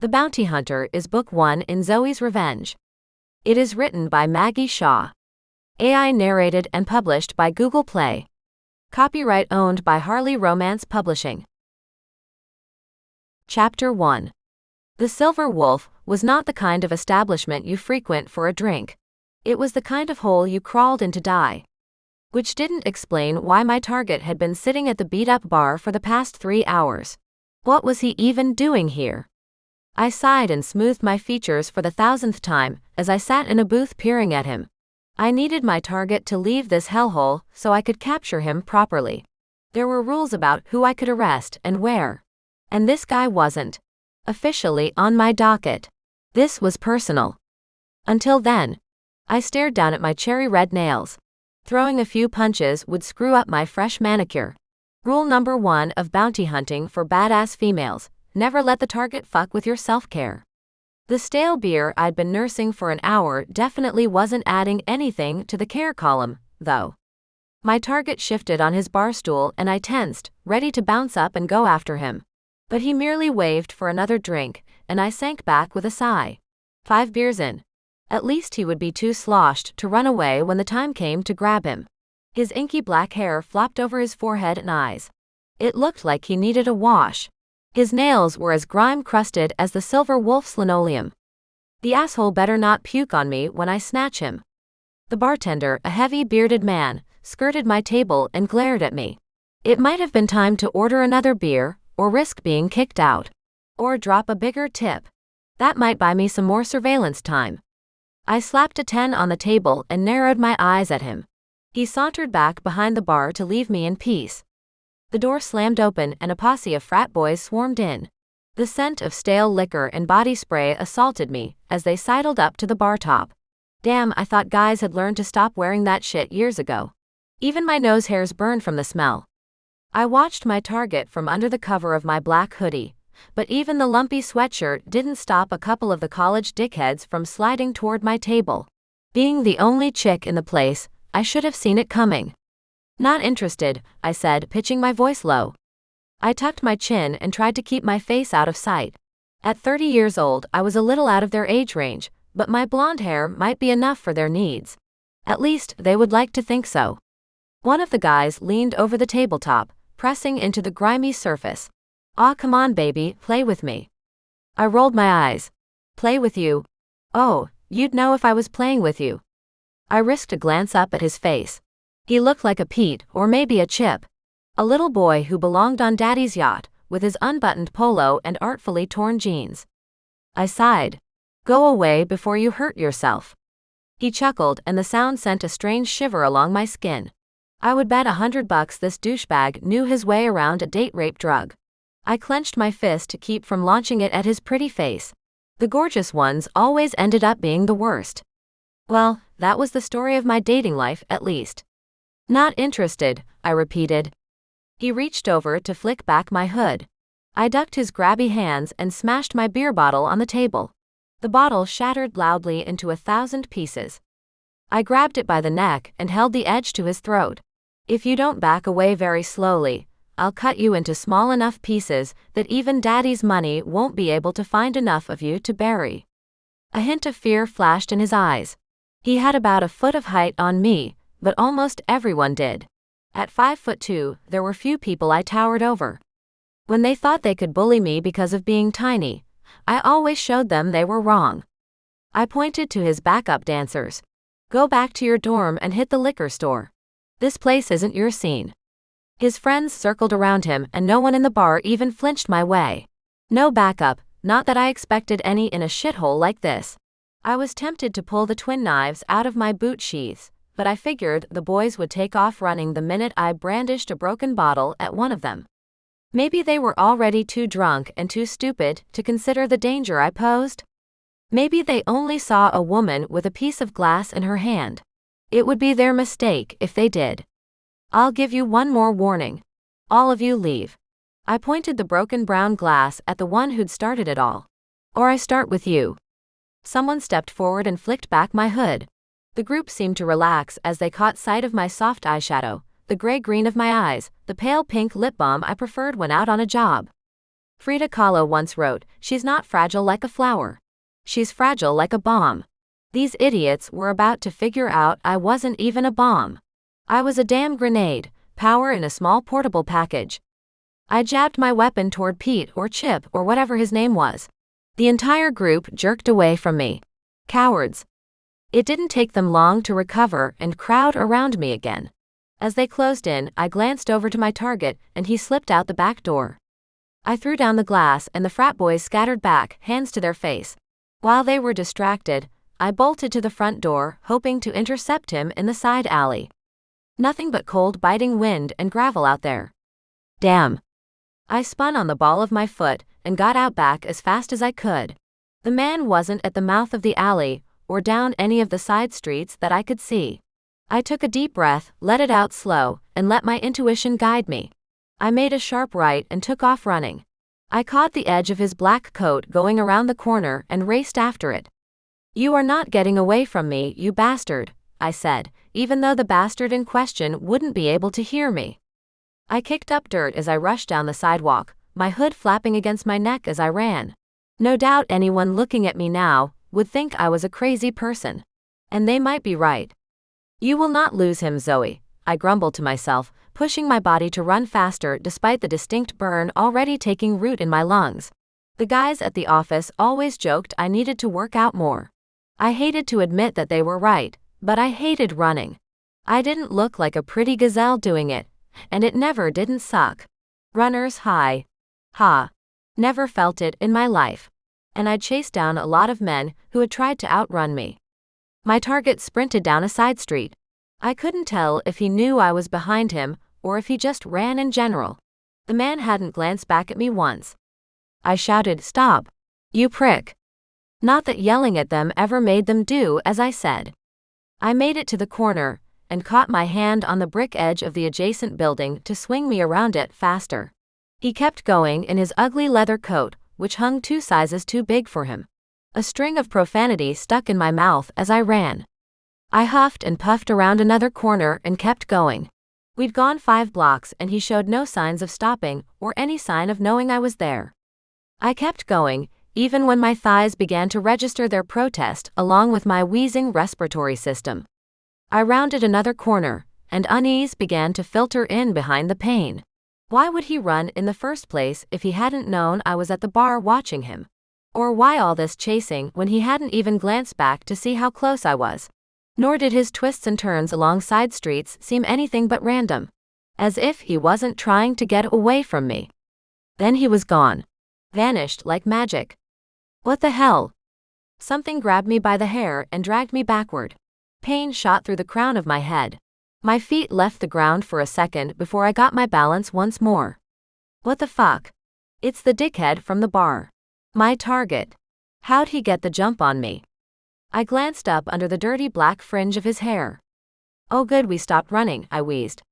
The Bounty Hunter is Book 1 in Zoey's Revenge. It is written by Maggie Shaw. AI narrated and published by Google Play. Copyright owned by Harley Romance Publishing. Chapter 1. The Silver Wolf was not the kind of establishment you frequent for a drink. It was the kind of hole you crawled in to die. Which didn't explain why my target had been sitting at the beat-up bar for the past 3 hours. What was he even doing here? I sighed and smoothed my features for the 1000th time as I sat in a booth peering at him. I needed my target to leave this hellhole so I could capture him properly. There were rules about who I could arrest and where. And this guy wasn't officially on my docket. This was personal. Until then, I stared down at my cherry red nails. Throwing a few punches would screw up my fresh manicure. Rule number 1 of bounty hunting for badass females: never let the target fuck with your self-care. The stale beer I'd been nursing for an hour definitely wasn't adding anything to the care column, though. My target shifted on his bar stool and I tensed, ready to bounce up and go after him. But he merely waved for another drink, and I sank back with a sigh. 5 beers in. At least he would be too sloshed to run away when the time came to grab him. His inky black hair flopped over his forehead and eyes. It looked like he needed a wash. His nails were as grime-crusted as the Silver Wolf's linoleum. The asshole better not puke on me when I snatch him. The bartender, a heavy bearded man, skirted my table and glared at me. It might have been time to order another beer, or risk being kicked out. Or drop a bigger tip. That might buy me some more surveillance time. I slapped a 10 on the table and narrowed my eyes at him. He sauntered back behind the bar to leave me in peace. The door slammed open and a posse of frat boys swarmed in. The scent of stale liquor and body spray assaulted me as they sidled up to the bar top. Damn, I thought guys had learned to stop wearing that shit years ago. Even my nose hairs burned from the smell. I watched my target from under the cover of my black hoodie, but even the lumpy sweatshirt didn't stop a couple of the college dickheads from sliding toward my table. Being the only chick in the place, I should have seen it coming. Not interested, I said, pitching my voice low. I tucked my chin and tried to keep my face out of sight. At 30 years old, I was a little out of their age range, but my blonde hair might be enough for their needs. At least, they would like to think so. One of the guys leaned over the tabletop, pressing into the grimy surface. "Aw, come on baby, play with me." I rolled my eyes. "Play with you? Oh, you'd know if I was playing with you." I risked a glance up at his face. He looked like a Pete, or maybe a Chip. A little boy who belonged on Daddy's yacht, with his unbuttoned polo and artfully torn jeans. I sighed. "Go away before you hurt yourself." He chuckled and the sound sent a strange shiver along my skin. I would bet $100 this douchebag knew his way around a date rape drug. I clenched my fist to keep from launching it at his pretty face. The gorgeous ones always ended up being the worst. Well, that was the story of my dating life, at least. "Not interested," I repeated. He reached over to flick back my hood. I ducked his grabby hands and smashed my beer bottle on the table. The bottle shattered loudly into 1,000 pieces. I grabbed it by the neck and held the edge to his throat. "If you don't back away very slowly, I'll cut you into small enough pieces that even Daddy's money won't be able to find enough of you to bury." A hint of fear flashed in his eyes. He had about a foot of height on me, but almost everyone did. At 5'2", there were few people I towered over. When they thought they could bully me because of being tiny, I always showed them they were wrong. I pointed to his backup dancers. "Go back to your dorm and hit the liquor store. This place isn't your scene." His friends circled around him and no one in the bar even flinched my way. No backup, not that I expected any in a shithole like this. I was tempted to pull the twin knives out of my boot sheaths, but I figured the boys would take off running the minute I brandished a broken bottle at one of them. Maybe they were already too drunk and too stupid to consider the danger I posed. Maybe they only saw a woman with a piece of glass in her hand. It would be their mistake if they did. "I'll give you one more warning. All of you leave." I pointed the broken brown glass at the one who'd started it all. "Or I start with you." Someone stepped forward and flicked back my hood. The group seemed to relax as they caught sight of my soft eyeshadow, the gray-green of my eyes, the pale pink lip balm I preferred when out on a job. Frida Kahlo once wrote, "She's not fragile like a flower. She's fragile like a bomb." These idiots were about to figure out I wasn't even a bomb. I was a damn grenade, power in a small portable package. I jabbed my weapon toward Pete or Chip or whatever his name was. The entire group jerked away from me. Cowards. It didn't take them long to recover and crowd around me again. As they closed in, I glanced over to my target and he slipped out the back door. I threw down the glass and the frat boys scattered back, hands to their face. While they were distracted, I bolted to the front door, hoping to intercept him in the side alley. Nothing but cold biting wind and gravel out there. Damn. I spun on the ball of my foot and got out back as fast as I could. The man wasn't at the mouth of the alley or down any of the side streets that I could see. I took a deep breath, let it out slow, and let my intuition guide me. I made a sharp right and took off running. I caught the edge of his black coat going around the corner and raced after it. "You are not getting away from me, you bastard," I said, even though the bastard in question wouldn't be able to hear me. I kicked up dirt as I rushed down the sidewalk, my hood flapping against my neck as I ran. No doubt anyone looking at me now would think I was a crazy person. And they might be right. "You will not lose him, Zoey," I grumbled to myself, pushing my body to run faster despite the distinct burn already taking root in my lungs. The guys at the office always joked I needed to work out more. I hated to admit that they were right, but I hated running. I didn't look like a pretty gazelle doing it, and it never didn't suck. Runner's high. Ha. Never felt it in my life. And I'd chased down a lot of men who had tried to outrun me. My target sprinted down a side street. I couldn't tell if he knew I was behind him or if he just ran in general. The man hadn't glanced back at me once. I shouted, "Stop. You prick." Not that yelling at them ever made them do as I said. I made it to the corner and caught my hand on the brick edge of the adjacent building to swing me around it faster. He kept going in his ugly leather coat, which hung 2 sizes too big for him. A string of profanity stuck in my mouth as I ran. I huffed and puffed around another corner and kept going. We'd gone 5 blocks and he showed no signs of stopping or any sign of knowing I was there. I kept going, even when my thighs began to register their protest along with my wheezing respiratory system. I rounded another corner, and unease began to filter in behind the pain. Why would he run in the first place if he hadn't known I was at the bar watching him? Or why all this chasing when he hadn't even glanced back to see how close I was? Nor did his twists and turns along side streets seem anything but random. As if he wasn't trying to get away from me. Then he was gone. Vanished like magic. What the hell? Something grabbed me by the hair and dragged me backward. Pain shot through the crown of my head. My feet left the ground for a second before I got my balance once more. What the fuck? It's the dickhead from the bar. My target. How'd he get the jump on me? I glanced up under the dirty black fringe of his hair. "Oh good, we stopped running," I wheezed.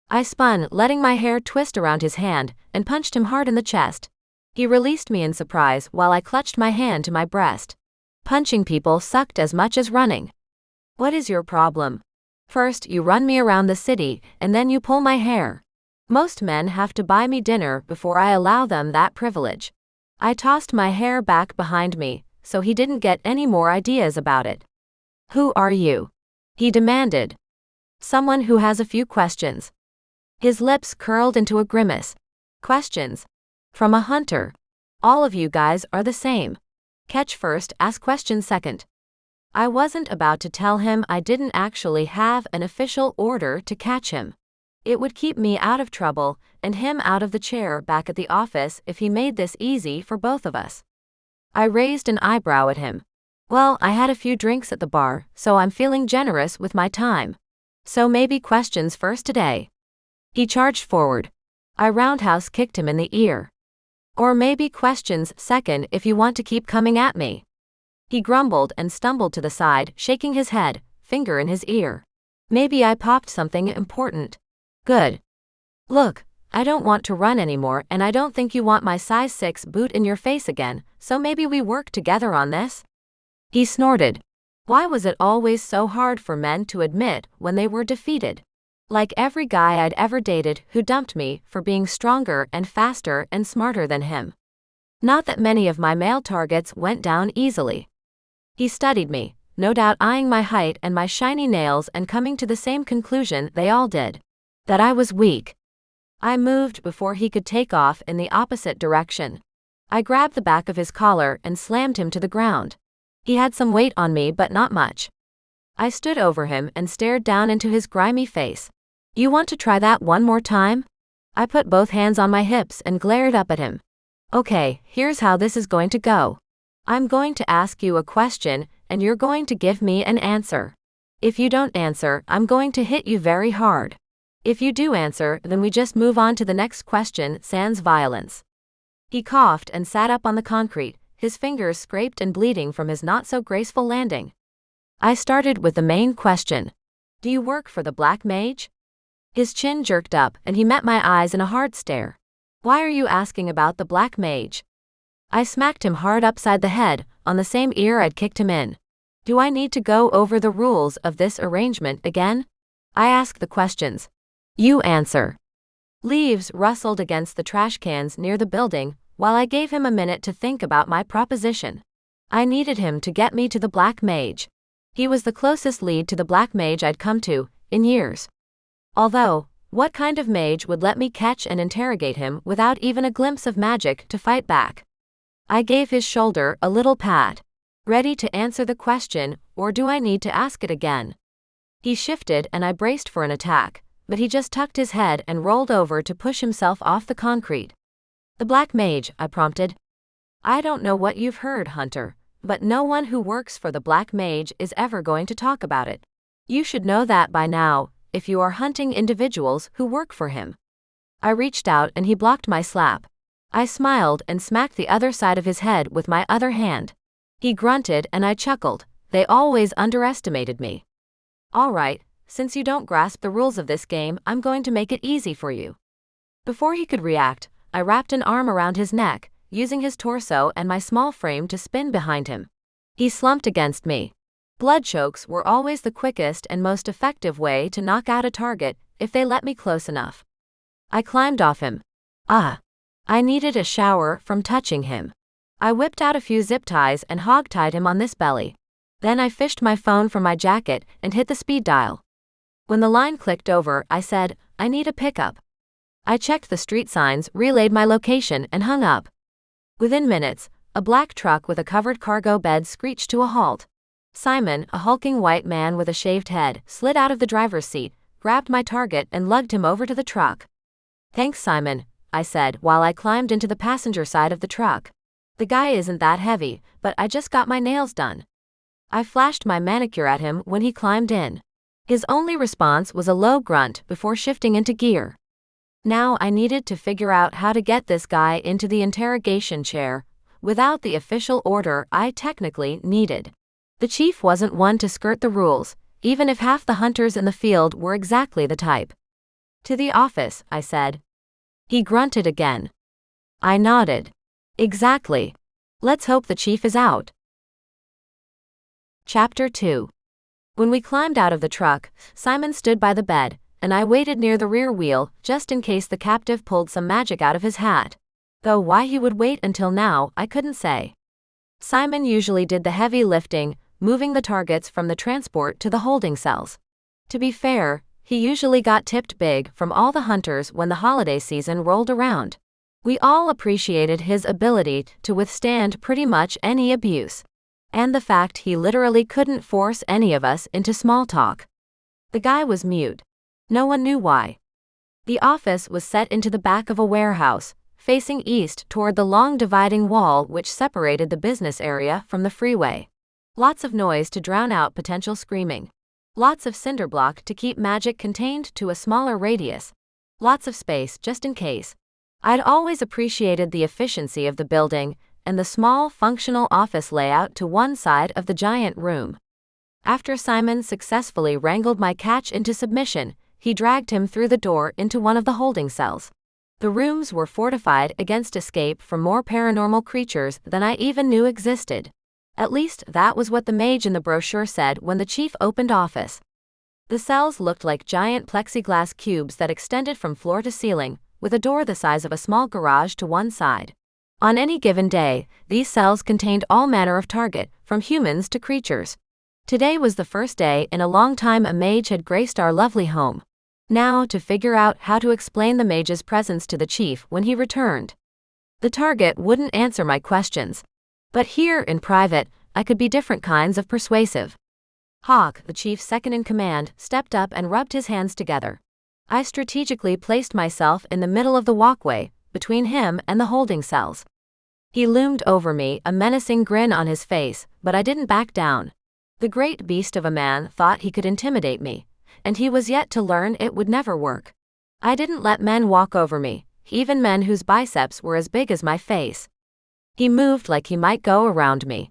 I spun, letting my hair twist around his hand, and punched him hard in the chest. He released me in surprise while I clutched my hand to my breast. Punching people sucked as much as running. "What is your problem? First you run me around the city, and then you pull my hair. Most men have to buy me dinner before I allow them that privilege." I tossed my hair back behind me, so he didn't get any more ideas about it. "Who are you?" he demanded. "Someone who has a few questions." His lips curled into a grimace. "Questions? From a hunter. All of you guys are the same. Catch first, ask questions second." I wasn't about to tell him I didn't actually have an official order to catch him. It would keep me out of trouble and him out of the chair back at the office if he made this easy for both of us. I raised an eyebrow at him. "Well, I had a few drinks at the bar, so I'm feeling generous with my time. So maybe questions first today." He charged forward. I roundhouse kicked him in the ear. "Or maybe questions second if you want to keep coming at me." He grumbled and stumbled to the side, shaking his head, finger in his ear. Maybe I popped something important. Good. "Look, I don't want to run anymore and I don't think you want my size 6 boot in your face again, so maybe we work together on this?" He snorted. Why was it always so hard for men to admit when they were defeated? Like every guy I'd ever dated who dumped me for being stronger and faster and smarter than him. Not that many of my male targets went down easily. He studied me, no doubt eyeing my height and my shiny nails and coming to the same conclusion they all did. That I was weak. I moved before he could take off in the opposite direction. I grabbed the back of his collar and slammed him to the ground. He had some weight on me but not much. I stood over him and stared down into his grimy face. You want to try that one more time? I put both hands on my hips and glared up at him. Okay, here's how this is going to go. I'm going to ask you a question and you're going to give me an answer. If you don't answer, I'm going to hit you very hard. If you do answer, then we just move on to the next question sans violence. He coughed and sat up on the concrete, his fingers scraped and bleeding from his not-so-graceful landing. I started with the main question. Do you work for the Black Mage? His chin jerked up and he met my eyes in a hard stare. Why are you asking about the Black Mage? I smacked him hard upside the head, on the same ear I'd kicked him in. Do I need to go over the rules of this arrangement again? I ask the questions. You answer. Leaves rustled against the trash cans near the building, while I gave him a minute to think about my proposition. I needed him to get me to the Black Mage. He was the closest lead to the Black Mage I'd come to, in years. Although, what kind of mage would let me catch and interrogate him without even a glimpse of magic to fight back? I gave his shoulder a little pat. Ready to answer the question, or do I need to ask it again? He shifted and I braced for an attack, but he just tucked his head and rolled over to push himself off the concrete. The Black Mage, I prompted. I don't know what you've heard, Hunter, but no one who works for the Black Mage is ever going to talk about it. You should know that by now, if you are hunting individuals who work for him. I reached out and he blocked my slap. I smiled and smacked the other side of his head with my other hand. He grunted and I chuckled. They always underestimated me. All right, since you don't grasp the rules of this game, I'm going to make it easy for you. Before he could react, I wrapped an arm around his neck, using his torso and my small frame to spin behind him. He slumped against me. Blood chokes were always the quickest and most effective way to knock out a target, if they let me close enough. I climbed off him. I needed a shower from touching him. I whipped out a few zip ties and hog-tied him on this belly. Then I fished my phone from my jacket and hit the speed dial. When the line clicked over, I said, I need a pickup. I checked the street signs, relayed my location, and hung up. Within minutes, a black truck with a covered cargo bed screeched to a halt. Simon, a hulking white man with a shaved head, slid out of the driver's seat, grabbed my target and lugged him over to the truck. Thanks, Simon, I said while I climbed into the passenger side of the truck. The guy isn't that heavy, but I just got my nails done. I flashed my manicure at him when he climbed in. His only response was a low grunt before shifting into gear. Now I needed to figure out how to get this guy into the interrogation chair, without the official order I technically needed. The chief wasn't one to skirt the rules, even if half the hunters in the field were exactly the type. To the office, I said. He grunted again. I nodded. Exactly. Let's hope the chief is out. Chapter 2. When we climbed out of the truck, Simon stood by the bed, and I waited near the rear wheel, just in case the captive pulled some magic out of his hat. Though why he would wait until now, I couldn't say. Simon usually did the heavy lifting, moving the targets from the transport to the holding cells. To be fair, he usually got tipped big from all the hunters when the holiday season rolled around. We all appreciated his ability to withstand pretty much any abuse. And the fact he literally couldn't force any of us into small talk. The guy was mute. No one knew why. The office was set into the back of a warehouse, facing east toward the long dividing wall which separated the business area from the freeway. Lots of noise to drown out potential screaming. Lots of cinder block to keep magic contained to a smaller radius. Lots of space just in case. I'd always appreciated the efficiency of the building and the small functional office layout to one side of the giant room. After Simon successfully wrangled my catch into submission, he dragged him through the door into one of the holding cells. The rooms were fortified against escape from more paranormal creatures than I even knew existed. At least that was what the mage in the brochure said when the chief opened office. The cells looked like giant plexiglass cubes that extended from floor to ceiling, with a door the size of a small garage to one side. On any given day, these cells contained all manner of target, from humans to creatures. Today was the first day in a long time a mage had graced our lovely home. Now, to figure out how to explain the mage's presence to the chief when he returned. The target wouldn't answer my questions. But here, in private, I could be different kinds of persuasive. Hawk, the chief's second-in-command, stepped up and rubbed his hands together. I strategically placed myself in the middle of the walkway, between him and the holding cells. He loomed over me, a menacing grin on his face, but I didn't back down. The great beast of a man thought he could intimidate me, and he was yet to learn it would never work. I didn't let men walk over me, even men whose biceps were as big as my face. He moved like he might go around me.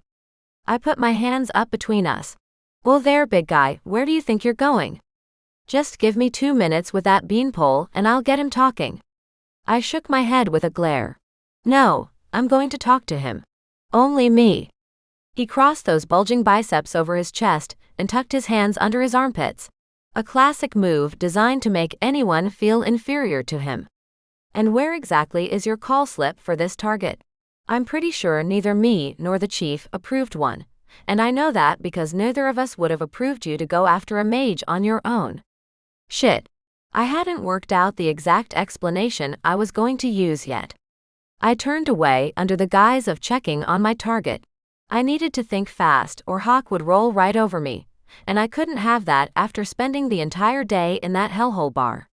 I put my hands up between us. "Well there, big guy, where do you think you're going? Just give me 2 minutes with that beanpole and I'll get him talking." I shook my head with a glare. "No, I'm going to talk to him. Only me." He crossed those bulging biceps over his chest and tucked his hands under his armpits. A classic move designed to make anyone feel inferior to him. "And where exactly is your call slip for this target? I'm pretty sure neither me nor the chief approved one, and I know that because neither of us would have approved you to go after a mage on your own." Shit. I hadn't worked out the exact explanation I was going to use yet. I turned away under the guise of checking on my target. I needed to think fast or Hawk would roll right over me, and I couldn't have that after spending the entire day in that hellhole bar.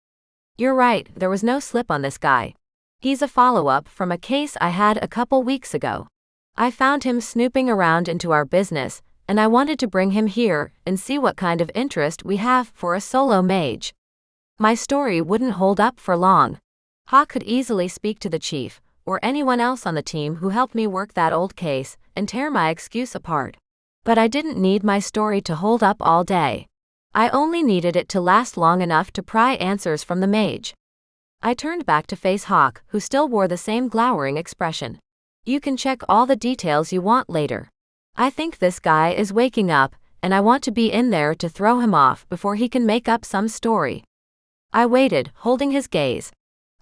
You're right, there was no slip on this guy. He's a follow-up from a case I had a couple weeks ago. I found him snooping around into our business, and I wanted to bring him here and see what kind of interest we have for a solo mage. My story wouldn't hold up for long. Hawk could easily speak to the chief, or anyone else on the team who helped me work that old case, and tear my excuse apart. But I didn't need my story to hold up all day. I only needed it to last long enough to pry answers from the mage. I turned back to face Hawk, who still wore the same glowering expression. "You can check all the details you want later. I think this guy is waking up, and I want to be in there to throw him off before he can make up some story." I waited, holding his gaze.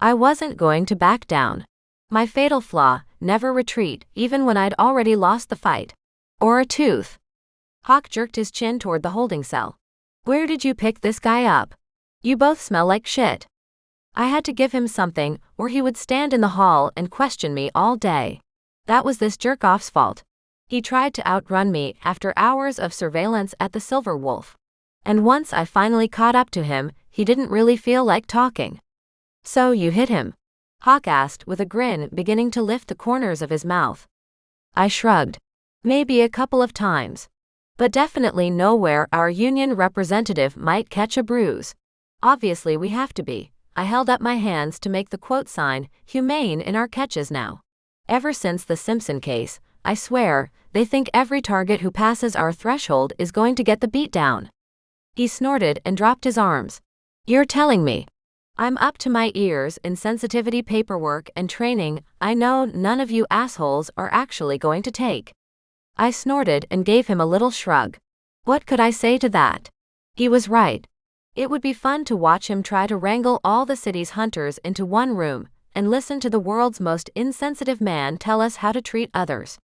I wasn't going to back down. My fatal flaw, never retreat, even when I'd already lost the fight. Or a tooth. Hawk jerked his chin toward the holding cell. "Where did you pick this guy up? You both smell like shit." I had to give him something, or he would stand in the hall and question me all day. That was this jerk-off's fault. He tried to outrun me after hours of surveillance at the Silver Wolf. And once I finally caught up to him, he didn't really feel like talking. "So you hit him?" Hawk asked with a grin beginning to lift the corners of his mouth. I shrugged. "Maybe a couple of times. But definitely nowhere our union representative might catch a bruise. Obviously we have to be." I held up my hands to make the quote sign, humane in our catches now. Ever since the Simpson case, I swear, they think every target who passes our threshold is going to get the beat down. He snorted and dropped his arms. "You're telling me?" "I'm up to my ears in sensitivity paperwork and training I know none of you assholes are actually going to take." I snorted and gave him a little shrug. What could I say to that? He was right. It would be fun to watch him try to wrangle all the city's hunters into one room and listen to the world's most insensitive man tell us how to treat others.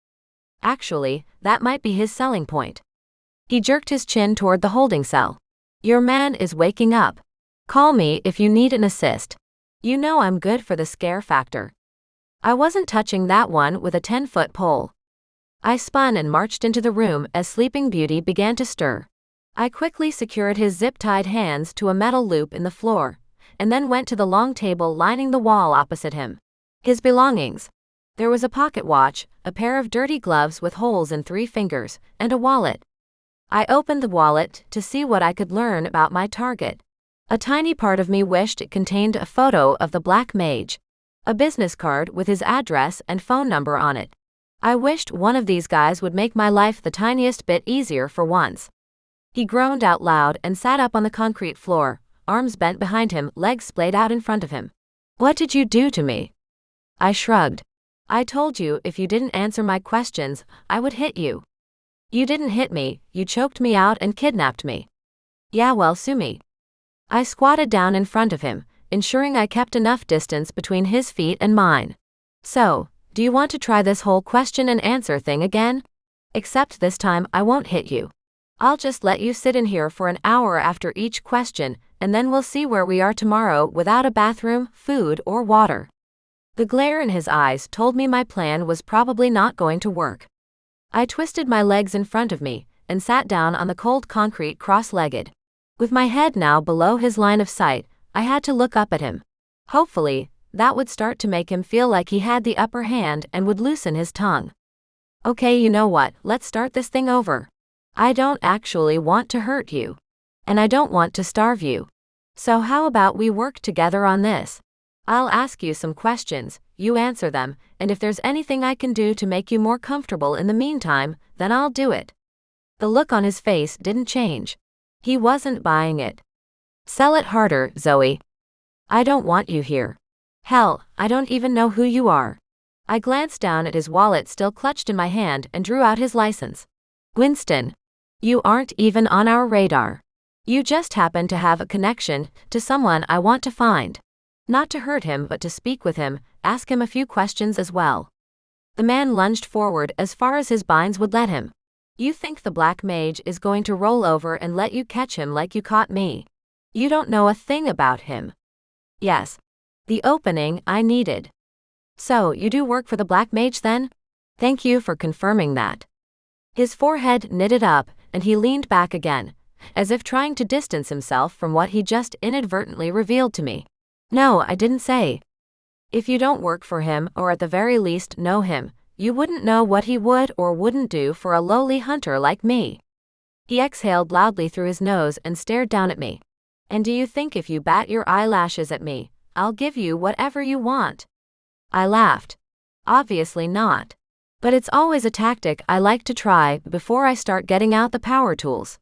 Actually, that might be his selling point. He jerked his chin toward the holding cell. "Your man is waking up. Call me if you need an assist. You know I'm good for the scare factor." I wasn't touching that one with a 10-foot pole. I spun and marched into the room as Sleeping Beauty began to stir. I quickly secured his zip-tied hands to a metal loop in the floor, and then went to the long table lining the wall opposite him. His belongings. There was a pocket watch, a pair of dirty gloves with holes in 3 fingers, and a wallet. I opened the wallet to see what I could learn about my target. A tiny part of me wished it contained a photo of the Black Mage. A business card with his address and phone number on it. I wished one of these guys would make my life the tiniest bit easier for once. He groaned out loud and sat up on the concrete floor, arms bent behind him, legs splayed out in front of him. "What did you do to me?" I shrugged. "I told you if you didn't answer my questions, I would hit you." "You didn't hit me, you choked me out and kidnapped me." "Yeah, well, sue me." I squatted down in front of him, ensuring I kept enough distance between his feet and mine. "So, Do you want to try this whole question and answer thing again? Except this time I won't hit you. I'll just let you sit in here for an hour after each question, and then we'll see where we are tomorrow without a bathroom, food, or water. The glare in his eyes told me my plan was probably not going to work. I twisted my legs in front of me and sat down on the cold concrete cross-legged. With my head now below his line of sight, I had to look up at him. Hopefully, that would start to make him feel like he had the upper hand and would loosen his tongue. Okay, you know what, let's start this thing over. I don't actually want to hurt you. And I don't want to starve you. So how about we work together on this? I'll ask you some questions, you answer them, and if there's anything I can do to make you more comfortable in the meantime, then I'll do it. The look on his face didn't change. He wasn't buying it. Sell it harder, Zoey. I don't want you here. Hell, I don't even know who you are. I glanced down at his wallet still clutched in my hand and drew out his license. Winston. You aren't even on our radar. You just happen to have a connection to someone I want to find. Not to hurt him but to speak with him, ask him a few questions as well. The man lunged forward as far as his binds would let him. You think the Black Mage is going to roll over and let you catch him like you caught me? You don't know a thing about him. Yes. The opening I needed. So, you do work for the Black Mage then? Thank you for confirming that. His forehead knitted up, and he leaned back again, as if trying to distance himself from what he just inadvertently revealed to me. No, I didn't say. If you don't work for him, or at the very least know him, you wouldn't know what he would or wouldn't do for a lowly hunter like me. He exhaled loudly through his nose and stared down at me. And do you think if you bat your eyelashes at me, I'll give you whatever you want? I laughed. Obviously not. But it's always a tactic I like to try before I start getting out the power tools.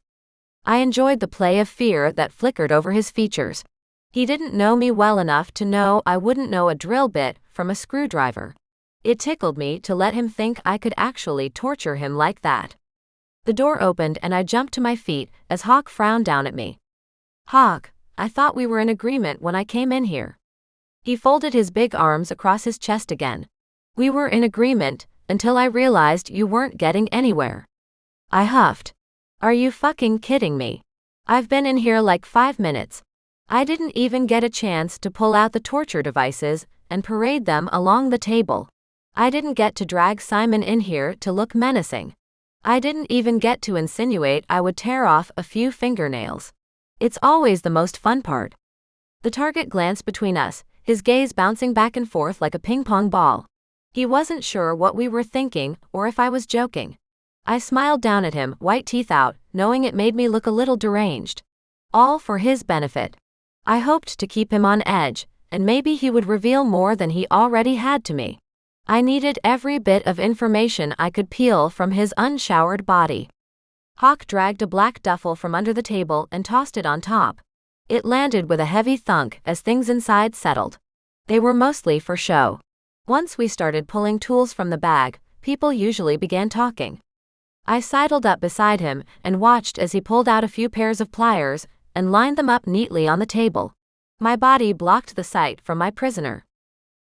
I enjoyed the play of fear that flickered over his features. He didn't know me well enough to know I wouldn't know a drill bit from a screwdriver. It tickled me to let him think I could actually torture him like that. The door opened and I jumped to my feet as Hawk frowned down at me. Hawk, I thought we were in agreement when I came in here. He folded his big arms across his chest again. We were in agreement, until I realized you weren't getting anywhere. I huffed. Are you fucking kidding me? I've been in here like 5 minutes. I didn't even get a chance to pull out the torture devices and parade them along the table. I didn't get to drag Simon in here to look menacing. I didn't even get to insinuate I would tear off a few fingernails. It's always the most fun part. The target glanced between us, his gaze bouncing back and forth like a ping-pong ball. He wasn't sure what we were thinking or if I was joking. I smiled down at him, white teeth out, knowing it made me look a little deranged. All for his benefit. I hoped to keep him on edge, and maybe he would reveal more than he already had to me. I needed every bit of information I could peel from his unshowered body. Hawk dragged a black duffel from under the table and tossed it on top. It landed with a heavy thunk as things inside settled. They were mostly for show. Once we started pulling tools from the bag, people usually began talking. I sidled up beside him and watched as he pulled out a few pairs of pliers and lined them up neatly on the table. My body blocked the sight from my prisoner.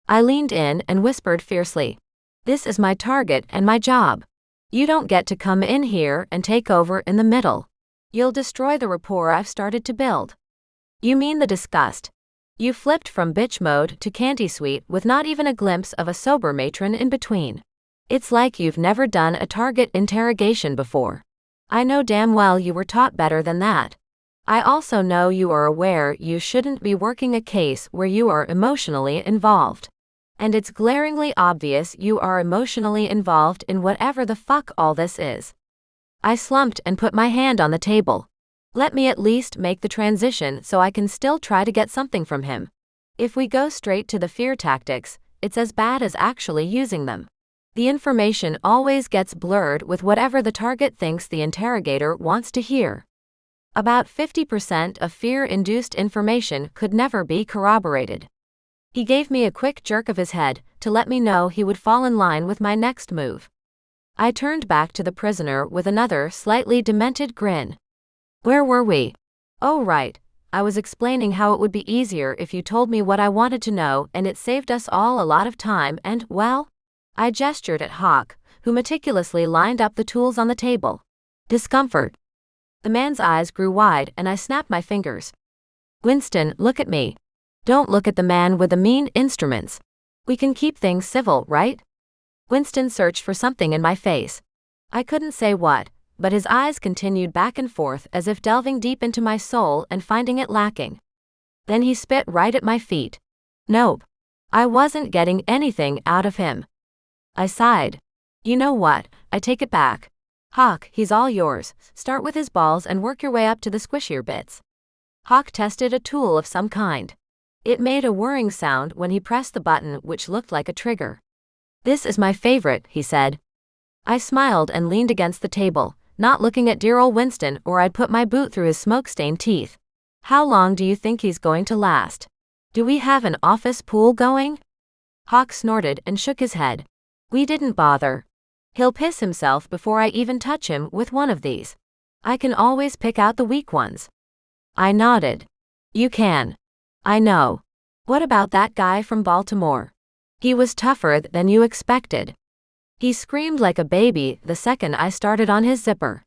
I leaned in and whispered fiercely. This is my target and my job. You don't get to come in here and take over in the middle. You'll destroy the rapport I've started to build. You mean the disgust. You flipped from bitch mode to candy sweet with not even a glimpse of a sober matron in between. It's like you've never done a target interrogation before. I know damn well you were taught better than that. I also know you are aware you shouldn't be working a case where you are emotionally involved. And it's glaringly obvious you are emotionally involved in whatever the fuck all this is. I slumped and put my hand on the table. Let me at least make the transition so I can still try to get something from him. If we go straight to the fear tactics, it's as bad as actually using them. The information always gets blurred with whatever the target thinks the interrogator wants to hear. About 50% of fear-induced information could never be corroborated. He gave me a quick jerk of his head to let me know he would fall in line with my next move. I turned back to the prisoner with another slightly demented grin. Where were we? Oh right, I was explaining how it would be easier if you told me what I wanted to know and it saved us all a lot of time and, well, I gestured at Hawk, who meticulously lined up the tools on the table. Discomfort. The man's eyes grew wide and I snapped my fingers. Winston, look at me. Don't look at the man with the mean instruments. We can keep things civil, right? Winston searched for something in my face. I couldn't say what, but his eyes continued back and forth as if delving deep into my soul and finding it lacking. Then he spit right at my feet. Nope. I wasn't getting anything out of him. I sighed. You know what, I take it back. Hawk, he's all yours. Start with his balls and work your way up to the squishier bits. Hawk tested a tool of some kind. It made a whirring sound when he pressed the button, which looked like a trigger. This is my favorite, he said. I smiled and leaned against the table, not looking at dear old Winston or I'd put my boot through his smoke-stained teeth. How long do you think he's going to last? Do we have an office pool going? Hawk snorted and shook his head. We didn't bother. He'll piss himself before I even touch him with one of these. I can always pick out the weak ones. I nodded. You can. I know. What about that guy from Baltimore? He was tougher than you expected. He screamed like a baby the second I started on his zipper.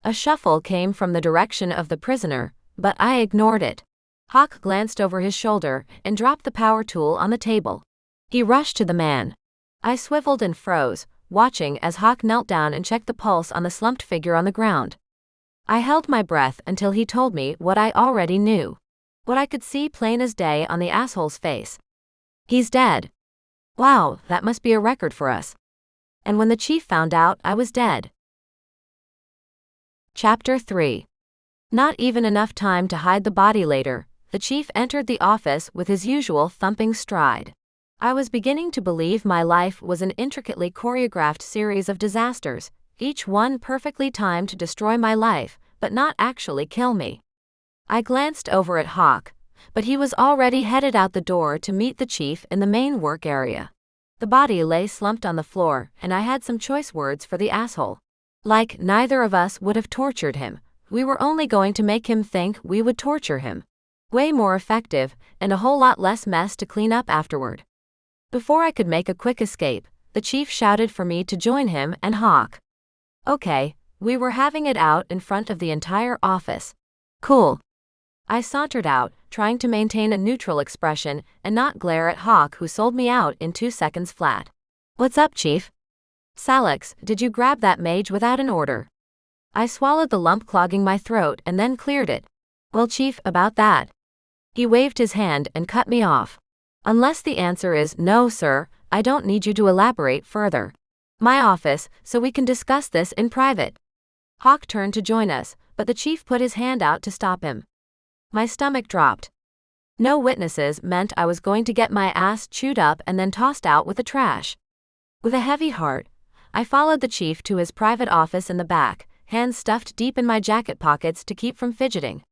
A shuffle came from the direction of the prisoner, but I ignored it. Hawk glanced over his shoulder and dropped the power tool on the table. He rushed to the man. I swiveled and froze, watching as Hawk knelt down and checked the pulse on the slumped figure on the ground. I held my breath until he told me what I already knew. What I could see plain as day on the asshole's face. He's dead. Wow, that must be a record for us. And when the chief found out I was dead. Chapter 3. Not even enough time to hide the body later, the chief entered the office with his usual thumping stride. I was beginning to believe my life was an intricately choreographed series of disasters, each one perfectly timed to destroy my life, but not actually kill me. I glanced over at Hawk, but he was already headed out the door to meet the chief in the main work area. The body lay slumped on the floor, and I had some choice words for the asshole. Like, neither of us would have tortured him. We were only going to make him think we would torture him. Way more effective, and a whole lot less mess to clean up afterward. Before I could make a quick escape, the chief shouted for me to join him and Hawk. Okay, we were having it out in front of the entire office. Cool. I sauntered out, trying to maintain a neutral expression and not glare at Hawk, who sold me out in 2 seconds flat. What's up, Chief? Salix, did you grab that mage without an order? I swallowed the lump clogging my throat and then cleared it. Well, Chief, about that. He waved his hand and cut me off. Unless the answer is no, sir, I don't need you to elaborate further. My office, so we can discuss this in private. Hawk turned to join us, but the chief put his hand out to stop him. My stomach dropped. No witnesses meant I was going to get my ass chewed up and then tossed out with the trash. With a heavy heart, I followed the chief to his private office in the back, hands stuffed deep in my jacket pockets to keep from fidgeting.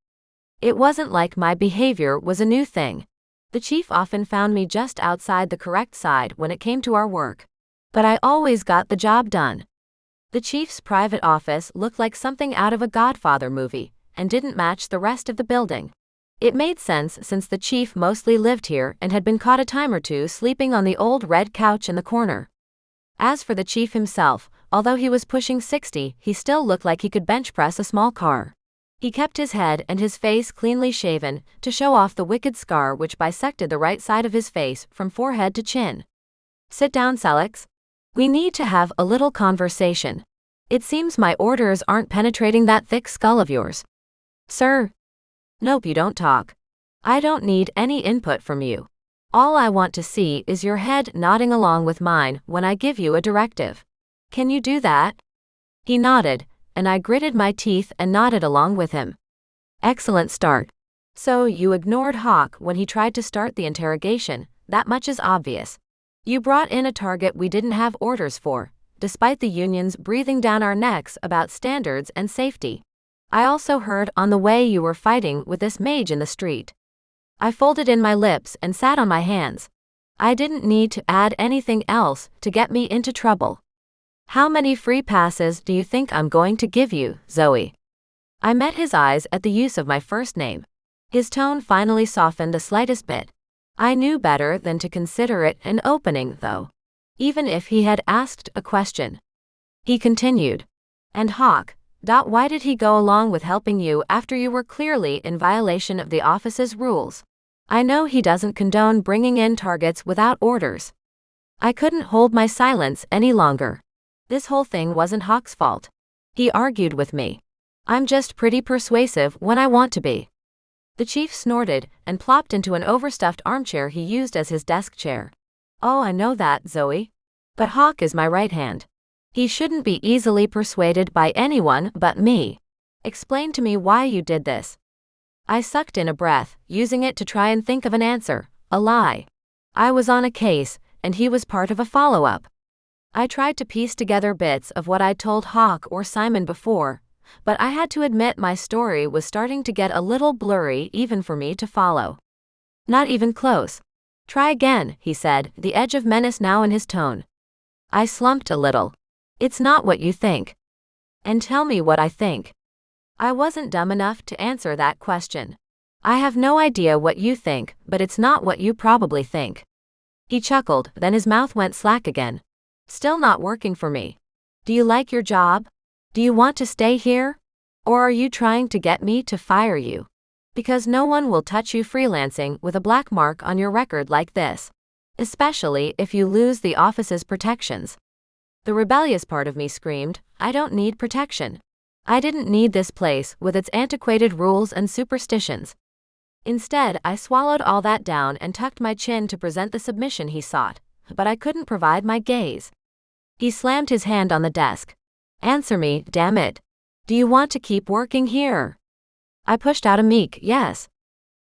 It wasn't like my behavior was a new thing. The chief often found me just outside the correct side when it came to our work. But I always got the job done. The chief's private office looked like something out of a Godfather movie, and didn't match the rest of the building. It made sense since the chief mostly lived here and had been caught a time or two sleeping on the old red couch in the corner. As for the chief himself, although he was pushing 60, he still looked like he could bench press a small car. He kept his head and his face cleanly shaven, to show off the wicked scar which bisected the right side of his face from forehead to chin. Sit down, Salix. We need to have a little conversation. It seems my orders aren't penetrating that thick skull of yours. Sir? Nope, you don't talk. I don't need any input from you. All I want to see is your head nodding along with mine when I give you a directive. Can you do that? He nodded, and I gritted my teeth and nodded along with him. Excellent start. So you ignored Hawk when he tried to start the interrogation, that much is obvious. You brought in a target we didn't have orders for, despite the unions breathing down our necks about standards and safety. I also heard on the way you were fighting with this mage in the street. I folded in my lips and sat on my hands. I didn't need to add anything else to get me into trouble. How many free passes do you think I'm going to give you, Zoey? I met his eyes at the use of my first name. His tone finally softened the slightest bit. I knew better than to consider it an opening, though. even if he had asked a question. He continued. And Hawk, why did he go along with helping you after you were clearly in violation of the office's rules? I know he doesn't condone bringing in targets without orders. I couldn't hold my silence any longer. This whole thing wasn't Hawk's fault. He argued with me. I'm just pretty persuasive when I want to be. The chief snorted and plopped into an overstuffed armchair he used as his desk chair. Oh, I know that, Zoey. But Hawk is my right hand. He shouldn't be easily persuaded by anyone but me. Explain to me why you did this. I sucked in a breath, using it to try and think of an answer. A lie. I was on a case, and he was part of a follow-up. I tried to piece together bits of what I'd told Hawk or Simon before, but I had to admit my story was starting to get a little blurry even for me to follow. Not even close. Try again, he said, the edge of menace now in his tone. I slumped a little. It's not what you think. And tell me what I think. I wasn't dumb enough to answer that question. I have no idea what you think, but it's not what you probably think. He chuckled, then his mouth went slack again. Still not working for me. Do you like your job? Do you want to stay here? Or are you trying to get me to fire you? Because no one will touch you freelancing with a black mark on your record like this. Especially if you lose the office's protections. The rebellious part of me screamed, I don't need protection. I didn't need this place with its antiquated rules and superstitions. Instead, I swallowed all that down and tucked my chin to present the submission he sought, but I couldn't provide my gaze. He slammed his hand on the desk. Answer me, damn it. Do you want to keep working here? I pushed out a meek yes.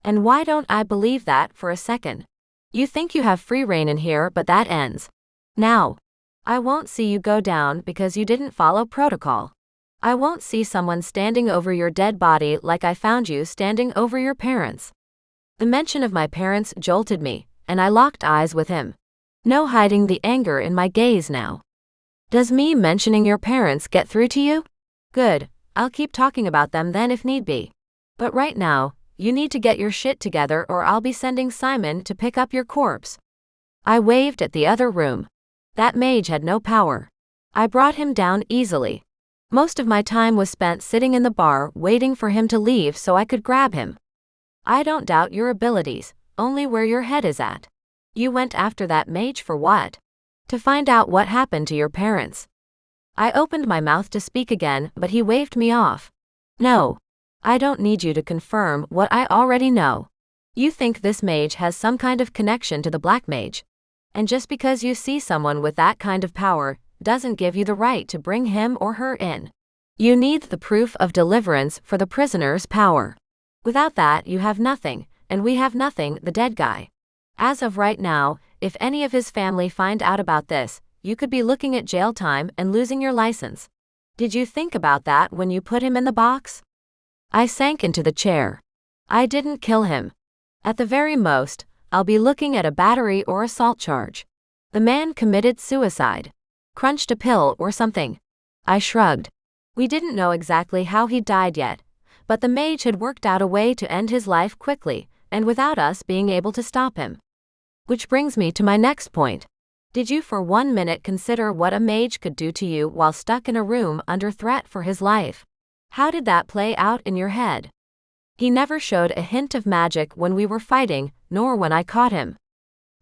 And why don't I believe that for a second? You think you have free rein in here, but that ends now. I won't see you go down because you didn't follow protocol. I won't see someone standing over your dead body like I found you standing over your parents. The mention of my parents jolted me, and I locked eyes with him. No hiding the anger in my gaze now. Does me mentioning your parents get through to you? Good, I'll keep talking about them then if need be. But right now, you need to get your shit together or I'll be sending Simon to pick up your corpse. I waved at the other room. That mage had no power. I brought him down easily. Most of my time was spent sitting in the bar waiting for him to leave so I could grab him. I don't doubt your abilities, only where your head is at. You went after that mage for what? To find out what happened to your parents. I opened my mouth to speak again, but he waved me off. No. I don't need you to confirm what I already know. You think this mage has some kind of connection to the Black Mage. And just because you see someone with that kind of power, doesn't give you the right to bring him or her in. You need the proof of deliverance for the prisoner's power. Without that you have nothing, and we have nothing, the dead guy. As of right now, if any of his family find out about this, you could be looking at jail time and losing your license. Did you think about that when you put him in the box? I sank into the chair. I didn't kill him. At the very most, I'll be looking at a battery or assault charge. The man committed suicide. Crunched a pill or something. I shrugged. We didn't know exactly how he died yet, but the mage had worked out a way to end his life quickly, and without us being able to stop him. Which brings me to my next point. Did you for 1 minute consider what a mage could do to you while stuck in a room under threat for his life? How did that play out in your head? He never showed a hint of magic when we were fighting, nor when I caught him.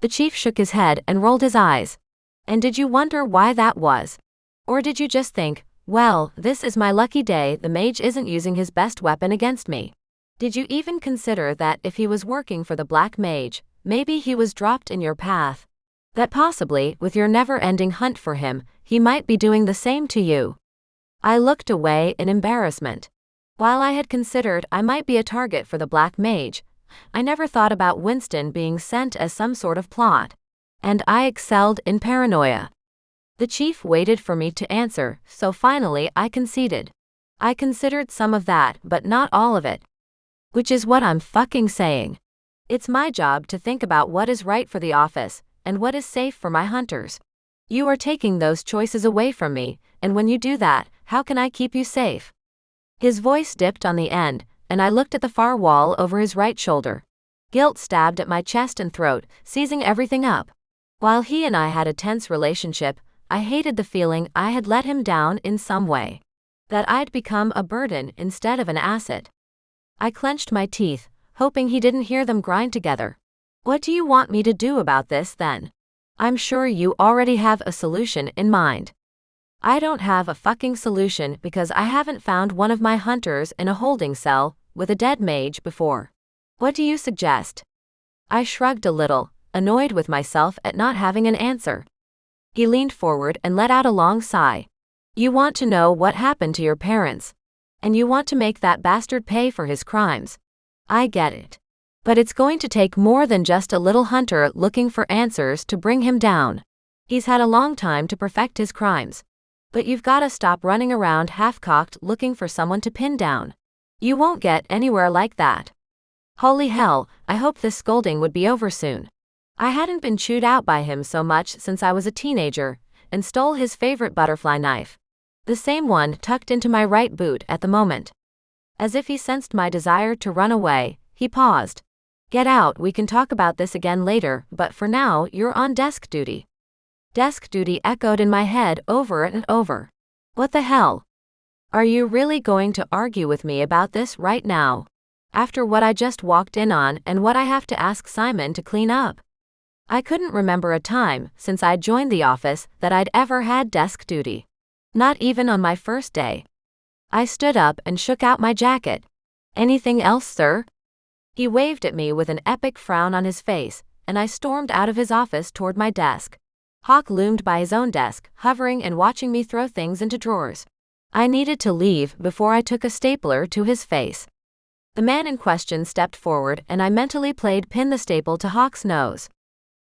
The chief shook his head and rolled his eyes. And did you wonder why that was? Or did you just think, well, this is my lucky day, the mage isn't using his best weapon against me? Did you even consider that if he was working for the Black Mage, maybe he was dropped in your path? That possibly, with your never-ending hunt for him, he might be doing the same to you? I looked away in embarrassment. While I had considered I might be a target for the Black Mage, I never thought about Winston being sent as some sort of plot. And I excelled in paranoia. The chief waited for me to answer, so finally I conceded. I considered some of that, but not all of it. Which is what I'm fucking saying. It's my job to think about what is right for the office, and what is safe for my hunters. You are taking those choices away from me, and when you do that, how can I keep you safe? His voice dipped on the end, and I looked at the far wall over his right shoulder. Guilt stabbed at my chest and throat, seizing everything up. While he and I had a tense relationship, I hated the feeling I had let him down in some way. That I'd become a burden instead of an asset. I clenched my teeth, hoping he didn't hear them grind together. What do you want me to do about this then? I'm sure you already have a solution in mind. I don't have a fucking solution because I haven't found one of my hunters in a holding cell with a dead mage before. What do you suggest? I shrugged a little, annoyed with myself at not having an answer. He leaned forward and let out a long sigh. You want to know what happened to your parents. And you want to make that bastard pay for his crimes. I get it. But it's going to take more than just a little hunter looking for answers to bring him down. He's had a long time to perfect his crimes. But you've got to stop running around half-cocked looking for someone to pin down. You won't get anywhere like that. Holy hell, I hope this scolding would be over soon. I hadn't been chewed out by him so much since I was a teenager, and stole his favorite butterfly knife. The same one tucked into my right boot at the moment. As if he sensed my desire to run away, he paused. Get out, we can talk about this again later, but for now you're on desk duty. Desk duty echoed in my head over and over. What the hell? Are you really going to argue with me about this right now? After what I just walked in on and what I have to ask Simon to clean up? I couldn't remember a time since I'd joined the office that I'd ever had desk duty. Not even on my first day. I stood up and shook out my jacket. Anything else, sir? He waved at me with an epic frown on his face, and I stormed out of his office toward my desk. Hawk loomed by his own desk, hovering and watching me throw things into drawers. I needed to leave before I took a stapler to his face. The man in question stepped forward and I mentally played pin the staple to Hawk's nose.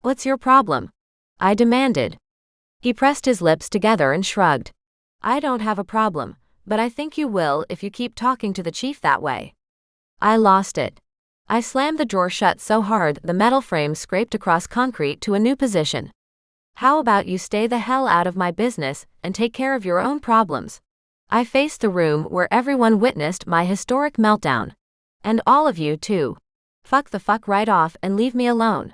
What's your problem? I demanded. He pressed his lips together and shrugged. I don't have a problem, but I think you will if you keep talking to the chief that way. I lost it. I slammed the drawer shut so hard the metal frame scraped across concrete to a new position. How about you stay the hell out of my business and take care of your own problems? I faced the room where everyone witnessed my historic meltdown. And all of you too. Fuck the fuck right off and leave me alone.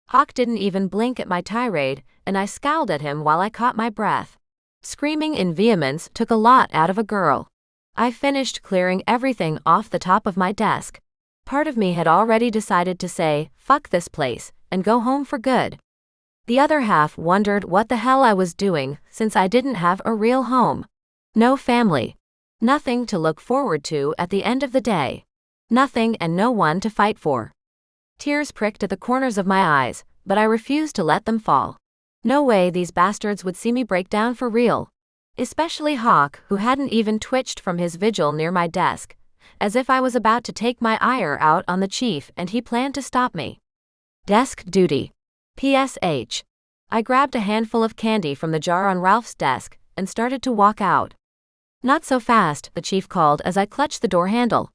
Hawk didn't even blink at my tirade, and I scowled at him while I caught my breath. Screaming in vehemence took a lot out of a girl. I finished clearing everything off the top of my desk. Part of me had already decided to say, fuck this place, and go home for good. The other half wondered what the hell I was doing since I didn't have a real home. No family. Nothing to look forward to at the end of the day. Nothing and no one to fight for. Tears pricked at the corners of my eyes, but I refused to let them fall. No way these bastards would see me break down for real. Especially Hawk, who hadn't even twitched from his vigil near my desk, as if I was about to take my ire out on the chief and he planned to stop me. Desk duty. PSH. I grabbed a handful of candy from the jar on Ralph's desk and started to walk out. Not so fast, the chief called as I clutched the door handle.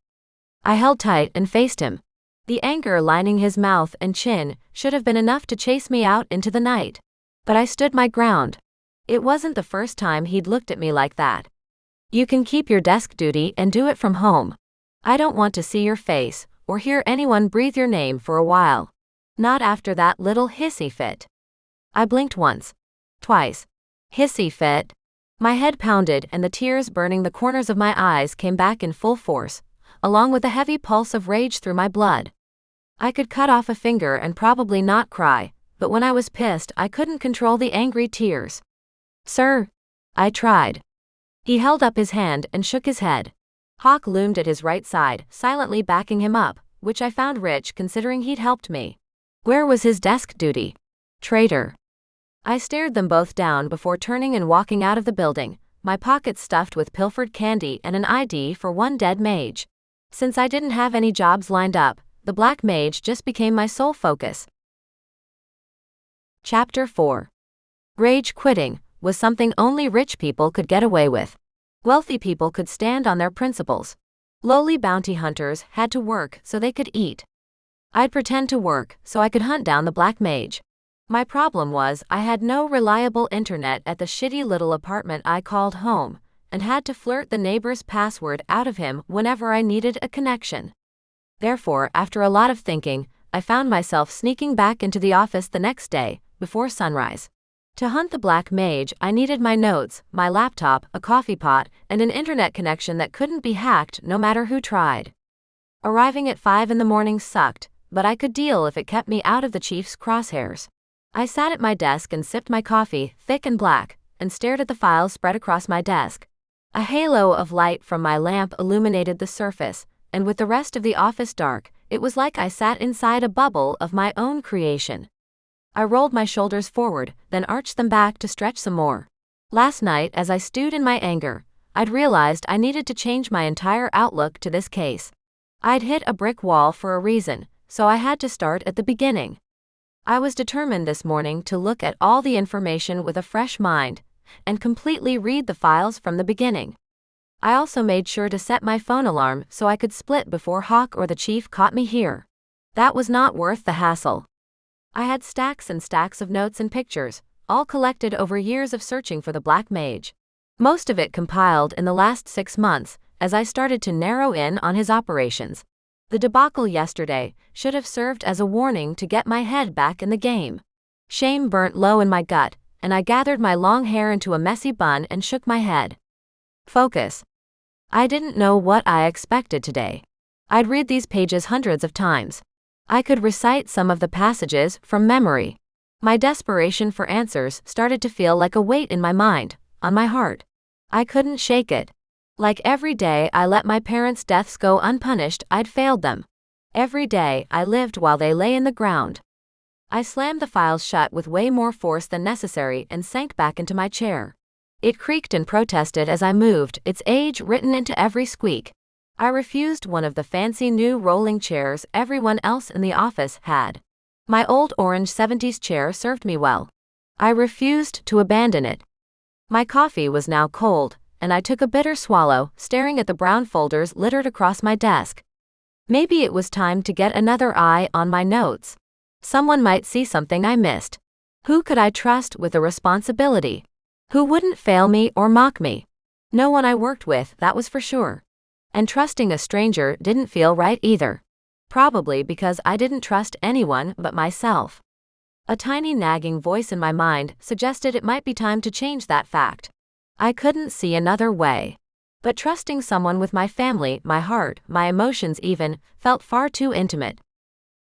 I held tight and faced him. The anger lining his mouth and chin should have been enough to chase me out into the night. But I stood my ground. It wasn't the first time he'd looked at me like that. You can keep your desk duty and do it from home. I don't want to see your face or hear anyone breathe your name for a while. Not after that little hissy fit. I blinked once. Twice. Hissy fit. My head pounded and the tears burning the corners of my eyes came back in full force, along with a heavy pulse of rage through my blood. I could cut off a finger and probably not cry, but when I was pissed I couldn't control the angry tears. Sir? I tried. He held up his hand and shook his head. Hawk loomed at his right side, silently backing him up, which I found rich considering he'd helped me. Where was his desk duty? Traitor. I stared them both down before turning and walking out of the building, my pockets stuffed with pilfered candy and an ID for one dead mage. Since I didn't have any jobs lined up, the Black Mage just became my sole focus. Chapter 4. Rage quitting was something only rich people could get away with. Wealthy people could stand on their principles. Lowly bounty hunters had to work so they could eat. I'd pretend to work so I could hunt down the Black Mage. My problem was I had no reliable internet at the shitty little apartment I called home, and had to flirt the neighbor's password out of him whenever I needed a connection. Therefore, after a lot of thinking, I found myself sneaking back into the office the next day, before sunrise. To hunt the Black Mage, I needed my notes, my laptop, a coffee pot, and an internet connection that couldn't be hacked no matter who tried. Arriving at 5 in the morning sucked, but I could deal if it kept me out of the chief's crosshairs. I sat at my desk and sipped my coffee, thick and black, and stared at the files spread across my desk. A halo of light from my lamp illuminated the surface, and with the rest of the office dark, it was like I sat inside a bubble of my own creation. I rolled my shoulders forward, then arched them back to stretch some more. Last night, as I stewed in my anger, I'd realized I needed to change my entire outlook to this case. I'd hit a brick wall for a reason, so I had to start at the beginning. I was determined this morning to look at all the information with a fresh mind, and completely read the files from the beginning. I also made sure to set my phone alarm so I could split before Hawk or the chief caught me here. That was not worth the hassle. I had stacks and stacks of notes and pictures, all collected over years of searching for the Black Mage. Most of it compiled in the last 6 months, as I started to narrow in on his operations. The debacle yesterday should have served as a warning to get my head back in the game. Shame burnt low in my gut, and I gathered my long hair into a messy bun and shook my head. Focus. I didn't know what I expected today. I'd read these pages hundreds of times. I could recite some of the passages from memory. My desperation for answers started to feel like a weight in my mind, on my heart. I couldn't shake it. Like every day I let my parents' deaths go unpunished, I'd failed them. Every day I lived while they lay in the ground. I slammed the files shut with way more force than necessary and sank back into my chair. It creaked and protested as I moved, its age written into every squeak. I refused one of the fancy new rolling chairs everyone else in the office had. My old orange 70s chair served me well. I refused to abandon it. My coffee was now cold, and I took a bitter swallow, staring at the brown folders littered across my desk. Maybe it was time to get another eye on my notes. Someone might see something I missed. Who could I trust with a responsibility? Who wouldn't fail me or mock me? No one I worked with, that was for sure. And trusting a stranger didn't feel right either. Probably because I didn't trust anyone but myself. A tiny nagging voice in my mind suggested it might be time to change that fact. I couldn't see another way. But trusting someone with my family, my heart, my emotions even, felt far too intimate.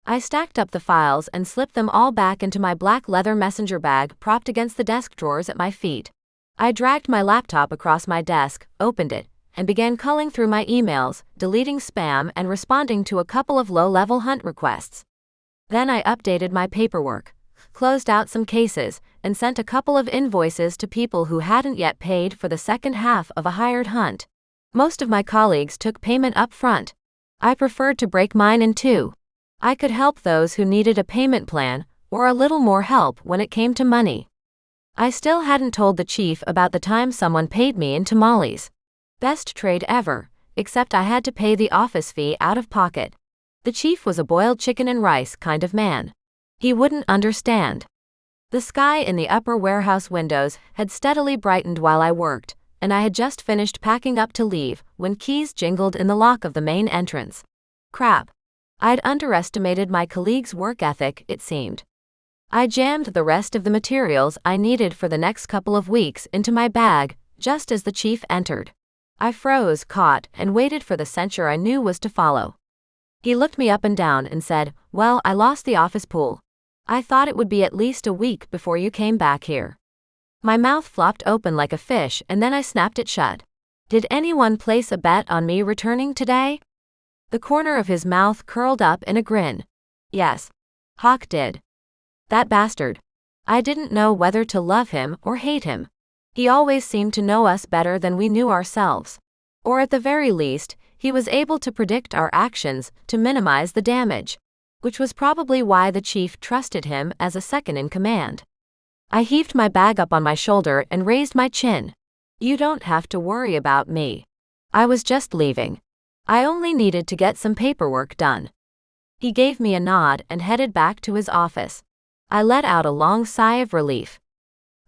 I stacked up the files and slipped them all back into my black leather messenger bag propped against the desk drawers at my feet. I dragged my laptop across my desk, opened it, and began culling through my emails, deleting spam and responding to a couple of low-level hunt requests. Then I updated my paperwork, closed out some cases, and sent a couple of invoices to people who hadn't yet paid for the second half of a hired hunt. Most of my colleagues took payment up front. I preferred to break mine in two. I could help those who needed a payment plan, or a little more help when it came to money. I still hadn't told the chief about the time someone paid me in tamales. Best trade ever, except I had to pay the office fee out of pocket. The chief was a boiled chicken and rice kind of man. He wouldn't understand. The sky in the upper warehouse windows had steadily brightened while I worked, and I had just finished packing up to leave when keys jingled in the lock of the main entrance. Crap. I'd underestimated my colleague's work ethic, it seemed. I jammed the rest of the materials I needed for the next couple of weeks into my bag, just as the chief entered. I froze, caught, and waited for the censure I knew was to follow. He looked me up and down and said, "Well, I lost the office pool. I thought it would be at least a week before you came back here." My mouth flopped open like a fish and then I snapped it shut. Did anyone place a bet on me returning today? The corner of his mouth curled up in a grin. Yes. Hawk did. That bastard. I didn't know whether to love him or hate him. He always seemed to know us better than we knew ourselves. Or at the very least, he was able to predict our actions to minimize the damage. Which was probably why the chief trusted him as a second in command. I heaved my bag up on my shoulder and raised my chin. You don't have to worry about me. I was just leaving. I only needed to get some paperwork done. He gave me a nod and headed back to his office. I let out a long sigh of relief.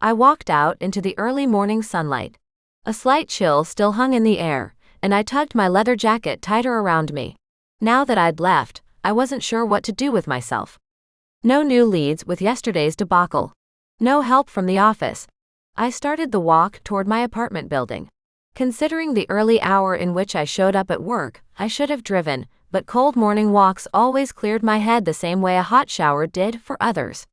I walked out into the early morning sunlight. A slight chill still hung in the air, and I tugged my leather jacket tighter around me. Now that I'd left, I wasn't sure what to do with myself. No new leads with yesterday's debacle. No help from the office. I started the walk toward my apartment building. Considering the early hour in which I showed up at work, I should have driven, but cold morning walks always cleared my head the same way a hot shower did for others.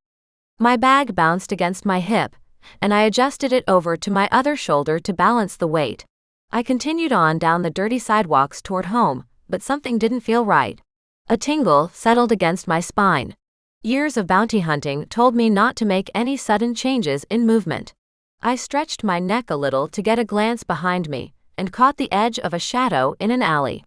My bag bounced against my hip, and I adjusted it over to my other shoulder to balance the weight. I continued on down the dirty sidewalks toward home, but something didn't feel right. A tingle settled against my spine. Years of bounty hunting told me not to make any sudden changes in movement. I stretched my neck a little to get a glance behind me, and caught the edge of a shadow in an alley.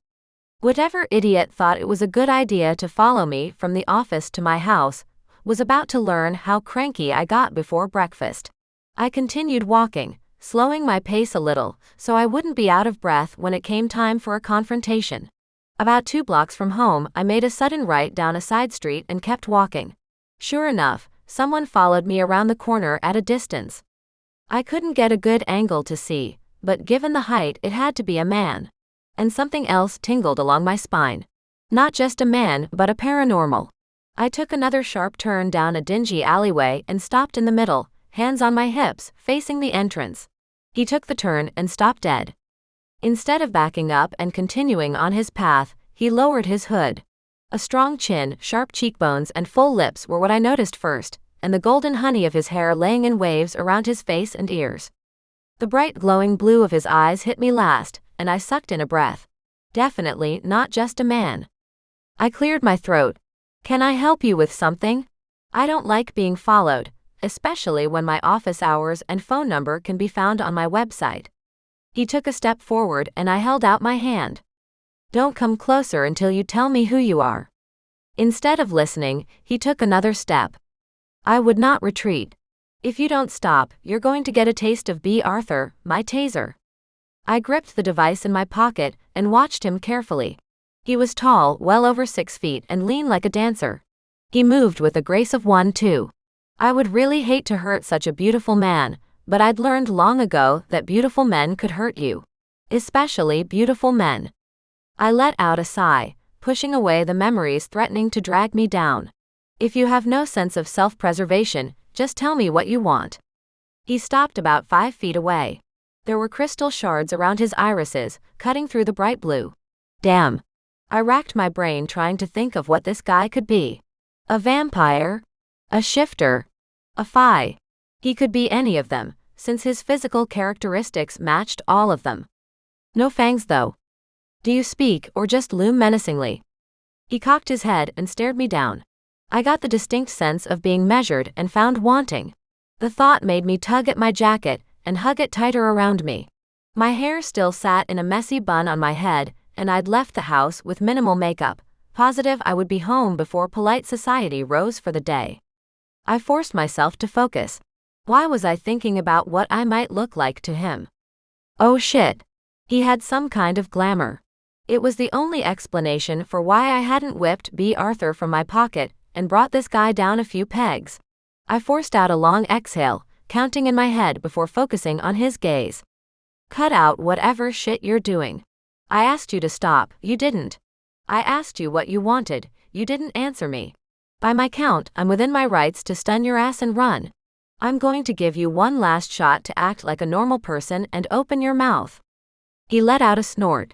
Whatever idiot thought it was a good idea to follow me from the office to my house was about to learn how cranky I got before breakfast. I continued walking, slowing my pace a little so I wouldn't be out of breath when it came time for a confrontation. About 2 blocks from home, I made a sudden right down a side street and kept walking. Sure enough, someone followed me around the corner at a distance. I couldn't get a good angle to see, but given the height, it had to be a man. And something else tingled along my spine. Not just a man, but a paranormal. I took another sharp turn down a dingy alleyway and stopped in the middle, hands on my hips, facing the entrance. He took the turn and stopped dead. Instead of backing up and continuing on his path, he lowered his hood. A strong chin, sharp cheekbones, and full lips were what I noticed first, and the golden honey of his hair laying in waves around his face and ears. The bright glowing blue of his eyes hit me last, and I sucked in a breath. Definitely not just a man. I cleared my throat. Can I help you with something? I don't like being followed, especially when my office hours and phone number can be found on my website. He took a step forward and I held out my hand. Don't come closer until you tell me who you are. Instead of listening, he took another step. I would not retreat. If you don't stop, you're going to get a taste of B. Arthur, my taser. I gripped the device in my pocket and watched him carefully. He was tall, well over 6 feet, and lean like a dancer. He moved with the grace of one, too. I would really hate to hurt such a beautiful man, but I'd learned long ago that beautiful men could hurt you. Especially beautiful men. I let out a sigh, pushing away the memories threatening to drag me down. If you have no sense of self-preservation, just tell me what you want. He stopped about 5 feet away. There were crystal shards around his irises, cutting through the bright blue. Damn. I racked my brain trying to think of what this guy could be. A vampire? A shifter? A fae? He could be any of them, since his physical characteristics matched all of them. No fangs though. Do you speak or just loom menacingly? He cocked his head and stared me down. I got the distinct sense of being measured and found wanting. The thought made me tug at my jacket and hug it tighter around me. My hair still sat in a messy bun on my head, and I'd left the house with minimal makeup, positive I would be home before polite society rose for the day. I forced myself to focus. Why was I thinking about what I might look like to him? Oh shit. He had some kind of glamour. It was the only explanation for why I hadn't whipped B. Arthur from my pocket and brought this guy down a few pegs. I forced out a long exhale, counting in my head before focusing on his gaze. Cut out whatever shit you're doing. I asked you to stop, you didn't. I asked you what you wanted, you didn't answer me. By my count, I'm within my rights to stun your ass and run. I'm going to give you one last shot to act like a normal person and open your mouth. He let out a snort.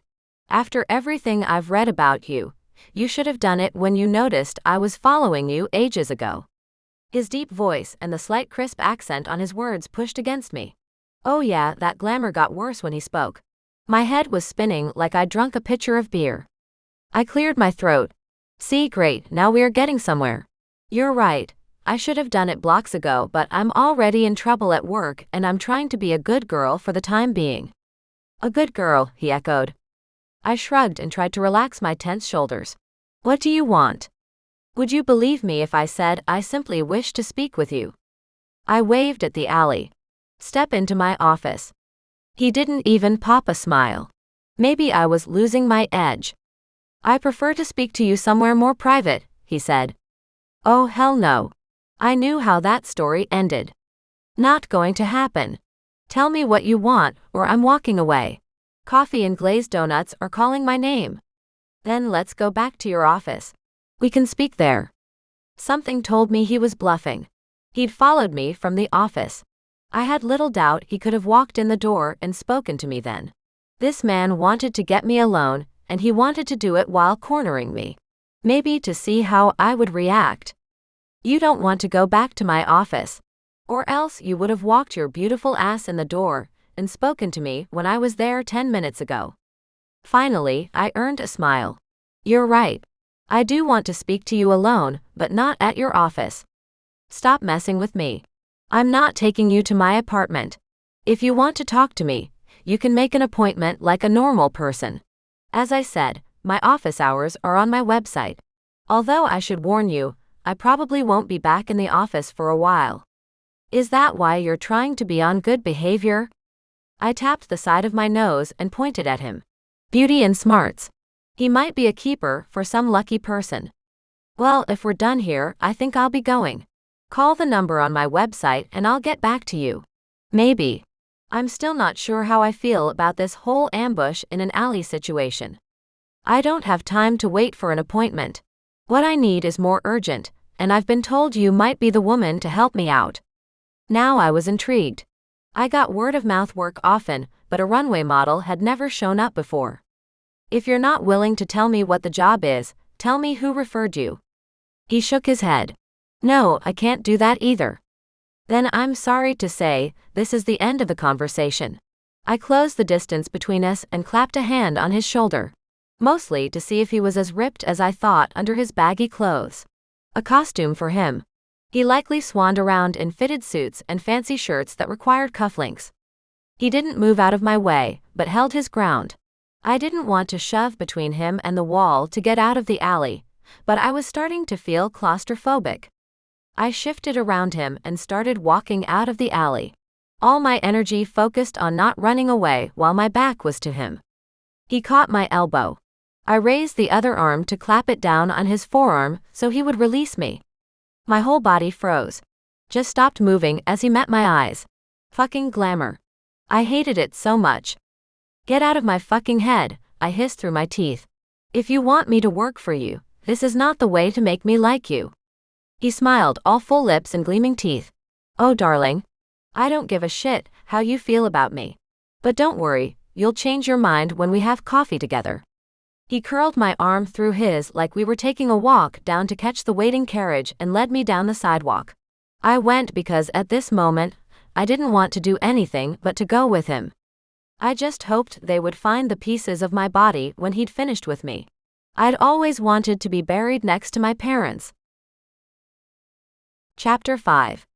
After everything I've read about you, you should have done it when you noticed I was following you ages ago. His deep voice and the slight crisp accent on his words pushed against me. Oh yeah, that glamour got worse when he spoke. My head was spinning like I'd drunk a pitcher of beer. I cleared my throat. See, great, now we're getting somewhere. You're right. I should have done it blocks ago, but I'm already in trouble at work and I'm trying to be a good girl for the time being. A good girl, he echoed. I shrugged and tried to relax my tense shoulders. What do you want? Would you believe me if I said I simply wish to speak with you? I waved at the alley. Step into my office. He didn't even pop a smile. Maybe I was losing my edge. I prefer to speak to you somewhere more private, he said. Oh hell no. I knew how that story ended. Not going to happen. Tell me what you want, or I'm walking away. Coffee and glazed donuts are calling my name. Then let's go back to your office. We can speak there. Something told me he was bluffing. He'd followed me from the office. I had little doubt he could have walked in the door and spoken to me then. This man wanted to get me alone, and he wanted to do it while cornering me. Maybe to see how I would react. You don't want to go back to my office. Or else you would have walked your beautiful ass in the door and spoken to me when I was there 10 minutes ago. Finally, I earned a smile. You're right. I do want to speak to you alone, but not at your office. Stop messing with me. I'm not taking you to my apartment. If you want to talk to me, you can make an appointment like a normal person. As I said, my office hours are on my website. Although I should warn you, I probably won't be back in the office for a while. Is that why you're trying to be on good behavior? I tapped the side of my nose and pointed at him. Beauty and smarts. He might be a keeper for some lucky person. Well, if we're done here, I think I'll be going. Call the number on my website and I'll get back to you. Maybe. I'm still not sure how I feel about this whole ambush in an alley situation. I don't have time to wait for an appointment. What I need is more urgent, and I've been told you might be the woman to help me out. Now I was intrigued. I got word-of-mouth work often, but a runway model had never shown up before. If you're not willing to tell me what the job is, tell me who referred you. He shook his head. No, I can't do that either. Then I'm sorry to say, this is the end of the conversation. I closed the distance between us and clapped a hand on his shoulder. Mostly to see if he was as ripped as I thought under his baggy clothes. A costume for him. He likely swanned around in fitted suits and fancy shirts that required cufflinks. He didn't move out of my way, but held his ground. I didn't want to shove between him and the wall to get out of the alley, but I was starting to feel claustrophobic. I shifted around him and started walking out of the alley. All my energy focused on not running away while my back was to him. He caught my elbow. I raised the other arm to clap it down on his forearm so he would release me. My whole body froze. Just stopped moving as he met my eyes. Fucking glamour. I hated it so much. Get out of my fucking head, I hissed through my teeth. If you want me to work for you, this is not the way to make me like you. He smiled, all full lips and gleaming teeth. Oh darling. I don't give a shit how you feel about me. But don't worry, you'll change your mind when we have coffee together. He curled my arm through his like we were taking a walk down to catch the waiting carriage and led me down the sidewalk. I went because at this moment, I didn't want to do anything but to go with him. I just hoped they would find the pieces of my body when he'd finished with me. I'd always wanted to be buried next to my parents. Chapter 5.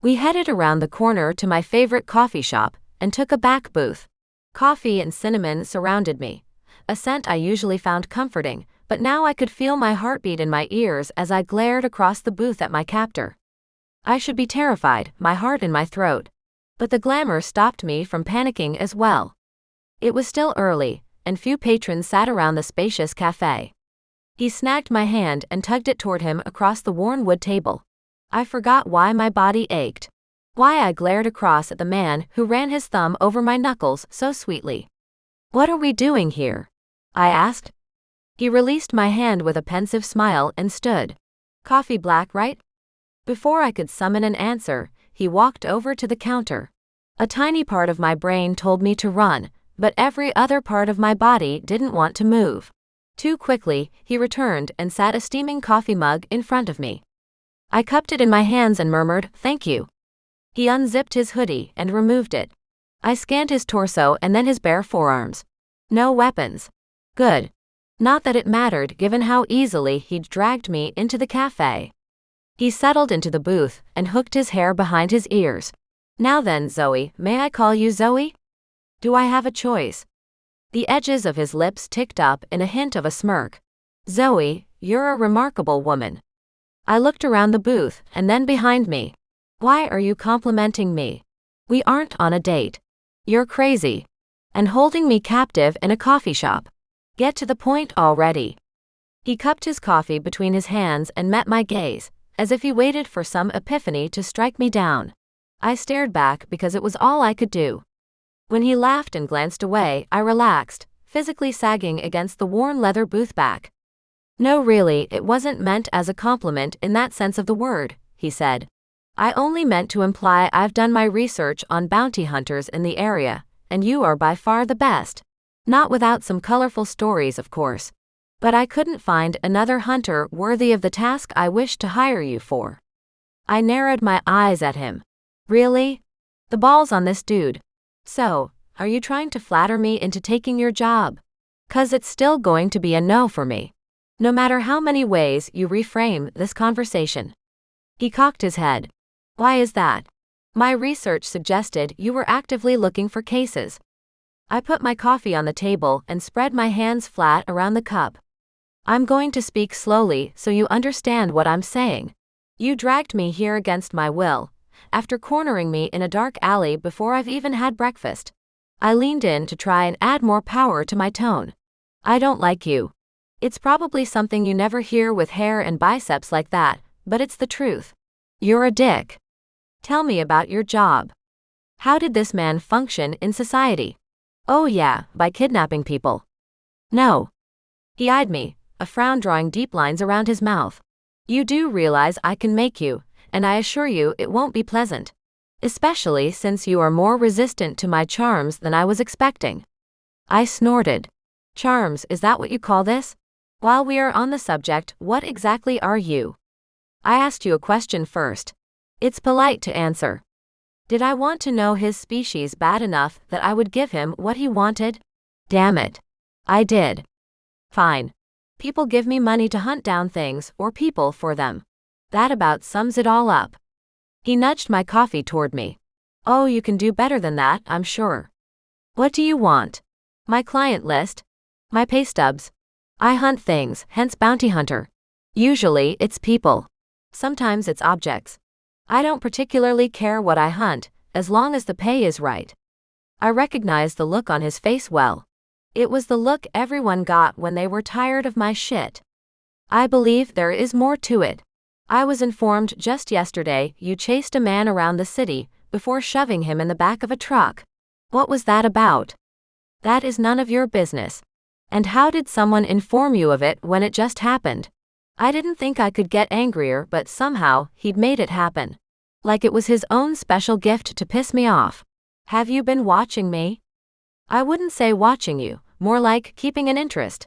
We headed around the corner to my favorite coffee shop and took a back booth. Coffee and cinnamon surrounded me. A scent I usually found comforting, but now I could feel my heartbeat in my ears as I glared across the booth at my captor. I should be terrified, my heart in my throat. But the glamour stopped me from panicking as well. It was still early, and few patrons sat around the spacious cafe. He snagged my hand and tugged it toward him across the worn wood table. I forgot why my body ached. Why I glared across at the man who ran his thumb over my knuckles so sweetly. What are we doing here? I asked. He released my hand with a pensive smile and stood. Coffee black, right? Before I could summon an answer, he walked over to the counter. A tiny part of my brain told me to run, but every other part of my body didn't want to move. Too quickly, he returned and sat a steaming coffee mug in front of me. I cupped it in my hands and murmured, "Thank you." He unzipped his hoodie and removed it. I scanned his torso and then his bare forearms. No weapons. Good. Not that it mattered given how easily he'd dragged me into the cafe. He settled into the booth and hooked his hair behind his ears. Now then, Zoey, may I call you Zoey? Do I have a choice? The edges of his lips ticked up in a hint of a smirk. Zoey, you're a remarkable woman. I looked around the booth and then behind me. Why are you complimenting me? We aren't on a date. You're crazy. And holding me captive in a coffee shop. Get to the point already. He cupped his coffee between his hands and met my gaze, as if he waited for some epiphany to strike me down. I stared back because it was all I could do. When he laughed and glanced away, I relaxed, physically sagging against the worn leather booth back. No, really, it wasn't meant as a compliment in that sense of the word, he said. I only meant to imply I've done my research on bounty hunters in the area, and you are by far the best. Not without some colorful stories, of course. But I couldn't find another hunter worthy of the task I wished to hire you for. I narrowed my eyes at him. Really? The ball's on this dude. So, are you trying to flatter me into taking your job? 'Cause it's still going to be a no for me. No matter how many ways you reframe this conversation. He cocked his head. Why is that? My research suggested you were actively looking for cases. I put my coffee on the table and spread my hands flat around the cup. I'm going to speak slowly so you understand what I'm saying. You dragged me here against my will, after cornering me in a dark alley before I've even had breakfast. I leaned in to try and add more power to my tone. I don't like you. It's probably something you never hear with hair and biceps like that, but it's the truth. You're a dick. Tell me about your job. How did this man function in society? Oh yeah, by kidnapping people. No. He eyed me, a frown drawing deep lines around his mouth. You do realize I can make you, and I assure you it won't be pleasant. Especially since you are more resistant to my charms than I was expecting. I snorted. Charms, is that what you call this? While we are on the subject, what exactly are you? I asked you a question first. It's polite to answer. Did I want to know his species bad enough that I would give him what he wanted? Damn it. I did. Fine. People give me money to hunt down things or people for them. That about sums it all up. He nudged my coffee toward me. Oh, you can do better than that, I'm sure. What do you want? My client list? My pay stubs? I hunt things, hence bounty hunter. Usually, it's people. Sometimes it's objects. I don't particularly care what I hunt, as long as the pay is right. I recognized the look on his face well. It was the look everyone got when they were tired of my shit. I believe there is more to it. I was informed just yesterday you chased a man around the city before shoving him in the back of a truck. What was that about? That is none of your business. And how did someone inform you of it when it just happened? I didn't think I could get angrier, but somehow he'd made it happen. Like it was his own special gift to piss me off. Have you been watching me? I wouldn't say watching you, more like keeping an interest.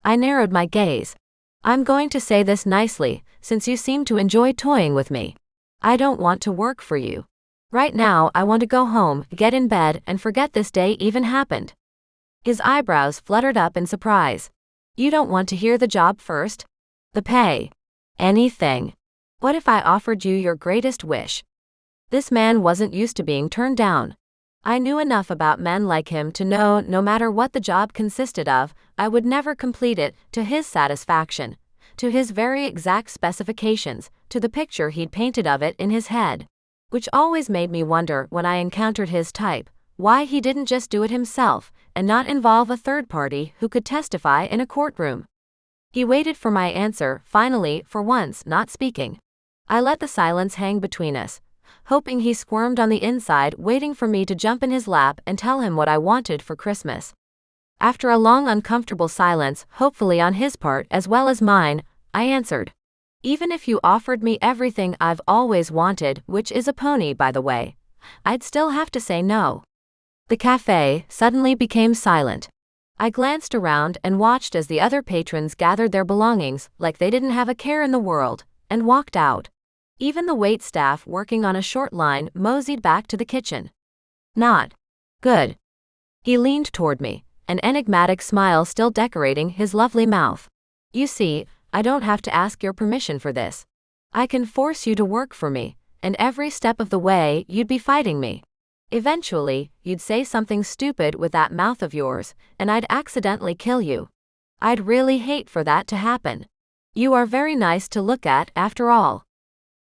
I narrowed my gaze. I'm going to say this nicely, since you seem to enjoy toying with me. I don't want to work for you. Right now I want to go home, get in bed, and forget this day even happened. His eyebrows fluttered up in surprise. You don't want to hear the job first? The pay? Anything. What if I offered you your greatest wish? This man wasn't used to being turned down. I knew enough about men like him to know no matter what the job consisted of, I would never complete it to his satisfaction, to his very exact specifications, to the picture he'd painted of it in his head. Which always made me wonder when I encountered his type, why he didn't just do it himself, and not involve a third party who could testify in a courtroom. He waited for my answer, finally, for once, not speaking. I let the silence hang between us, hoping he squirmed on the inside, waiting for me to jump in his lap and tell him what I wanted for Christmas. After a long uncomfortable silence, hopefully on his part as well as mine, I answered. Even if you offered me everything I've always wanted, which is a pony by the way, I'd still have to say no. The cafe suddenly became silent. I glanced around and watched as the other patrons gathered their belongings like they didn't have a care in the world, and walked out. Even the wait staff working on a short line moseyed back to the kitchen. Not good. He leaned toward me, an enigmatic smile still decorating his lovely mouth. You see, I don't have to ask your permission for this. I can force you to work for me, and every step of the way you'd be fighting me. Eventually, you'd say something stupid with that mouth of yours, and I'd accidentally kill you. I'd really hate for that to happen. You are very nice to look at, after all.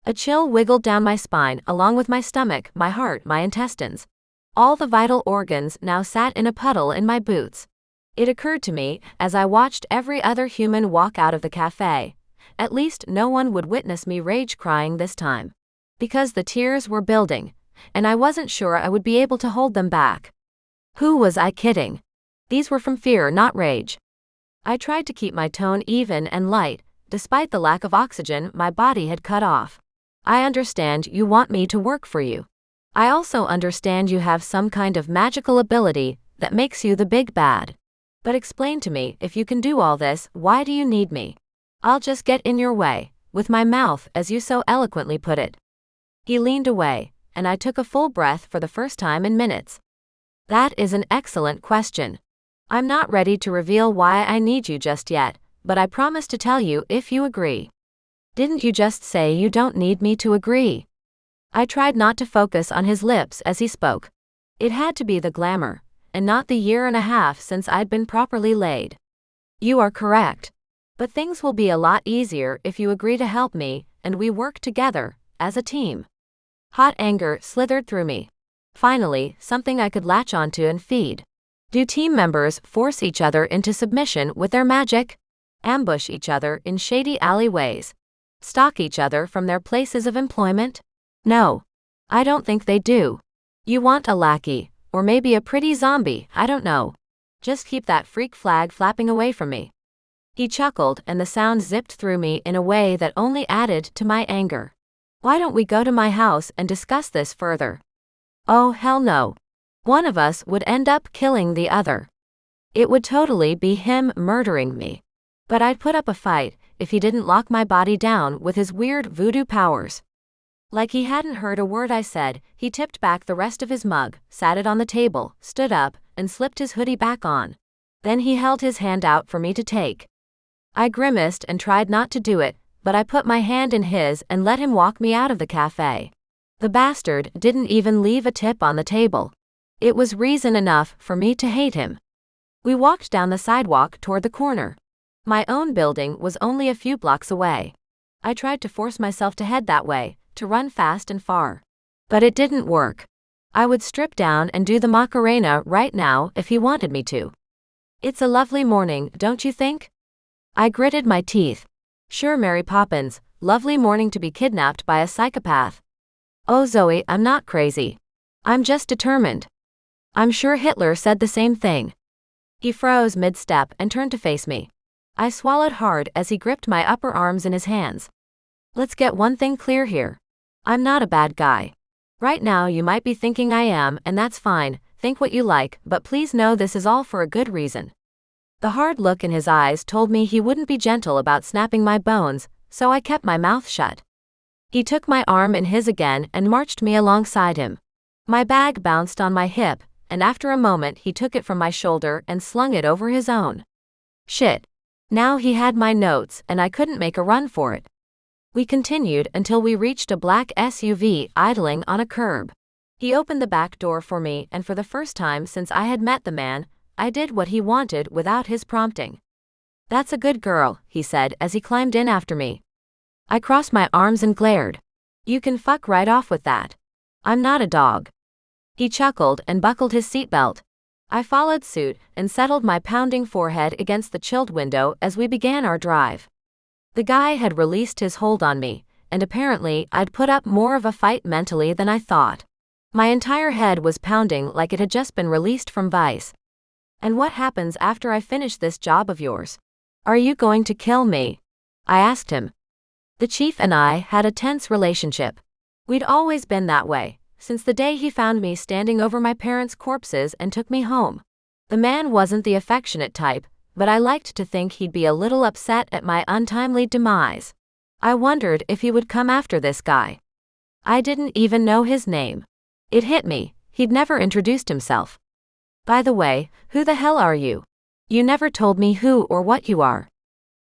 A chill wiggled down my spine, along with my stomach, my heart, my intestines. All the vital organs now sat in a puddle in my boots. It occurred to me, as I watched every other human walk out of the cafe, at least no one would witness me rage crying this time. Because the tears were building, and I wasn't sure I would be able to hold them back. Who was I kidding? These were from fear, not rage. I tried to keep my tone even and light, despite the lack of oxygen my body had cut off. I understand you want me to work for you. I also understand you have some kind of magical ability that makes you the big bad. But explain to me, if you can do all this, why do you need me? I'll just get in your way, with my mouth, as you so eloquently put it. He leaned away, and I took a full breath for the first time in minutes. That is an excellent question. I'm not ready to reveal why I need you just yet, but I promise to tell you if you agree. Didn't you just say you don't need me to agree? I tried not to focus on his lips as he spoke. It had to be the glamour, and not the year and a half since I'd been properly laid. You are correct. But things will be a lot easier if you agree to help me, and we work together, as a team. Hot anger slithered through me. Finally, something I could latch onto and feed. Do team members force each other into submission with their magic? Ambush each other in shady alleyways? Stalk each other from their places of employment? No. I don't think they do. You want a lackey, or maybe a pretty zombie, I don't know. Just keep that freak flag flapping away from me. He chuckled, and the sound zipped through me in a way that only added to my anger. Why don't we go to my house and discuss this further? Oh, hell no. One of us would end up killing the other. It would totally be him murdering me. But I'd put up a fight if he didn't lock my body down with his weird voodoo powers. Like he hadn't heard a word I said, he tipped back the rest of his mug, sat it on the table, stood up, and slipped his hoodie back on. Then he held his hand out for me to take. I grimaced and tried not to do it, but I put my hand in his and let him walk me out of the cafe. The bastard didn't even leave a tip on the table. It was reason enough for me to hate him. We walked down the sidewalk toward the corner. My own building was only a few blocks away. I tried to force myself to head that way, to run fast and far. But it didn't work. I would strip down and do the Macarena right now if he wanted me to. It's a lovely morning, don't you think? I gritted my teeth. Sure, Mary Poppins, lovely morning to be kidnapped by a psychopath. Oh, Zoey, I'm not crazy. I'm just determined. I'm sure Hitler said the same thing. He froze mid-step and turned to face me. I swallowed hard as he gripped my upper arms in his hands. Let's get one thing clear here. I'm not a bad guy. Right now you might be thinking I am, and that's fine, think what you like, but please know this is all for a good reason. The hard look in his eyes told me he wouldn't be gentle about snapping my bones, so I kept my mouth shut. He took my arm in his again and marched me alongside him. My bag bounced on my hip, and after a moment he took it from my shoulder and slung it over his own. Shit. Now he had my notes and I couldn't make a run for it. We continued until we reached a black SUV idling on a curb. He opened the back door for me, and for the first time since I had met the man, I did what he wanted without his prompting. That's a good girl, he said as he climbed in after me. I crossed my arms and glared. You can fuck right off with that. I'm not a dog. He chuckled and buckled his seatbelt. I followed suit and settled my pounding forehead against the chilled window as we began our drive. The guy had released his hold on me, and apparently I'd put up more of a fight mentally than I thought. My entire head was pounding like it had just been released from vice. And what happens after I finish this job of yours? Are you going to kill me? I asked him. The chief and I had a tense relationship. We'd always been that way, since the day he found me standing over my parents' corpses and took me home. The man wasn't the affectionate type, but I liked to think he'd be a little upset at my untimely demise. I wondered if he would come after this guy. I didn't even know his name. It hit me, he'd never introduced himself. By the way, who the hell are you? You never told me who or what you are.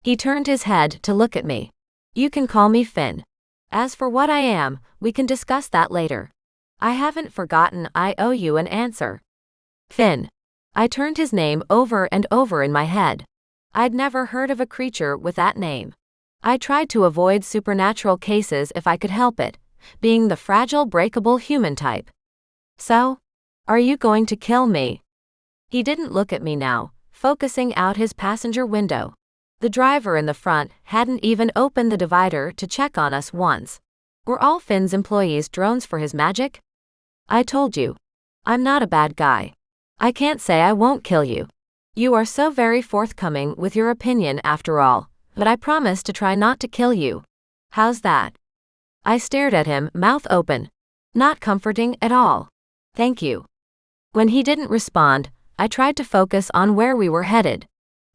He turned his head to look at me. You can call me Finn. As for what I am, we can discuss that later. I haven't forgotten I owe you an answer. Finn. I turned his name over and over in my head. I'd never heard of a creature with that name. I tried to avoid supernatural cases if I could help it, being the fragile, breakable human type. So? Are you going to kill me? He didn't look at me now, focusing out his passenger window. The driver in the front hadn't even opened the divider to check on us once. Were all Finn's employees drones for his magic? I told you. I'm not a bad guy. I can't say I won't kill you. You are so very forthcoming with your opinion after all, but I promise to try not to kill you. How's that? I stared at him, mouth open. Not comforting at all. Thank you. When he didn't respond, I tried to focus on where we were headed.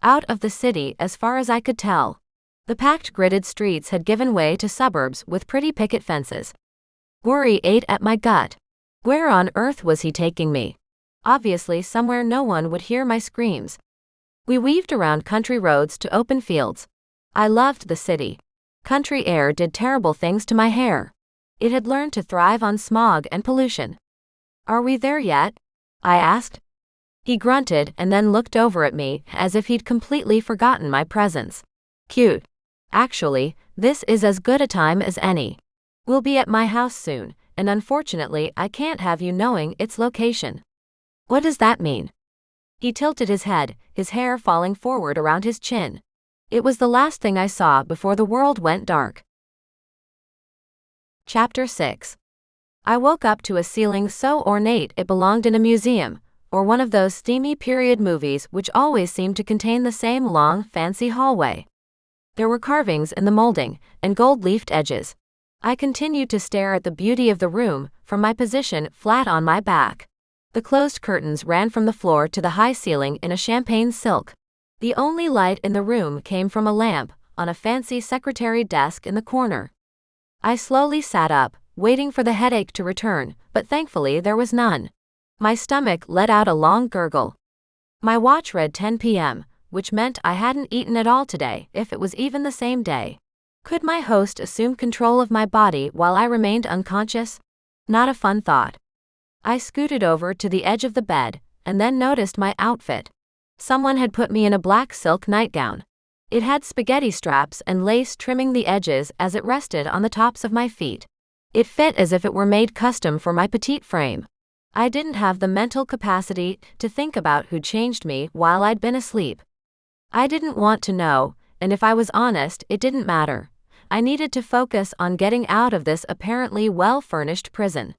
Out of the city as far as I could tell. The packed gridded streets had given way to suburbs with pretty picket fences. Worry ate at my gut. Where on earth was he taking me? Obviously somewhere no one would hear my screams. We weaved around country roads to open fields. I loved the city. Country air did terrible things to my hair. It had learned to thrive on smog and pollution. Are we there yet? I asked. He grunted and then looked over at me as if he'd completely forgotten my presence. Cute. Actually, this is as good a time as any. We'll be at my house soon, and unfortunately I can't have you knowing its location. What does that mean? He tilted his head, his hair falling forward around his chin. It was the last thing I saw before the world went dark. Chapter 6. I woke up to a ceiling so ornate it belonged in a museum, or one of those steamy period movies which always seemed to contain the same long, fancy hallway. There were carvings in the molding, and gold-leafed edges. I continued to stare at the beauty of the room, from my position flat on my back. The closed curtains ran from the floor to the high ceiling in a champagne silk. The only light in the room came from a lamp, on a fancy secretary desk in the corner. I slowly sat up, waiting for the headache to return, but thankfully there was none. My stomach let out a long gurgle. My watch read 10 p.m., which meant I hadn't eaten at all today, if it was even the same day. Could my host assume control of my body while I remained unconscious? Not a fun thought. I scooted over to the edge of the bed, and then noticed my outfit. Someone had put me in a black silk nightgown. It had spaghetti straps and lace trimming the edges as it rested on the tops of my feet. It fit as if it were made custom for my petite frame. I didn't have the mental capacity to think about who'd changed me while I'd been asleep. I didn't want to know, and if I was honest, it didn't matter. I needed to focus on getting out of this apparently well-furnished prison.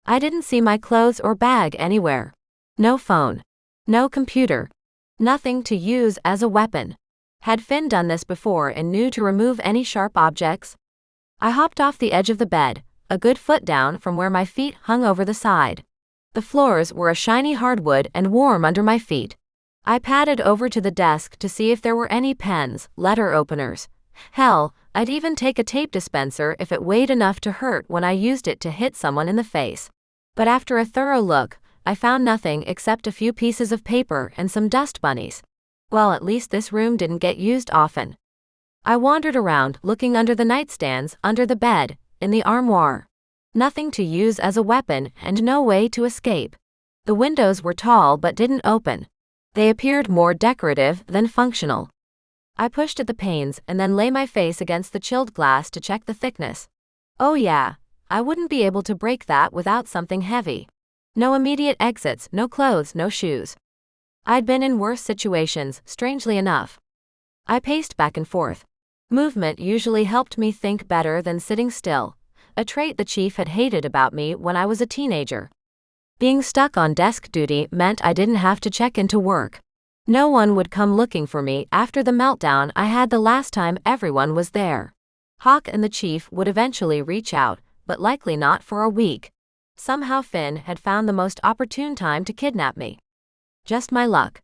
I didn't see my clothes or bag anywhere. No phone. No computer. Nothing to use as a weapon. Had Finn done this before and knew to remove any sharp objects? I hopped off the edge of the bed, a good foot down from where my feet hung over the side. The floors were a shiny hardwood and warm under my feet. I padded over to the desk to see if there were any pens, letter openers. Hell, I'd even take a tape dispenser if it weighed enough to hurt when I used it to hit someone in the face. But after a thorough look, I found nothing except a few pieces of paper and some dust bunnies. Well, at least this room didn't get used often. I wandered around, looking under the nightstands, under the bed, in the armoire. Nothing to use as a weapon and no way to escape. The windows were tall but didn't open. They appeared more decorative than functional. I pushed at the panes and then lay my face against the chilled glass to check the thickness. Oh yeah, I wouldn't be able to break that without something heavy. No immediate exits, no clothes, no shoes. I'd been in worse situations, strangely enough. I paced back and forth. Movement usually helped me think better than sitting still, a trait the chief had hated about me when I was a teenager. Being stuck on desk duty meant I didn't have to check into work. No one would come looking for me after the meltdown I had the last time everyone was there. Hawk and the chief would eventually reach out, but likely not for a week. Somehow Finn had found the most opportune time to kidnap me. Just my luck.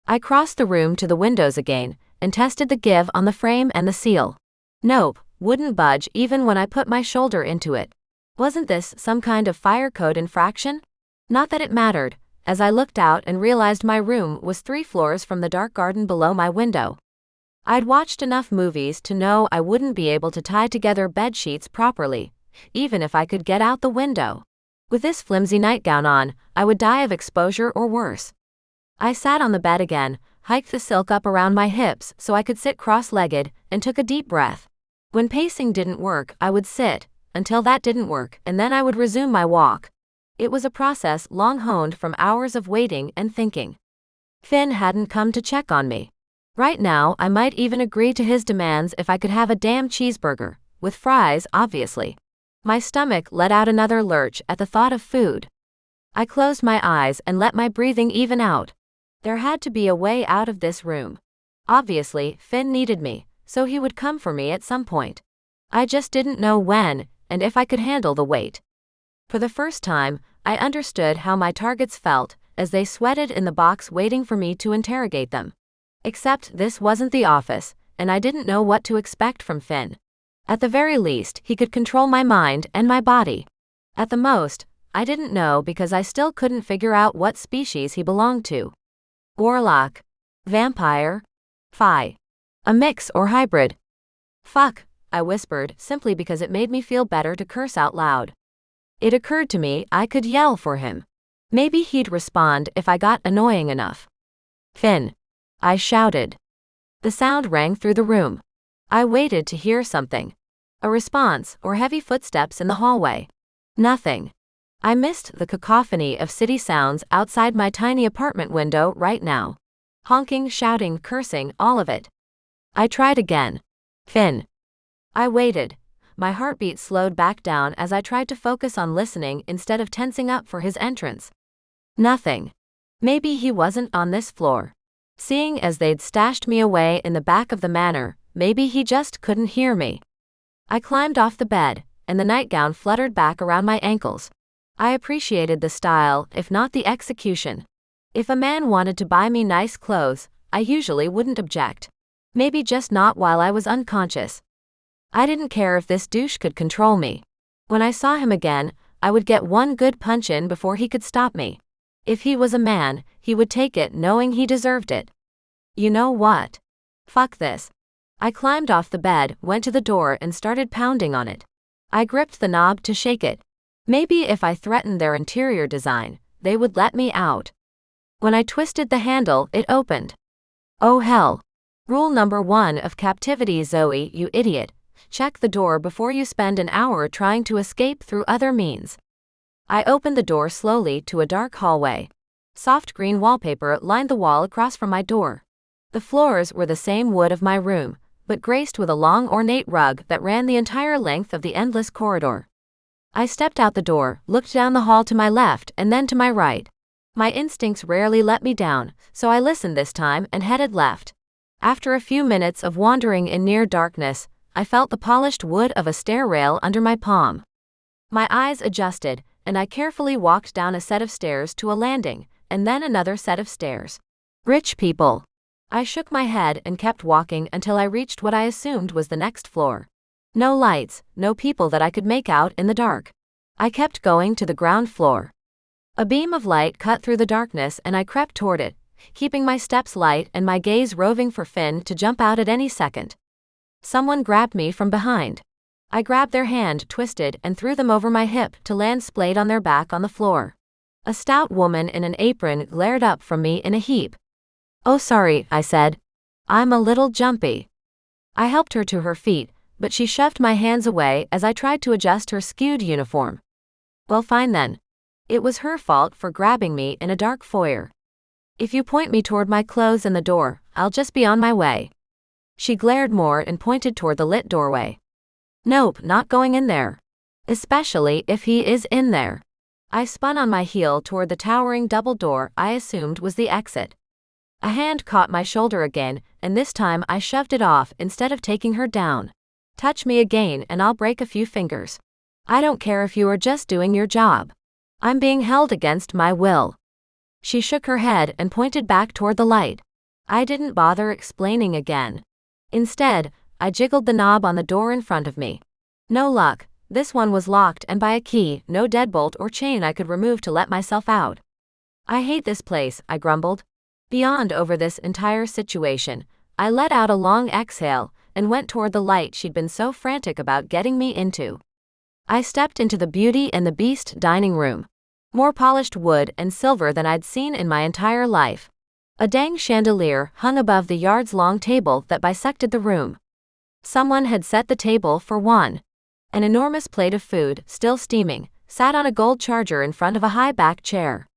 I crossed the room to the windows again, and tested the give on the frame and the seal. Nope, wouldn't budge even when I put my shoulder into it. Wasn't this some kind of fire code infraction? Not that it mattered, as I looked out and realized my room was 3 floors from the dark garden below my window. I'd watched enough movies to know I wouldn't be able to tie together bed sheets properly, even if I could get out the window. With this flimsy nightgown on, I would die of exposure or worse. I sat on the bed again, hiked the silk up around my hips so I could sit cross-legged, and took a deep breath. When pacing didn't work, I would sit, until that didn't work, and then I would resume my walk. It was a process long honed from hours of waiting and thinking. Finn hadn't come to check on me. Right now, I might even agree to his demands if I could have a damn cheeseburger, with fries, obviously. My stomach let out another lurch at the thought of food. I closed my eyes and let my breathing even out. There had to be a way out of this room. Obviously, Finn needed me, so he would come for me at some point. I just didn't know when, and if I could handle the weight. For the first time, I understood how my targets felt as they sweated in the box waiting for me to interrogate them. Except this wasn't the office, and I didn't know what to expect from Finn. At the very least, he could control my mind and my body. At the most, I didn't know because I still couldn't figure out what species he belonged to. Warlock. Vampire. Fae. A mix or hybrid. Fuck, I whispered, simply because it made me feel better to curse out loud. It occurred to me I could yell for him. Maybe he'd respond if I got annoying enough. Finn. I shouted. The sound rang through the room. I waited to hear something. A response or heavy footsteps in the hallway. Nothing. I missed the cacophony of city sounds outside my tiny apartment window right now. Honking, shouting, cursing, all of it. I tried again. Finn. I waited. My heartbeat slowed back down as I tried to focus on listening instead of tensing up for his entrance. Nothing. Maybe he wasn't on this floor. Seeing as they'd stashed me away in the back of the manor, maybe he just couldn't hear me. I climbed off the bed, and the nightgown fluttered back around my ankles. I appreciated the style, if not the execution. If a man wanted to buy me nice clothes, I usually wouldn't object. Maybe just not while I was unconscious. I didn't care if this douche could control me. When I saw him again, I would get one good punch in before he could stop me. If he was a man, he would take it knowing he deserved it. You know what? Fuck this. I climbed off the bed, went to the door and started pounding on it. I gripped the knob to shake it. Maybe if I threatened their interior design, they would let me out. When I twisted the handle, it opened. Oh hell. Rule number 1 of captivity, Zoey, you idiot. Check the door before you spend an hour trying to escape through other means. I opened the door slowly to a dark hallway. Soft green wallpaper lined the wall across from my door. The floors were the same wood of my room, but graced with a long ornate rug that ran the entire length of the endless corridor. I stepped out the door, looked down the hall to my left and then to my right. My instincts rarely let me down, so I listened this time and headed left. After a few minutes of wandering in near darkness, I felt the polished wood of a stair rail under my palm. My eyes adjusted, and I carefully walked down a set of stairs to a landing, and then another set of stairs. Rich people. I shook my head and kept walking until I reached what I assumed was the next floor. No lights, no people that I could make out in the dark. I kept going to the ground floor. A beam of light cut through the darkness and I crept toward it, keeping my steps light and my gaze roving for Finn to jump out at any second. Someone grabbed me from behind. I grabbed their hand, twisted, and threw them over my hip to land splayed on their back on the floor. A stout woman in an apron glared up from me in a heap. Oh sorry, I said. I'm a little jumpy. I helped her to her feet, but she shoved my hands away as I tried to adjust her skewed uniform. Well fine then. It was her fault for grabbing me in a dark foyer. If you point me toward my clothes and the door, I'll just be on my way. She glared more and pointed toward the lit doorway. Nope, not going in there. Especially if he is in there. I spun on my heel toward the towering double door I assumed was the exit. A hand caught my shoulder again, and this time I shoved it off instead of taking her down. Touch me again and I'll break a few fingers. I don't care if you are just doing your job. I'm being held against my will. She shook her head and pointed back toward the light. I didn't bother explaining again. Instead, I jiggled the knob on the door in front of me. No luck, this one was locked and by a key, no deadbolt or chain I could remove to let myself out. I hate this place, I grumbled. Beyond over this entire situation, I let out a long exhale and went toward the light she'd been so frantic about getting me into. I stepped into the Beauty and the Beast dining room. More polished wood and silver than I'd seen in my entire life. A dang chandelier hung above the yards-long table that bisected the room. Someone had set the table for one. An enormous plate of food, still steaming, sat on a gold charger in front of a high-back chair.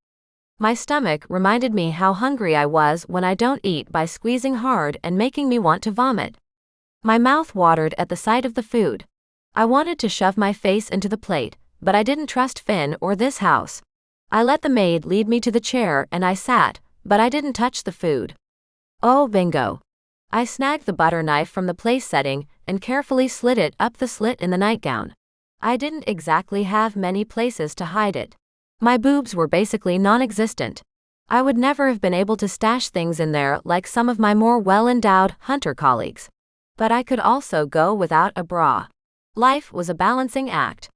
My stomach reminded me how hungry I was when I don't eat by squeezing hard and making me want to vomit. My mouth watered at the sight of the food. I wanted to shove my face into the plate, but I didn't trust Finn or this house. I let the maid lead me to the chair and I sat, but I didn't touch the food. Oh, bingo. I snagged the butter knife from the place setting and carefully slid it up the slit in the nightgown. I didn't exactly have many places to hide it. My boobs were basically non-existent. I would never have been able to stash things in there like some of my more well-endowed hunter colleagues. But I could also go without a bra. Life was a balancing act.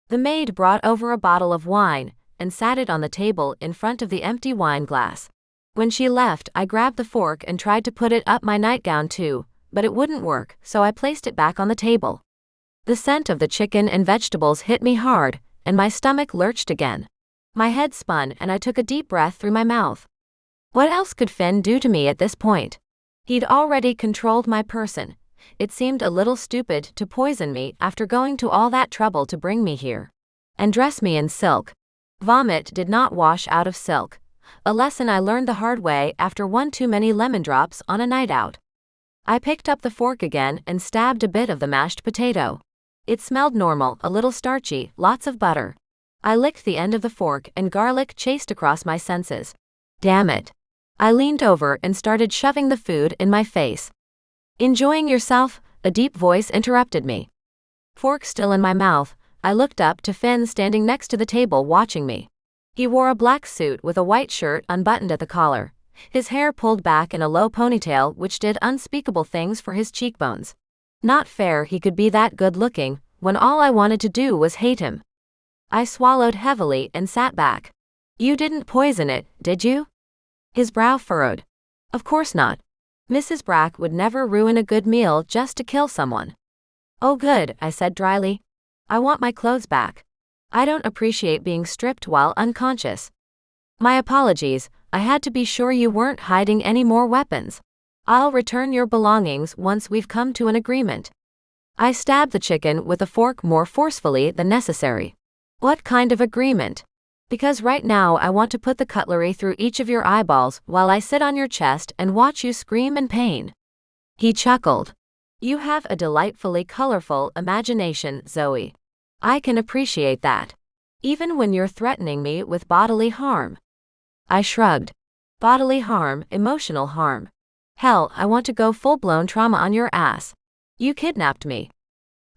The maid brought over a bottle of wine and sat it on the table in front of the empty wine glass. When she left, I grabbed the fork and tried to put it up my nightgown too, but it wouldn't work, so I placed it back on the table. The scent of the chicken and vegetables hit me hard, and my stomach lurched again. My head spun and I took a deep breath through my mouth. What else could Finn do to me at this point? He'd already controlled my person. It seemed a little stupid to poison me after going to all that trouble to bring me here. And dress me in silk. Vomit did not wash out of silk. A lesson I learned the hard way after one too many lemon drops on a night out. I picked up the fork again and stabbed a bit of the mashed potato. It smelled normal, a little starchy, lots of butter. I licked the end of the fork and garlic chased across my senses. Damn it. I leaned over and started shoving the food in my face. Enjoying yourself? A deep voice interrupted me. Fork still in my mouth, I looked up to Finn standing next to the table watching me. He wore a black suit with a white shirt unbuttoned at the collar, his hair pulled back in a low ponytail which did unspeakable things for his cheekbones. Not fair he could be that good looking, when all I wanted to do was hate him. I swallowed heavily and sat back. You didn't poison it, did you? His brow furrowed. Of course not. Mrs. Brack would never ruin a good meal just to kill someone. Oh good, I said dryly. I want my clothes back. I don't appreciate being stripped while unconscious. My apologies, I had to be sure you weren't hiding any more weapons. I'll return your belongings once we've come to an agreement. I stabbed the chicken with a fork more forcefully than necessary. What kind of agreement? Because right now I want to put the cutlery through each of your eyeballs while I sit on your chest and watch you scream in pain. He chuckled. You have a delightfully colorful imagination, Zoey. I can appreciate that. Even when you're threatening me with bodily harm. I shrugged. Bodily harm, emotional harm. Hell, I want to go full-blown trauma on your ass. You kidnapped me.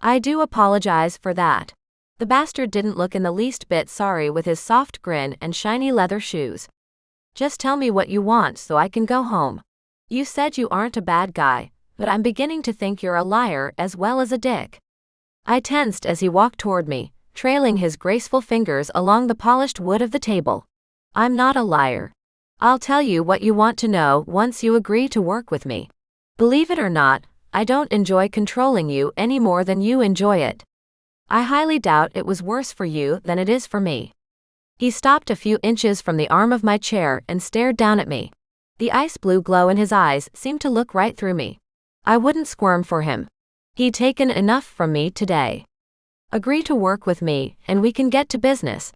I do apologize for that. The bastard didn't look in the least bit sorry with his soft grin and shiny leather shoes. Just tell me what you want so I can go home. You said you aren't a bad guy, but I'm beginning to think you're a liar as well as a dick. I tensed as he walked toward me, trailing his graceful fingers along the polished wood of the table. I'm not a liar. I'll tell you what you want to know once you agree to work with me. Believe it or not, I don't enjoy controlling you any more than you enjoy it. I highly doubt it was worse for you than it is for me. He stopped a few inches from the arm of my chair and stared down at me. The ice blue glow in his eyes seemed to look right through me. I wouldn't squirm for him. He'd taken enough from me today. Agree to work with me, and we can get to business.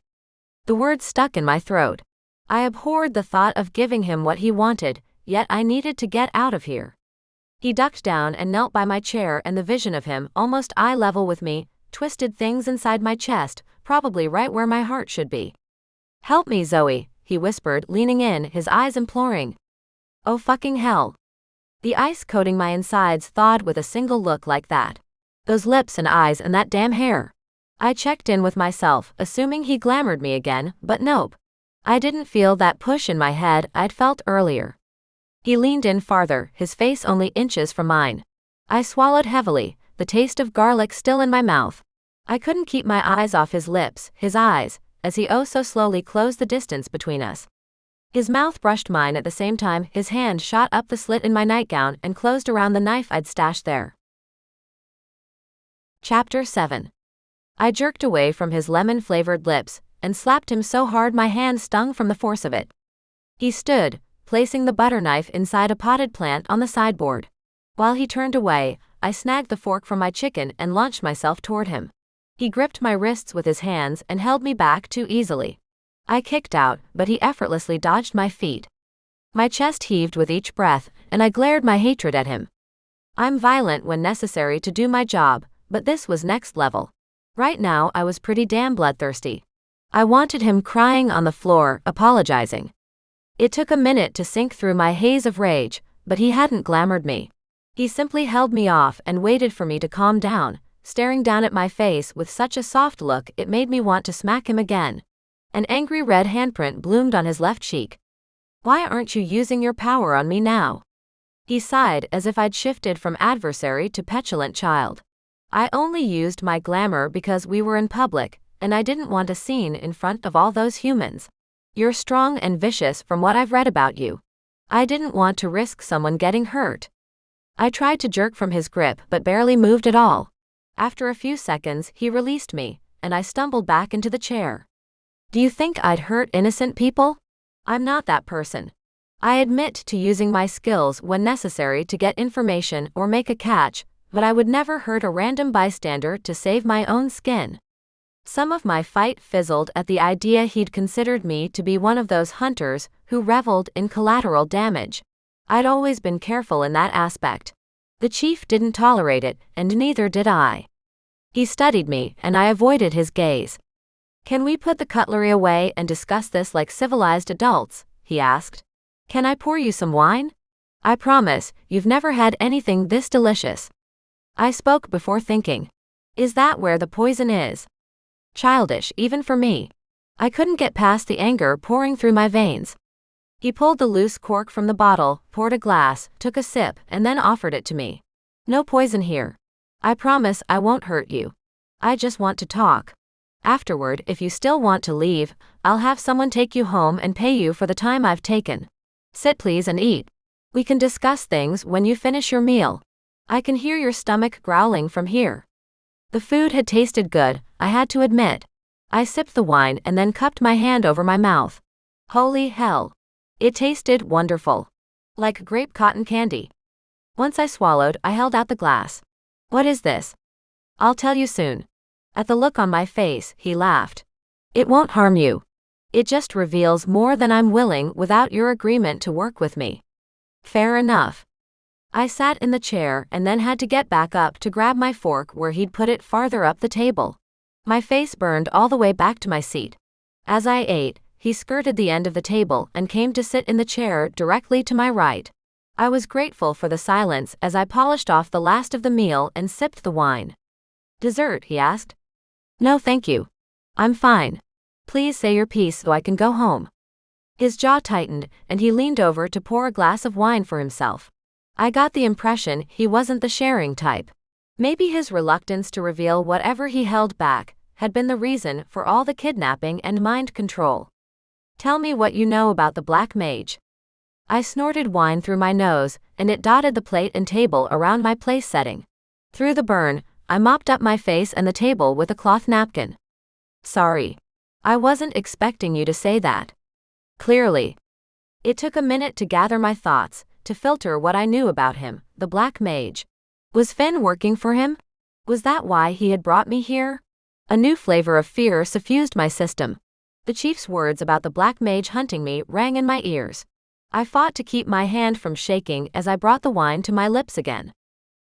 The words stuck in my throat. I abhorred the thought of giving him what he wanted, yet I needed to get out of here. He ducked down and knelt by my chair, and the vision of him, almost eye level with me, twisted things inside my chest, probably right where my heart should be. Help me, Zoey, he whispered, leaning in, his eyes imploring. Oh fucking hell. The ice coating my insides thawed with a single look like that. Those lips and eyes and that damn hair. I checked in with myself, assuming he glamored me again, but nope. I didn't feel that push in my head I'd felt earlier. He leaned in farther, his face only inches from mine. I swallowed heavily, the taste of garlic still in my mouth. I couldn't keep my eyes off his lips, his eyes, as he oh so slowly closed the distance between us. His mouth brushed mine at the same time his hand shot up the slit in my nightgown and closed around the knife I'd stashed there. Chapter 7. I jerked away from his lemon-flavored lips and slapped him so hard my hand stung from the force of it. He stood, placing the butter knife inside a potted plant on the sideboard. While he turned away, I snagged the fork from my chicken and launched myself toward him. He gripped my wrists with his hands and held me back too easily. I kicked out, but he effortlessly dodged my feet. My chest heaved with each breath, and I glared my hatred at him. I'm violent when necessary to do my job, but this was next level. Right now I was pretty damn bloodthirsty. I wanted him crying on the floor, apologizing. It took a minute to sink through my haze of rage, but he hadn't glamored me. He simply held me off and waited for me to calm down, staring down at my face with such a soft look it made me want to smack him again. An angry red handprint bloomed on his left cheek. "Why aren't you using your power on me now?" He sighed as if I'd shifted from adversary to petulant child. "I only used my glamour because we were in public, and I didn't want a scene in front of all those humans. You're strong and vicious from what I've read about you. I didn't want to risk someone getting hurt." I tried to jerk from his grip but barely moved at all. After a few seconds, he released me, and I stumbled back into the chair. "Do you think I'd hurt innocent people? I'm not that person. I admit to using my skills when necessary to get information or make a catch, but I would never hurt a random bystander to save my own skin." Some of my fight fizzled at the idea he'd considered me to be one of those hunters who reveled in collateral damage. I'd always been careful in that aspect. The chief didn't tolerate it, and neither did I. He studied me, and I avoided his gaze. "Can we put the cutlery away and discuss this like civilized adults?" he asked. "Can I pour you some wine? I promise, you've never had anything this delicious." I spoke before thinking. Is that where the poison is? Childish, even for me. I couldn't get past the anger pouring through my veins. He pulled the loose cork from the bottle, poured a glass, took a sip, and then offered it to me. "No poison here. I promise I won't hurt you. I just want to talk. Afterward, if you still want to leave, I'll have someone take you home and pay you for the time I've taken. Sit please and eat. We can discuss things when you finish your meal. I can hear your stomach growling from here." The food had tasted good, I had to admit. I sipped the wine and then cupped my hand over my mouth. Holy hell. It tasted wonderful. Like grape cotton candy. Once I swallowed, I held out the glass. "What is this?" "I'll tell you soon." At the look on my face, he laughed. "It won't harm you. It just reveals more than I'm willing without your agreement to work with me." Fair enough. I sat in the chair and then had to get back up to grab my fork where he'd put it farther up the table. My face burned all the way back to my seat. As I ate, he skirted the end of the table and came to sit in the chair directly to my right. I was grateful for the silence as I polished off the last of the meal and sipped the wine. "Dessert?" he asked. "No thank you. I'm fine. Please say your piece so I can go home." His jaw tightened, and he leaned over to pour a glass of wine for himself. I got the impression he wasn't the sharing type. Maybe his reluctance to reveal whatever he held back had been the reason for all the kidnapping and mind control. "Tell me what you know about the Black Mage." I snorted wine through my nose, and it dotted the plate and table around my place setting. Through the burn, I mopped up my face and the table with a cloth napkin. "Sorry. I wasn't expecting you to say that." Clearly. It took a minute to gather my thoughts, to filter what I knew about him, the Black Mage. Was Finn working for him? Was that why he had brought me here? A new flavor of fear suffused my system. The chief's words about the Black Mage hunting me rang in my ears. I fought to keep my hand from shaking as I brought the wine to my lips again.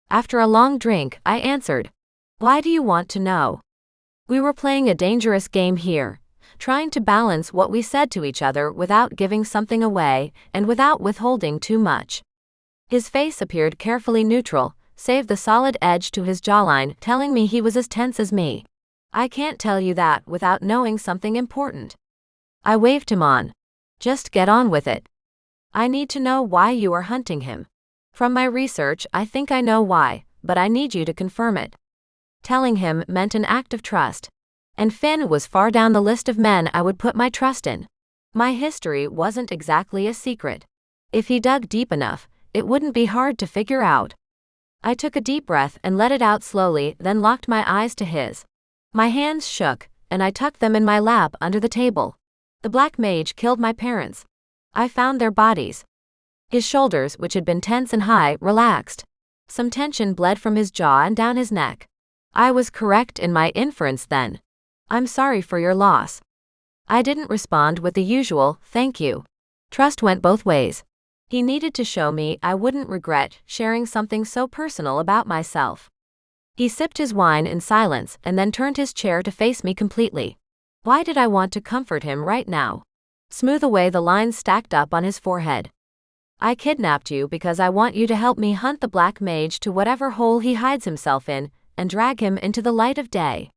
After a long drink, I answered. "Why do you want to know?" We were playing a dangerous game here, trying to balance what we said to each other without giving something away and without withholding too much. His face appeared carefully neutral, save the solid edge to his jawline telling me he was as tense as me. "I can't tell you that without knowing something important." I waved him on. "Just get on with it." "I need to know why you are hunting him. From my research, I think I know why, but I need you to confirm it." Telling him meant an act of trust. And Finn was far down the list of men I would put my trust in. My history wasn't exactly a secret. If he dug deep enough, it wouldn't be hard to figure out. I took a deep breath and let it out slowly, then locked my eyes to his. My hands shook, and I tucked them in my lap under the table. "The Black Mage killed my parents. I found their bodies." His shoulders, which had been tense and high, relaxed. Some tension bled from his jaw and down his neck. I was correct in my inference then. "I'm sorry for your loss." I didn't respond with the usual, "Thank you." Trust went both ways. He needed to show me I wouldn't regret sharing something so personal about myself. He sipped his wine in silence and then turned his chair to face me completely. Why did I want to comfort him right now? smooth away the lines stacked up on his forehead. I kidnapped you because I want you to help me hunt the Black Mage to whatever hole he hides himself in, and drag him into the light of day.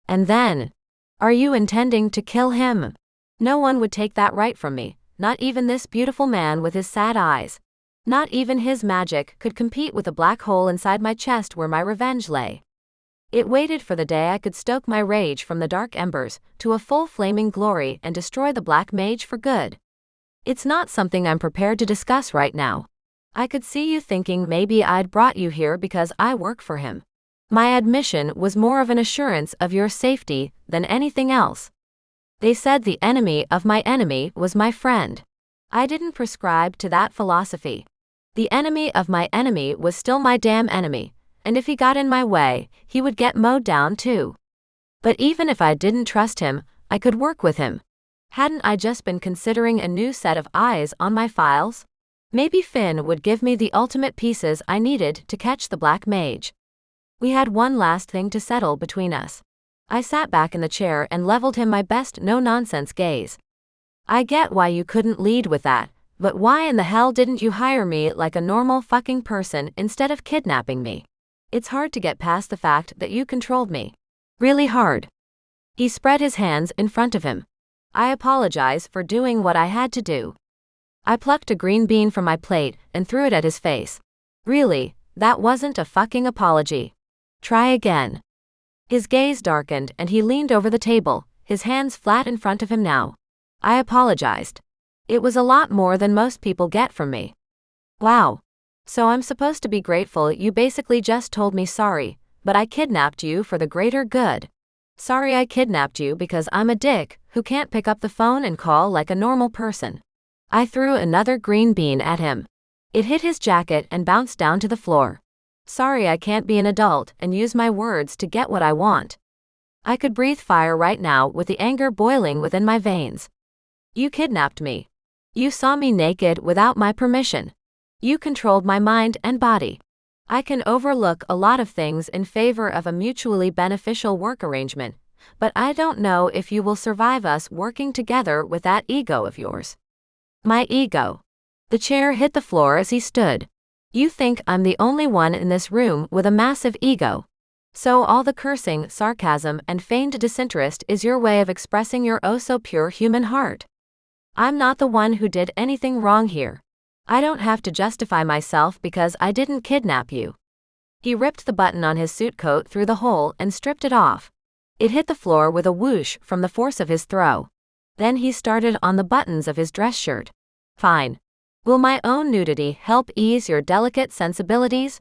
And then, are you intending to kill him? No one would take that right from me, not even this beautiful man with his sad eyes. Not even his magic could compete with the black hole inside my chest where my revenge lay. It waited for the day I could stoke my rage from the dark embers to a full flaming glory and destroy the Black Mage for good. It's not something I'm prepared to discuss right now. I could see you thinking maybe I'd brought you here because I work for him. My admission was more of an assurance of your safety than anything else. They said the enemy of my enemy was my friend. I didn't prescribe to that philosophy. The enemy of my enemy was still my damn enemy, and if he got in my way, he would get mowed down too. But even if I didn't trust him, I could work with him. Hadn't I just been considering a new set of eyes on my files? Maybe Finn would give me the ultimate pieces I needed to catch the Black Mage. We had one last thing to settle between us. I sat back in the chair and leveled him my best no-nonsense gaze. I get why you couldn't lead with that, but why in the hell didn't you hire me like a normal fucking person instead of kidnapping me? It's hard to get past the fact that you controlled me. Really hard. He spread his hands in front of him. I apologize for doing what I had to do. I plucked a green bean from my plate and threw it at his face. Really, that wasn't a fucking apology. Try again. His gaze darkened and he leaned over the table, his hands flat in front of him now. I apologized. It was a lot more than most people get from me. Wow. So I'm supposed to be grateful you basically just told me sorry, but I kidnapped you for the greater good. Sorry I kidnapped you because I'm a dick who can't pick up the phone and call like a normal person. I threw another green bean at him. It hit his jacket and bounced down to the floor. Sorry I can't be an adult and use my words to get what I want. I could breathe fire right now with the anger boiling within my veins. You kidnapped me. You saw me naked without my permission. You controlled my mind and body. I can overlook a lot of things in favor of a mutually beneficial work arrangement, but I don't know if you will survive us working together with that ego of yours. My ego. The chair hit the floor as he stood. You think I'm the only one in this room with a massive ego. So all the cursing, sarcasm, and feigned disinterest is your way of expressing your oh-so-pure human heart. I'm not the one who did anything wrong here. I don't have to justify myself because I didn't kidnap you. He ripped the button on his suit coat through the hole and stripped it off. It hit the floor with a whoosh from the force of his throw. Then he started on the buttons of his dress shirt. Fine. Will my own nudity help ease your delicate sensibilities?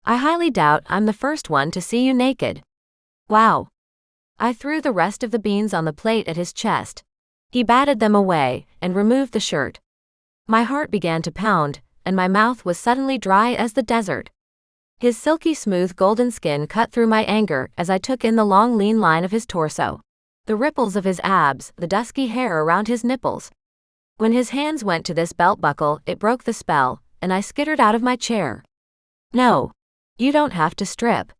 I highly doubt I'm the first one to see you naked. Wow. I threw the rest of the beans on the plate at his chest. He batted them away and removed the shirt. My heart began to pound, and my mouth was suddenly dry as the desert. His silky smooth golden skin cut through my anger as I took in the long lean line of his torso. The ripples of his abs, the dusky hair around his nipples. When his hands went to this belt buckle, it broke the spell, and I skittered out of my chair. No. You don't have to strip.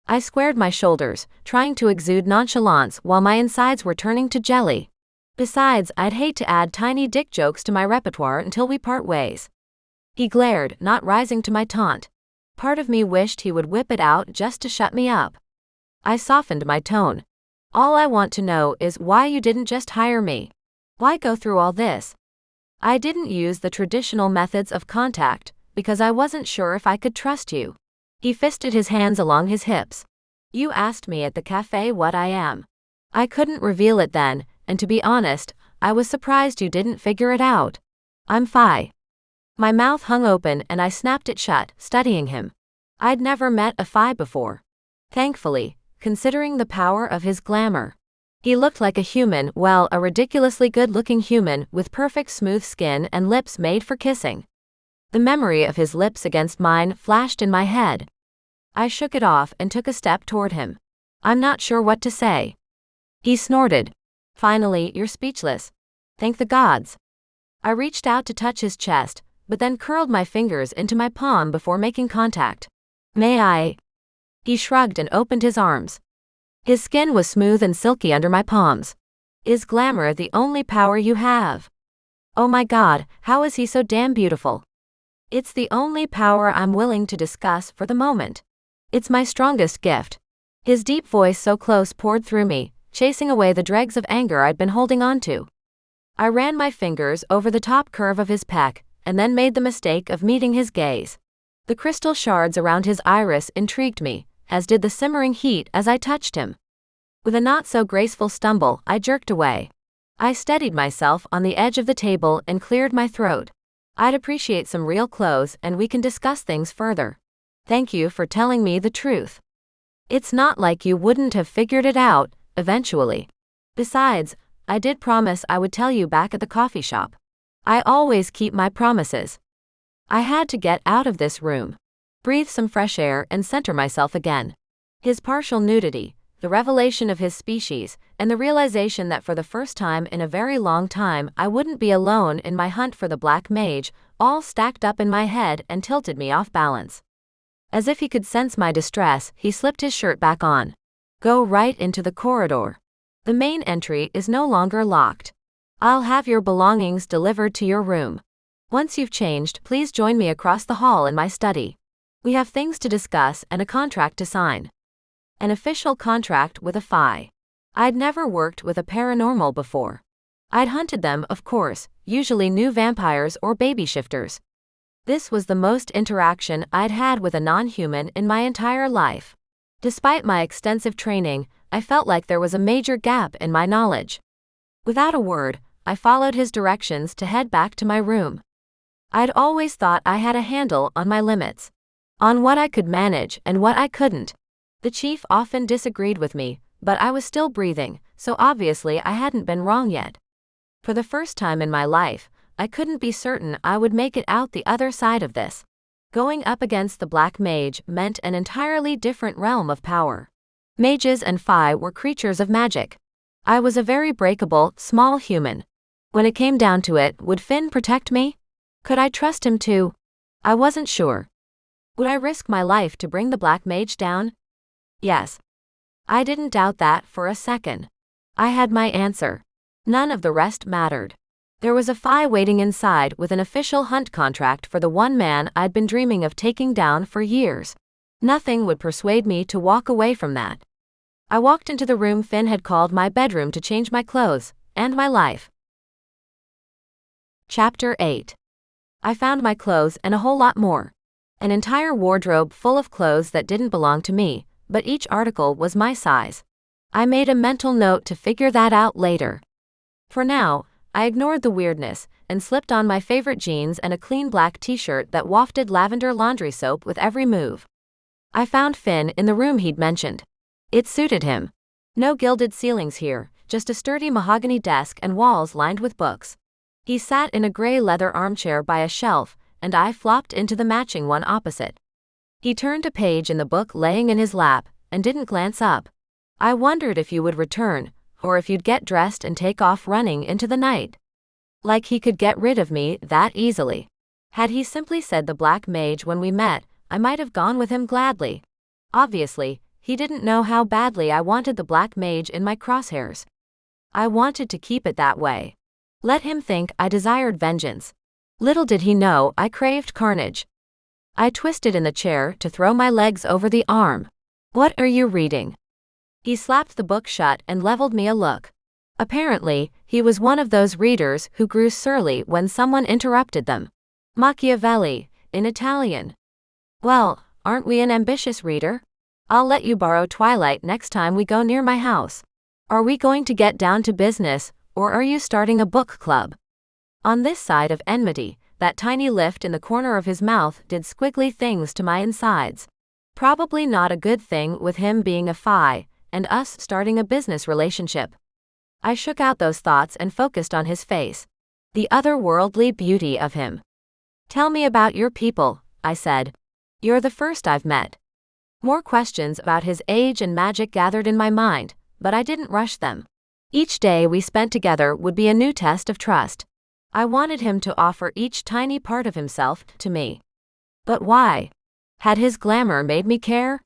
I squared my shoulders, trying to exude nonchalance while my insides were turning to jelly. Besides, I'd hate to add tiny dick jokes to my repertoire until we part ways. He glared, not rising to my taunt. Part of me wished he would whip it out just to shut me up. I softened my tone. All I want to know is why you didn't just hire me. Why go through all this? I didn't use the traditional methods of contact, because I wasn't sure if I could trust you. He fisted his hands along his hips. You asked me at the cafe what I am. I couldn't reveal it then, and to be honest, I was surprised you didn't figure it out. I'm Phi. My mouth hung open and I snapped it shut, studying him. I'd never met a Phi before. Thankfully, considering the power of his glamour. He looked like a human, well, a ridiculously good-looking human with perfect smooth skin and lips made for kissing. The memory of his lips against mine flashed in my head. I shook it off and took a step toward him. I'm not sure what to say. He snorted. Finally, you're speechless. Thank the gods. I reached out to touch his chest, but then curled my fingers into my palm before making contact. May I? He shrugged and opened his arms. His skin was smooth and silky under my palms. Is glamour the only power you have? Oh my God, how is he so damn beautiful? It's the only power I'm willing to discuss for the moment. It's my strongest gift. His deep voice so close poured through me, chasing away the dregs of anger I'd been holding on to. I ran my fingers over the top curve of his pec, and then made the mistake of meeting his gaze. The crystal shards around his iris intrigued me, as did the simmering heat as I touched him. With a not-so-graceful stumble, I jerked away. I steadied myself on the edge of the table and cleared my throat. I'd appreciate some real clothes and we can discuss things further. Thank you for telling me the truth. It's not like you wouldn't have figured it out, eventually. Besides, I did promise I would tell you back at the coffee shop. I always keep my promises. I had to get out of this room, breathe some fresh air and center myself again. His partial nudity, the revelation of his species, and the realization that for the first time in a very long time I wouldn't be alone in my hunt for the Black Mage, all stacked up in my head and tilted me off balance. As if he could sense my distress, he slipped his shirt back on. Go right into the corridor. The main entry is no longer locked. I'll have your belongings delivered to your room. Once you've changed, please join me across the hall in my study. We have things to discuss and a contract to sign. An official contract with a FI. I'd never worked with a paranormal before. I'd hunted them, of course, usually new vampires or baby shifters. This was the most interaction I'd had with a non-human in my entire life. Despite my extensive training, I felt like there was a major gap in my knowledge. Without a word, I followed his directions to head back to my room. I'd always thought I had a handle on my limits, on what I could manage and what I couldn't. The chief often disagreed with me, but I was still breathing, so obviously I hadn't been wrong yet. For the first time in my life, I couldn't be certain I would make it out the other side of this. Going up against the Black Mage meant an entirely different realm of power. Mages and Fae were creatures of magic. I was a very breakable, small human. When it came down to it, would Finn protect me? Could I trust him to? I wasn't sure. Would I risk my life to bring the Black Mage down? Yes. I didn't doubt that for a second. I had my answer. None of the rest mattered. There was a Fae waiting inside with an official hunt contract for the one man I'd been dreaming of taking down for years. Nothing would persuade me to walk away from that. I walked into the room Finn had called my bedroom to change my clothes, and my life. Chapter 8. I found my clothes and a whole lot more. An entire wardrobe full of clothes that didn't belong to me, but each article was my size. I made a mental note to figure that out later. For now, I ignored the weirdness and slipped on my favorite jeans and a clean black t-shirt that wafted lavender laundry soap with every move. I found Finn in the room he'd mentioned. It suited him. No gilded ceilings here, just a sturdy mahogany desk and walls lined with books. He sat in a gray leather armchair by a shelf, and I flopped into the matching one opposite. He turned a page in the book laying in his lap, and didn't glance up. I wondered if you would return, or if you'd get dressed and take off running into the night. Like he could get rid of me that easily. Had he simply said the Black Mage when we met, I might have gone with him gladly. Obviously, he didn't know how badly I wanted the Black Mage in my crosshairs. I wanted to keep it that way. Let him think I desired vengeance. Little did he know I craved carnage. I twisted in the chair to throw my legs over the arm. What are you reading? He slapped the book shut and leveled me a look. Apparently, he was one of those readers who grew surly when someone interrupted them. Machiavelli, in Italian. Well, aren't we an ambitious reader? I'll let you borrow Twilight next time we go near my house. Are we going to get down to business, or are you starting a book club? On this side of enmity, that tiny lift in the corner of his mouth did squiggly things to my insides. Probably not a good thing with him being a Fae, and us starting a business relationship. I shook out those thoughts and focused on his face. The otherworldly beauty of him. Tell me about your people, I said. You're the first I've met. More questions about his age and magic gathered in my mind, but I didn't rush them. Each day we spent together would be a new test of trust. I wanted him to offer each tiny part of himself to me. But why? Had his glamour made me care?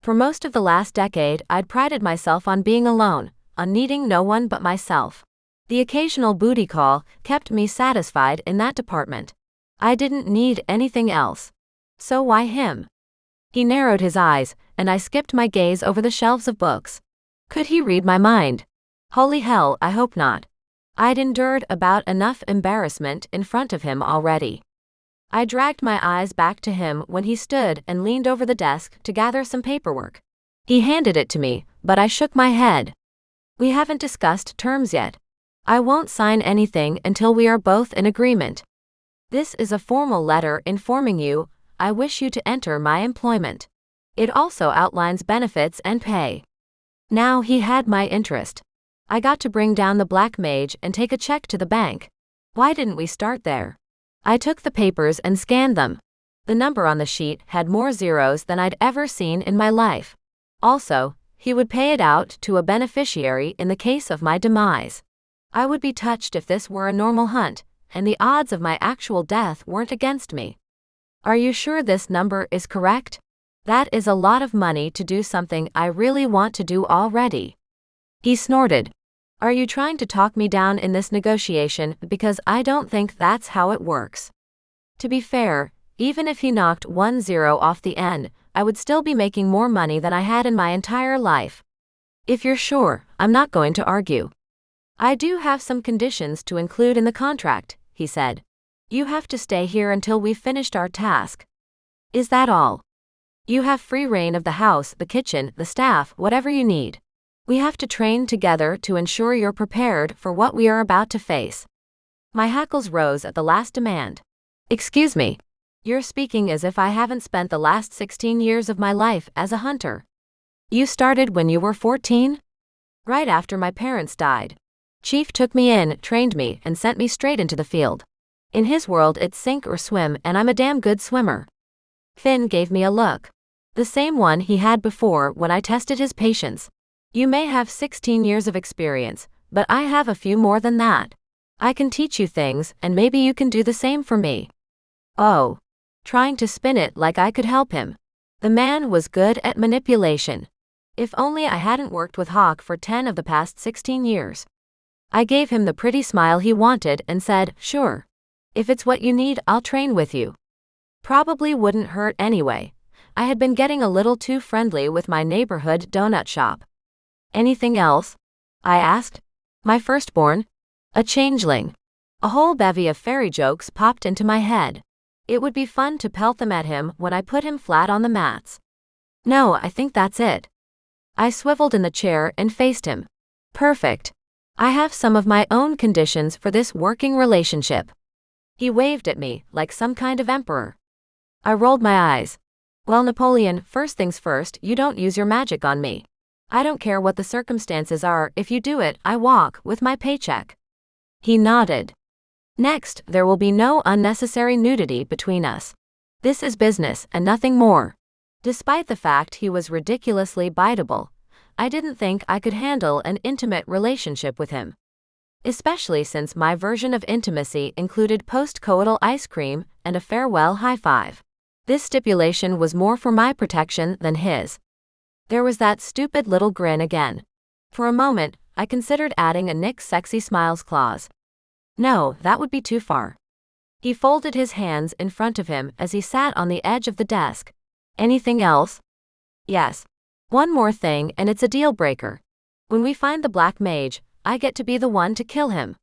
For most of the last decade, I'd prided myself on being alone, on needing no one but myself. The occasional booty call kept me satisfied in that department. I didn't need anything else. So why him? He narrowed his eyes, and I skipped my gaze over the shelves of books. Could he read my mind? Holy hell, I hope not. I'd endured about enough embarrassment in front of him already. I dragged my eyes back to him when he stood and leaned over the desk to gather some paperwork. He handed it to me, but I shook my head. We haven't discussed terms yet. I won't sign anything until we are both in agreement. This is a formal letter informing you I wish you to enter my employment. It also outlines benefits and pay. Now he had my interest. I got to bring down the Black Mage and take a check to the bank. Why didn't we start there? I took the papers and scanned them. The number on the sheet had more zeros than I'd ever seen in my life. Also, he would pay it out to a beneficiary in the case of my demise. I would be touched if this were a normal hunt, and the odds of my actual death weren't against me. Are you sure this number is correct? That is a lot of money to do something I really want to do already. He snorted. Are you trying to talk me down in this negotiation because I don't think that's how it works? To be fair, even if he knocked 1 zero off the end, I would still be making more money than I had in my entire life. If you're sure, I'm not going to argue. I do have some conditions to include in the contract, he said. You have to stay here until we've finished our task. Is that all? You have free reign of the house, the kitchen, the staff, whatever you need. We have to train together to ensure you're prepared for what we are about to face. My hackles rose at the last demand. Excuse me. You're speaking as if I haven't spent the last 16 years of my life as a hunter. You started when you were 14? Right after my parents died. Chief took me in, trained me, and sent me straight into the field. In his world it's sink or swim, and I'm a damn good swimmer. Finn gave me a look. The same one he had before when I tested his patience. You may have 16 years of experience, but I have a few more than that. I can teach you things, and maybe you can do the same for me. Oh. Trying to spin it like I could help him. The man was good at manipulation. If only I hadn't worked with Hawk for 10 of the past 16 years. I gave him the pretty smile he wanted and said, sure. If it's what you need, I'll train with you. Probably wouldn't hurt anyway. I had been getting a little too friendly with my neighborhood donut shop. Anything else? I asked. My firstborn? A changeling. A whole bevy of fairy jokes popped into my head. It would be fun to pelt them at him when I put him flat on the mats. No, I think that's it. I swiveled in the chair and faced him. Perfect. I have some of my own conditions for this working relationship. He waved at me like some kind of emperor. I rolled my eyes. Well, Napoleon, first things first, you don't use your magic on me. I don't care what the circumstances are, if you do it, I walk with my paycheck. He nodded. Next, there will be no unnecessary nudity between us. This is business and nothing more. Despite the fact he was ridiculously biteable, I didn't think I could handle an intimate relationship with him. Especially since my version of intimacy included post-coital ice cream and a farewell high five. This stipulation was more for my protection than his. There was that stupid little grin again. For a moment, I considered adding a Nick Sexy Smiles clause. No, that would be too far. He folded his hands in front of him as he sat on the edge of the desk. Anything else? Yes. One more thing, and it's a deal breaker. When we find the Black Mage, I get to be the one to kill him.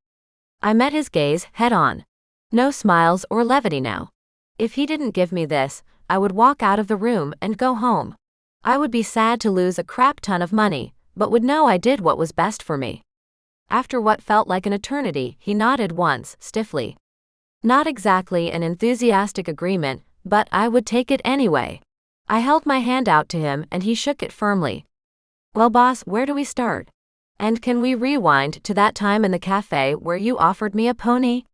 I met his gaze head on. No smiles or levity now. If he didn't give me this, I would walk out of the room and go home. I would be sad to lose a crap ton of money, but would know I did what was best for me. After what felt like an eternity, he nodded once, stiffly. Not exactly an enthusiastic agreement, but I would take it anyway. I held my hand out to him and he shook it firmly. Well, boss, where do we start? And can we rewind to that time in the cafe where you offered me a pony?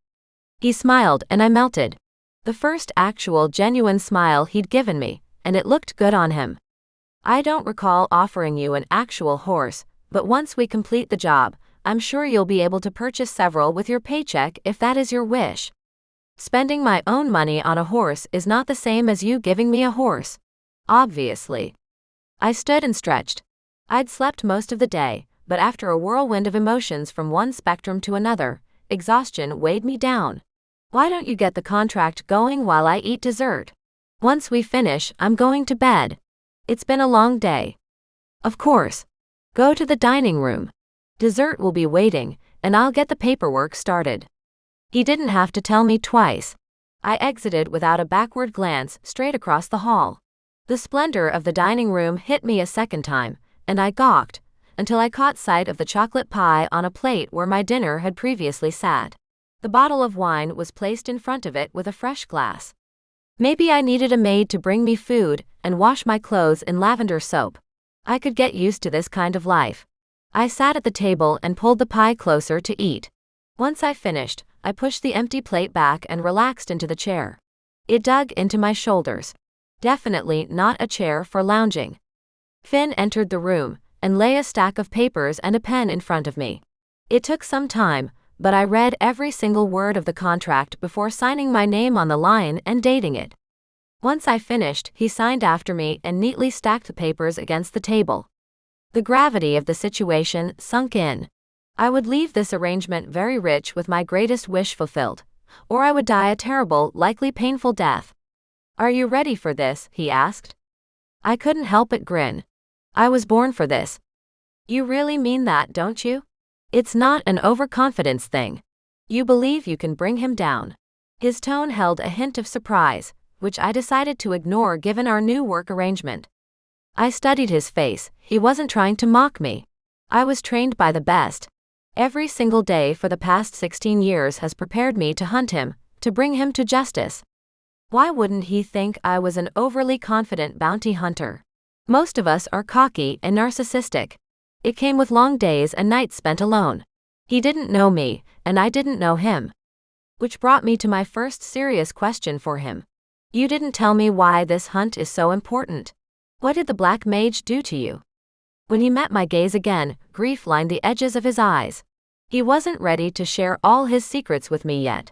He smiled and I melted. The first actual genuine smile he'd given me, and it looked good on him. I don't recall offering you an actual horse, but once we complete the job, I'm sure you'll be able to purchase several with your paycheck if that is your wish. Spending my own money on a horse is not the same as you giving me a horse. Obviously. I stood and stretched. I'd slept most of the day, but after a whirlwind of emotions from one spectrum to another, exhaustion weighed me down. Why don't you get the contract going while I eat dessert? Once we finish, I'm going to bed. It's been a long day. Of course. Go to the dining room. Dessert will be waiting, and I'll get the paperwork started. He didn't have to tell me twice. I exited without a backward glance straight across the hall. The splendor of the dining room hit me a second time, and I gawked, until I caught sight of the chocolate pie on a plate where my dinner had previously sat. The bottle of wine was placed in front of it with a fresh glass. Maybe I needed a maid to bring me food and wash my clothes in lavender soap. I could get used to this kind of life. I sat at the table and pulled the pie closer to eat. Once I finished, I pushed the empty plate back and relaxed into the chair. It dug into my shoulders. Definitely not a chair for lounging. Finn entered the room and lay a stack of papers and a pen in front of me. It took some time, but I read every single word of the contract before signing my name on the line and dating it. Once I finished, he signed after me and neatly stacked the papers against the table. The gravity of the situation sunk in. I would leave this arrangement very rich with my greatest wish fulfilled, or I would die a terrible, likely painful death. Are you ready for this? He asked. I couldn't help but grin. I was born for this. You really mean that, don't you? It's not an overconfidence thing. You believe you can bring him down. His tone held a hint of surprise, which I decided to ignore given our new work arrangement. I studied his face. He wasn't trying to mock me. I was trained by the best. Every single day for the past 16 years has prepared me to hunt him, to bring him to justice. Why wouldn't he think I was an overly confident bounty hunter? Most of us are cocky and narcissistic. It came with long days and nights spent alone. He didn't know me, and I didn't know him. Which brought me to my first serious question for him. You didn't tell me why this hunt is so important. What did the Black Mage do to you? When he met my gaze again, grief lined the edges of his eyes. He wasn't ready to share all his secrets with me yet.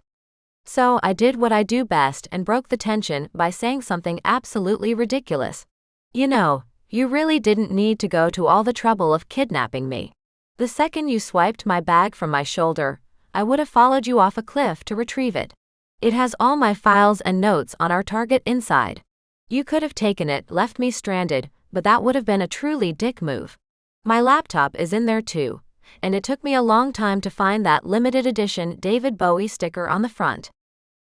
So I did what I do best and broke the tension by saying something absolutely ridiculous. You know, you really didn't need to go to all the trouble of kidnapping me. The second you swiped my bag from my shoulder, I would have followed you off a cliff to retrieve it. It has all my files and notes on our target inside. You could have taken it, left me stranded, but that would have been a truly dick move. My laptop is in there too, and it took me a long time to find that limited edition David Bowie sticker on the front.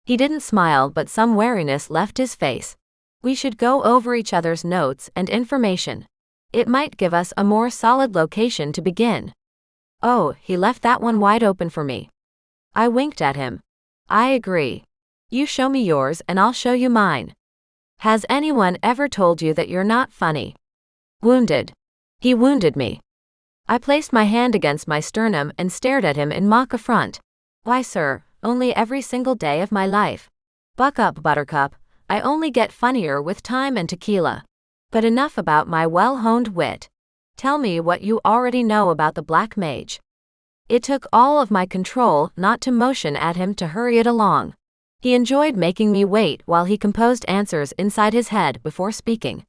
He didn't smile, but some wariness left his face. We should go over each other's notes and information. It might give us a more solid location to begin. Oh, he left that one wide open for me. I winked at him. I agree. You show me yours and I'll show you mine. Has anyone ever told you that you're not funny? Wounded. He wounded me. I placed my hand against my sternum and stared at him in mock affront. Why, sir, only every single day of my life. Buck up, Buttercup. I only get funnier with time and tequila. But enough about my well-honed wit. Tell me what you already know about the Black Mage. It took all of my control not to motion at him to hurry it along. He enjoyed making me wait while he composed answers inside his head before speaking.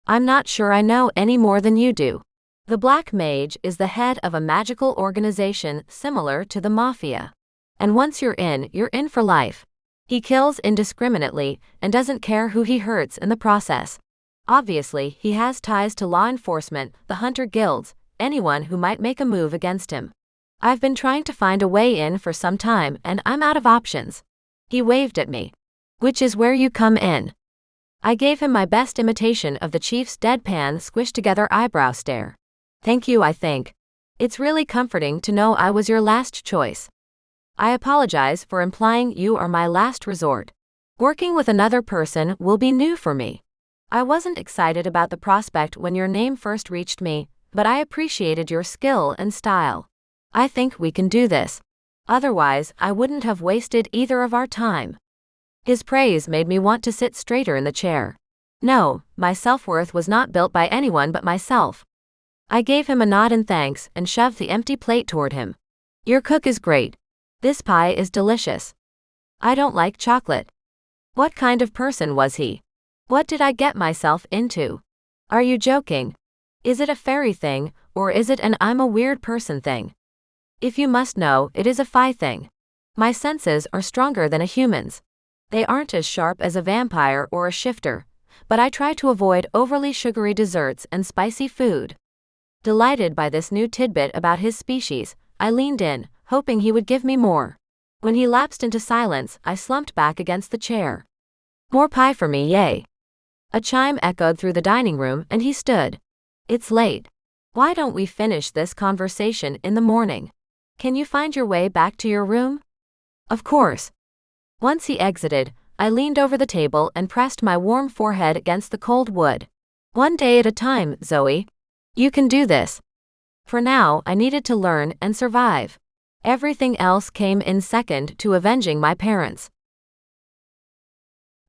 I'm not sure I know any more than you do. The Black Mage is the head of a magical organization similar to the Mafia. And once you're in for life. He kills indiscriminately and doesn't care who he hurts in the process. Obviously, he has ties to law enforcement, the hunter guilds, anyone who might make a move against him. I've been trying to find a way in for some time and I'm out of options. He waved at me. Which is where you come in. I gave him my best imitation of the chief's deadpan, squished-together eyebrow stare. Thank you, I think. It's really comforting to know I was your last choice. I apologize for implying you are my last resort. Working with another person will be new for me. I wasn't excited about the prospect when your name first reached me, but I appreciated your skill and style. I think we can do this. Otherwise, I wouldn't have wasted either of our time. His praise made me want to sit straighter in the chair. No, my self-worth was not built by anyone but myself. I gave him a nod in thanks and shoved the empty plate toward him. Your cook is great. This pie is delicious. I don't like chocolate. What kind of person was he? What did I get myself into? Are you joking? Is it a fairy thing, Or is it an I'm a weird person thing? If you must know, it is a phi thing. My senses are stronger than a human's. They aren't as sharp as a vampire or a shifter, but I try to avoid overly sugary desserts and spicy food. Delighted by this new tidbit about his species, I leaned in, hoping he would give me more. When he lapsed into silence, I slumped back against the chair. More pie for me, yay. A chime echoed through the dining room and he stood. It's late. Why don't we finish this conversation in the morning? Can you find your way back to your room? Of course. Once he exited, I leaned over the table and pressed my warm forehead against the cold wood. One day at a time, Zoey. You can do this. For now, I needed to learn and survive. Everything else came in second to avenging my parents.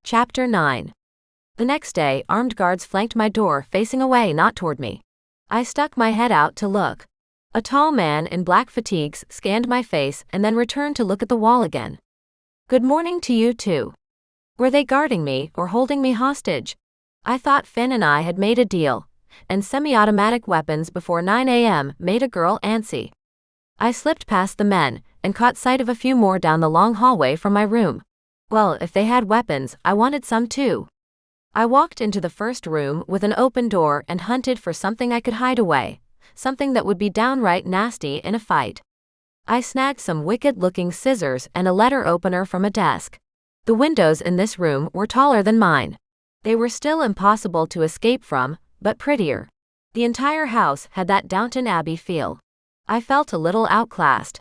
Chapter 9. The next day, armed guards flanked my door, facing away, not toward me. I stuck my head out to look. A tall man in black fatigues scanned my face and then returned to look at the wall again. Good morning to you too. Were they guarding me or holding me hostage? I thought Finn and I had made a deal, and semi-automatic weapons before 9 a.m. made a girl antsy. I slipped past the men and caught sight of a few more down the long hallway from my room. Well, if they had weapons, I wanted some too. I walked into the first room with an open door and hunted for something I could hide away. Something that would be downright nasty in a fight. I snagged some wicked-looking scissors and a letter opener from a desk. The windows in this room were taller than mine. They were still impossible to escape from, but prettier. The entire house had that Downton Abbey feel. I felt a little outclassed.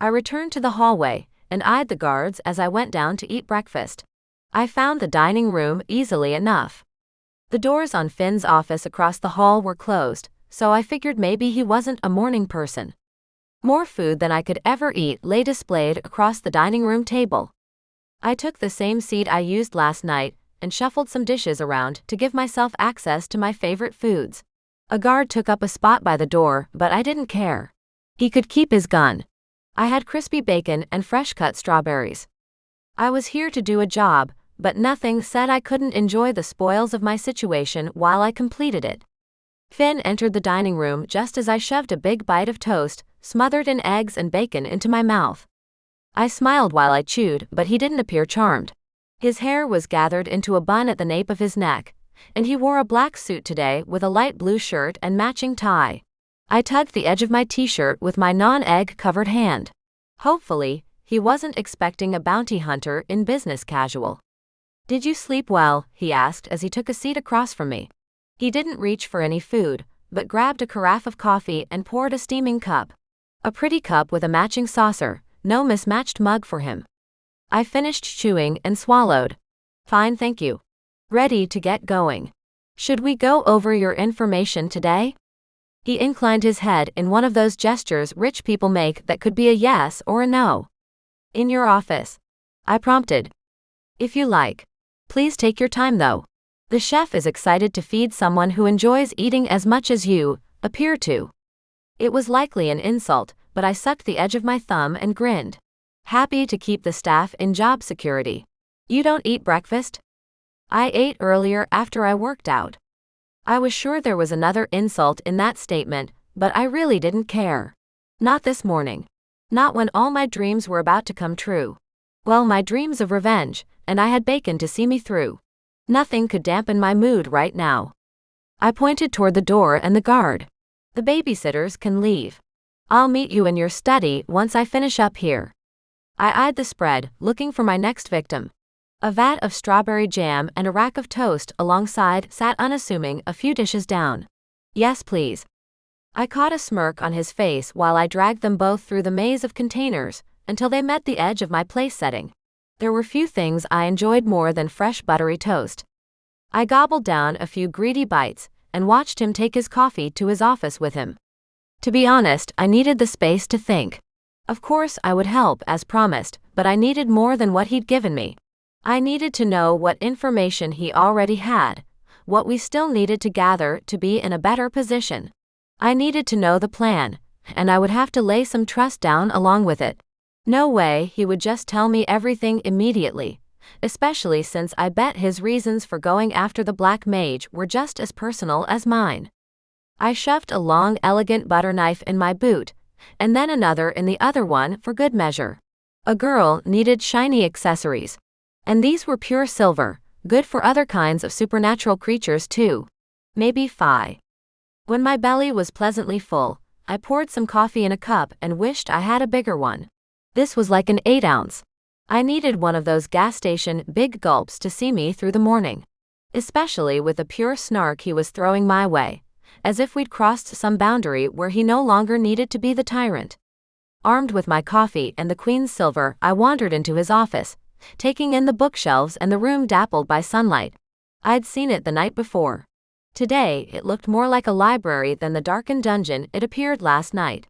I returned to the hallway and eyed the guards as I went down to eat breakfast. I found the dining room easily enough. The doors on Finn's office across the hall were closed, so I figured maybe he wasn't a morning person. More food than I could ever eat lay displayed across the dining room table. I took the same seat I used last night and shuffled some dishes around to give myself access to my favorite foods. A guard took up a spot by the door, but I didn't care. He could keep his gun. I had crispy bacon and fresh-cut strawberries. I was here to do a job, but nothing said I couldn't enjoy the spoils of my situation while I completed it. Finn entered the dining room just as I shoved a big bite of toast, smothered in eggs and bacon, into my mouth. I smiled while I chewed, but he didn't appear charmed. His hair was gathered into a bun at the nape of his neck, and he wore a black suit today with a light blue shirt and matching tie. I tugged the edge of my t-shirt with my non-egg-covered hand. Hopefully, he wasn't expecting a bounty hunter in business casual. Did you sleep well? He asked as he took a seat across from me. He didn't reach for any food, but grabbed a carafe of coffee and poured a steaming cup. A pretty cup with a matching saucer, no mismatched mug for him. I finished chewing and swallowed. Fine, thank you. Ready to get going. Should we go over your information today? He inclined his head in one of those gestures rich people make that could be a yes or a no. In your office. I prompted. If you like. Please take your time though. The chef is excited to feed someone who enjoys eating as much as you appear to. It was likely an insult, but I sucked the edge of my thumb and grinned. Happy to keep the staff in job security. You don't eat breakfast? I ate earlier after I worked out. I was sure there was another insult in that statement, but I really didn't care. Not this morning. Not when all my dreams were about to come true. Well, my dreams of revenge, and I had bacon to see me through. Nothing could dampen my mood right now. I pointed toward the door and the guard. The babysitters can leave. I'll meet you in your study once I finish up here. I eyed the spread, looking for my next victim. A vat of strawberry jam and a rack of toast alongside sat unassuming a few dishes down. Yes, please. I caught a smirk on his face while I dragged them both through the maze of containers until they met the edge of my place setting. There were few things I enjoyed more than fresh buttery toast. I gobbled down a few greedy bites and watched him take his coffee to his office with him. To be honest, I needed the space to think. Of course, I would help as promised, but I needed more than what he'd given me. I needed to know what information he already had, what we still needed to gather to be in a better position. I needed to know the plan, and I would have to lay some trust down along with it. No way he would just tell me everything immediately, especially since I bet his reasons for going after the Black Mage were just as personal as mine. I shoved a long, elegant butter knife in my boot, and then another in the other one for good measure. A girl needed shiny accessories. And these were pure silver, good for other kinds of supernatural creatures too. Maybe fi. When my belly was pleasantly full, I poured some coffee in a cup and wished I had a bigger one. This was like an 8-ounce. I needed one of those gas station big gulps to see me through the morning. Especially with the pure snark he was throwing my way, as if we'd crossed some boundary where he no longer needed to be the tyrant. Armed with my coffee and the Queen's silver, I wandered into his office, taking in the bookshelves and the room dappled by sunlight. I'd seen it the night before. Today, it looked more like a library than the darkened dungeon it appeared last night.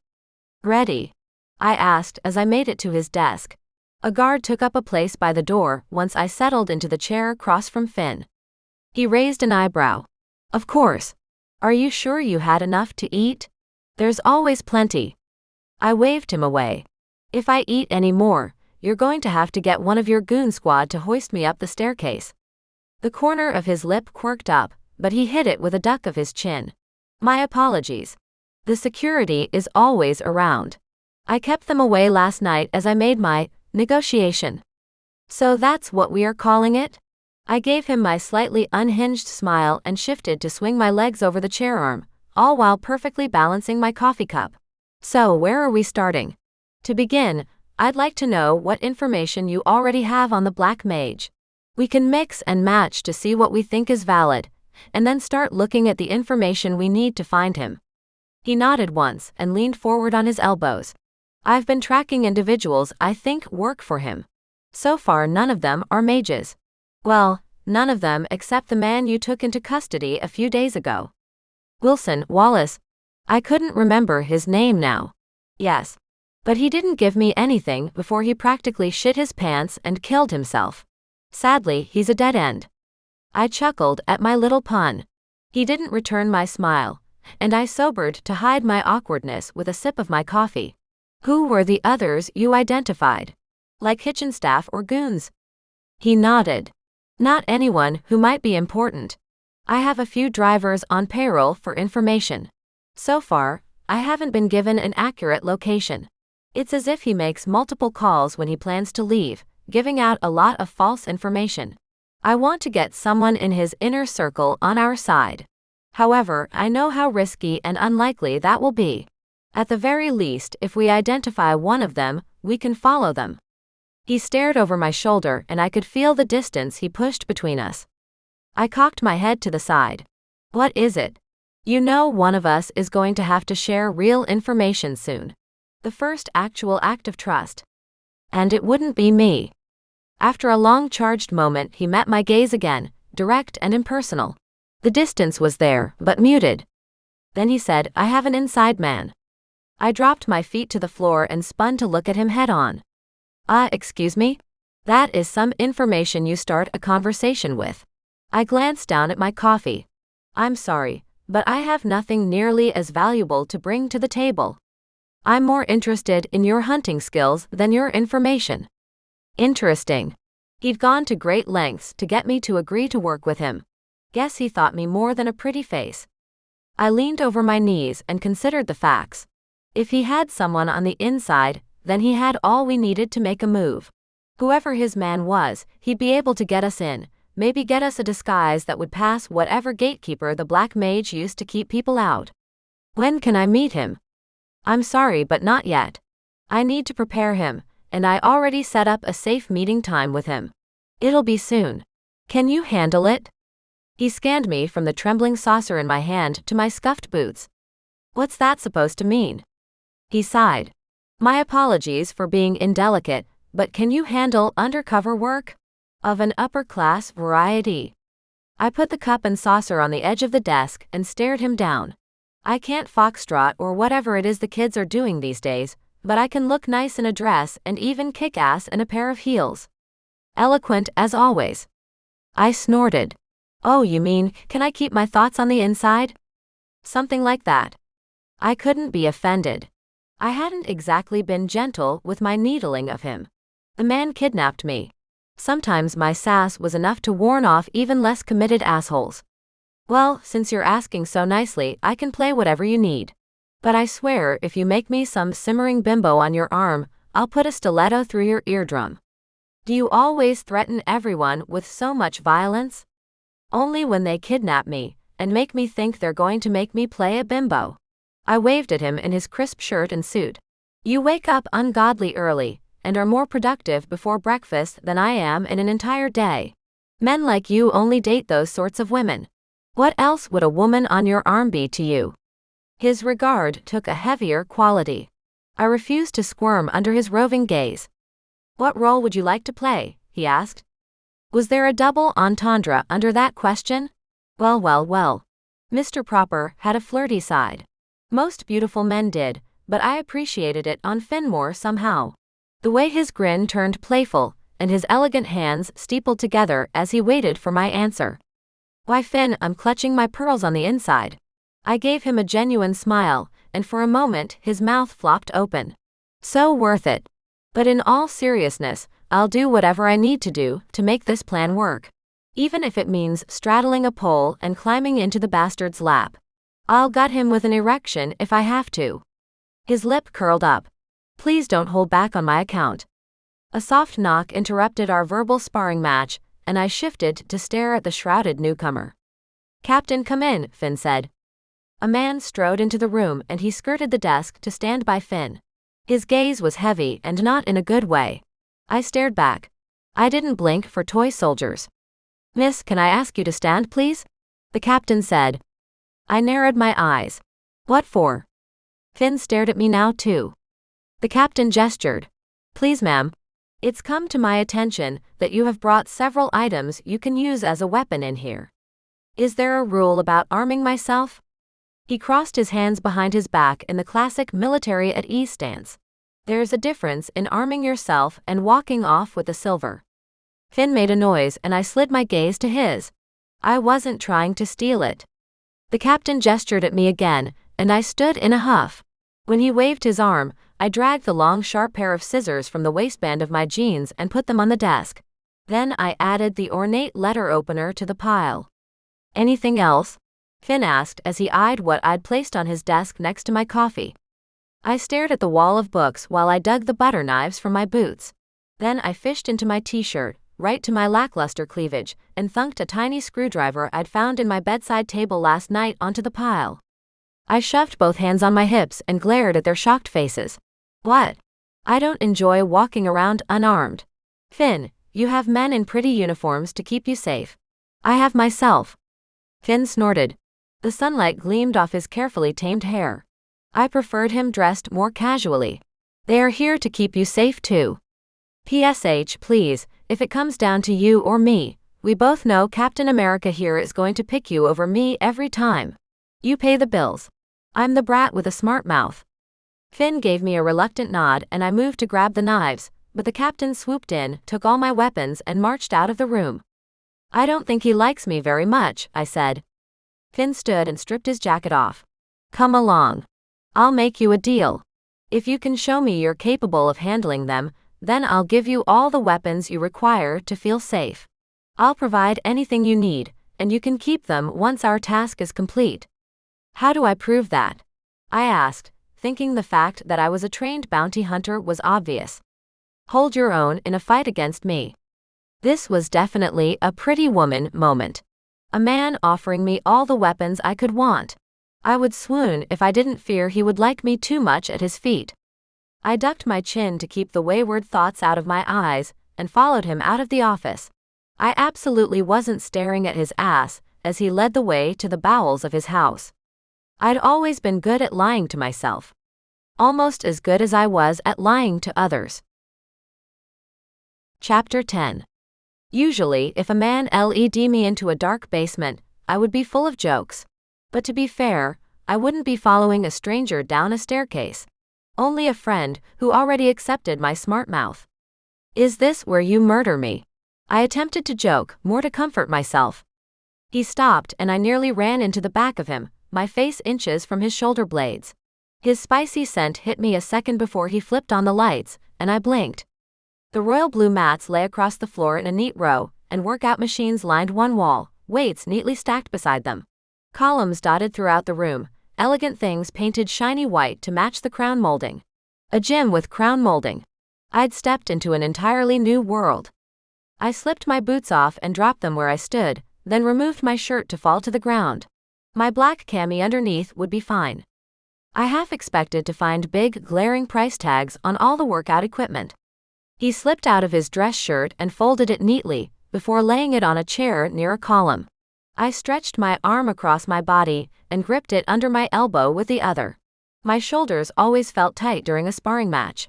"Ready?" I asked as I made it to his desk. A guard took up a place by the door once I settled into the chair across from Finn. He raised an eyebrow. "Of course. Are you sure you had enough to eat? There's always plenty." I waved him away. "If I eat any more, you're going to have to get one of your goon squad to hoist me up the staircase." The corner of his lip quirked up, but he hid it with a duck of his chin. "My apologies. The security is always around. I kept them away last night as I made my negotiation." "So that's what we are calling it?" I gave him my slightly unhinged smile and shifted to swing my legs over the chair arm, all while perfectly balancing my coffee cup. "So where are we starting? To begin, I'd like to know what information you already have on the Black Mage. We can mix and match to see what we think is valid, and then start looking at the information we need to find him." He nodded once and leaned forward on his elbows. "I've been tracking individuals I think work for him. So far none of them are mages. Well, none of them except the man you took into custody a few days ago. Wilson Wallace. I couldn't remember his name now. Yes. But he didn't give me anything before he practically shit his pants and killed himself. Sadly, he's a dead end." I chuckled at my little pun. He didn't return my smile, and I sobered to hide my awkwardness with a sip of my coffee. "Who were the others you identified? Like kitchen staff or goons?" He nodded. "Not anyone who might be important. I have a few drivers on payroll for information. So far, I haven't been given an accurate location. It's as if he makes multiple calls when he plans to leave, giving out a lot of false information. I want to get someone in his inner circle on our side. However, I know how risky and unlikely that will be. At the very least, if we identify one of them, we can follow them." He stared over my shoulder and I could feel the distance he pushed between us. I cocked my head to the side. "What is it? You know one of us is going to have to share real information soon. The first actual act of trust. And it wouldn't be me." After a long charged moment he met my gaze again, direct and impersonal. The distance was there, but muted. Then he said, "I have an inside man." I dropped my feet to the floor and spun to look at him head on. Excuse me? That is some information you start a conversation with." I glanced down at my coffee. "I'm sorry, but I have nothing nearly as valuable to bring to the table. I'm more interested in your hunting skills than your information." Interesting. He'd gone to great lengths to get me to agree to work with him. Guess he thought me more than a pretty face. I leaned over my knees and considered the facts. If he had someone on the inside, then he had all we needed to make a move. Whoever his man was, he'd be able to get us in, maybe get us a disguise that would pass whatever gatekeeper the Black Mage used to keep people out. "When can I meet him?" "I'm sorry, but not yet. I need to prepare him, and I already set up a safe meeting time with him. It'll be soon. Can you handle it?" He scanned me from the trembling saucer in my hand to my scuffed boots. "What's that supposed to mean?" He sighed. "My apologies for being indelicate, but can you handle undercover work? Of an upper-class variety?" I put the cup and saucer on the edge of the desk and stared him down. "I can't foxtrot or whatever it is the kids are doing these days, but I can look nice in a dress and even kick ass in a pair of heels." Eloquent as always. I snorted. "Oh, you mean, can I keep my thoughts on the inside?" Something like that. I couldn't be offended. I hadn't exactly been gentle with my needling of him. The man kidnapped me. Sometimes my sass was enough to warn off even less committed assholes. Well, since you're asking so nicely, I can play whatever you need. But I swear, if you make me some simmering bimbo on your arm, I'll put a stiletto through your eardrum. Do you always threaten everyone with so much violence? Only when they kidnap me and make me think they're going to make me play a bimbo. I waved at him in his crisp shirt and suit. You wake up ungodly early and are more productive before breakfast than I am in an entire day. Men like you only date those sorts of women. What else would a woman on your arm be to you? His regard took a heavier quality. I refused to squirm under his roving gaze. What role would you like to play? He asked. Was there a double entendre under that question? Well, well, well. Mr. Proper had a flirty side. Most beautiful men did, but I appreciated it on Finmore somehow. The way his grin turned playful, and his elegant hands steepled together as he waited for my answer. Why, Finn, I'm clutching my pearls on the inside. I gave him a genuine smile, and for a moment his mouth flopped open. So worth it. But in all seriousness, I'll do whatever I need to do to make this plan work. Even if it means straddling a pole and climbing into the bastard's lap. I'll gut him with an erection if I have to. His lip curled up. Please don't hold back on my account. A soft knock interrupted our verbal sparring match, and I shifted to stare at the shrouded newcomer. Captain, come in, Finn said. A man strode into the room and he skirted the desk to stand by Finn. His gaze was heavy and not in a good way. I stared back. I didn't blink for toy soldiers. Miss, can I ask you to stand, please? The captain said. I narrowed my eyes. What for? Finn stared at me now too. The captain gestured. Please, ma'am. It's come to my attention that you have brought several items you can use as a weapon in here. Is there a rule about arming myself? He crossed his hands behind his back in the classic military at ease stance. There's a difference in arming yourself and walking off with the silver. Finn made a noise and I slid my gaze to his. I wasn't trying to steal it. The captain gestured at me again, and I stood in a huff. When he waved his arm, I dragged the long sharp pair of scissors from the waistband of my jeans and put them on the desk. Then I added the ornate letter opener to the pile. Anything else? Finn asked as he eyed what I'd placed on his desk next to my coffee. I stared at the wall of books while I dug the butter knives from my boots. Then I fished into my t-shirt, right to my lackluster cleavage, and thunked a tiny screwdriver I'd found in my bedside table last night onto the pile. I shoved both hands on my hips and glared at their shocked faces. What? I don't enjoy walking around unarmed. Finn, you have men in pretty uniforms to keep you safe. I have myself. Finn snorted. The sunlight gleamed off his carefully tamed hair. I preferred him dressed more casually. They are here to keep you safe too. PSH, please, if it comes down to you or me, we both know Captain America here is going to pick you over me every time. You pay the bills. I'm the brat with a smart mouth. Finn gave me a reluctant nod and I moved to grab the knives, but the captain swooped in, took all my weapons and marched out of the room. I don't think he likes me very much, I said. Finn stood and stripped his jacket off. Come along. I'll make you a deal. If you can show me you're capable of handling them, then I'll give you all the weapons you require to feel safe. I'll provide anything you need, and you can keep them once our task is complete. How do I prove that? I asked, thinking the fact that I was a trained bounty hunter was obvious. Hold your own in a fight against me. This was definitely a pretty woman moment. A man offering me all the weapons I could want. I would swoon if I didn't fear he would like me too much at his feet. I ducked my chin to keep the wayward thoughts out of my eyes, and followed him out of the office. I absolutely wasn't staring at his ass as he led the way to the bowels of his house. I'd always been good at lying to myself. Almost as good as I was at lying to others. Chapter 10. Usually, if a man led me into a dark basement, I would be full of jokes. But to be fair, I wouldn't be following a stranger down a staircase. Only a friend who already accepted my smart mouth. Is this where you murder me? I attempted to joke, more to comfort myself. He stopped and I nearly ran into the back of him, my face inches from his shoulder blades. His spicy scent hit me a second before he flipped on the lights, and I blinked. The royal blue mats lay across the floor in a neat row, and workout machines lined one wall, weights neatly stacked beside them. Columns dotted throughout the room, elegant things painted shiny white to match the crown molding. A gym with crown molding. I'd stepped into an entirely new world. I slipped my boots off and dropped them where I stood, then removed my shirt to fall to the ground. My black cami underneath would be fine. I half expected to find big, glaring price tags on all the workout equipment. He slipped out of his dress shirt and folded it neatly, before laying it on a chair near a column. I stretched my arm across my body and gripped it under my elbow with the other. My shoulders always felt tight during a sparring match.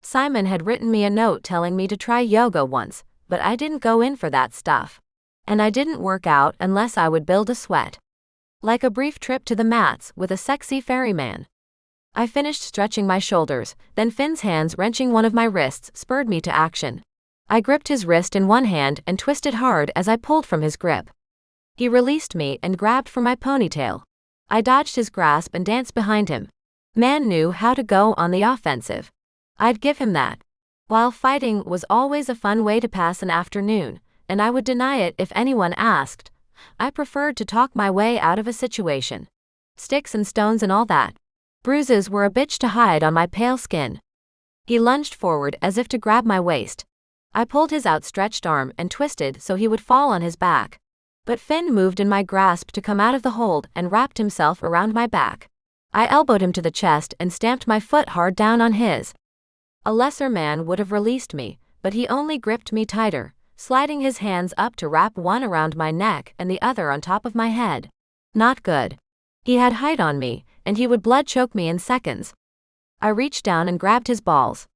Simon had written me a note telling me to try yoga once, but I didn't go in for that stuff. And I didn't work out unless I would build a sweat. Like a brief trip to the mats with a sexy ferryman. I finished stretching my shoulders, then Finn's hands wrenching one of my wrists spurred me to action. I gripped his wrist in one hand and twisted hard as I pulled from his grip. He released me and grabbed for my ponytail. I dodged his grasp and danced behind him. Man knew how to go on the offensive. I'd give him that. While fighting was always a fun way to pass an afternoon, and I would deny it if anyone asked, I preferred to talk my way out of a situation. Sticks and stones and all that. Bruises were a bitch to hide on my pale skin. He lunged forward as if to grab my waist. I pulled his outstretched arm and twisted so he would fall on his back. But Finn moved in my grasp to come out of the hold and wrapped himself around my back. I elbowed him to the chest and stamped my foot hard down on his. A lesser man would have released me, but he only gripped me tighter, sliding his hands up to wrap one around my neck and the other on top of my head. Not good. He had height on me, and he would blood choke me in seconds. I reached down and grabbed his balls.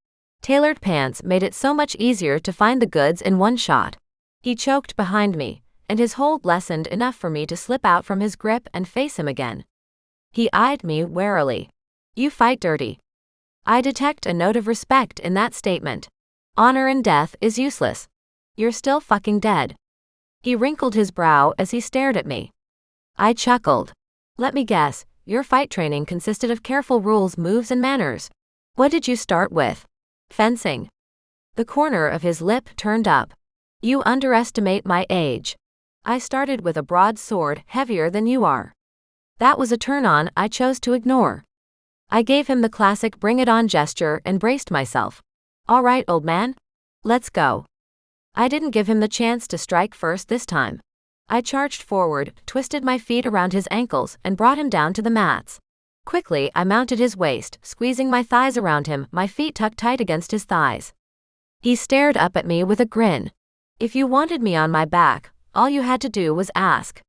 Tailored pants made it so much easier to find the goods in one shot. He choked behind me, and his hold lessened enough for me to slip out from his grip and face him again. He eyed me warily. You fight dirty. I detect a note of respect in that statement. Honor in death is useless. You're still fucking dead. He wrinkled his brow as he stared at me. I chuckled. Let me guess, your fight training consisted of careful rules, moves, and manners. What did you start with? Fencing. The corner of his lip turned up. You underestimate my age. I started with a broadsword heavier than you are. That was a turn-on I chose to ignore. I gave him the classic bring it on gesture and braced myself. All right, old man. Let's go. I didn't give him the chance to strike first this time. I charged forward, twisted my feet around his ankles, and brought him down to the mats. Quickly, I mounted his waist, squeezing my thighs around him, my feet tucked tight against his thighs. He stared up at me with a grin. If you wanted me on my back, all you had to do was ask.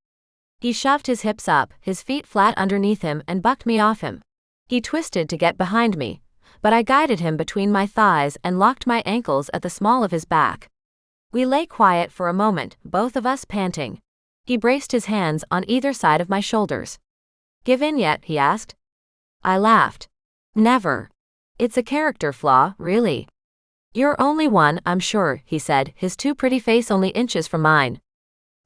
He shoved his hips up, his feet flat underneath him, and bucked me off him. He twisted to get behind me, but I guided him between my thighs and locked my ankles at the small of his back. We lay quiet for a moment, both of us panting. He braced his hands on either side of my shoulders. Give in yet? He asked. I laughed. Never. It's a character flaw, really. You're only one, I'm sure, he said, his too pretty face only inches from mine.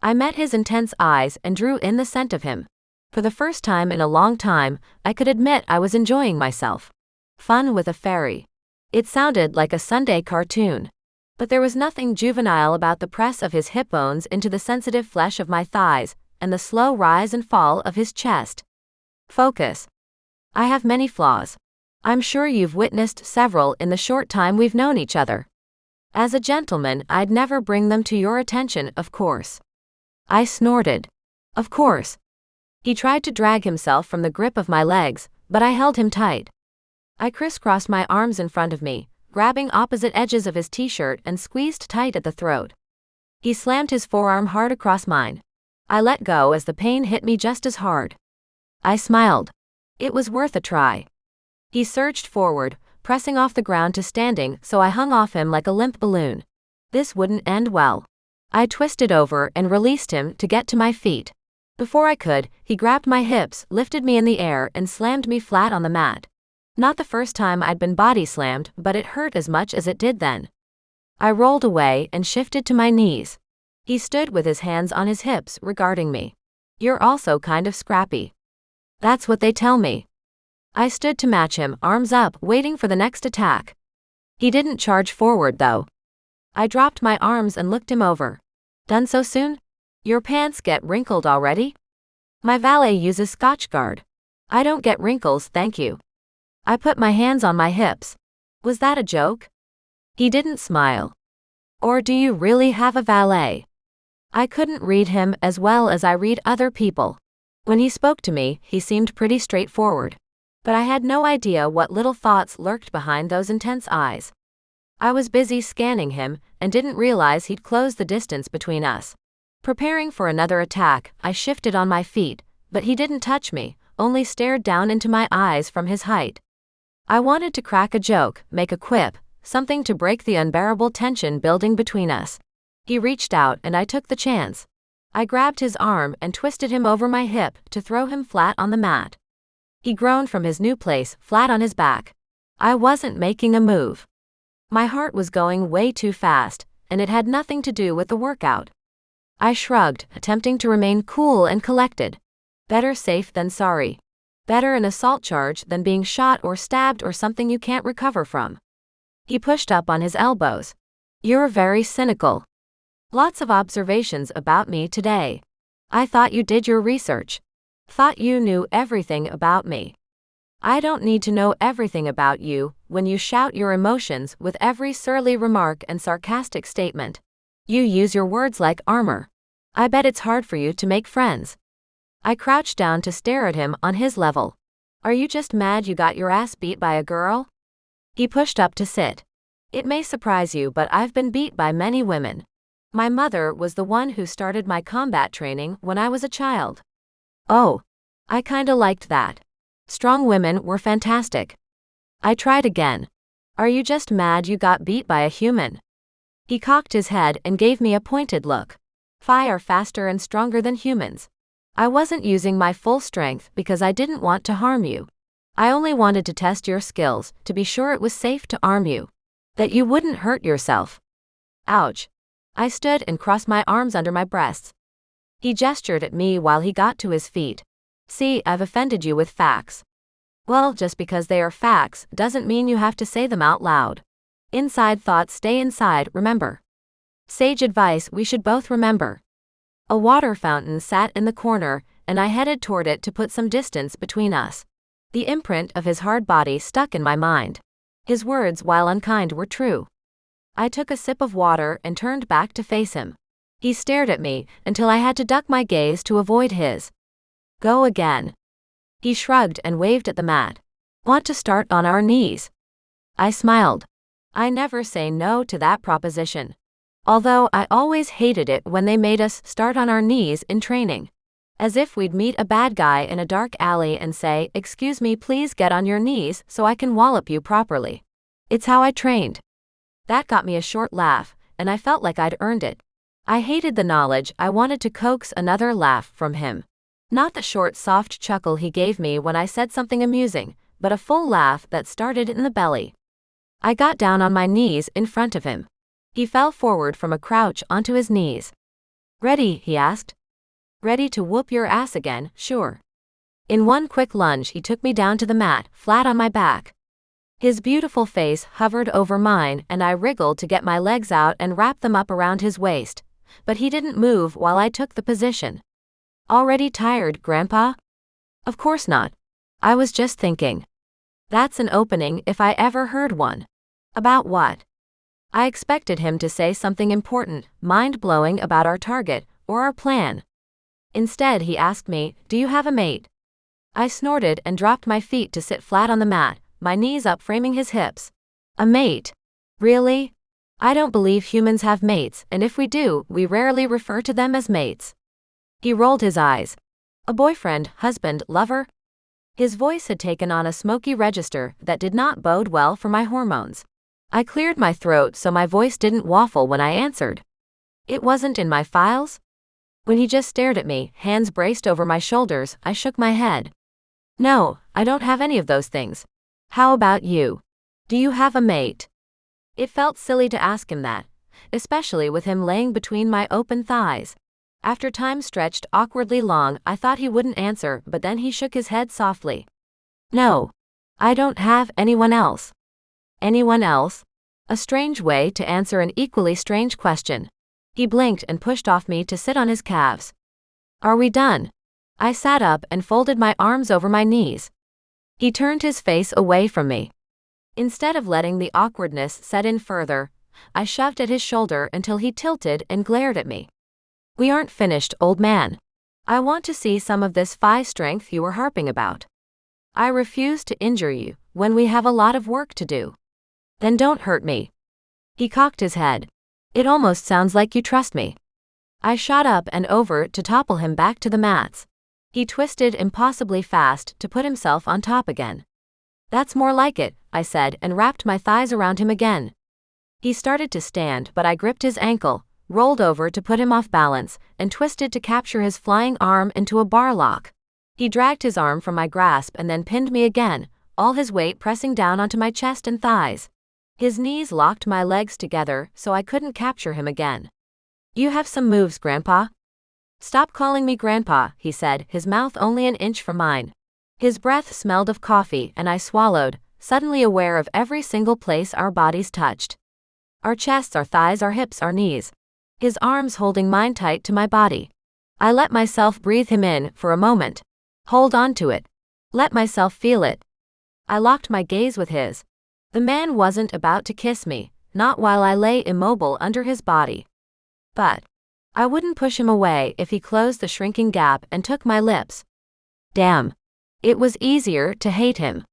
I met his intense eyes and drew in the scent of him. For the first time in a long time, I could admit I was enjoying myself. Fun with a fairy. It sounded like a Sunday cartoon. But there was nothing juvenile about the press of his hip bones into the sensitive flesh of my thighs, and the slow rise and fall of his chest. Focus. I have many flaws. I'm sure you've witnessed several in the short time we've known each other. As a gentleman, I'd never bring them to your attention, of course. I snorted. Of course. He tried to drag himself from the grip of my legs, but I held him tight. I crisscrossed my arms in front of me, grabbing opposite edges of his t-shirt and squeezed tight at the throat. He slammed his forearm hard across mine. I let go as the pain hit me just as hard. I smiled. It was worth a try. He surged forward, pressing off the ground to standing, so I hung off him like a limp balloon. This wouldn't end well. I twisted over and released him to get to my feet. Before I could, he grabbed my hips, lifted me in the air, and slammed me flat on the mat. Not the first time I'd been body slammed, but it hurt as much as it did then. I rolled away and shifted to my knees. He stood with his hands on his hips, regarding me. You're also kind of scrappy. That's what they tell me. I stood to match him, arms up, waiting for the next attack. He didn't charge forward, though. I dropped my arms and looked him over. Done so soon? Your pants get wrinkled already? My valet uses Scotchgard. I don't get wrinkles, thank you. I put my hands on my hips. Was that a joke? He didn't smile. Or do you really have a valet? I couldn't read him as well as I read other people. When he spoke to me, he seemed pretty straightforward. But I had no idea what little thoughts lurked behind those intense eyes. I was busy scanning him and didn't realize he'd closed the distance between us. Preparing for another attack, I shifted on my feet, but he didn't touch me, only stared down into my eyes from his height. I wanted to crack a joke, make a quip, something to break the unbearable tension building between us. He reached out and I took the chance. I grabbed his arm and twisted him over my hip to throw him flat on the mat. He groaned from his new place, flat on his back. I wasn't making a move. My heart was going way too fast, and it had nothing to do with the workout. I shrugged, attempting to remain cool and collected. Better safe than sorry. Better an assault charge than being shot or stabbed or something you can't recover from. He pushed up on his elbows. You're very cynical. Lots of observations about me today. I thought you did your research. Thought you knew everything about me. I don't need to know everything about you when you shout your emotions with every surly remark and sarcastic statement. You use your words like armor. I bet it's hard for you to make friends. I crouched down to stare at him on his level. Are you just mad you got your ass beat by a girl? He pushed up to sit. It may surprise you, but I've been beat by many women. My mother was the one who started my combat training when I was a child. Oh, I kinda liked that. Strong women were fantastic. I tried again. Are you just mad you got beat by a human? He cocked his head and gave me a pointed look. Fi are faster and stronger than humans. I wasn't using my full strength because I didn't want to harm you. I only wanted to test your skills to be sure it was safe to arm you. That you wouldn't hurt yourself. Ouch. I stood and crossed my arms under my breasts. He gestured at me while he got to his feet. See, I've offended you with facts. Well, just because they are facts doesn't mean you have to say them out loud. Inside thoughts stay inside, remember. Sage advice we should both remember. A water fountain sat in the corner, and I headed toward it to put some distance between us. The imprint of his hard body stuck in my mind. His words, while unkind, were true. I took a sip of water and turned back to face him. He stared at me until I had to duck my gaze to avoid his. Go again. He shrugged and waved at the mat. Want to start on our knees? I smiled. I never say no to that proposition. Although I always hated it when they made us start on our knees in training. As if we'd meet a bad guy in a dark alley and say, "Excuse me, please get on your knees so I can wallop you properly." It's how I trained. That got me a short laugh, and I felt like I'd earned it. I hated the knowledge I wanted to coax another laugh from him. Not the short, soft chuckle he gave me when I said something amusing, but a full laugh that started in the belly. I got down on my knees in front of him. He fell forward from a crouch onto his knees. Ready? He asked. Ready to whoop your ass again, sure. In one quick lunge he took me down to the mat, flat on my back. His beautiful face hovered over mine and I wriggled to get my legs out and wrap them up around his waist, but he didn't move while I took the position. Already tired, Grandpa? Of course not. I was just thinking. That's an opening if I ever heard one. About what? I expected him to say something important, mind-blowing about our target, or our plan. Instead he asked me, do you have a mate? I snorted and dropped my feet to sit flat on the mat, my knees up framing his hips. A mate? Really? I don't believe humans have mates, and if we do, we rarely refer to them as mates. He rolled his eyes. A boyfriend, husband, lover? His voice had taken on a smoky register that did not bode well for my hormones. I cleared my throat so my voice didn't waffle when I answered. It wasn't in my files? When he just stared at me, hands braced over my shoulders, I shook my head. No, I don't have any of those things. How about you? Do you have a mate? It felt silly to ask him that, especially with him laying between my open thighs. After time stretched awkwardly long, I thought he wouldn't answer, but then he shook his head softly. No. I don't have anyone else. Anyone else? A strange way to answer an equally strange question. He blinked and pushed off me to sit on his calves. Are we done? I sat up and folded my arms over my knees. He turned his face away from me. Instead of letting the awkwardness set in further, I shoved at his shoulder until he tilted and glared at me. We aren't finished, old man. I want to see some of this phi strength you were harping about. I refuse to injure you when we have a lot of work to do. Then don't hurt me. He cocked his head. It almost sounds like you trust me. I shot up and over to topple him back to the mats. He twisted impossibly fast to put himself on top again. That's more like it, I said and wrapped my thighs around him again. He started to stand, but I gripped his ankle, rolled over to put him off balance, and twisted to capture his flying arm into a bar lock. He dragged his arm from my grasp and then pinned me again, all his weight pressing down onto my chest and thighs. His knees locked my legs together so I couldn't capture him again. You have some moves, Grandpa. Stop calling me Grandpa, he said, his mouth only an inch from mine. His breath smelled of coffee and I swallowed, suddenly aware of every single place our bodies touched. Our chests, our thighs, our hips, our knees. His arms holding mine tight to my body. I let myself breathe him in for a moment. Hold on to it. Let myself feel it. I locked my gaze with his. The man wasn't about to kiss me, not while I lay immobile under his body. But I wouldn't push him away if he closed the shrinking gap and took my lips. Damn. It was easier to hate him.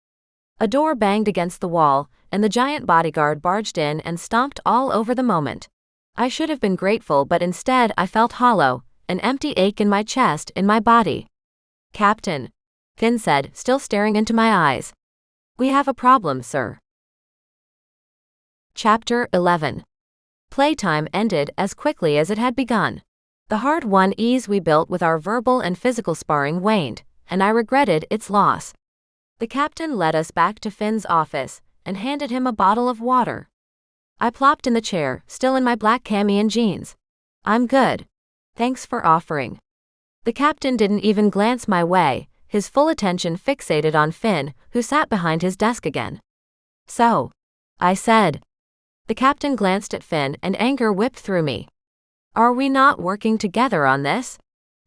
A door banged against the wall, and the giant bodyguard barged in and stomped all over the moment. I should have been grateful, but instead I felt hollow, an empty ache in my chest, in my body. Captain, Finn said, still staring into my eyes. We have a problem, sir. Chapter 11. Playtime ended as quickly as it had begun. The hard-won ease we built with our verbal and physical sparring waned, and I regretted its loss. The captain led us back to Finn's office and handed him a bottle of water. I plopped in the chair, still in my black cami and jeans. I'm good. Thanks for offering. The captain didn't even glance my way, his full attention fixated on Finn, who sat behind his desk again. So, I said. The captain glanced at Finn and anger whipped through me. Are we not working together on this?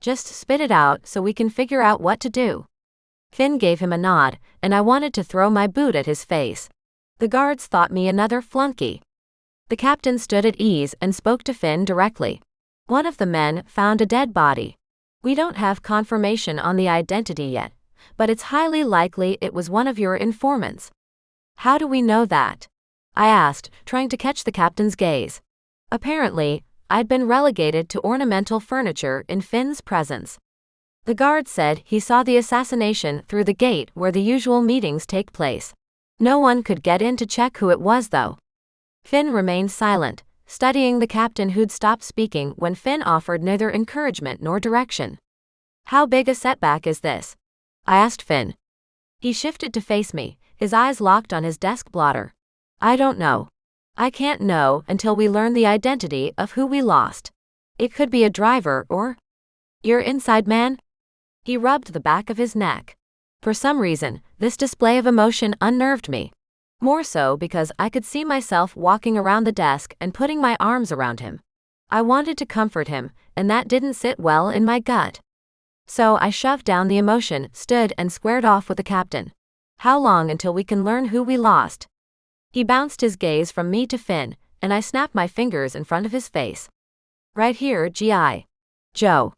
Just spit it out so we can figure out what to do. Finn gave him a nod, and I wanted to throw my boot at his face. The guards thought me another flunky. The captain stood at ease and spoke to Finn directly. One of the men found a dead body. We don't have confirmation on the identity yet, but it's highly likely it was one of your informants. How do we know that? I asked, trying to catch the captain's gaze. Apparently, I'd been relegated to ornamental furniture in Finn's presence. The guard said he saw the assassination through the gate where the usual meetings take place. No one could get in to check who it was, though. Finn remained silent, studying the captain, who'd stopped speaking when Finn offered neither encouragement nor direction. How big a setback is this? I asked Finn. He shifted to face me, his eyes locked on his desk blotter. I don't know. I can't know until we learn the identity of who we lost. It could be a driver or... Your inside man? He rubbed the back of his neck. For some reason, this display of emotion unnerved me. More so because I could see myself walking around the desk and putting my arms around him. I wanted to comfort him, and that didn't sit well in my gut. So I shoved down the emotion, stood and squared off with the captain. How long until we can learn who we lost? He bounced his gaze from me to Finn, and I snapped my fingers in front of his face. Right here, G.I. Joe.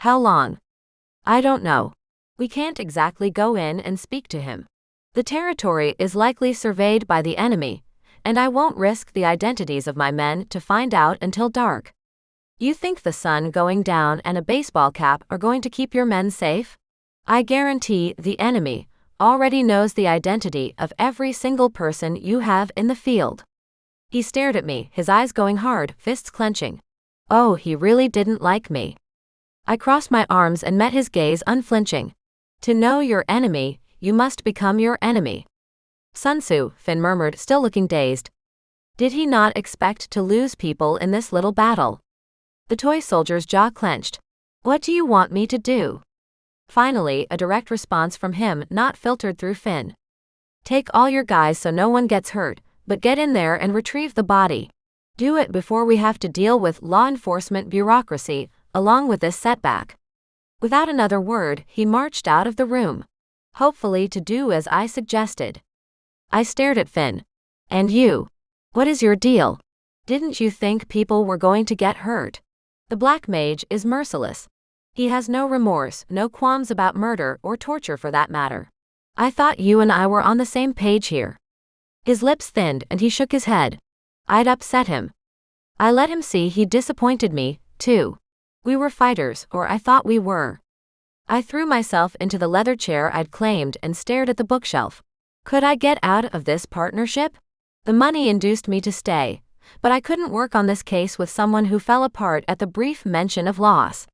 How long? I don't know. We can't exactly go in and speak to him. The territory is likely surveyed by the enemy, and I won't risk the identities of my men to find out until dark. You think the sun going down and a baseball cap are going to keep your men safe? I guarantee the enemy already knows the identity of every single person you have in the field. He stared at me, his eyes going hard, fists clenching. Oh, he really didn't like me. I crossed my arms and met his gaze unflinching. To know your enemy, you must become your enemy. Sun Tzu, Finn murmured, still looking dazed. Did he not expect to lose people in this little battle? The toy soldier's jaw clenched. What do you want me to do? Finally, a direct response from him, not filtered through Finn. Take all your guys so no one gets hurt, but get in there and retrieve the body. Do it before we have to deal with law enforcement bureaucracy, along with this setback. Without another word, he marched out of the room, hopefully to do as I suggested. I stared at Finn. And you? What is your deal? Didn't you think people were going to get hurt? The Black Mage is merciless. He has no remorse, no qualms about murder or torture for that matter. I thought you and I were on the same page here. His lips thinned and he shook his head. I'd upset him. I let him see he disappointed me, too. We were fighters, or I thought we were. I threw myself into the leather chair I'd claimed and stared at the bookshelf. Could I get out of this partnership? The money induced me to stay, but I couldn't work on this case with someone who fell apart at the brief mention of loss.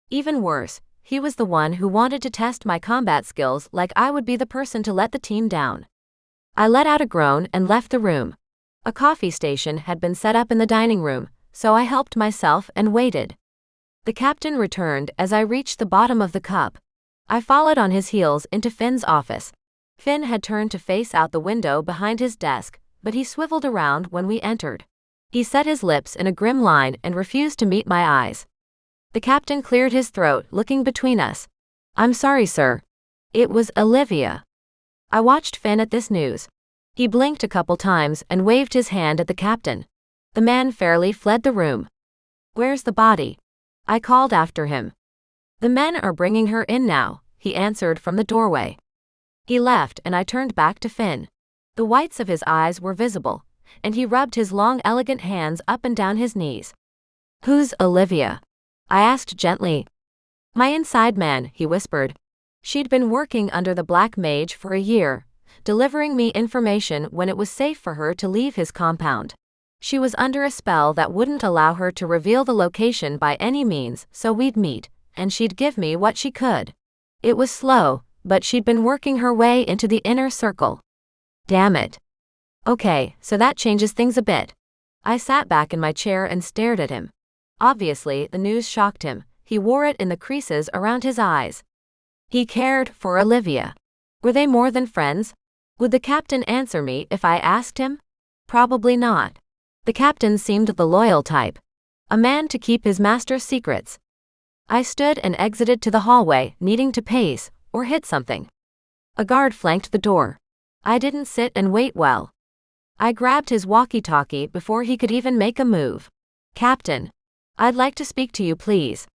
Even worse, he was the one who wanted to test my combat skills like I would be the person to let the team down. I let out a groan and left the room. A coffee station had been set up in the dining room, so I helped myself and waited. The captain returned as I reached the bottom of the cup. I followed on his heels into Finn's office. Finn had turned to face out the window behind his desk, but he swiveled around when we entered. He set his lips in a grim line and refused to meet my eyes. The captain cleared his throat, looking between us. I'm sorry, sir. It was Olivia. I watched Finn at this news. He blinked a couple times and waved his hand at the captain. The man fairly fled the room. Where's the body? I called after him. The men are bringing her in now, he answered from the doorway. He left and I turned back to Finn. The whites of his eyes were visible, and he rubbed his long elegant hands up and down his knees. Who's Olivia? I asked gently. My inside man, he whispered. She'd been working under the Black Mage for a year, delivering me information when it was safe for her to leave his compound. She was under a spell that wouldn't allow her to reveal the location by any means, so we'd meet, and she'd give me what she could. It was slow, but she'd been working her way into the inner circle. Damn it. Okay, so that changes things a bit. I sat back in my chair and stared at him. Obviously, the news shocked him. He wore it in the creases around his eyes. He cared for Olivia. Were they more than friends? Would the captain answer me if I asked him? Probably not. The captain seemed the loyal type. A man to keep his master's secrets. I stood and exited to the hallway, needing to pace, or hit something. A guard flanked the door. I didn't sit and wait well. I grabbed his walkie-talkie before he could even make a move. Captain. I'd like to speak to you, please.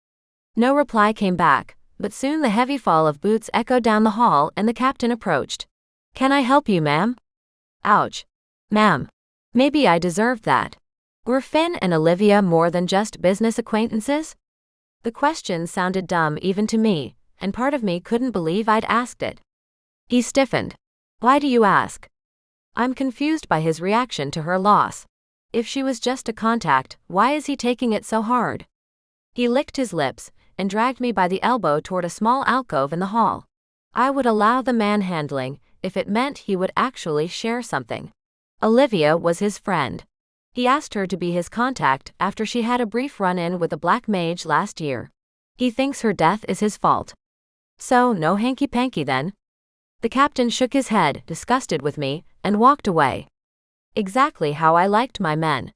No reply came back, but soon the heavy fall of boots echoed down the hall and the captain approached. Can I help you, ma'am? Ouch. Ma'am. Maybe I deserved that. Were Finn and Olivia more than just business acquaintances? The question sounded dumb even to me, and part of me couldn't believe I'd asked it. He stiffened. Why do you ask? I'm confused by his reaction to her loss. If she was just a contact, why is he taking it so hard? He licked his lips and dragged me by the elbow toward a small alcove in the hall. I would allow the manhandling if it meant he would actually share something. Olivia was his friend. He asked her to be his contact after she had a brief run-in with the Black Mage last year. He thinks her death is his fault. So, no hanky-panky then? The captain shook his head, disgusted with me, and walked away. Exactly how I liked my men.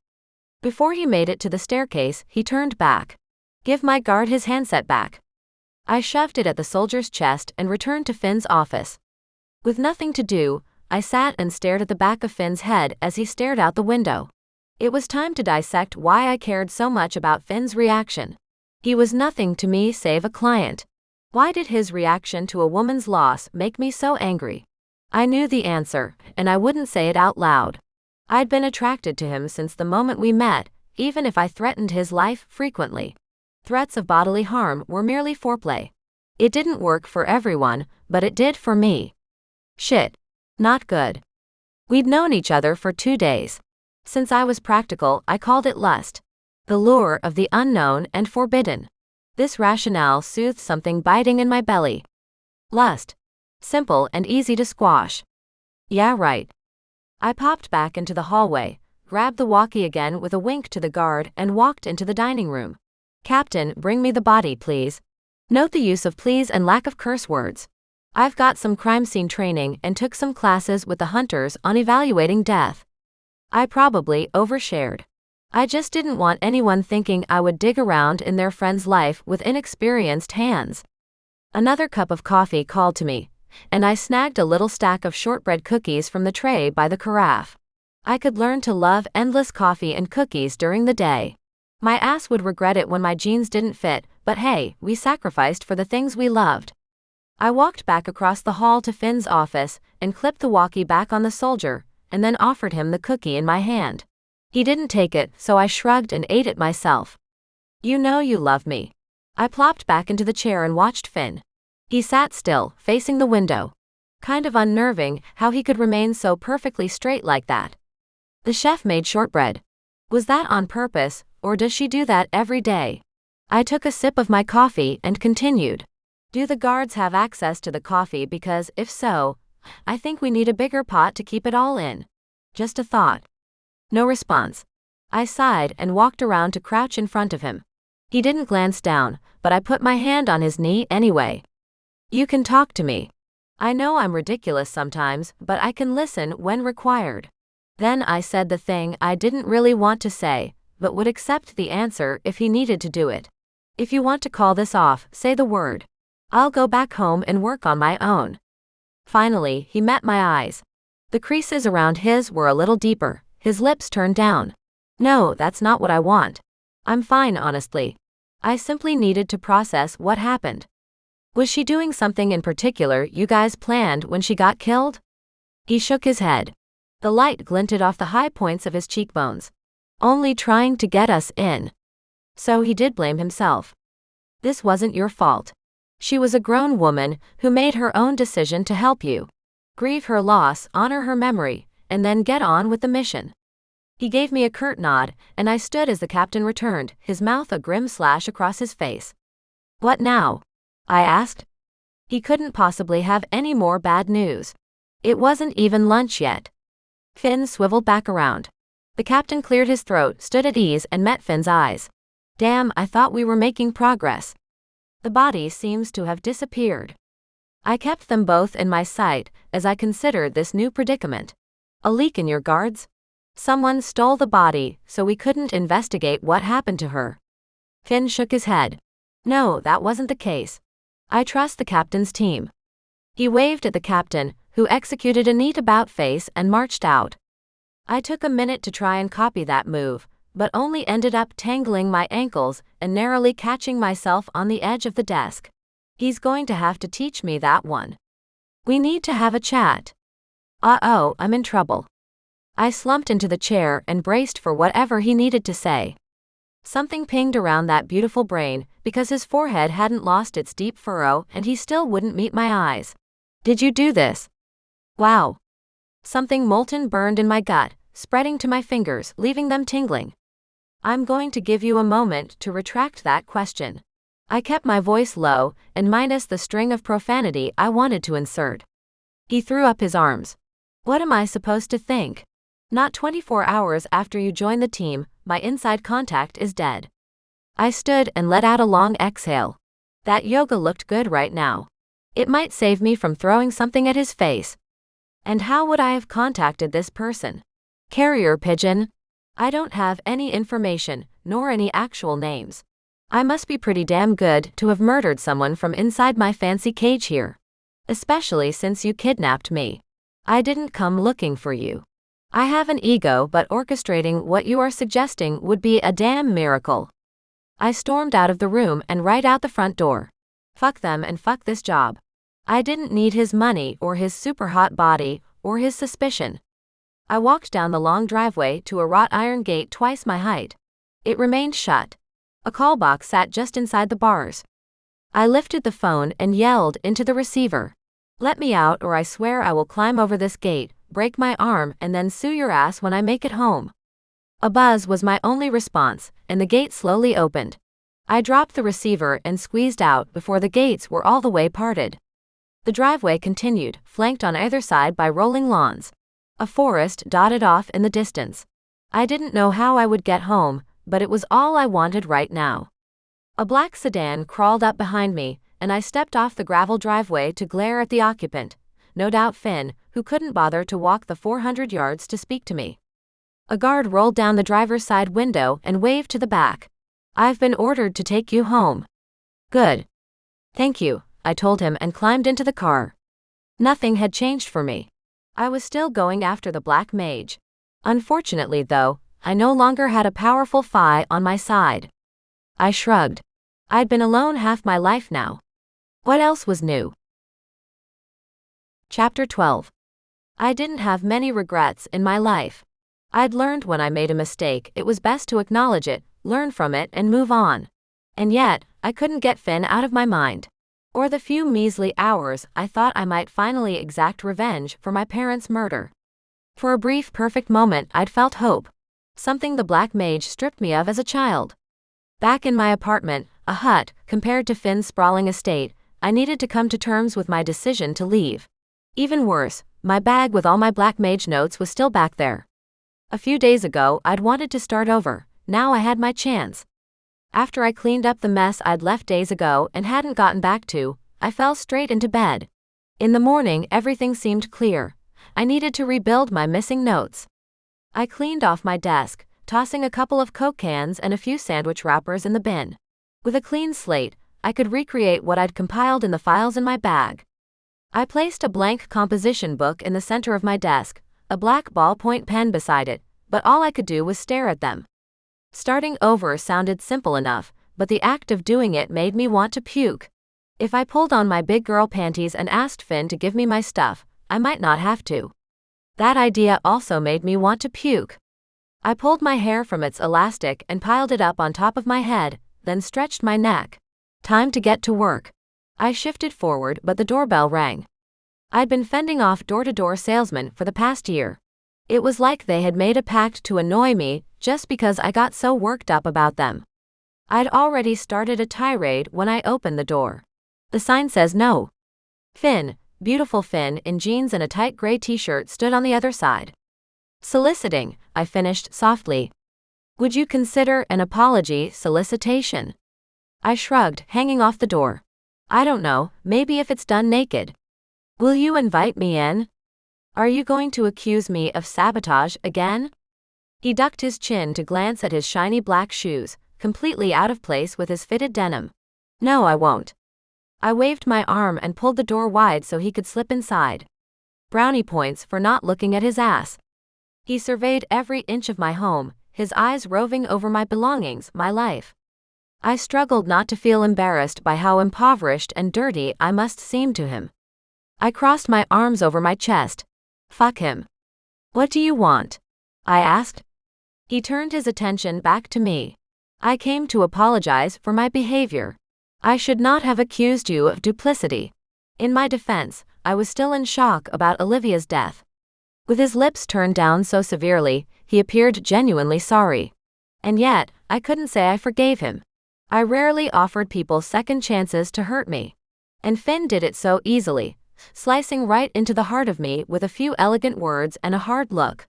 Before he made it to the staircase, he turned back. Give my guard his handset back. I shoved it at the soldier's chest and returned to Finn's office. With nothing to do, I sat and stared at the back of Finn's head as he stared out the window. It was time to dissect why I cared so much about Finn's reaction. He was nothing to me save a client. Why did his reaction to a woman's loss make me so angry? I knew the answer, and I wouldn't say it out loud. I'd been attracted to him since the moment we met, even if I threatened his life frequently. Threats of bodily harm were merely foreplay. It didn't work for everyone, but it did for me. Shit. Not good. We'd known each other for 2 days. Since I was practical, I called it lust. The lure of the unknown and forbidden. This rationale soothed something biting in my belly. Lust. Simple and easy to squash. Yeah, right. I popped back into the hallway, grabbed the walkie again with a wink to the guard, and walked into the dining room. Captain, bring me the body, please. Note the use of please and lack of curse words. I've got some crime scene training and took some classes with the hunters on evaluating death. I probably overshared. I just didn't want anyone thinking I would dig around in their friend's life with inexperienced hands. Another cup of coffee called to me, and I snagged a little stack of shortbread cookies from the tray by the carafe. I could learn to love endless coffee and cookies during the day. My ass would regret it when my jeans didn't fit, but hey, we sacrificed for the things we loved. I walked back across the hall to Finn's office and clipped the walkie back on the soldier, and then offered him the cookie in my hand. He didn't take it, so I shrugged and ate it myself. You know you love me. I plopped back into the chair and watched Finn. He sat still, facing the window. Kind of unnerving how he could remain so perfectly straight like that. The chef made shortbread. Was that on purpose, or does she do that every day? I took a sip of my coffee and continued. Do the guards have access to the coffee? Because if so, I think we need a bigger pot to keep it all in. Just a thought. No response. I sighed and walked around to crouch in front of him. He didn't glance down, but I put my hand on his knee anyway. You can talk to me. I know I'm ridiculous sometimes, but I can listen when required. Then I said the thing I didn't really want to say, but would accept the answer if he needed to do it. If you want to call this off, say the word. I'll go back home and work on my own. Finally, he met my eyes. The creases around his were a little deeper, his lips turned down. No, that's not what I want. I'm fine, honestly. I simply needed to process what happened. Was she doing something in particular you guys planned when she got killed? He shook his head. The light glinted off the high points of his cheekbones. Only trying to get us in. So he did blame himself. This wasn't your fault. She was a grown woman who made her own decision to help you. Grieve her loss, honor her memory, and then get on with the mission. He gave me a curt nod, and I stood as the captain returned, his mouth a grim slash across his face. What now? I asked. He couldn't possibly have any more bad news. It wasn't even lunch yet. Finn swiveled back around. The captain cleared his throat, stood at ease, and met Finn's eyes. Damn, I thought we were making progress. The body seems to have disappeared. I kept them both in my sight as I considered this new predicament. A leak in your guards? Someone stole the body, so we couldn't investigate what happened to her. Finn shook his head. No, that wasn't the case. I trust the captain's team. He waved at the captain, who executed a neat about-face and marched out. I took a minute to try and copy that move, but only ended up tangling my ankles and narrowly catching myself on the edge of the desk. He's going to have to teach me that one. We need to have a chat. Uh-oh, I'm in trouble. I slumped into the chair and braced for whatever he needed to say. Something pinged around that beautiful brain because his forehead hadn't lost its deep furrow and he still wouldn't meet my eyes. Did you do this? Wow. Something molten burned in my gut, spreading to my fingers, leaving them tingling. I'm going to give you a moment to retract that question. I kept my voice low and minus the string of profanity I wanted to insert. He threw up his arms. What am I supposed to think? Not 24 hours after you join the team, my inside contact is dead. I stood and let out a long exhale. That yoga looked good right now. It might save me from throwing something at his face. And how would I have contacted this person? Carrier pigeon? I don't have any information, nor any actual names. I must be pretty damn good to have murdered someone from inside my fancy cage here. Especially since you kidnapped me. I didn't come looking for you. I have an ego, but orchestrating what you are suggesting would be a damn miracle. I stormed out of the room and right out the front door. Fuck them and fuck this job. I didn't need his money or his super hot body or his suspicion. I walked down the long driveway to a wrought iron gate twice my height. It remained shut. A call box sat just inside the bars. I lifted the phone and yelled into the receiver. Let me out or I swear I will climb over this gate, break my arm, and then sue your ass when I make it home. A buzz was my only response, and the gate slowly opened. I dropped the receiver and squeezed out before the gates were all the way parted. The driveway continued, flanked on either side by rolling lawns. A forest dotted off in the distance. I didn't know how I would get home, but it was all I wanted right now. A black sedan crawled up behind me, and I stepped off the gravel driveway to glare at the occupant, no doubt Finn, who couldn't bother to walk the 400 yards to speak to me. A guard rolled down the driver's side window and waved to the back. I've been ordered to take you home. Good. Thank you, I told him and climbed into the car. Nothing had changed for me. I was still going after the Black Mage. Unfortunately, though, I no longer had a powerful Fae on my side. I shrugged. I'd been alone half my life now. What else was new? Chapter 12. I didn't have many regrets in my life. I'd learned when I made a mistake it was best to acknowledge it, learn from it, and move on. And yet, I couldn't get Finn out of my mind. Or the few measly hours I thought I might finally exact revenge for my parents' murder. For a brief perfect moment I'd felt hope. Something the Black Mage stripped me of as a child. Back in my apartment, a hut, compared to Finn's sprawling estate, I needed to come to terms with my decision to leave. Even worse, my bag with all my Black Mage notes was still back there. A few days ago I'd wanted to start over, now I had my chance. After I cleaned up the mess I'd left days ago and hadn't gotten back to, I fell straight into bed. In the morning everything seemed clear. I needed to rebuild my missing notes. I cleaned off my desk, tossing a couple of Coke cans and a few sandwich wrappers in the bin. With a clean slate, I could recreate what I'd compiled in the files in my bag. I placed a blank composition book in the center of my desk, a black ballpoint pen beside it, but all I could do was stare at them. Starting over sounded simple enough, but the act of doing it made me want to puke. If I pulled on my big girl panties and asked Finn to give me my stuff, I might not have to. That idea also made me want to puke. I pulled my hair from its elastic and piled it up on top of my head, then stretched my neck. Time to get to work. I shifted forward, but the doorbell rang. I'd been fending off door-to-door salesmen for the past year. It was like they had made a pact to annoy me just because I got so worked up about them. I'd already started a tirade when I opened the door. The sign says no. Finn, beautiful Finn in jeans and a tight gray t-shirt, stood on the other side. Soliciting, I finished softly. Would you consider an apology solicitation? I shrugged, hanging off the door. I don't know, maybe if it's done naked. Will you invite me in? Are you going to accuse me of sabotage again? He ducked his chin to glance at his shiny black shoes, completely out of place with his fitted denim. No, I won't. I waved my arm and pulled the door wide so he could slip inside. Brownie points for not looking at his ass. He surveyed every inch of my home, his eyes roving over my belongings, my life. I struggled not to feel embarrassed by how impoverished and dirty I must seem to him. I crossed my arms over my chest. Fuck him. What do you want? I asked. He turned his attention back to me. I came to apologize for my behavior. I should not have accused you of duplicity. In my defense, I was still in shock about Olivia's death. With his lips turned down so severely, he appeared genuinely sorry. And yet, I couldn't say I forgave him. I rarely offered people second chances to hurt me. And Finn did it so easily, slicing right into the heart of me with a few elegant words and a hard look.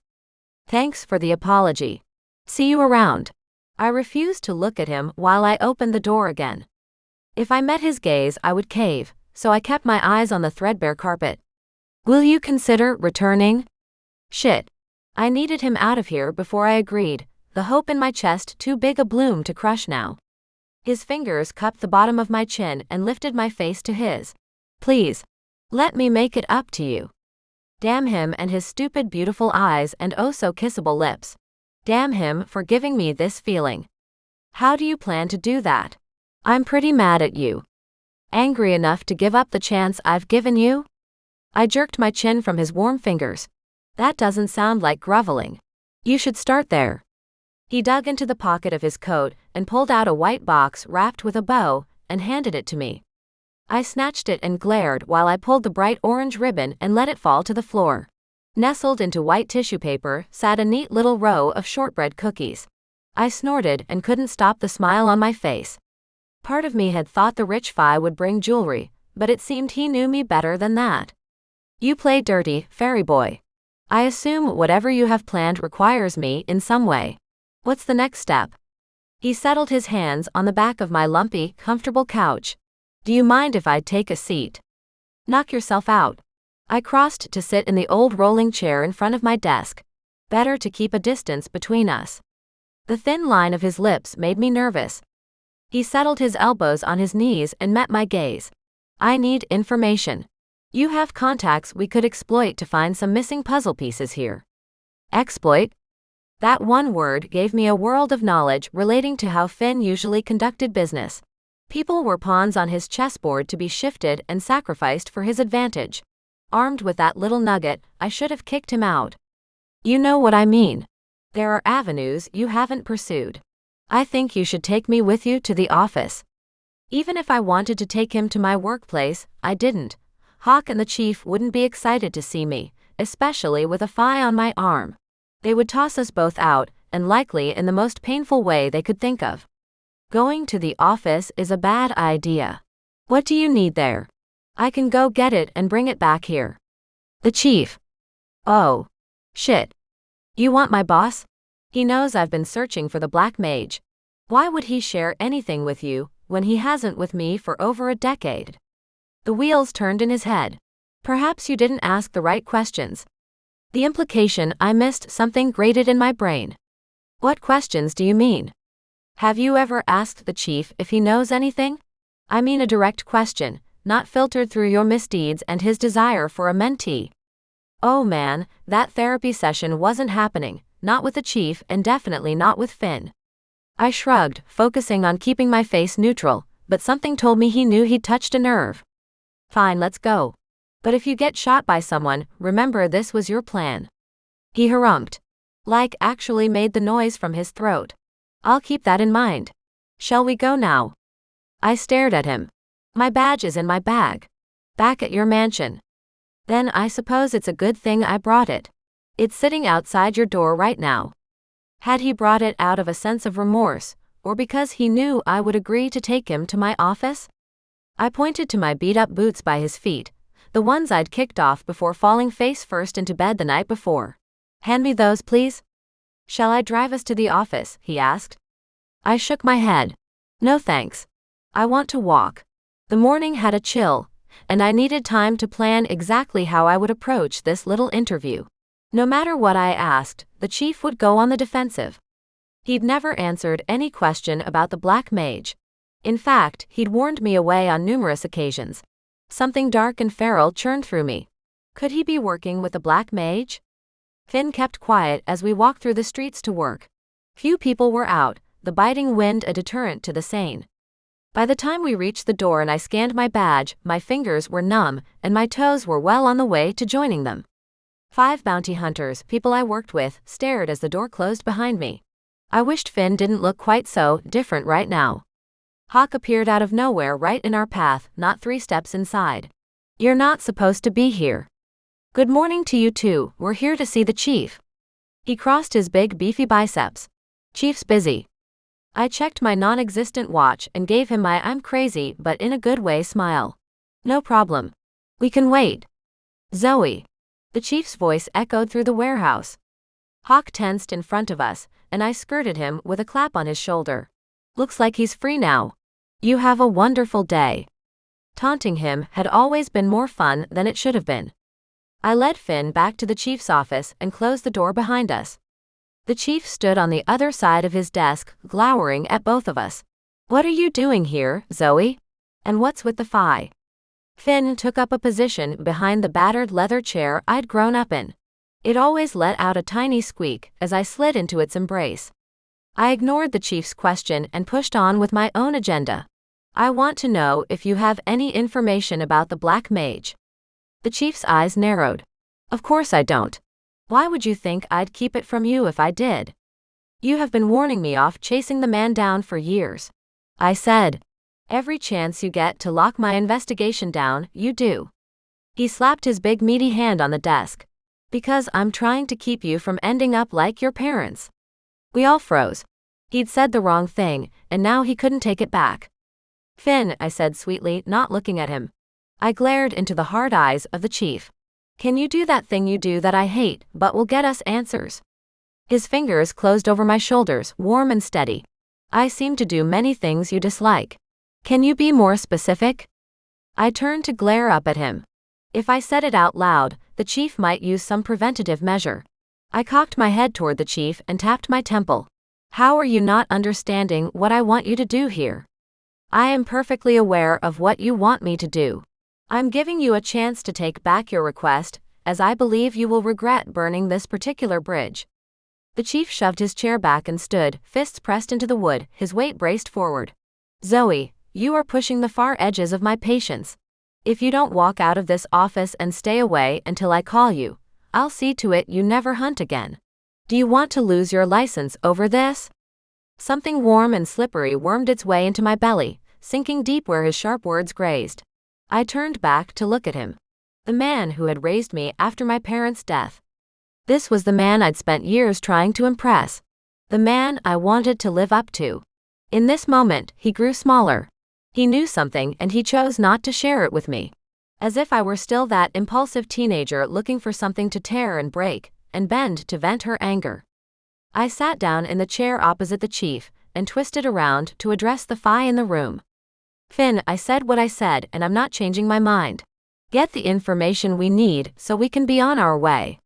Thanks for the apology. See you around. I refused to look at him while I opened the door again. If I met his gaze, I would cave, so I kept my eyes on the threadbare carpet. Will you consider returning? Shit. I needed him out of here before I agreed, the hope in my chest too big a bloom to crush now. His fingers cupped the bottom of my chin and lifted my face to his. Please. Let me make it up to you. Damn him and his stupid beautiful eyes and oh so kissable lips. Damn him for giving me this feeling. How do you plan to do that? I'm pretty mad at you. Angry enough to give up the chance I've given you? I jerked my chin from his warm fingers. That doesn't sound like groveling. You should start there. He dug into the pocket of his coat and pulled out a white box wrapped with a bow and handed it to me. I snatched it and glared while I pulled the bright orange ribbon and let it fall to the floor. Nestled into white tissue paper sat a neat little row of shortbread cookies. I snorted and couldn't stop the smile on my face. Part of me had thought the rich Fae would bring jewelry, but it seemed he knew me better than that. You play dirty, fairy boy. I assume whatever you have planned requires me in some way. What's the next step? He settled his hands on the back of my lumpy, comfortable couch. Do you mind if I take a seat? Knock yourself out. I crossed to sit in the old rolling chair in front of my desk. Better to keep a distance between us. The thin line of his lips made me nervous. He settled his elbows on his knees and met my gaze. I need information. You have contacts we could exploit to find some missing puzzle pieces here. Exploit? That one word gave me a world of knowledge relating to how Finn usually conducted business. People were pawns on his chessboard to be shifted and sacrificed for his advantage. Armed with that little nugget, I should have kicked him out. You know what I mean. There are avenues you haven't pursued. I think you should take me with you to the office. Even if I wanted to take him to my workplace, I didn't. Hawk and the chief wouldn't be excited to see me, especially with a fly on my arm. They would toss us both out, and likely in the most painful way they could think of. Going to the office is a bad idea. What do you need there? I can go get it and bring it back here. The chief. Oh. Shit. You want my boss? He knows I've been searching for the Black Mage. Why would he share anything with you when he hasn't with me for over a decade? The wheels turned in his head. Perhaps you didn't ask the right questions. The implication I missed something grated in my brain. What questions do you mean? Have you ever asked the chief if he knows anything? I mean a direct question, not filtered through your misdeeds and his desire for a mentee. Oh man, that therapy session wasn't happening, not with the chief and definitely not with Finn. I shrugged, focusing on keeping my face neutral, but something told me he knew he'd touched a nerve. Fine, let's go. But if you get shot by someone, remember this was your plan. He harumphed. Like actually made the noise from his throat. I'll keep that in mind. Shall we go now? I stared at him. My badge is in my bag. Back at your mansion. Then I suppose it's a good thing I brought it. It's sitting outside your door right now. Had he brought it out of a sense of remorse, or because he knew I would agree to take him to my office? I pointed to my beat-up boots by his feet, the ones I'd kicked off before falling face first into bed the night before. Hand me those, please. Shall I drive us to the office? He asked. I shook my head. No thanks. I want to walk. The morning had a chill, and I needed time to plan exactly how I would approach this little interview. No matter what I asked, the chief would go on the defensive. He'd never answered any question about the Black Mage. In fact, he'd warned me away on numerous occasions. Something dark and feral churned through me. Could he be working with the Black Mage? Finn kept quiet as we walked through the streets to work. Few people were out, the biting wind a deterrent to the sane. By the time we reached the door and I scanned my badge, my fingers were numb, and my toes were well on the way to joining them. 5 bounty hunters, people I worked with, stared as the door closed behind me. I wished Finn didn't look quite so different right now. Hawk appeared out of nowhere right in our path, not 3 steps inside. You're not supposed to be here. Good morning to you too, we're here to see the chief. He crossed his big beefy biceps. Chief's busy. I checked my non-existent watch and gave him my I'm crazy but in a good way smile. No problem. We can wait. Zoey. The chief's voice echoed through the warehouse. Hawk tensed in front of us, and I skirted him with a clap on his shoulder. Looks like he's free now. You have a wonderful day. Taunting him had always been more fun than it should have been. I led Finn back to the chief's office and closed the door behind us. The chief stood on the other side of his desk, glowering at both of us. What are you doing here, Zoey? And what's with the phi? Finn took up a position behind the battered leather chair I'd grown up in. It always let out a tiny squeak as I slid into its embrace. I ignored the chief's question and pushed on with my own agenda. I want to know if you have any information about the Black Mage. The chief's eyes narrowed. Of course I don't. Why would you think I'd keep it from you if I did? You have been warning me off chasing the man down for years. I said. Every chance you get to lock my investigation down, you do. He slapped his big meaty hand on the desk. Because I'm trying to keep you from ending up like your parents. We all froze. He'd said the wrong thing, and now he couldn't take it back. Finn, I said sweetly, not looking at him. I glared into the hard eyes of the chief. Can you do that thing you do that I hate, but will get us answers? His fingers closed over my shoulders, warm and steady. I seem to do many things you dislike. Can you be more specific? I turned to glare up at him. If I said it out loud, the chief might use some preventative measure. I cocked my head toward the chief and tapped my temple. How are you not understanding what I want you to do here? I am perfectly aware of what you want me to do. I'm giving you a chance to take back your request, as I believe you will regret burning this particular bridge. The chief shoved his chair back and stood, fists pressed into the wood, his weight braced forward. Zoey, you are pushing the far edges of my patience. If you don't walk out of this office and stay away until I call you, I'll see to it you never hunt again. Do you want to lose your license over this? Something warm and slippery wormed its way into my belly, sinking deep where his sharp words grazed. I turned back to look at him. The man who had raised me after my parents' death. This was the man I'd spent years trying to impress. The man I wanted to live up to. In this moment, he grew smaller. He knew something and he chose not to share it with me. As if I were still that impulsive teenager looking for something to tear and break, and bend to vent her anger. I sat down in the chair opposite the chief, and twisted around to address the Phi in the room. Finn, I said what I said and I'm not changing my mind. Get the information we need so we can be on our way.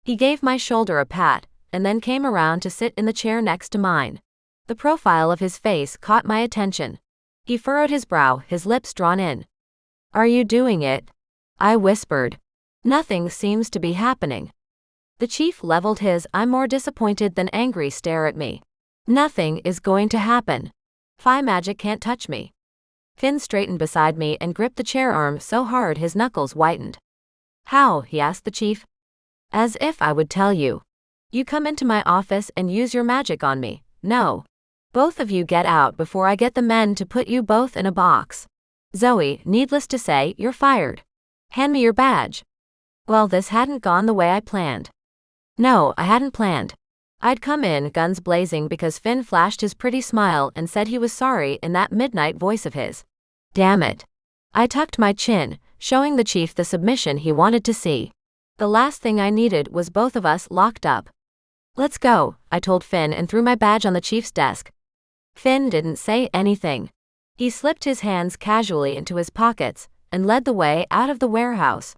He gave my shoulder a pat, and then came around to sit in the chair next to mine. The profile of his face caught my attention. He furrowed his brow, his lips drawn in. Are you doing it? I whispered. Nothing seems to be happening. The chief leveled his I'm more disappointed than angry stare at me. Nothing is going to happen. Phi magic can't touch me. Finn straightened beside me and gripped the chair arm so hard his knuckles whitened. How? He asked the chief. As if I would tell you. You come into my office and use your magic on me. No. Both of you get out before I get the men to put you both in a box. Zoey, needless to say, you're fired. Hand me your badge. Well, this hadn't gone the way I planned. No, I hadn't planned. I'd come in guns blazing because Finn flashed his pretty smile and said he was sorry in that midnight voice of his. Damn it. I tucked my chin, showing the chief the submission he wanted to see. The last thing I needed was both of us locked up. Let's go, I told Finn and threw my badge on the chief's desk. Finn didn't say anything. He slipped his hands casually into his pockets and led the way out of the warehouse.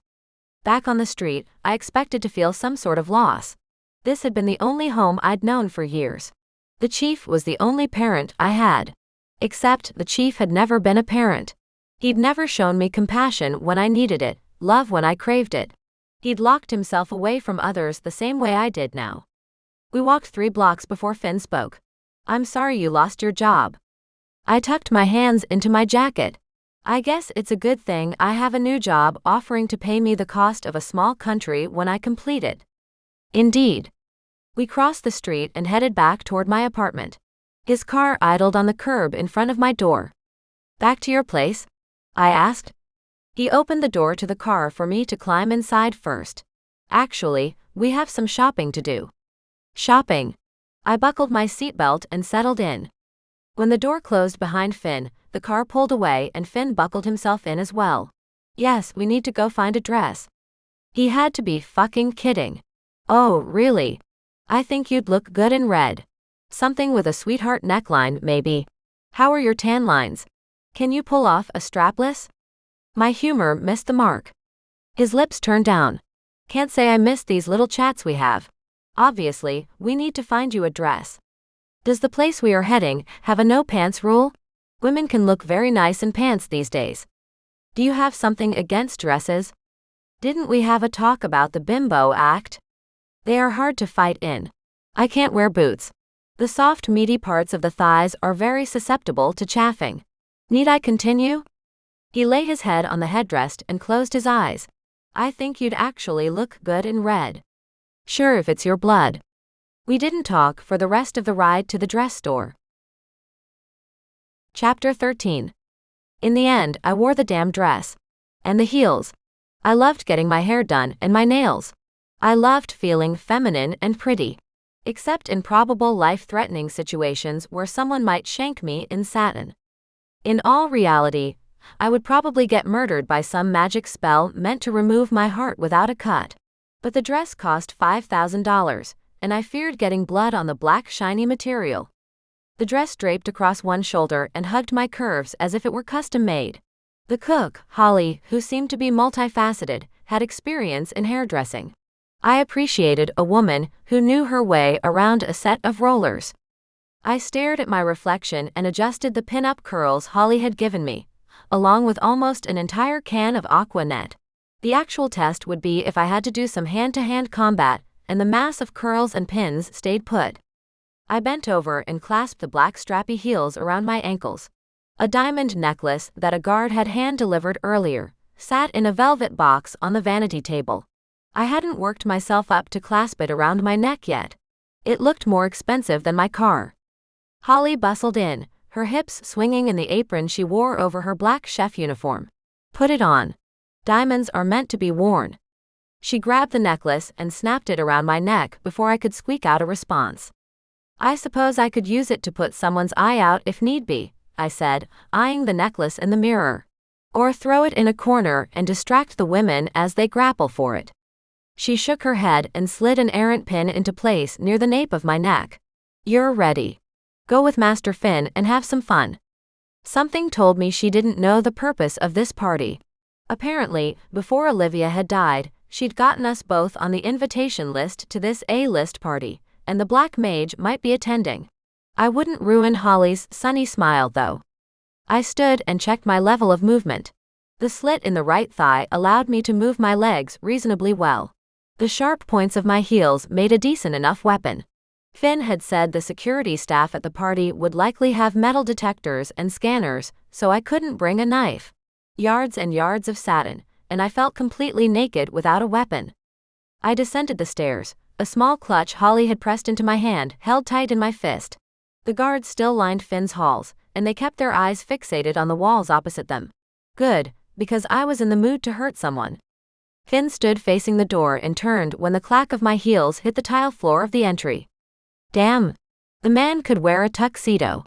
Back on the street, I expected to feel some sort of loss. This had been the only home I'd known for years. The chief was the only parent I had. Except the chief had never been a parent. He'd never shown me compassion when I needed it, love when I craved it. He'd locked himself away from others the same way I did now. We walked 3 blocks before Finn spoke. I'm sorry you lost your job. I tucked my hands into my jacket. I guess it's a good thing I have a new job offering to pay me the cost of a small country when I complete it. Indeed. We crossed the street and headed back toward my apartment. His car idled on the curb in front of my door. Back to your place? I asked. He opened the door to the car for me to climb inside first. Actually, we have some shopping to do. Shopping. I buckled my seatbelt and settled in. When the door closed behind Finn, the car pulled away and Finn buckled himself in as well. Yes, we need to go find a dress. He had to be fucking kidding. Oh, really? I think you'd look good in red. Something with a sweetheart neckline, maybe. How are your tan lines? Can you pull off a strapless? My humor missed the mark. His lips turned down. Can't say I missed these little chats we have. Obviously, we need to find you a dress. Does the place we are heading have a no pants rule? Women can look very nice in pants these days. Do you have something against dresses? Didn't we have a talk about the bimbo act? They are hard to fight in. I can't wear boots. The soft meaty parts of the thighs are very susceptible to chafing. Need I continue? He lay his head on the headrest and closed his eyes. I think you'd actually look good in red. Sure, if it's your blood. We didn't talk for the rest of the ride to the dress store. Chapter 13. In the end, I wore the damn dress. And the heels. I loved getting my hair done and my nails. I loved feeling feminine and pretty. Except in probable life-threatening situations where someone might shank me in satin. In all reality, I would probably get murdered by some magic spell meant to remove my heart without a cut. But the dress cost $5,000, and I feared getting blood on the black shiny material. The dress draped across one shoulder and hugged my curves as if it were custom-made. The cook, Holly, who seemed to be multifaceted, had experience in hairdressing. I appreciated a woman who knew her way around a set of rollers. I stared at my reflection and adjusted the pin-up curls Holly had given me, along with almost an entire can of Aqua Net. The actual test would be if I had to do some hand-to-hand combat, and the mass of curls and pins stayed put. I bent over and clasped the black strappy heels around my ankles. A diamond necklace that a guard had hand-delivered earlier sat in a velvet box on the vanity table. I hadn't worked myself up to clasp it around my neck yet. It looked more expensive than my car. Holly bustled in, her hips swinging in the apron she wore over her black chef uniform. Put it on. Diamonds are meant to be worn. She grabbed the necklace and snapped it around my neck before I could squeak out a response. I suppose I could use it to put someone's eye out if need be, I said, eyeing the necklace in the mirror. Or throw it in a corner and distract the women as they grapple for it. She shook her head and slid an errant pin into place near the nape of my neck. You're ready. Go with Master Finn and have some fun. Something told me she didn't know the purpose of this party. Apparently, before Olivia had died, she'd gotten us both on the invitation list to this A-list party, and the Black Mage might be attending. I wouldn't ruin Holly's sunny smile, though. I stood and checked my level of movement. The slit in the right thigh allowed me to move my legs reasonably well. The sharp points of my heels made a decent enough weapon. Finn had said the security staff at the party would likely have metal detectors and scanners, so I couldn't bring a knife. Yards and yards of satin, and I felt completely naked without a weapon. I descended the stairs, a small clutch Holly had pressed into my hand held tight in my fist. The guards still lined Finn's halls, and they kept their eyes fixated on the walls opposite them. Good, because I was in the mood to hurt someone. Finn stood facing the door and turned when the clack of my heels hit the tile floor of the entry. Damn! The man could wear a tuxedo.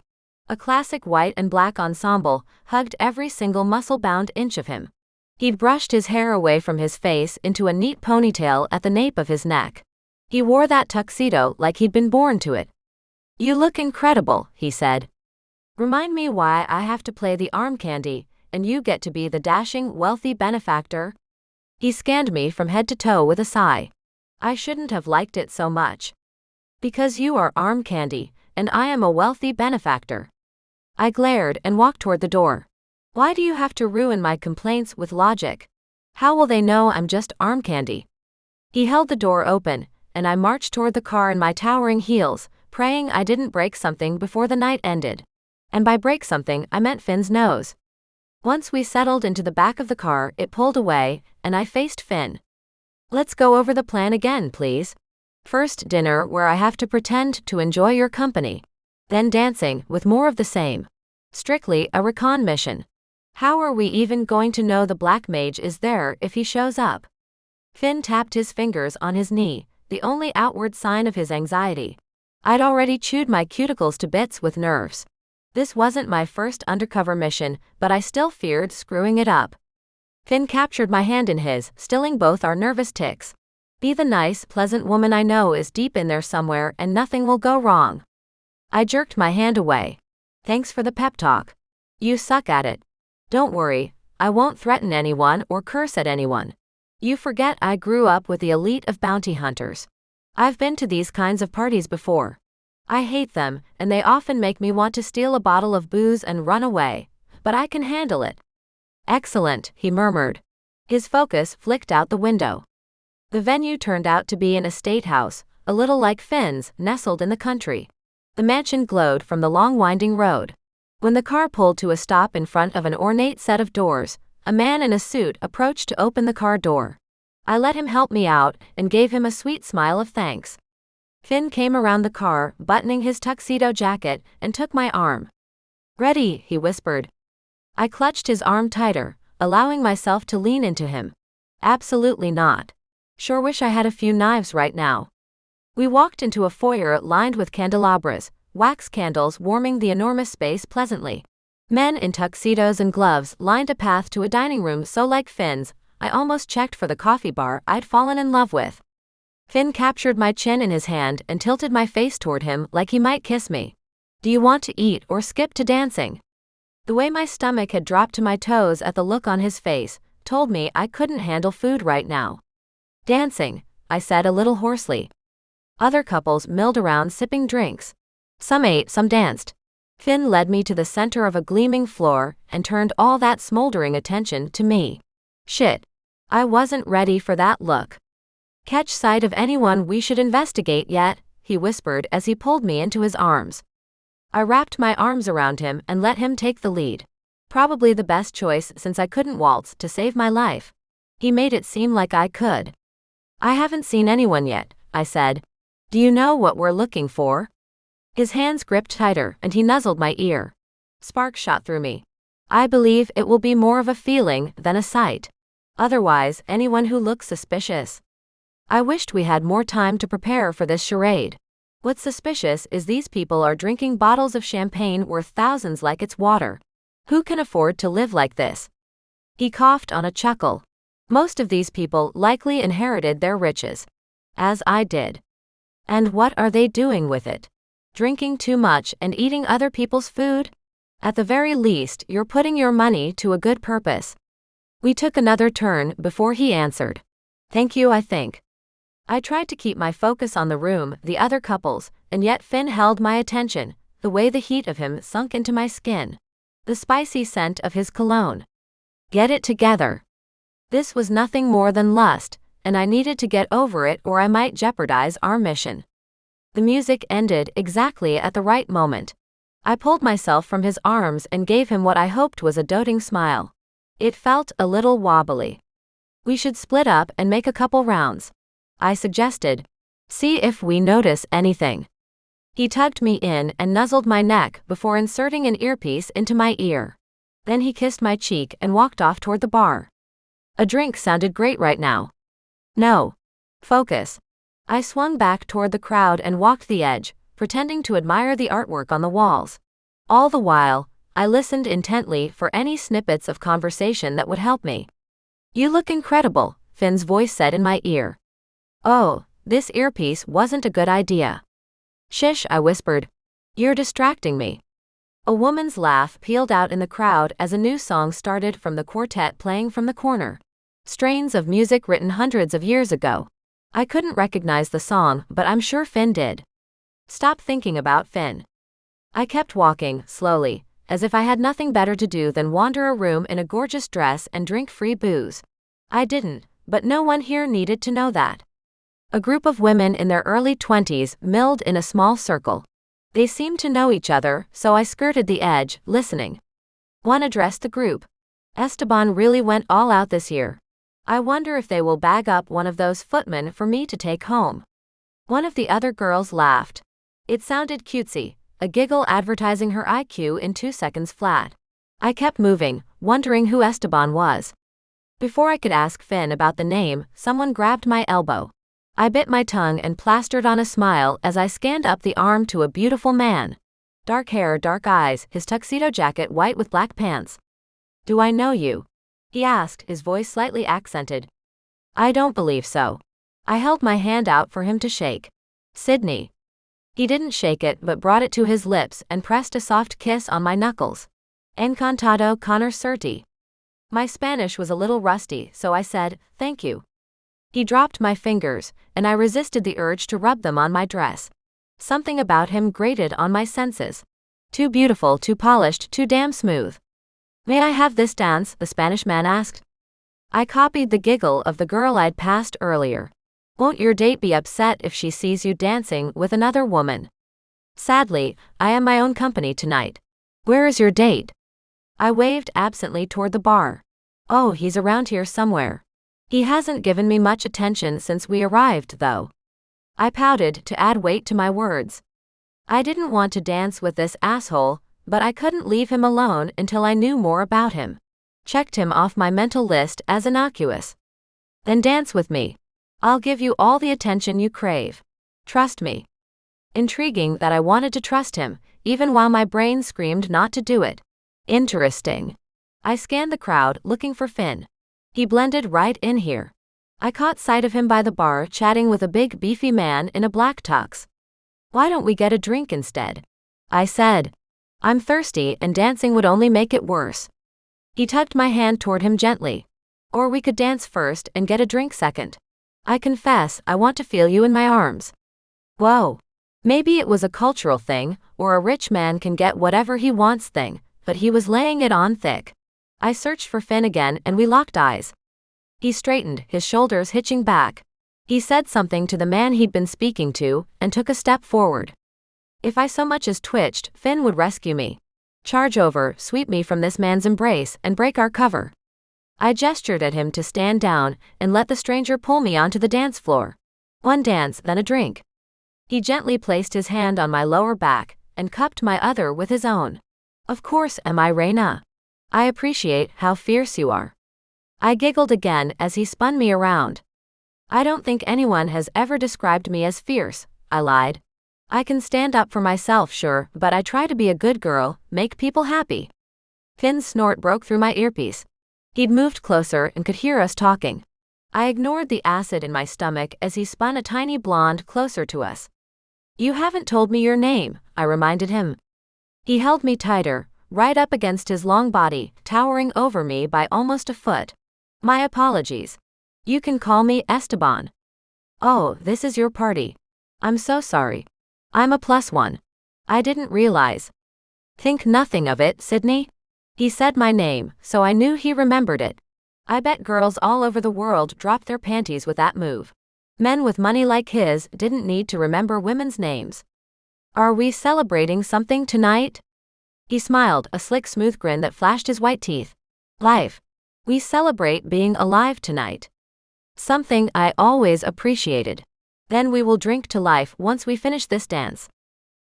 A classic white and black ensemble hugged every single muscle-bound inch of him. He'd brushed his hair away from his face into a neat ponytail at the nape of his neck. He wore that tuxedo like he'd been born to it. You look incredible, he said. Remind me why I have to play the arm candy, and you get to be the dashing, wealthy benefactor? He scanned me from head to toe with a sigh. I shouldn't have liked it so much. Because you are arm candy, and I am a wealthy benefactor. I glared and walked toward the door. Why do you have to ruin my complaints with logic? How will they know I'm just arm candy? He held the door open, and I marched toward the car in my towering heels, praying I didn't break something before the night ended. And by break something, I meant Finn's nose. Once we settled into the back of the car, it pulled away, and I faced Finn. Let's go over the plan again, please. First dinner where I have to pretend to enjoy your company. Then dancing, with more of the same. Strictly a recon mission. How are we even going to know the Black Mage is there if he shows up? Finn tapped his fingers on his knee, the only outward sign of his anxiety. I'd already chewed my cuticles to bits with nerves. This wasn't my first undercover mission, but I still feared screwing it up. Finn captured my hand in his, stilling both our nervous ticks. Be the nice, pleasant woman I know is deep in there somewhere and nothing will go wrong. I jerked my hand away. Thanks for the pep talk. You suck at it. Don't worry, I won't threaten anyone or curse at anyone. You forget I grew up with the elite of bounty hunters. I've been to these kinds of parties before. I hate them, and they often make me want to steal a bottle of booze and run away, but I can handle it. Excellent, he murmured. His focus flicked out the window. The venue turned out to be an estate house, a little like Finn's, nestled in the country. The mansion glowed from the long winding road. When the car pulled to a stop in front of an ornate set of doors, a man in a suit approached to open the car door. I let him help me out and gave him a sweet smile of thanks. Finn came around the car, buttoning his tuxedo jacket, and took my arm. Ready, he whispered. I clutched his arm tighter, allowing myself to lean into him. Absolutely not. Sure wish I had a few knives right now. We walked into a foyer lined with candelabras, wax candles warming the enormous space pleasantly. Men in tuxedos and gloves lined a path to a dining room so like Finn's, I almost checked for the coffee bar I'd fallen in love with. Finn captured my chin in his hand and tilted my face toward him like he might kiss me. Do you want to eat or skip to dancing? The way my stomach had dropped to my toes at the look on his face told me I couldn't handle food right now. Dancing, I said a little hoarsely. Other couples milled around sipping drinks. Some ate, some danced. Finn led me to the center of a gleaming floor and turned all that smoldering attention to me. Shit. I wasn't ready for that look. Catch sight of anyone we should investigate yet? He whispered as he pulled me into his arms. I wrapped my arms around him and let him take the lead. Probably the best choice since I couldn't waltz to save my life. He made it seem like I could. I haven't seen anyone yet, I said. Do you know what we're looking for? His hands gripped tighter and he nuzzled my ear. Sparks shot through me. I believe it will be more of a feeling than a sight. Otherwise, anyone who looks suspicious. I wished we had more time to prepare for this charade. What's suspicious is these people are drinking bottles of champagne worth thousands like it's water. Who can afford to live like this? He coughed on a chuckle. Most of these people likely inherited their riches. As I did. And what are they doing with it? Drinking too much and eating other people's food? At the very least, you're putting your money to a good purpose. We took another turn before he answered. Thank you, I think. I tried to keep my focus on the room, the other couples, and yet Finn held my attention, the way the heat of him sunk into my skin. The spicy scent of his cologne. Get it together. This was nothing more than lust, and I needed to get over it or I might jeopardize our mission. The music ended exactly at the right moment. I pulled myself from his arms and gave him what I hoped was a doting smile. It felt a little wobbly. We should split up and make a couple rounds, I suggested. See if we notice anything. He tugged me in and nuzzled my neck before inserting an earpiece into my ear. Then he kissed my cheek and walked off toward the bar. A drink sounded great right now. No. Focus. I swung back toward the crowd and walked the edge, pretending to admire the artwork on the walls. All the while, I listened intently for any snippets of conversation that would help me. You look incredible, Finn's voice said in my ear. Oh, this earpiece wasn't a good idea. Shish, I whispered. You're distracting me. A woman's laugh pealed out in the crowd as a new song started from the quartet playing from the corner. Strains of music written hundreds of years ago. I couldn't recognize the song, but I'm sure Finn did. Stop thinking about Finn. I kept walking, slowly, as if I had nothing better to do than wander a room in a gorgeous dress and drink free booze. I didn't, but no one here needed to know that. A group of women in their early 20s milled in a small circle. They seemed to know each other, so I skirted the edge, listening. One addressed the group. Esteban really went all out this year. I wonder if they will bag up one of those footmen for me to take home. One of the other girls laughed. It sounded cutesy, a giggle advertising her IQ in 2 seconds flat. I kept moving, wondering who Esteban was. Before I could ask Finn about the name, someone grabbed my elbow. I bit my tongue and plastered on a smile as I scanned up the arm to a beautiful man. Dark hair, dark eyes, his tuxedo jacket white with black pants. Do I know you? He asked, his voice slightly accented. I don't believe so. I held my hand out for him to shake. Sydney. He didn't shake it but brought it to his lips and pressed a soft kiss on my knuckles. Encantado conocerte. My Spanish was a little rusty, so I said, thank you. He dropped my fingers, and I resisted the urge to rub them on my dress. Something about him grated on my senses. Too beautiful, too polished, too damn smooth. May I have this dance? The Spanish man asked. I copied the giggle of the girl I'd passed earlier. Won't your date be upset if she sees you dancing with another woman? Sadly, I am my own company tonight. Where is your date? I waved absently toward the bar. Oh, he's around here somewhere. He hasn't given me much attention since we arrived, though. I pouted to add weight to my words. I didn't want to dance with this asshole, but I couldn't leave him alone until I knew more about him. Checked him off my mental list as innocuous. Then dance with me. I'll give you all the attention you crave. Trust me. Intriguing that I wanted to trust him, even while my brain screamed not to do it. Interesting. I scanned the crowd, looking for Finn. He blended right in here. I caught sight of him by the bar chatting with a big beefy man in a black tux. Why don't we get a drink instead? I said. I'm thirsty and dancing would only make it worse. He tugged my hand toward him gently. Or we could dance first and get a drink second. I confess, I want to feel you in my arms. Whoa. Maybe it was a cultural thing, or a rich man can get whatever he wants thing, but he was laying it on thick. I searched for Finn again and we locked eyes. He straightened, his shoulders hitching back. He said something to the man he'd been speaking to, and took a step forward. If I so much as twitched, Finn would rescue me. Charge over, sweep me from this man's embrace, and break our cover. I gestured at him to stand down, and let the stranger pull me onto the dance floor. One dance, then a drink. He gently placed his hand on my lower back, and cupped my other with his own. Of course, am I, Reina? I appreciate how fierce you are. I giggled again as he spun me around. I don't think anyone has ever described me as fierce, I lied. I can stand up for myself, sure, but I try to be a good girl, make people happy. Finn's snort broke through my earpiece. He'd moved closer and could hear us talking. I ignored the acid in my stomach as he spun a tiny blonde closer to us. You haven't told me your name, I reminded him. He held me tighter, right up against his long body, towering over me by almost a foot. My apologies. You can call me Esteban. Oh, this is your party. I'm so sorry. I'm a +1. I didn't realize. Think nothing of it, Sydney. He said my name, so I knew he remembered it. I bet girls all over the world dropped their panties with that move. Men with money like his didn't need to remember women's names. Are we celebrating something tonight? He smiled, a slick smooth grin that flashed his white teeth. Life. We celebrate being alive tonight. Something I always appreciated. Then we will drink to life once we finish this dance.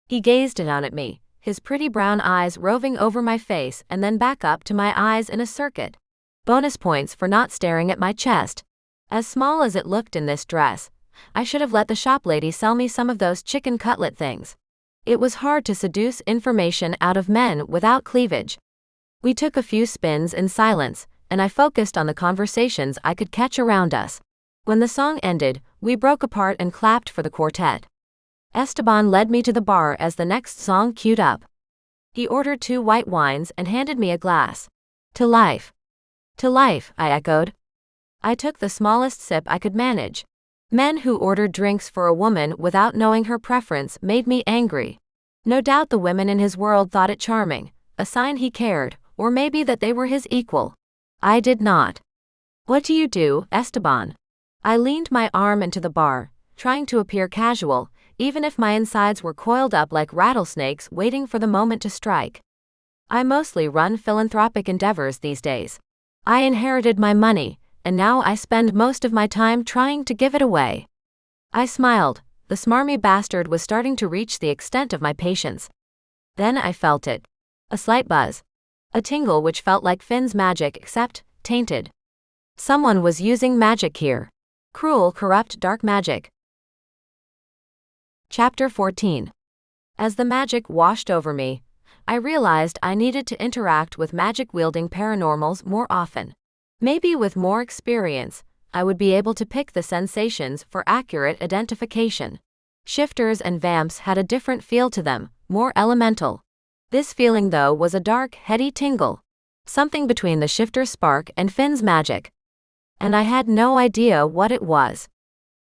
He gazed down at me, his pretty brown eyes roving over my face and then back up to my eyes in a circuit. Bonus points for not staring at my chest. As small as it looked in this dress, I should have let the shop lady sell me some of those chicken cutlet things. It was hard to seduce information out of men without cleavage. We took a few spins in silence, and I focused on the conversations I could catch around us. When the song ended, we broke apart and clapped for the quartet. Esteban led me to the bar as the next song queued up. He ordered 2 white wines and handed me a glass. To life. To life, I echoed. I took the smallest sip I could manage. Men who ordered drinks for a woman without knowing her preference made me angry. No doubt the women in his world thought it charming, a sign he cared, or maybe that they were his equal. I did not. What do you do, Esteban? I leaned my arm into the bar, trying to appear casual, even if my insides were coiled up like rattlesnakes waiting for the moment to strike. I mostly run philanthropic endeavors these days. I inherited my money, and now I spend most of my time trying to give it away. I smiled. The smarmy bastard was starting to reach the extent of my patience. Then I felt it. A slight buzz. A tingle which felt like Finn's magic except tainted. Someone was using magic here. Cruel, corrupt, dark magic. Chapter 14. As the magic washed over me, I realized I needed to interact with magic-wielding paranormals more often. Maybe with more experience, I would be able to pick the sensations for accurate identification. Shifters and vamps had a different feel to them, more elemental. This feeling, though, was a dark, heady tingle. Something between the shifter spark and Finn's magic. And I had no idea what it was.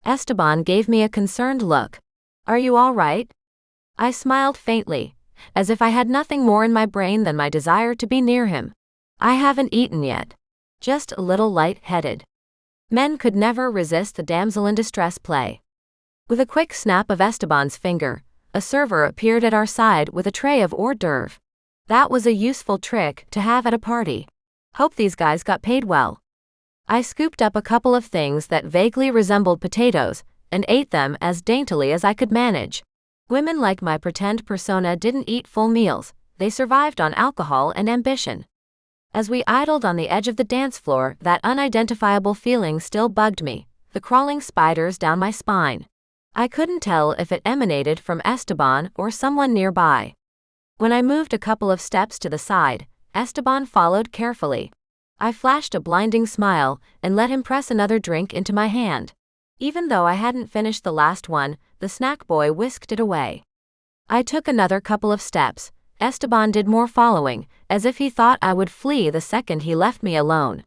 Esteban gave me a concerned look. Are you all right? I smiled faintly, as if I had nothing more in my brain than my desire to be near him. I haven't eaten yet. Just a little light-headed. Men could never resist the damsel in distress play. With a quick snap of Esteban's finger, a server appeared at our side with a tray of hors d'oeuvre. That was a useful trick to have at a party. Hope these guys got paid well. I scooped up a couple of things that vaguely resembled potatoes, and ate them as daintily as I could manage. Women like my pretend persona didn't eat full meals, they survived on alcohol and ambition. As we idled on the edge of the dance floor, that unidentifiable feeling still bugged me, the crawling spiders down my spine. I couldn't tell if it emanated from Esteban or someone nearby. When I moved a couple of steps to the side, Esteban followed carefully. I flashed a blinding smile and let him press another drink into my hand. Even though I hadn't finished the last one, the snack boy whisked it away. I took another couple of steps. Esteban did more following, as if he thought I would flee the second he left me alone.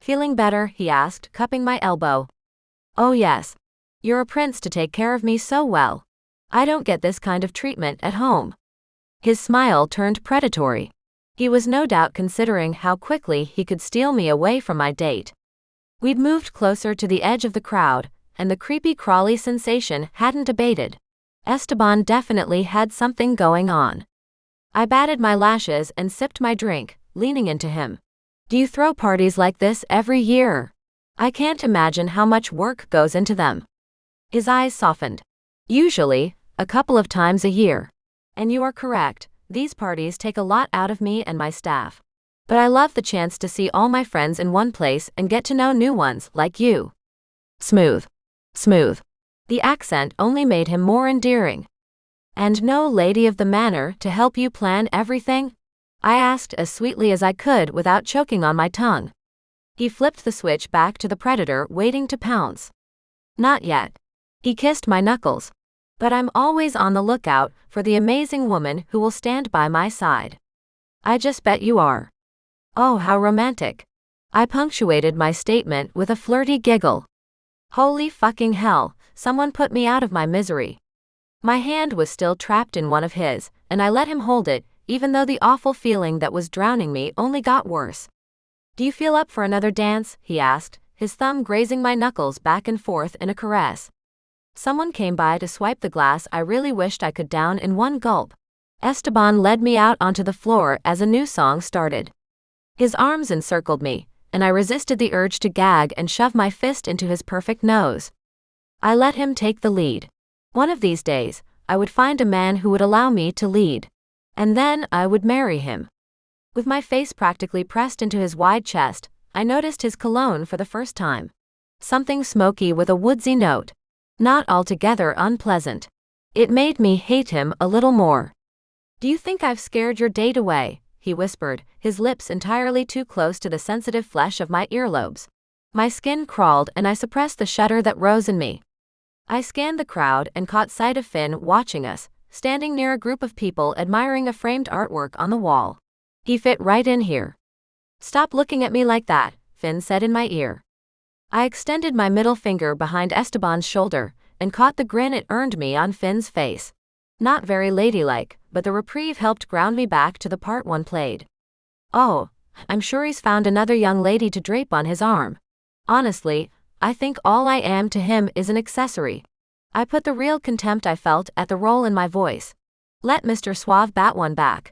Feeling better? He asked, cupping my elbow. Oh yes. You're a prince to take care of me so well. I don't get this kind of treatment at home." His smile turned predatory. He was no doubt considering how quickly he could steal me away from my date. We'd moved closer to the edge of the crowd, and the creepy crawly sensation hadn't abated. Esteban definitely had something going on. I batted my lashes and sipped my drink, leaning into him. "Do you throw parties like this every year? I can't imagine how much work goes into them." His eyes softened. "Usually, a couple of times a year. And you are correct, these parties take a lot out of me and my staff. But I love the chance to see all my friends in one place and get to know new ones, like you." Smooth. Smooth. The accent only made him more endearing. "And no lady of the manor to help you plan everything?" I asked as sweetly as I could without choking on my tongue. He flipped the switch back to the predator waiting to pounce. "Not yet." He kissed my knuckles. "But I'm always on the lookout for the amazing woman who will stand by my side." "I just bet you are." "Oh, how romantic." I punctuated my statement with a flirty giggle. Holy fucking hell, someone put me out of my misery. My hand was still trapped in one of his, and I let him hold it, even though the awful feeling that was drowning me only got worse. "Do you feel up for another dance?" he asked, his thumb grazing my knuckles back and forth in a caress. Someone came by to swipe the glass I really wished I could down in one gulp. Esteban led me out onto the floor as a new song started. His arms encircled me, and I resisted the urge to gag and shove my fist into his perfect nose. I let him take the lead. One of these days, I would find a man who would allow me to lead. And then I would marry him. With my face practically pressed into his wide chest, I noticed his cologne for the first time. Something smoky with a woodsy note. Not altogether unpleasant. It made me hate him a little more. "Do you think I've scared your date away?" he whispered, his lips entirely too close to the sensitive flesh of my earlobes. My skin crawled and I suppressed the shudder that rose in me. I scanned the crowd and caught sight of Finn watching us, standing near a group of people admiring a framed artwork on the wall. He fit right in here. "Stop looking at me like that," Finn said in my ear. I extended my middle finger behind Esteban's shoulder, and caught the grin it earned me on Finn's face. Not very ladylike, but the reprieve helped ground me back to the part one played. "Oh, I'm sure he's found another young lady to drape on his arm. Honestly, I think all I am to him is an accessory." I put the real contempt I felt at the roll in my voice. "Let Mr. Suave bat one back."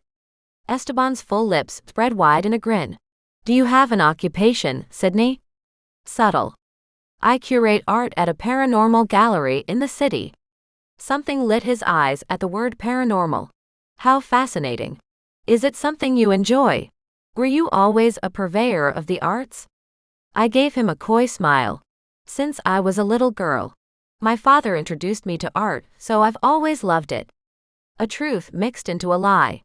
Esteban's full lips spread wide in a grin. "Do you have an occupation, Sydney?" "Subtle. I curate art at a paranormal gallery in the city." Something lit his eyes at the word paranormal. "How fascinating. Is it something you enjoy? Were you always a purveyor of the arts?" I gave him a coy smile. "Since I was a little girl. My father introduced me to art, so I've always loved it." A truth mixed into a lie.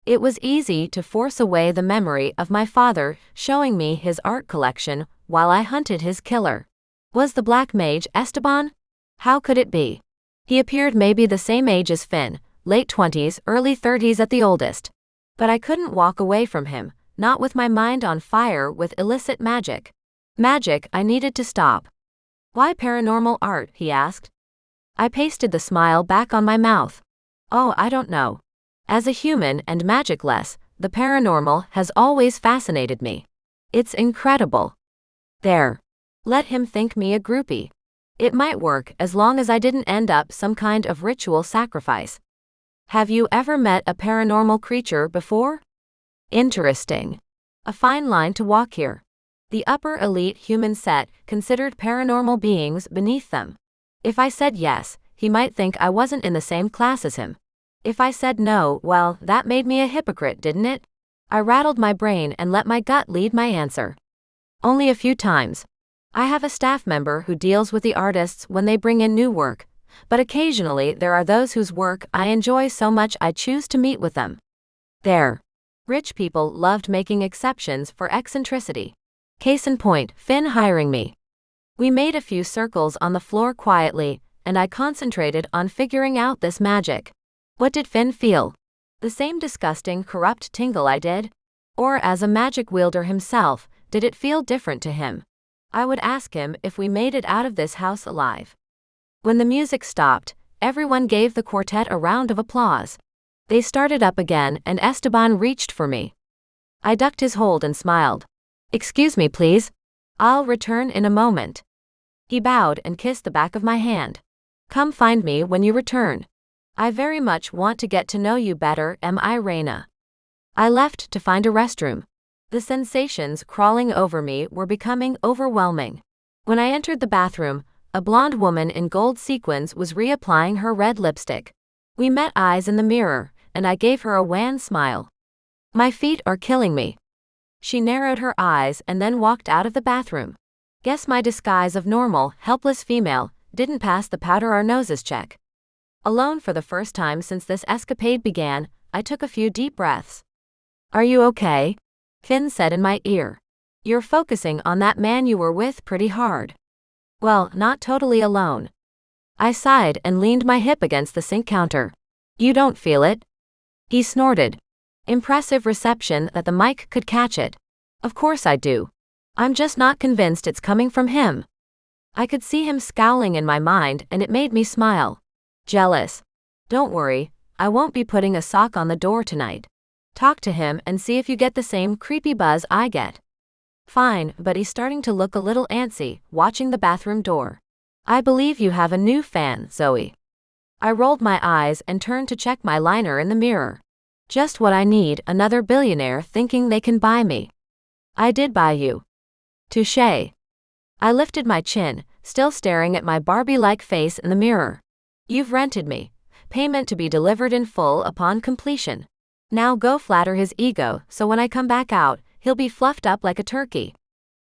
It was easy to force away the memory of my father showing me his art collection while I hunted his killer. Was the Black Mage Esteban? How could it be? He appeared maybe the same age as Finn, late 20s, early 30s at the oldest. But I couldn't walk away from him, not with my mind on fire with illicit magic. Magic I needed to stop. "Why paranormal art?" he asked. I pasted the smile back on my mouth. "Oh, I don't know. As a human and magicless, the paranormal has always fascinated me. It's incredible." There. Let him think me a groupie. It might work as long as I didn't end up some kind of ritual sacrifice. "Have you ever met a paranormal creature before?" Interesting. A fine line to walk here. The upper elite human set considered paranormal beings beneath them. If I said yes, he might think I wasn't in the same class as him. If I said no, well, that made me a hypocrite, didn't it? I rattled my brain and let my gut lead my answer. "Only a few times. I have a staff member who deals with the artists when they bring in new work, but occasionally there are those whose work I enjoy so much I choose to meet with them." There. Rich people loved making exceptions for eccentricity. Case in point, Finn hiring me. We made a few circles on the floor quietly, and I concentrated on figuring out this magic. What did Finn feel? The same disgusting, corrupt tingle I did? Or as a magic wielder himself, did it feel different to him? I would ask him if we made it out of this house alive. When the music stopped, Everyone gave the quartet a round of applause. They started up again, and Esteban reached for me. I ducked his hold and smiled. "Excuse me, please. I'll return in a moment." He bowed and kissed the back of my hand. "Come find me when you return. I very much want to get to know you better, Reina." I left to find a restroom. The sensations crawling over me were becoming overwhelming. When I entered the bathroom, a blonde woman in gold sequins was reapplying her red lipstick. We met eyes in the mirror, and I gave her a wan smile. "My feet are killing me." She narrowed her eyes and then walked out of the bathroom. Guess my disguise of normal, helpless female didn't pass the powder our noses check. Alone for the first time since this escapade began, I took a few deep breaths. "Are you okay?" Finn said in my ear. "You're focusing on that man you were with pretty hard." "Well, not totally alone." I sighed and leaned my hip against the sink counter. "You don't feel it?" He snorted. Impressive reception that the mic could catch it. "Of course I do. I'm just not convinced it's coming from him." I could see him scowling in my mind, and it made me smile. "Jealous? Don't worry, I won't be putting a sock on the door tonight. Talk to him and see if you get the same creepy buzz I get." "Fine, but he's starting to look a little antsy, watching the bathroom door." "I believe you have a new fan, Zoey." I rolled my eyes and turned to check my liner in the mirror. Just what I need, another billionaire thinking they can buy me. "I did buy you." "Touché." I lifted my chin, still staring at my Barbie-like face in the mirror. "You've rented me. Payment to be delivered in full upon completion. Now go flatter his ego so when I come back out, he'll be fluffed up like a turkey."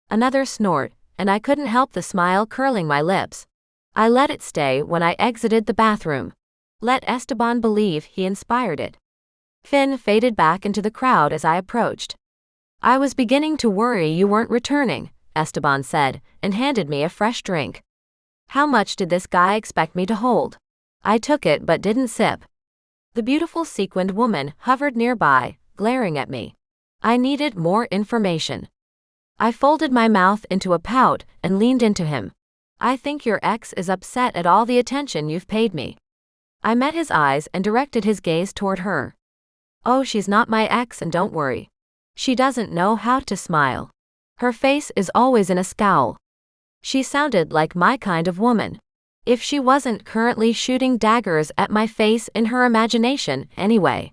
Another snort, and I couldn't help the smile curling my lips. I let it stay when I exited the bathroom. Let Esteban believe he inspired it. Finn faded back into the crowd as I approached. "I was beginning to worry you weren't returning," Esteban said, and handed me a fresh drink. How much did this guy expect me to hold? I took it but didn't sip. The beautiful sequined woman hovered nearby, glaring at me. I needed more information. I folded my mouth into a pout and leaned into him. "I think your ex is upset at all the attention you've paid me." I met his eyes and directed his gaze toward her. "Oh, she's not my ex, and don't worry. She doesn't know how to smile. Her face is always in a scowl." She sounded like my kind of woman. If she wasn't currently shooting daggers at my face in her imagination, anyway.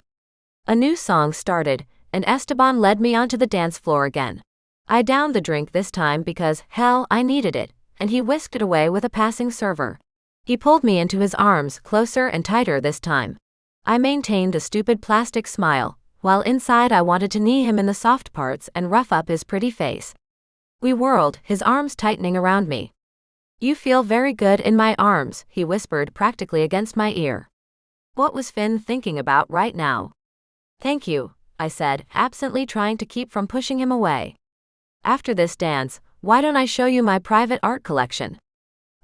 A new song started, and Esteban led me onto the dance floor again. I downed the drink this time because, hell, I needed it, and he whisked it away with a passing server. He pulled me into his arms, closer and tighter this time. I maintained a stupid plastic smile, while inside I wanted to knee him in the soft parts and rough up his pretty face. We whirled, his arms tightening around me. "You feel very good in my arms," he whispered practically against my ear. What was Finn thinking about right now? "Thank you," I said, absently trying to keep from pushing him away. "After this dance, why don't I show you my private art collection?"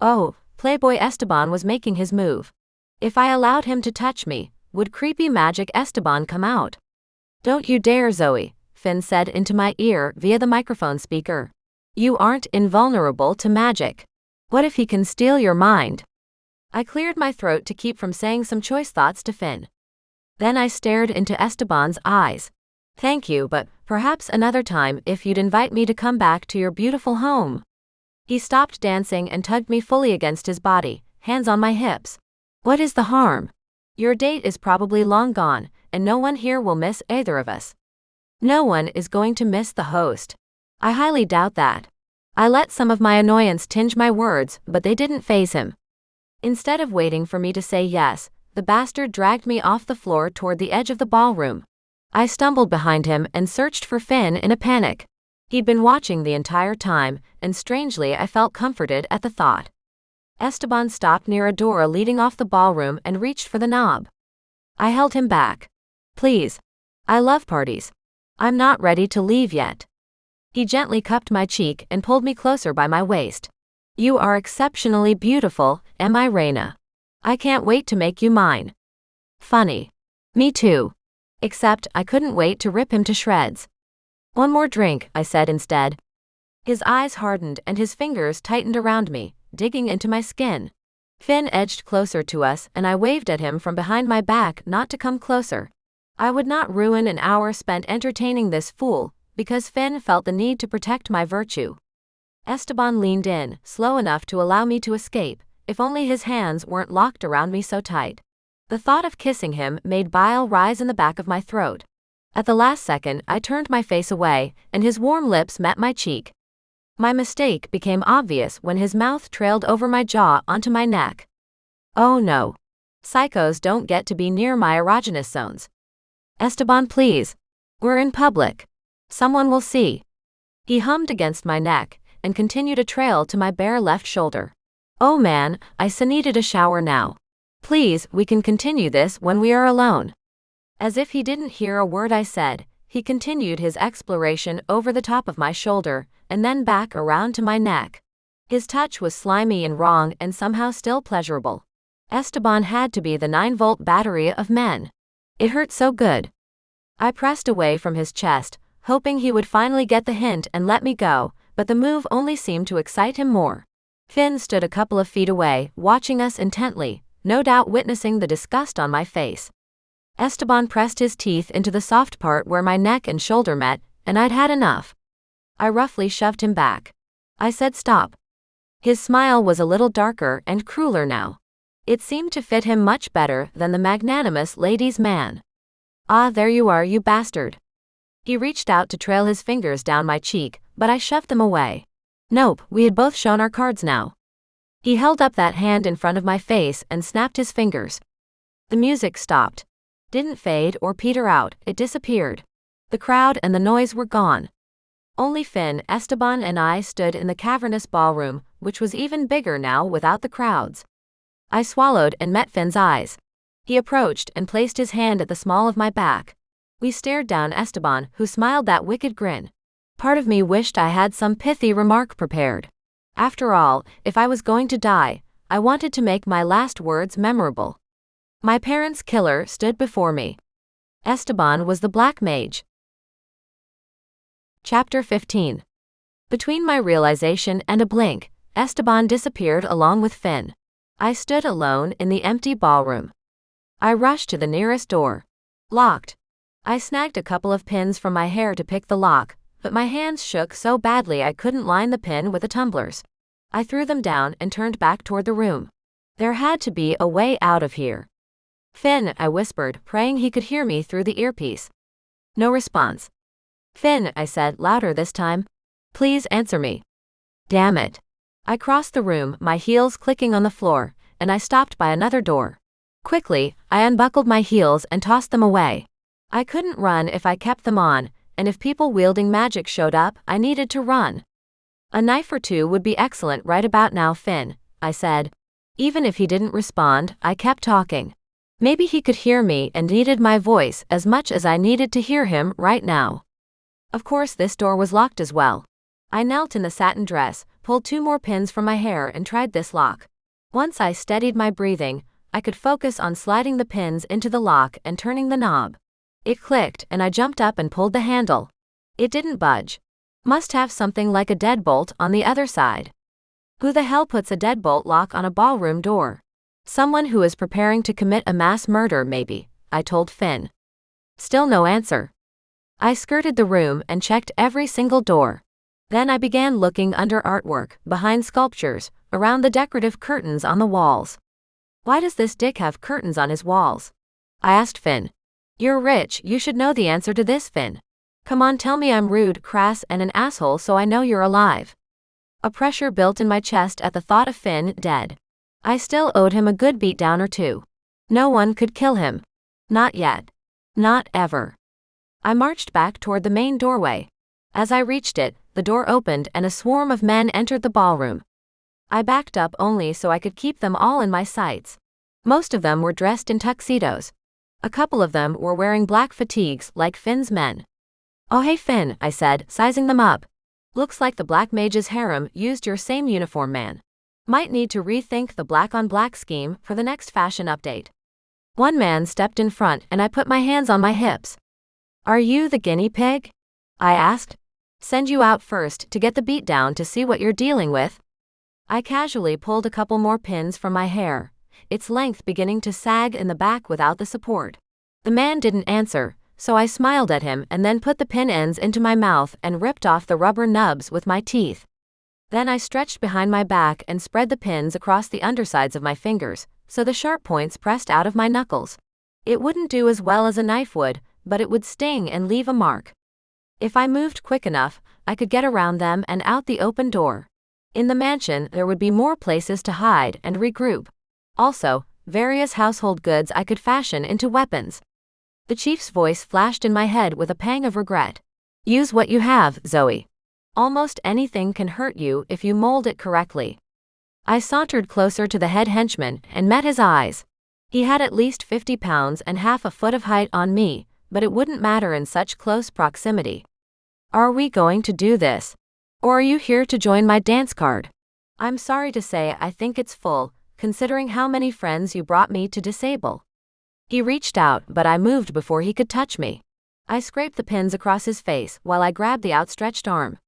Oh, Playboy Esteban was making his move. If I allowed him to touch me, would creepy magic Esteban come out? "Don't you dare, Zoey," Finn said into my ear via the microphone speaker. "You aren't invulnerable to magic. What if he can steal your mind?" I cleared my throat to keep from saying some choice thoughts to Finn. Then I stared into Esteban's eyes. "Thank you, but perhaps another time if you'd invite me to come back to your beautiful home." He stopped dancing and tugged me fully against his body, hands on my hips. "What is the harm? Your date is probably long gone, and no one here will miss either of us." "No one is going to miss the host." "I highly doubt that." I let some of my annoyance tinge my words, but they didn't faze him. Instead of waiting for me to say yes, the bastard dragged me off the floor toward the edge of the ballroom. I stumbled behind him and searched for Finn in a panic. He'd been watching the entire time, and strangely I felt comforted at the thought. Esteban stopped near a door leading off the ballroom and reached for the knob. I held him back. "Please. I love parties. I'm not ready to leave yet." He gently cupped my cheek and pulled me closer by my waist. "You are exceptionally beautiful, Reina. I can't wait to make you mine." Funny. Me too. Except I couldn't wait to rip him to shreds. "One more drink," I said instead. His eyes hardened and his fingers tightened around me, digging into my skin. Finn edged closer to us and I waved at him from behind my back not to come closer. I would not ruin an hour spent entertaining this fool, because Finn felt the need to protect my virtue. Esteban leaned in, slow enough to allow me to escape, if only his hands weren't locked around me so tight. The thought of kissing him made bile rise in the back of my throat. At the last second, I turned my face away, and his warm lips met my cheek. My mistake became obvious when his mouth trailed over my jaw onto my neck. Oh no. Psychos don't get to be near my erogenous zones. Esteban, please. We're in public. Someone will see. He hummed against my neck, and continued a trail to my bare left shoulder. Oh man, I needed a shower now. Please, we can continue this when we are alone. As if he didn't hear a word I said, he continued his exploration over the top of my shoulder, and then back around to my neck. His touch was slimy and wrong and somehow still pleasurable. Esteban had to be the 9-volt battery of men. It hurt so good. I pressed away from his chest, hoping he would finally get the hint and let me go, but the move only seemed to excite him more. Finn stood a couple of feet away, watching us intently, no doubt witnessing the disgust on my face. Esteban pressed his teeth into the soft part where my neck and shoulder met, and I'd had enough. I roughly shoved him back. I said stop. His smile was a little darker and crueler now. It seemed to fit him much better than the magnanimous ladies' man. Ah, there you are, you bastard. He reached out to trail his fingers down my cheek, but I shoved them away. Nope, we had both shown our cards now. He held up that hand in front of my face and snapped his fingers. The music stopped. Didn't fade or peter out, it disappeared. The crowd and the noise were gone. Only Finn, Esteban and I stood in the cavernous ballroom, which was even bigger now without the crowds. I swallowed and met Finn's eyes. He approached and placed his hand at the small of my back. We stared down Esteban, who smiled that wicked grin. Part of me wished I had some pithy remark prepared. After all, if I was going to die, I wanted to make my last words memorable. My parents' killer stood before me. Esteban was the Black Mage. Chapter 15. Between my realization and a blink, Esteban disappeared along with Finn. I stood alone in the empty ballroom. I rushed to the nearest door. Locked. I snagged a couple of pins from my hair to pick the lock, but my hands shook so badly I couldn't line the pin with the tumblers. I threw them down and turned back toward the room. There had to be a way out of here. Finn, I whispered, praying he could hear me through the earpiece. No response. Finn, I said, louder this time. Please answer me. Damn it. I crossed the room, my heels clicking on the floor, and I stopped by another door. Quickly, I unbuckled my heels and tossed them away. I couldn't run if I kept them on, and if people wielding magic showed up, I needed to run. A knife or two would be excellent right about now, Finn, I said. Even if he didn't respond, I kept talking. Maybe he could hear me and needed my voice as much as I needed to hear him right now. Of course, this door was locked as well. I knelt in the satin dress, pulled 2 more pins from my hair and tried this lock. Once I steadied my breathing, I could focus on sliding the pins into the lock and turning the knob. It clicked and I jumped up and pulled the handle. It didn't budge. Must have something like a deadbolt on the other side. Who the hell puts a deadbolt lock on a ballroom door? Someone who is preparing to commit a mass murder maybe, I told Finn. Still no answer. I skirted the room and checked every single door. Then I began looking under artwork, behind sculptures, around the decorative curtains on the walls. Why does this dick have curtains on his walls? I asked Finn. You're rich, you should know the answer to this, Finn. Come on, tell me I'm rude, crass, and an asshole so I know you're alive. A pressure built in my chest at the thought of Finn dead. I still owed him a good beatdown or two. No one could kill him. Not yet. Not ever. I marched back toward the main doorway. As I reached it, the door opened and a swarm of men entered the ballroom. I backed up only so I could keep them all in my sights. Most of them were dressed in tuxedos. A couple of them were wearing black fatigues like Finn's men. Oh hey Finn, I said, sizing them up. Looks like the Black Mage's harem used your same uniform, man. Might need to rethink the black-on-black scheme for the next fashion update. One man stepped in front and I put my hands on my hips. Are you the guinea pig? I asked. Send you out first to get the beatdown to see what you're dealing with? I casually pulled a couple more pins from my hair, its length beginning to sag in the back without the support. The man didn't answer, so I smiled at him and then put the pin ends into my mouth and ripped off the rubber nubs with my teeth. Then I stretched behind my back and spread the pins across the undersides of my fingers, so the sharp points pressed out of my knuckles. It wouldn't do as well as a knife would, but it would sting and leave a mark. If I moved quick enough, I could get around them and out the open door. In the mansion, there would be more places to hide and regroup. Also, various household goods I could fashion into weapons. The chief's voice flashed in my head with a pang of regret. Use what you have, Zoey. Almost anything can hurt you if you mold it correctly. I sauntered closer to the head henchman and met his eyes. He had at least 50 pounds and half a foot of height on me, but it wouldn't matter in such close proximity. Are we going to do this? Or are you here to join my dance card? I'm sorry to say I think it's full, considering how many friends you brought me to disable. He reached out, but I moved before he could touch me. I scraped the pins across his face while I grabbed the outstretched arm.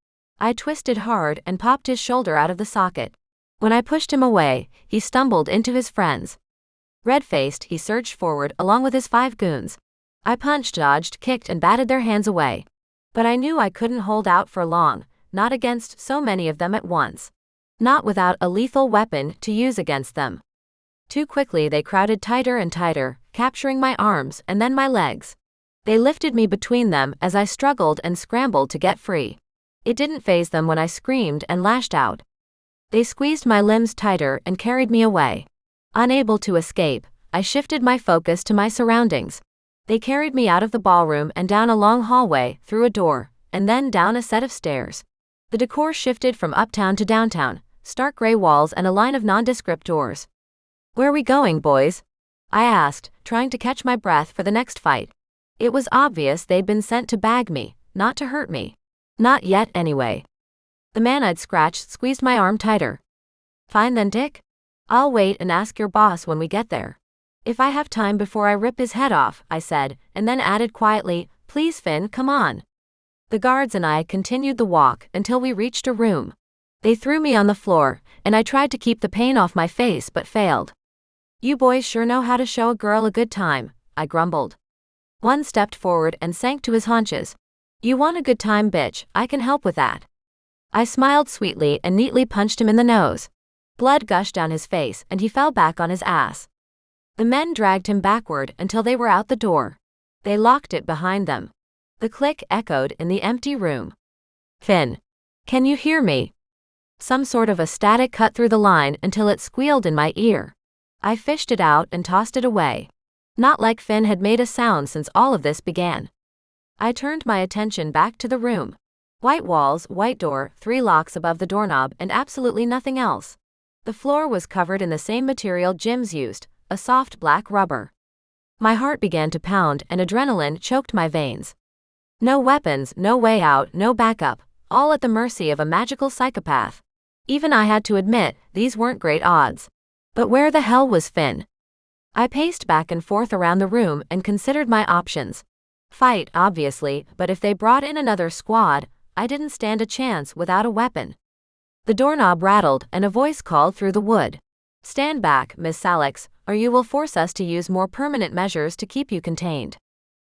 I twisted hard and popped his shoulder out of the socket. When I pushed him away, he stumbled into his friends. Red-faced, he surged forward along with his 5 goons. I punched, dodged, kicked, and batted their hands away. But I knew I couldn't hold out for long, not against so many of them at once. Not without a lethal weapon to use against them. Too quickly they crowded tighter and tighter, capturing my arms and then my legs. They lifted me between them as I struggled and scrambled to get free. It didn't faze them when I screamed and lashed out. They squeezed my limbs tighter and carried me away. Unable to escape, I shifted my focus to my surroundings. They carried me out of the ballroom and down a long hallway, through a door, and then down a set of stairs. The decor shifted from uptown to downtown, stark gray walls and a line of nondescript doors. Where we going, boys? I asked, trying to catch my breath for the next fight. It was obvious they'd been sent to bag me, not to hurt me. Not yet, anyway. The man I'd scratched squeezed my arm tighter. Fine then, Dick. I'll wait and ask your boss when we get there. If I have time before I rip his head off, I said, and then added quietly, please Finn, come on. The guards and I continued the walk until we reached a room. They threw me on the floor, and I tried to keep the pain off my face but failed. You boys sure know how to show a girl a good time, I grumbled. One stepped forward and sank to his haunches. You want a good time, bitch, I can help with that. I smiled sweetly and neatly punched him in the nose. Blood gushed down his face and he fell back on his ass. The men dragged him backward until they were out the door. They locked it behind them. The click echoed in the empty room. Finn. Can you hear me? Some sort of a static cut through the line until it squealed in my ear. I fished it out and tossed it away. Not like Finn had made a sound since all of this began. I turned my attention back to the room. White walls, white door, 3 locks above the doorknob, and absolutely nothing else. The floor was covered in the same material Jim's used, a soft black rubber. My heart began to pound and adrenaline choked my veins. No weapons, no way out, no backup, all at the mercy of a magical psychopath. Even I had to admit, these weren't great odds. But where the hell was Finn? I paced back and forth around the room and considered my options. Fight, obviously, but if they brought in another squad, I didn't stand a chance without a weapon. The doorknob rattled and a voice called through the wood. Stand back, Miss Salix, or you will force us to use more permanent measures to keep you contained.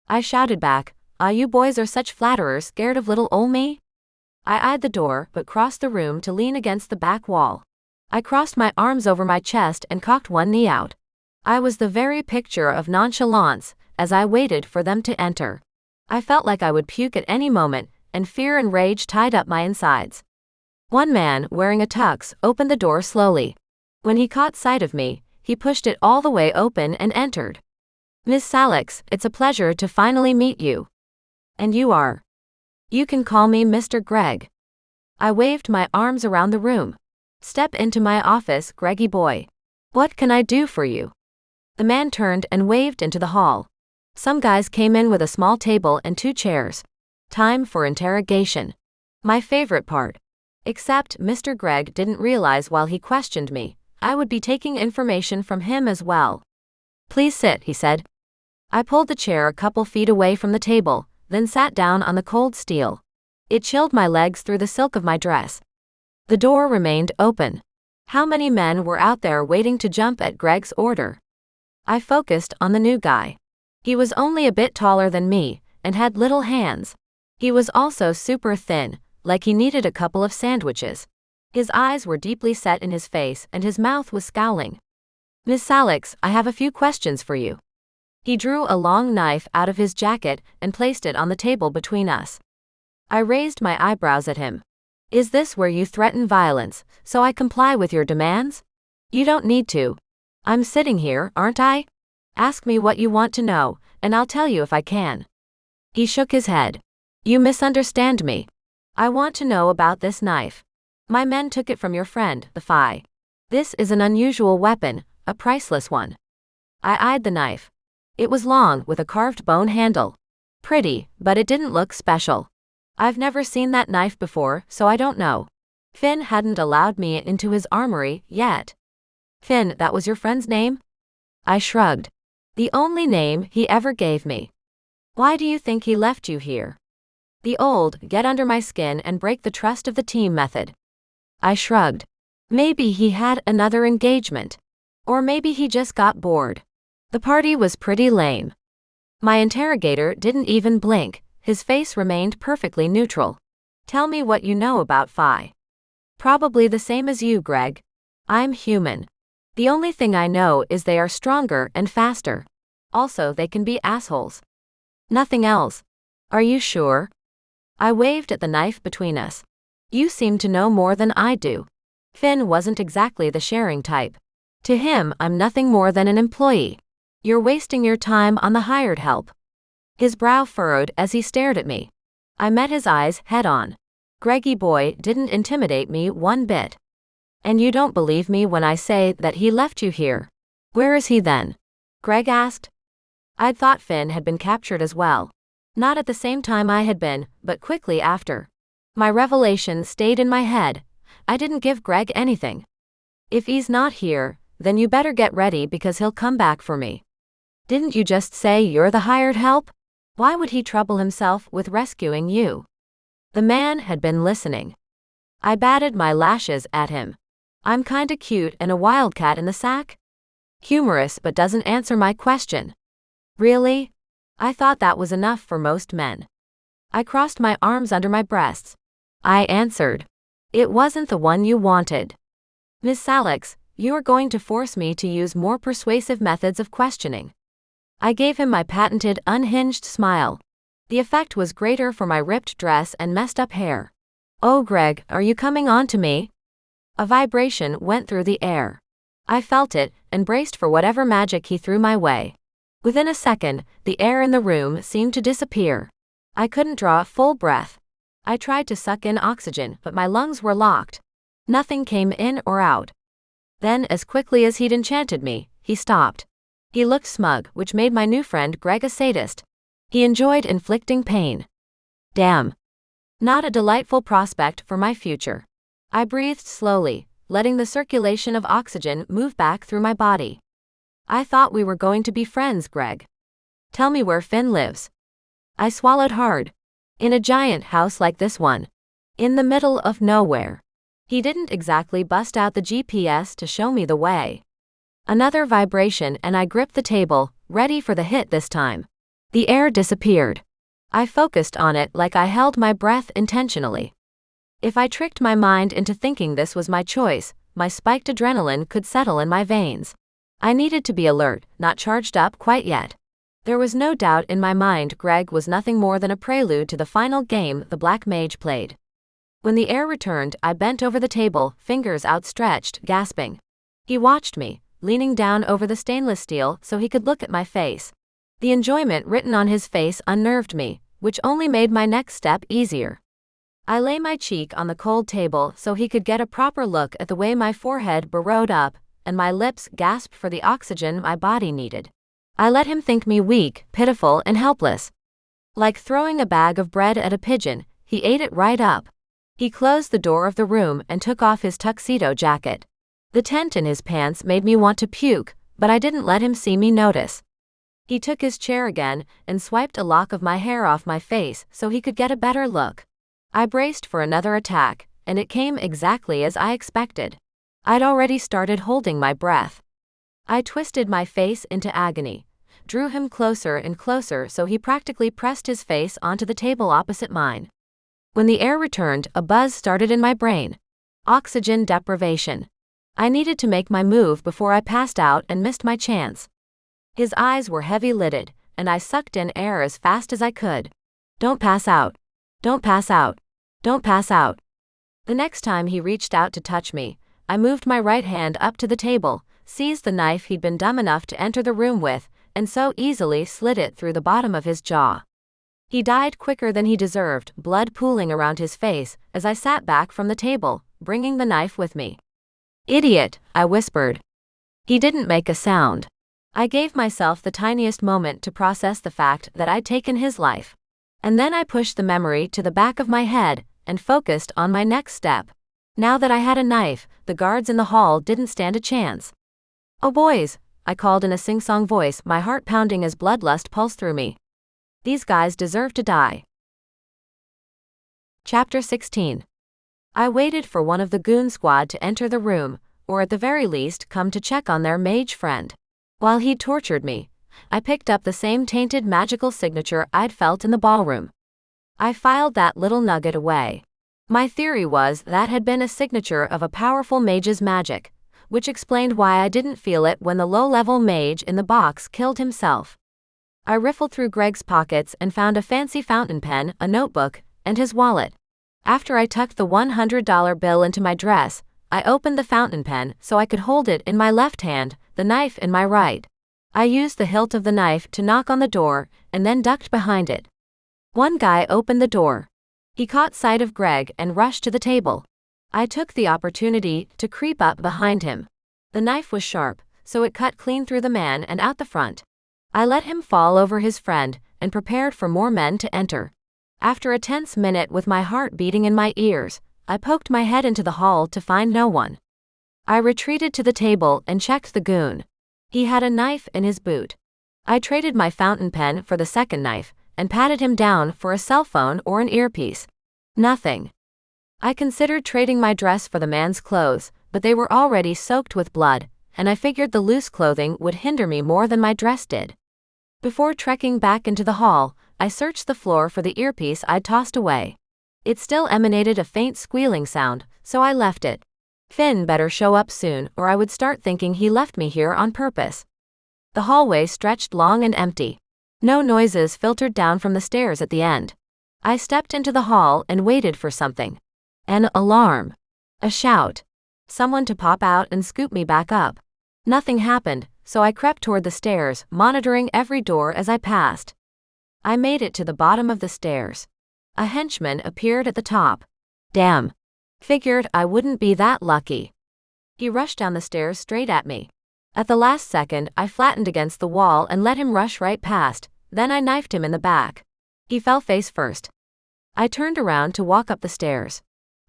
I shouted back, you boys are such flatterers, scared of little ol' me? I eyed the door but crossed the room to lean against the back wall. I crossed my arms over my chest and cocked one knee out. I was the very picture of nonchalance as I waited for them to enter. I felt like I would puke at any moment, and fear and rage tied up my insides. One man, wearing a tux, opened the door slowly. When he caught sight of me, he pushed it all the way open and entered. Miss Salix, it's a pleasure to finally meet you. And you are? You can call me Mr. Greg. I waved my arms around the room. Step into my office, Greggy boy. What can I do for you? The man turned and waved into the hall. Some guys came in with a small table and 2 chairs. Time for interrogation. My favorite part. Except Mr. Greg didn't realize while he questioned me, I would be taking information from him as well. Please sit, he said. I pulled the chair a couple feet away from the table, then sat down on the cold steel. It chilled my legs through the silk of my dress. The door remained open. How many men were out there waiting to jump at Greg's order? I focused on the new guy. He was only a bit taller than me, and had little hands. He was also super thin, like he needed a couple of sandwiches. His eyes were deeply set in his face and his mouth was scowling. Miss Salix, I have a few questions for you. He drew a long knife out of his jacket and placed it on the table between us. I raised my eyebrows at him. Is this where you threaten violence, so I comply with your demands? You don't need to. I'm sitting here, aren't I? Ask me what you want to know, and I'll tell you if I can. He shook his head. You misunderstand me. I want to know about this knife. My men took it from your friend, the Phi. This is an unusual weapon, a priceless one. I eyed the knife. It was long with a carved bone handle. Pretty, but it didn't look special. I've never seen that knife before, so I don't know. Finn hadn't allowed me into his armory yet. Finn, that was your friend's name? I shrugged. The only name he ever gave me. Why do you think he left you here? The old, get under my skin and break the trust of the team method. I shrugged. Maybe he had another engagement. Or maybe he just got bored. The party was pretty lame. My interrogator didn't even blink. His face remained perfectly neutral. Tell me what you know about Phi. Probably the same as you, Greg. I'm human. The only thing I know is they are stronger and faster. Also, they can be assholes. Nothing else. Are you sure? I waved at the knife between us. You seem to know more than I do. Finn wasn't exactly the sharing type. To him, I'm nothing more than an employee. You're wasting your time on the hired help. His brow furrowed as he stared at me. I met his eyes head on. Greggy boy didn't intimidate me one bit. And you don't believe me when I say that he left you here. Where is he then? Greg asked. I'd thought Finn had been captured as well. Not at the same time I had been, but quickly after. My revelation stayed in my head. I didn't give Greg anything. If he's not here, then you better get ready because he'll come back for me. Didn't you just say you're the hired help? Why would he trouble himself with rescuing you? The man had been listening. I batted my lashes at him. I'm kinda cute and a wildcat in the sack? Humorous but doesn't answer my question. Really? I thought that was enough for most men. I crossed my arms under my breasts. I answered. It wasn't the one you wanted. Miss Salix, you are going to force me to use more persuasive methods of questioning. I gave him my patented unhinged smile. The effect was greater for my ripped dress and messed up hair. Oh Greg, are you coming on to me? A vibration went through the air. I felt it and braced for whatever magic he threw my way. Within a second, the air in the room seemed to disappear. I couldn't draw a full breath. I tried to suck in oxygen, but my lungs were locked. Nothing came in or out. Then, as quickly as he'd enchanted me, he stopped. He looked smug, which made my new friend Greg a sadist. He enjoyed inflicting pain. Damn. Not a delightful prospect for my future. I breathed slowly, letting the circulation of oxygen move back through my body. I thought we were going to be friends, Greg. Tell me where Finn lives. I swallowed hard. In a giant house like this one. In the middle of nowhere. He didn't exactly bust out the GPS to show me the way. Another vibration and I gripped the table, ready for the hit this time. The air disappeared. I focused on it like I held my breath intentionally. If I tricked my mind into thinking this was my choice, my spiked adrenaline could settle in my veins. I needed to be alert, not charged up quite yet. There was no doubt in my mind Greg was nothing more than a prelude to the final game the Black Mage played. When the air returned, I bent over the table, fingers outstretched, gasping. He watched me, leaning down over the stainless steel so he could look at my face. The enjoyment written on his face unnerved me, which only made my next step easier. I lay my cheek on the cold table so he could get a proper look at the way my forehead burrowed up, and my lips gasped for the oxygen my body needed. I let him think me weak, pitiful, and helpless. Like throwing a bag of bread at a pigeon, he ate it right up. He closed the door of the room and took off his tuxedo jacket. The tent in his pants made me want to puke, but I didn't let him see me notice. He took his chair again and swiped a lock of my hair off my face so he could get a better look. I braced for another attack, and it came exactly as I expected. I'd already started holding my breath. I twisted my face into agony, drew him closer and closer so he practically pressed his face onto the table opposite mine. When the air returned, a buzz started in my brain. Oxygen deprivation. I needed to make my move before I passed out and missed my chance. His eyes were heavy-lidded, and I sucked in air as fast as I could. Don't pass out. Don't pass out. Don't pass out. The next time he reached out to touch me, I moved my right hand up to the table, seized the knife he'd been dumb enough to enter the room with, and so easily slid it through the bottom of his jaw. He died quicker than he deserved, blood pooling around his face, as I sat back from the table, bringing the knife with me. "Idiot," I whispered. He didn't make a sound. I gave myself the tiniest moment to process the fact that I'd taken his life. And then I pushed the memory to the back of my head and focused on my next step. Now that I had a knife, the guards in the hall didn't stand a chance. "Oh boys," I called in a sing-song voice, my heart pounding as bloodlust pulsed through me. "These guys deserve to die." Chapter 16. I waited for one of the goon squad to enter the room, or at the very least come to check on their mage friend. While he tortured me, I picked up the same tainted magical signature I'd felt in the ballroom. I filed that little nugget away. My theory was that had been a signature of a powerful mage's magic, which explained why I didn't feel it when the low-level mage in the box killed himself. I riffled through Greg's pockets and found a fancy fountain pen, a notebook, and his wallet. After I tucked the $100 bill into my dress, I opened the fountain pen so I could hold it in my left hand, the knife in my right. I used the hilt of the knife to knock on the door, and then ducked behind it. One guy opened the door. He caught sight of Greg and rushed to the table. I took the opportunity to creep up behind him. The knife was sharp, so it cut clean through the man and out the front. I let him fall over his friend and prepared for more men to enter. After a tense minute with my heart beating in my ears, I poked my head into the hall to find no one. I retreated to the table and checked the goon. He had a knife in his boot. I traded my fountain pen for the second knife and patted him down for a cell phone or an earpiece. Nothing. I considered trading my dress for the man's clothes, but they were already soaked with blood, and I figured the loose clothing would hinder me more than my dress did. Before trekking back into the hall, I searched the floor for the earpiece I'd tossed away. It still emanated a faint squealing sound, so I left it. Finn better show up soon or I would start thinking he left me here on purpose. The hallway stretched long and empty. No noises filtered down from the stairs at the end. I stepped into the hall and waited for something. An alarm. A shout. Someone to pop out and scoop me back up. Nothing happened, so I crept toward the stairs, monitoring every door as I passed. I made it to the bottom of the stairs. A henchman appeared at the top. Damn. Figured I wouldn't be that lucky. He rushed down the stairs straight at me. At the last second, I flattened against the wall and let him rush right past, then I knifed him in the back. He fell face first. I turned around to walk up the stairs.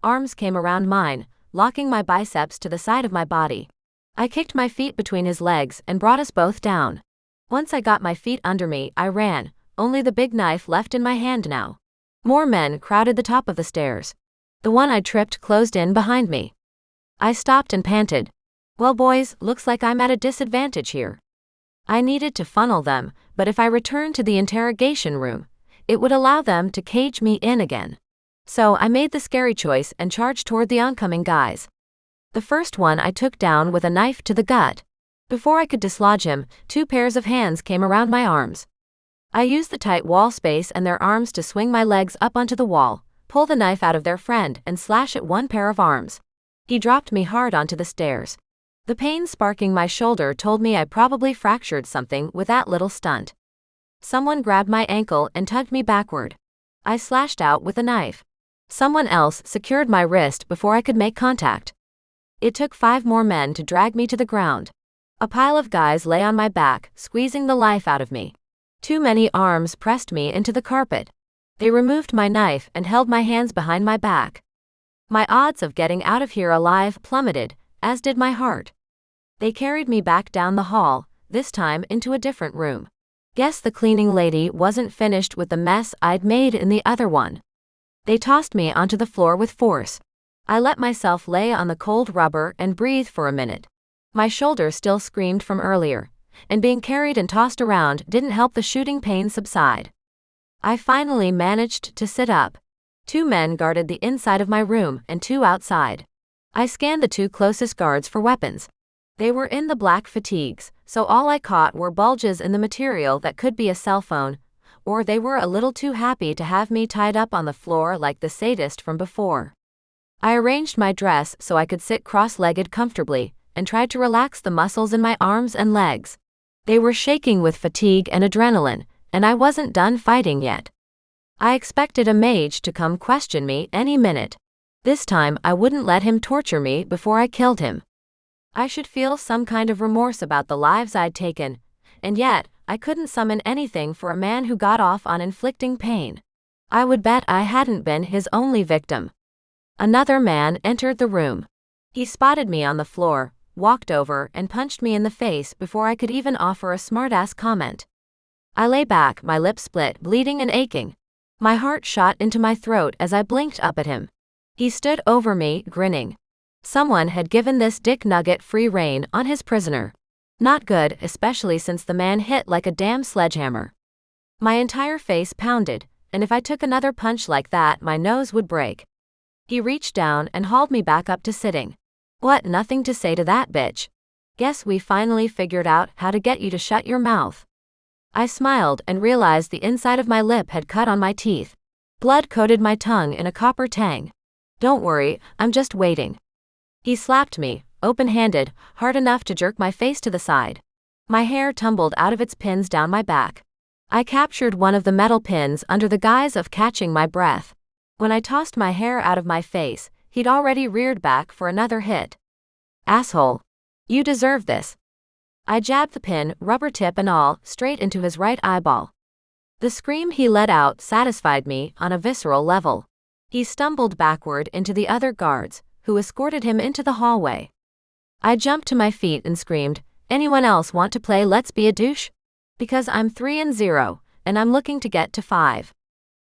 Arms came around mine, locking my biceps to the side of my body. I kicked my feet between his legs and brought us both down. Once I got my feet under me, I ran, only the big knife left in my hand now. More men crowded the top of the stairs. The one I tripped closed in behind me. I stopped and panted. Well boys, looks like I'm at a disadvantage here. I needed to funnel them, but if I returned to the interrogation room, it would allow them to cage me in again. So I made the scary choice and charged toward the oncoming guys. The first one I took down with a knife to the gut. Before I could dislodge him, two pairs of hands came around my arms. I used the tight wall space and their arms to swing my legs up onto the wall, pull the knife out of their friend and slash at one pair of arms. He dropped me hard onto the stairs. The pain sparking my shoulder told me I probably fractured something with that little stunt. Someone grabbed my ankle and tugged me backward. I slashed out with a knife. Someone else secured my wrist before I could make contact. It took 5 more men to drag me to the ground. A pile of guys lay on my back, squeezing the life out of me. Too many arms pressed me into the carpet. They removed my knife and held my hands behind my back. My odds of getting out of here alive plummeted, as did my heart. They carried me back down the hall, this time into a different room. Guess the cleaning lady wasn't finished with the mess I'd made in the other one. They tossed me onto the floor with force. I let myself lay on the cold rubber and breathe for a minute. My shoulder still screamed from earlier, and being carried and tossed around didn't help the shooting pain subside. I finally managed to sit up. 2 men guarded the inside of my room and 2 outside. I scanned the 2 closest guards for weapons. They were in the black fatigues, so all I caught were bulges in the material that could be a cell phone, or they were a little too happy to have me tied up on the floor like the sadist from before. I arranged my dress so I could sit cross-legged comfortably, and tried to relax the muscles in my arms and legs. They were shaking with fatigue and adrenaline, and I wasn't done fighting yet. I expected a mage to come question me any minute. This time I wouldn't let him torture me before I killed him. I should feel some kind of remorse about the lives I'd taken, and yet I couldn't summon anything for a man who got off on inflicting pain. I would bet I hadn't been his only victim. Another man entered the room. He spotted me on the floor, walked over and punched me in the face before I could even offer a smartass comment. I lay back, my lips split, bleeding and aching. My heart shot into my throat as I blinked up at him. He stood over me, grinning. Someone had given this dick nugget free rein on his prisoner. Not good, especially since the man hit like a damn sledgehammer. My entire face pounded, and if I took another punch like that, my nose would break. He reached down and hauled me back up to sitting. What, nothing to say to that, bitch? Guess we finally figured out how to get you to shut your mouth. I smiled and realized the inside of my lip had cut on my teeth. Blood coated my tongue in a copper tang. Don't worry, I'm just waiting. He slapped me, open-handed, hard enough to jerk my face to the side. My hair tumbled out of its pins down my back. I captured one of the metal pins under the guise of catching my breath. When I tossed my hair out of my face, he'd already reared back for another hit. Asshole. You deserve this. I jabbed the pin, rubber tip and all, straight into his right eyeball. The scream he let out satisfied me on a visceral level. He stumbled backward into the other guards, who escorted him into the hallway. I jumped to my feet and screamed, "Anyone else want to play Let's Be a Douche? Because I'm 3-0, and I'm looking to get to 5.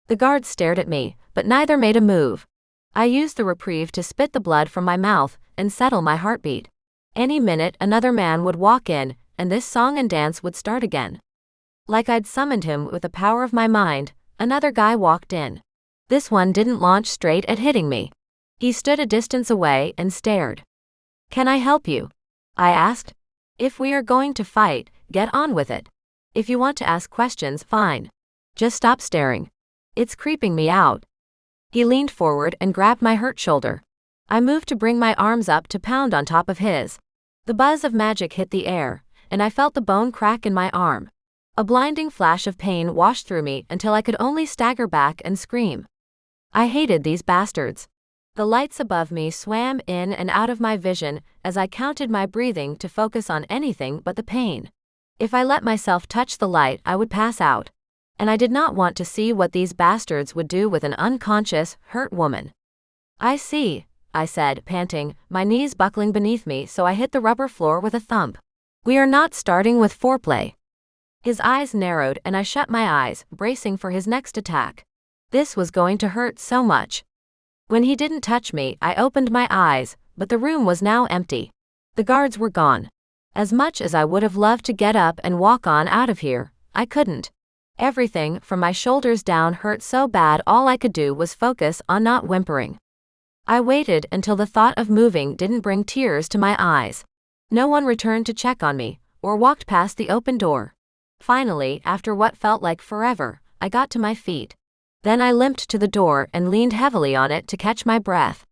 The guards stared at me, but neither made a move. I used the reprieve to spit the blood from my mouth and settle my heartbeat. Any minute another man would walk in, and this song and dance would start again. Like I'd summoned him with the power of my mind, another guy walked in. This one didn't launch straight at hitting me. He stood a distance away and stared. "Can I help you?" I asked. "If we are going to fight, get on with it. If you want to ask questions, fine. Just stop staring. It's creeping me out." He leaned forward and grabbed my hurt shoulder. I moved to bring my arms up to pound on top of his. The buzz of magic hit the air, and I felt the bone crack in my arm. A blinding flash of pain washed through me until I could only stagger back and scream. I hated these bastards. The lights above me swam in and out of my vision as I counted my breathing to focus on anything but the pain. If I let myself touch the light, I would pass out. And I did not want to see what these bastards would do with an unconscious, hurt woman. "I see," I said, panting, my knees buckling beneath me so I hit the rubber floor with a thump. "We are not starting with foreplay." His eyes narrowed and I shut my eyes, bracing for his next attack. This was going to hurt so much. When he didn't touch me, I opened my eyes, but the room was now empty. The guards were gone. As much as I would have loved to get up and walk on out of here, I couldn't. Everything from my shoulders down hurt so bad all I could do was focus on not whimpering. I waited until the thought of moving didn't bring tears to my eyes. No one returned to check on me, or walked past the open door. Finally, after what felt like forever, I got to my feet. Then I limped to the door and leaned heavily on it to catch my breath.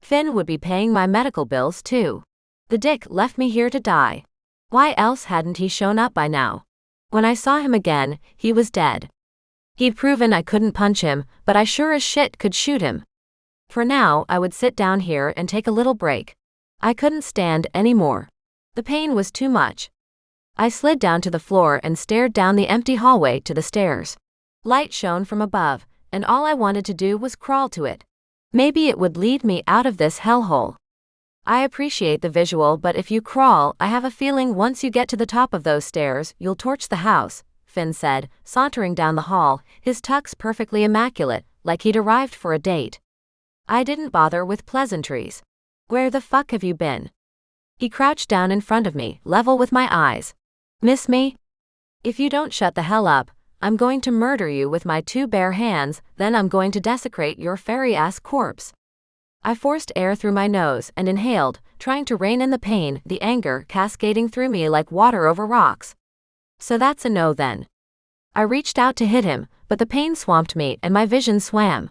Finn would be paying my medical bills too. The dick left me here to die. Why else hadn't he shown up by now? When I saw him again, he was dead. He'd proven I couldn't punch him, but I sure as shit could shoot him. For now, I would sit down here and take a little break. I couldn't stand anymore. The pain was too much. I slid down to the floor and stared down the empty hallway to the stairs. Light shone from above, and all I wanted to do was crawl to it. Maybe it would lead me out of this hellhole. I appreciate the visual, but if you crawl, I have a feeling once you get to the top of those stairs, you'll torch the house, Finn said, sauntering down the hall, his tux perfectly immaculate, like he'd arrived for a date. I didn't bother with pleasantries. Where the fuck have you been? He crouched down in front of me, level with my eyes. Miss me? If you don't shut the hell up, I'm going to murder you with my 2 bare hands, then I'm going to desecrate your fairy-ass corpse. I forced air through my nose and inhaled, trying to rein in the pain, the anger cascading through me like water over rocks. So that's a no then. I reached out to hit him, but the pain swamped me and my vision swam.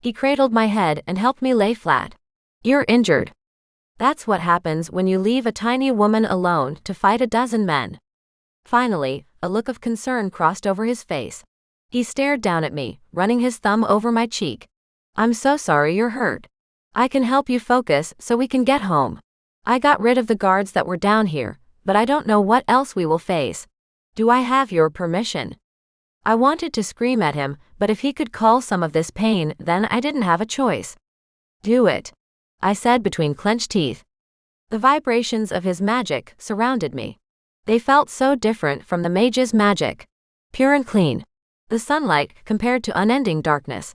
He cradled my head and helped me lay flat. You're injured. That's what happens when you leave a tiny woman alone to fight a dozen men. Finally, a look of concern crossed over his face. He stared down at me, running his thumb over my cheek. I'm so sorry you're hurt. I can help you focus so we can get home. I got rid of the guards that were down here, but I don't know what else we will face. Do I have your permission? I wanted to scream at him, but if he could cull some of this pain, then I didn't have a choice. Do it, I said between clenched teeth. The vibrations of his magic surrounded me. They felt so different from the mage's magic. Pure and clean. The sunlight compared to unending darkness.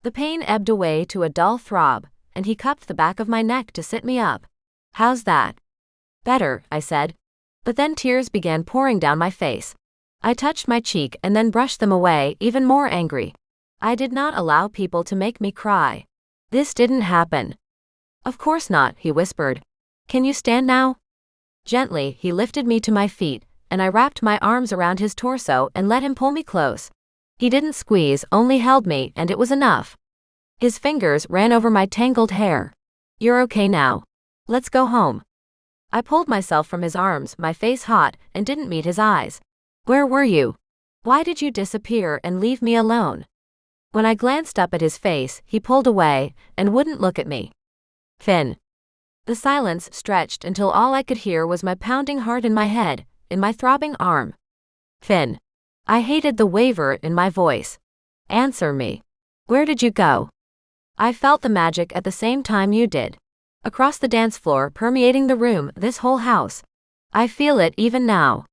The pain ebbed away to a dull throb, and he cupped the back of my neck to sit me up. How's that? Better, I said. But then tears began pouring down my face. I touched my cheek and then brushed them away, even more angry. I did not allow people to make me cry. This didn't happen. Of course not, he whispered. Can you stand now? Gently, he lifted me to my feet, and I wrapped my arms around his torso and let him pull me close. He didn't squeeze, only held me, and it was enough. His fingers ran over my tangled hair. You're okay now. Let's go home. I pulled myself from his arms, my face hot, and didn't meet his eyes. Where were you? Why did you disappear and leave me alone? When I glanced up at his face, he pulled away and wouldn't look at me. Finn. The silence stretched until all I could hear was my pounding heart in my head, in my throbbing arm. Finn. I hated the waver in my voice. Answer me. Where did you go? I felt the magic at the same time you did. Across the dance floor, permeating the room, this whole house. I feel it even now.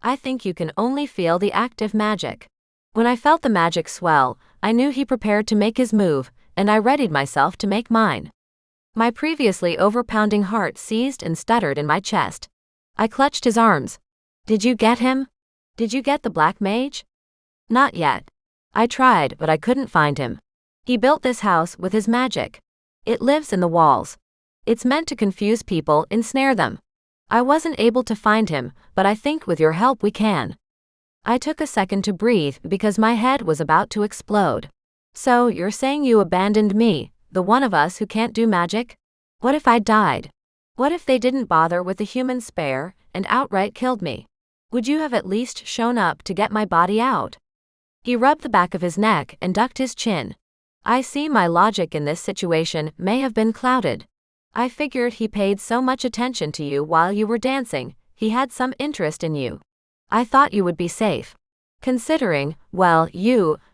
I think you can only feel the active magic. When I felt the magic swell, I knew he prepared to make his move, and I readied myself to make mine. My previously over-pounding heart seized and stuttered in my chest. I clutched his arms. Did you get him? Did you get the Black Mage? Not yet. I tried, but I couldn't find him. He built this house with his magic. It lives in the walls. It's meant to confuse people, ensnare them. I wasn't able to find him, but I think with your help we can. I took a second to breathe because my head was about to explode. So, you're saying you abandoned me, the one of us who can't do magic? What if I died? What if they didn't bother with the human spare, and outright killed me? Would you have at least shown up to get my body out? He rubbed the back of his neck and ducked his chin. I see my logic in this situation may have been clouded. I figured he paid so much attention to you while you were dancing, he had some interest in you. I thought you would be safe. Considering, well,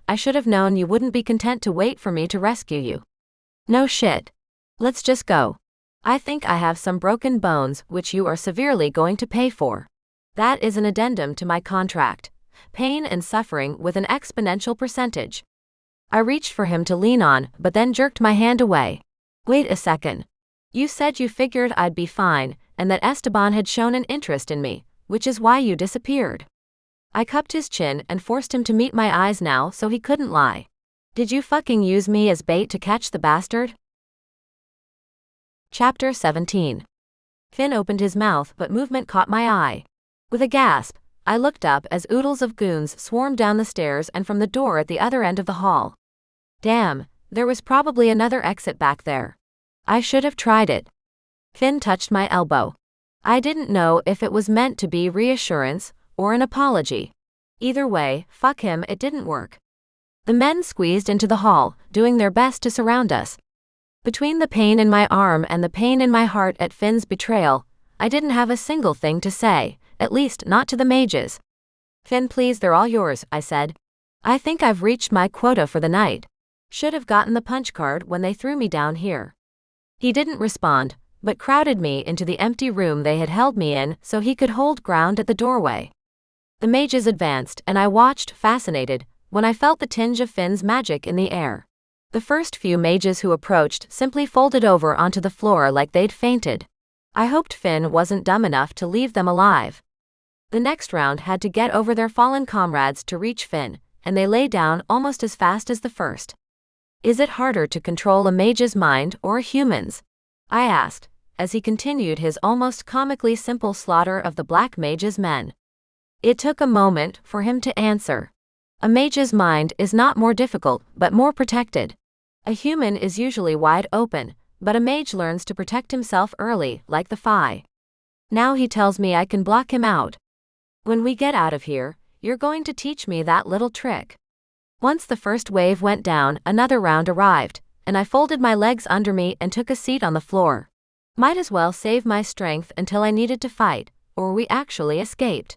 I should have known you wouldn't be content to wait for me to rescue you. No shit. Let's just go. I think I have some broken bones which you are severely going to pay for. That is an addendum to my contract. Pain and suffering with an exponential percentage. I reached for him to lean on, but then jerked my hand away. Wait a second. You said you figured I'd be fine, and that Esteban had shown an interest in me, which is why you disappeared. I cupped his chin and forced him to meet my eyes now so he couldn't lie. Did you fucking use me as bait to catch the bastard? Chapter 17. Finn opened his mouth, but movement caught my eye. With a gasp, I looked up as oodles of goons swarmed down the stairs and from the door at the other end of the hall. Damn, there was probably another exit back there. I should have tried it. Finn touched my elbow. I didn't know if it was meant to be reassurance or an apology. Either way, fuck him, it didn't work. The men squeezed into the hall, doing their best to surround us. Between the pain in my arm and the pain in my heart at Finn's betrayal, I didn't have a single thing to say, at least not to the mages. Finn, please, they're all yours, I said. I think I've reached my quota for the night. Should have gotten the punch card when they threw me down here. He didn't respond, but crowded me into the empty room they had held me in so he could hold ground at the doorway. The mages advanced and I watched, fascinated, when I felt the tinge of Finn's magic in the air. The first few mages who approached simply folded over onto the floor like they'd fainted. I hoped Finn wasn't dumb enough to leave them alive. The next round had to get over their fallen comrades to reach Finn, and they lay down almost as fast as the first. Is it harder to control a mage's mind or a human's? I asked, as he continued his almost comically simple slaughter of the Black Mage's men. It took a moment for him to answer. A mage's mind is not more difficult, but more protected. A human is usually wide open, but a mage learns to protect himself early, like the Fae. Now he tells me I can block him out. When we get out of here, you're going to teach me that little trick. Once the first wave went down, another round arrived, and I folded my legs under me and took a seat on the floor. Might as well save my strength until I needed to fight, or we actually escaped.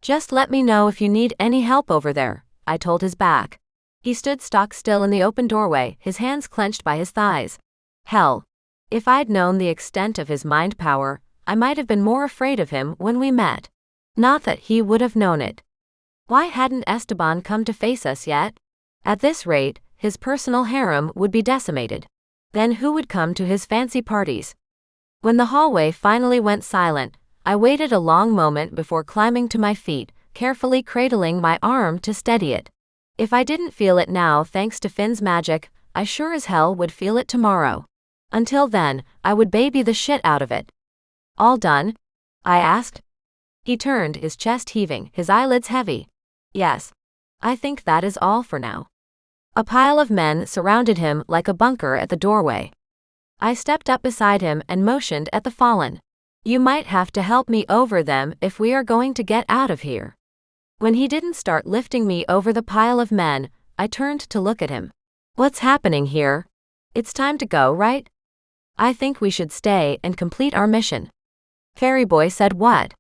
Just let me know if you need any help over there, I told his back. He stood stock still in the open doorway, his hands clenched by his thighs. Hell. If I'd known the extent of his mind power, I might have been more afraid of him when we met. Not that he would have known it. Why hadn't Esteban come to face us yet? At this rate, his personal harem would be decimated. Then who would come to his fancy parties? When the hallway finally went silent, I waited a long moment before climbing to my feet, carefully cradling my arm to steady it. If I didn't feel it now thanks to Finn's magic, I sure as hell would feel it tomorrow. Until then, I would baby the shit out of it. All done? I asked. He turned, his chest heaving, his eyelids heavy. Yes. I think that is all for now. A pile of men surrounded him like a bunker at the doorway. I stepped up beside him and motioned at the fallen. You might have to help me over them if we are going to get out of here. When he didn't start lifting me over the pile of men, I turned to look at him. What's happening here? It's time to go, right? I think we should stay and complete our mission. Fairy Boy said what?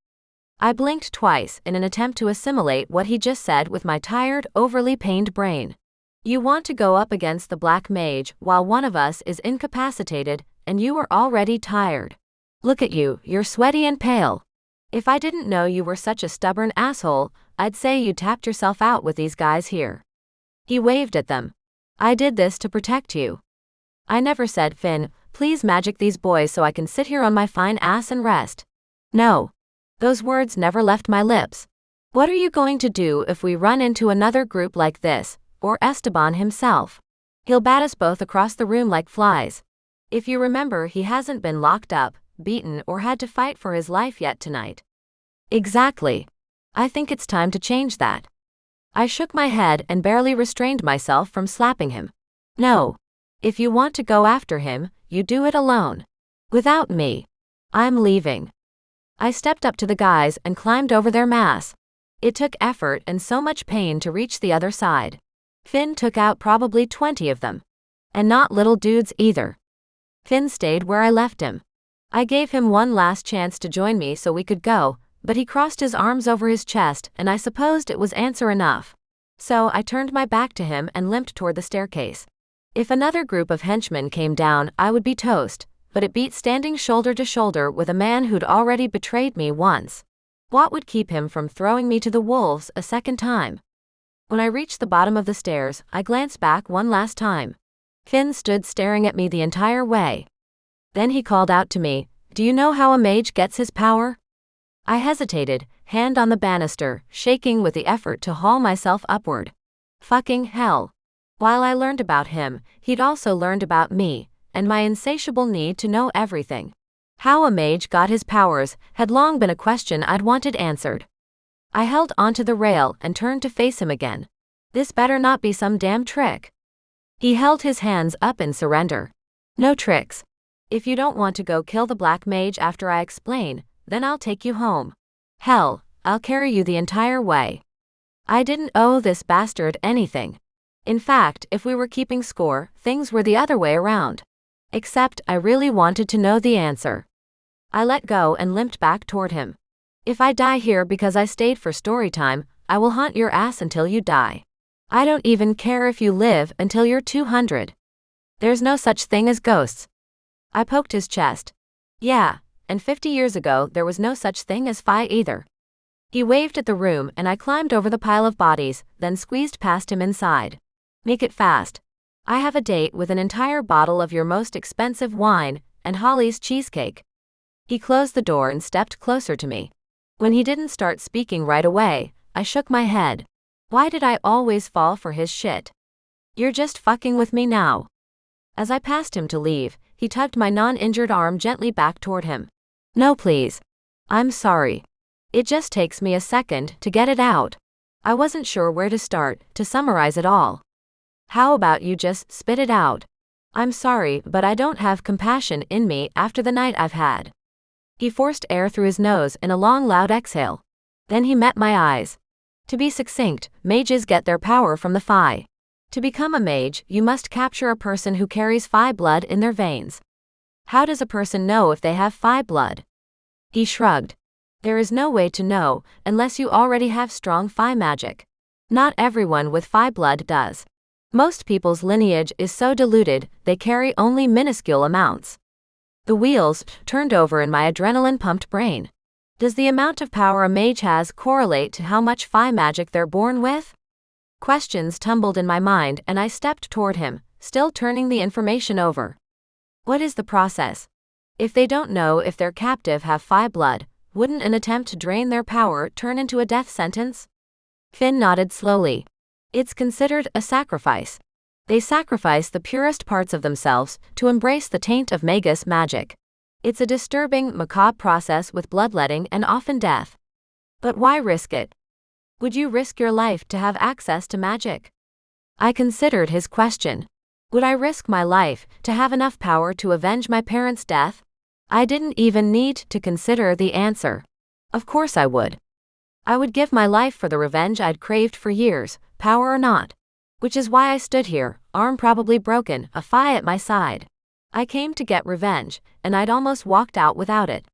I blinked twice in an attempt to assimilate what he just said with my tired, overly pained brain. You want to go up against the Black Mage while one of us is incapacitated, and you are already tired. Look at you, you're sweaty and pale. If I didn't know you were such a stubborn asshole, I'd say you tapped yourself out with these guys here. He waved at them. I did this to protect you. I never said, Finn, please magic these boys so I can sit here on my fine ass and rest. No. Those words never left my lips. What are you going to do if we run into another group like this, or Esteban himself? He'll bat us both across the room like flies. If you remember, he hasn't been locked up, beaten, or had to fight for his life yet tonight. Exactly. I think it's time to change that. I shook my head and barely restrained myself from slapping him. No. If you want to go after him, you do it alone. Without me. I'm leaving. I stepped up to the guys and climbed over their mass. It took effort and so much pain to reach the other side. Finn took out probably 20 of them. And not little dudes either. Finn stayed where I left him. I gave him one last chance to join me so we could go, but he crossed his arms over his chest and I supposed it was answer enough. So I turned my back to him and limped toward the staircase. If another group of henchmen came down, I would be toast, but it beat standing shoulder to shoulder with a man who'd already betrayed me once. What would keep him from throwing me to the wolves a second time? When I reached the bottom of the stairs, I glanced back one last time. Finn stood staring at me the entire way. Then he called out to me, "Do you know how a mage gets his power?" I hesitated, hand on the banister, shaking with the effort to haul myself upward. Fucking hell. While I learned about him, he'd also learned about me, and my insatiable need to know everything. How a mage got his powers had long been a question I'd wanted answered. I held onto the rail and turned to face him again. This better not be some damn trick. He held his hands up in surrender. No tricks. If you don't want to go kill the Black Mage after I explain, then I'll take you home. Hell, I'll carry you the entire way. I didn't owe this bastard anything. In fact, if we were keeping score, things were the other way around. Except I really wanted to know the answer. I let go and limped back toward him. If I die here because I stayed for story time, I will haunt your ass until you die. I don't even care if you live until you're 200. There's no such thing as ghosts. I poked his chest. Yeah, and 50 years ago there was no such thing as Phi either. He waved at the room and I climbed over the pile of bodies, then squeezed past him inside. Make it fast. I have a date with an entire bottle of your most expensive wine and Holly's cheesecake. He closed the door and stepped closer to me. When he didn't start speaking right away, I shook my head. Why did I always fall for his shit? You're just fucking with me now. As I passed him to leave, he tugged my non-injured arm gently back toward him. No, please. I'm sorry. It just takes me a second to get it out. I wasn't sure where to start to summarize it all. How about you just spit it out? I'm sorry, but I don't have compassion in me after the night I've had. He forced air through his nose in a long, loud exhale. Then he met my eyes. To be succinct, mages get their power from the Fae. To become a mage, you must capture a person who carries Fae blood in their veins. How does a person know if they have Fae blood? He shrugged. There is no way to know, unless you already have strong Fae magic. Not everyone with Fae blood does. Most people's lineage is so diluted, they carry only minuscule amounts. The wheels turned over in my adrenaline-pumped brain. Does the amount of power a mage has correlate to how much Fae magic they're born with? Questions tumbled in my mind and I stepped toward him, still turning the information over. What is the process? If they don't know if their captive have Fae blood, wouldn't an attempt to drain their power turn into a death sentence? Finn nodded slowly. It's considered a sacrifice. They sacrifice the purest parts of themselves to embrace the taint of Magus magic. It's a disturbing, macabre process with bloodletting and often death. But why risk it? Would you risk your life to have access to magic? I considered his question. Would I risk my life to have enough power to avenge my parents' death? I didn't even need to consider the answer. Of course I would. I would give my life for the revenge I'd craved for years, power or not. Which is why I stood here, arm probably broken, a Fae at my side. I came to get revenge, and I'd almost walked out without it.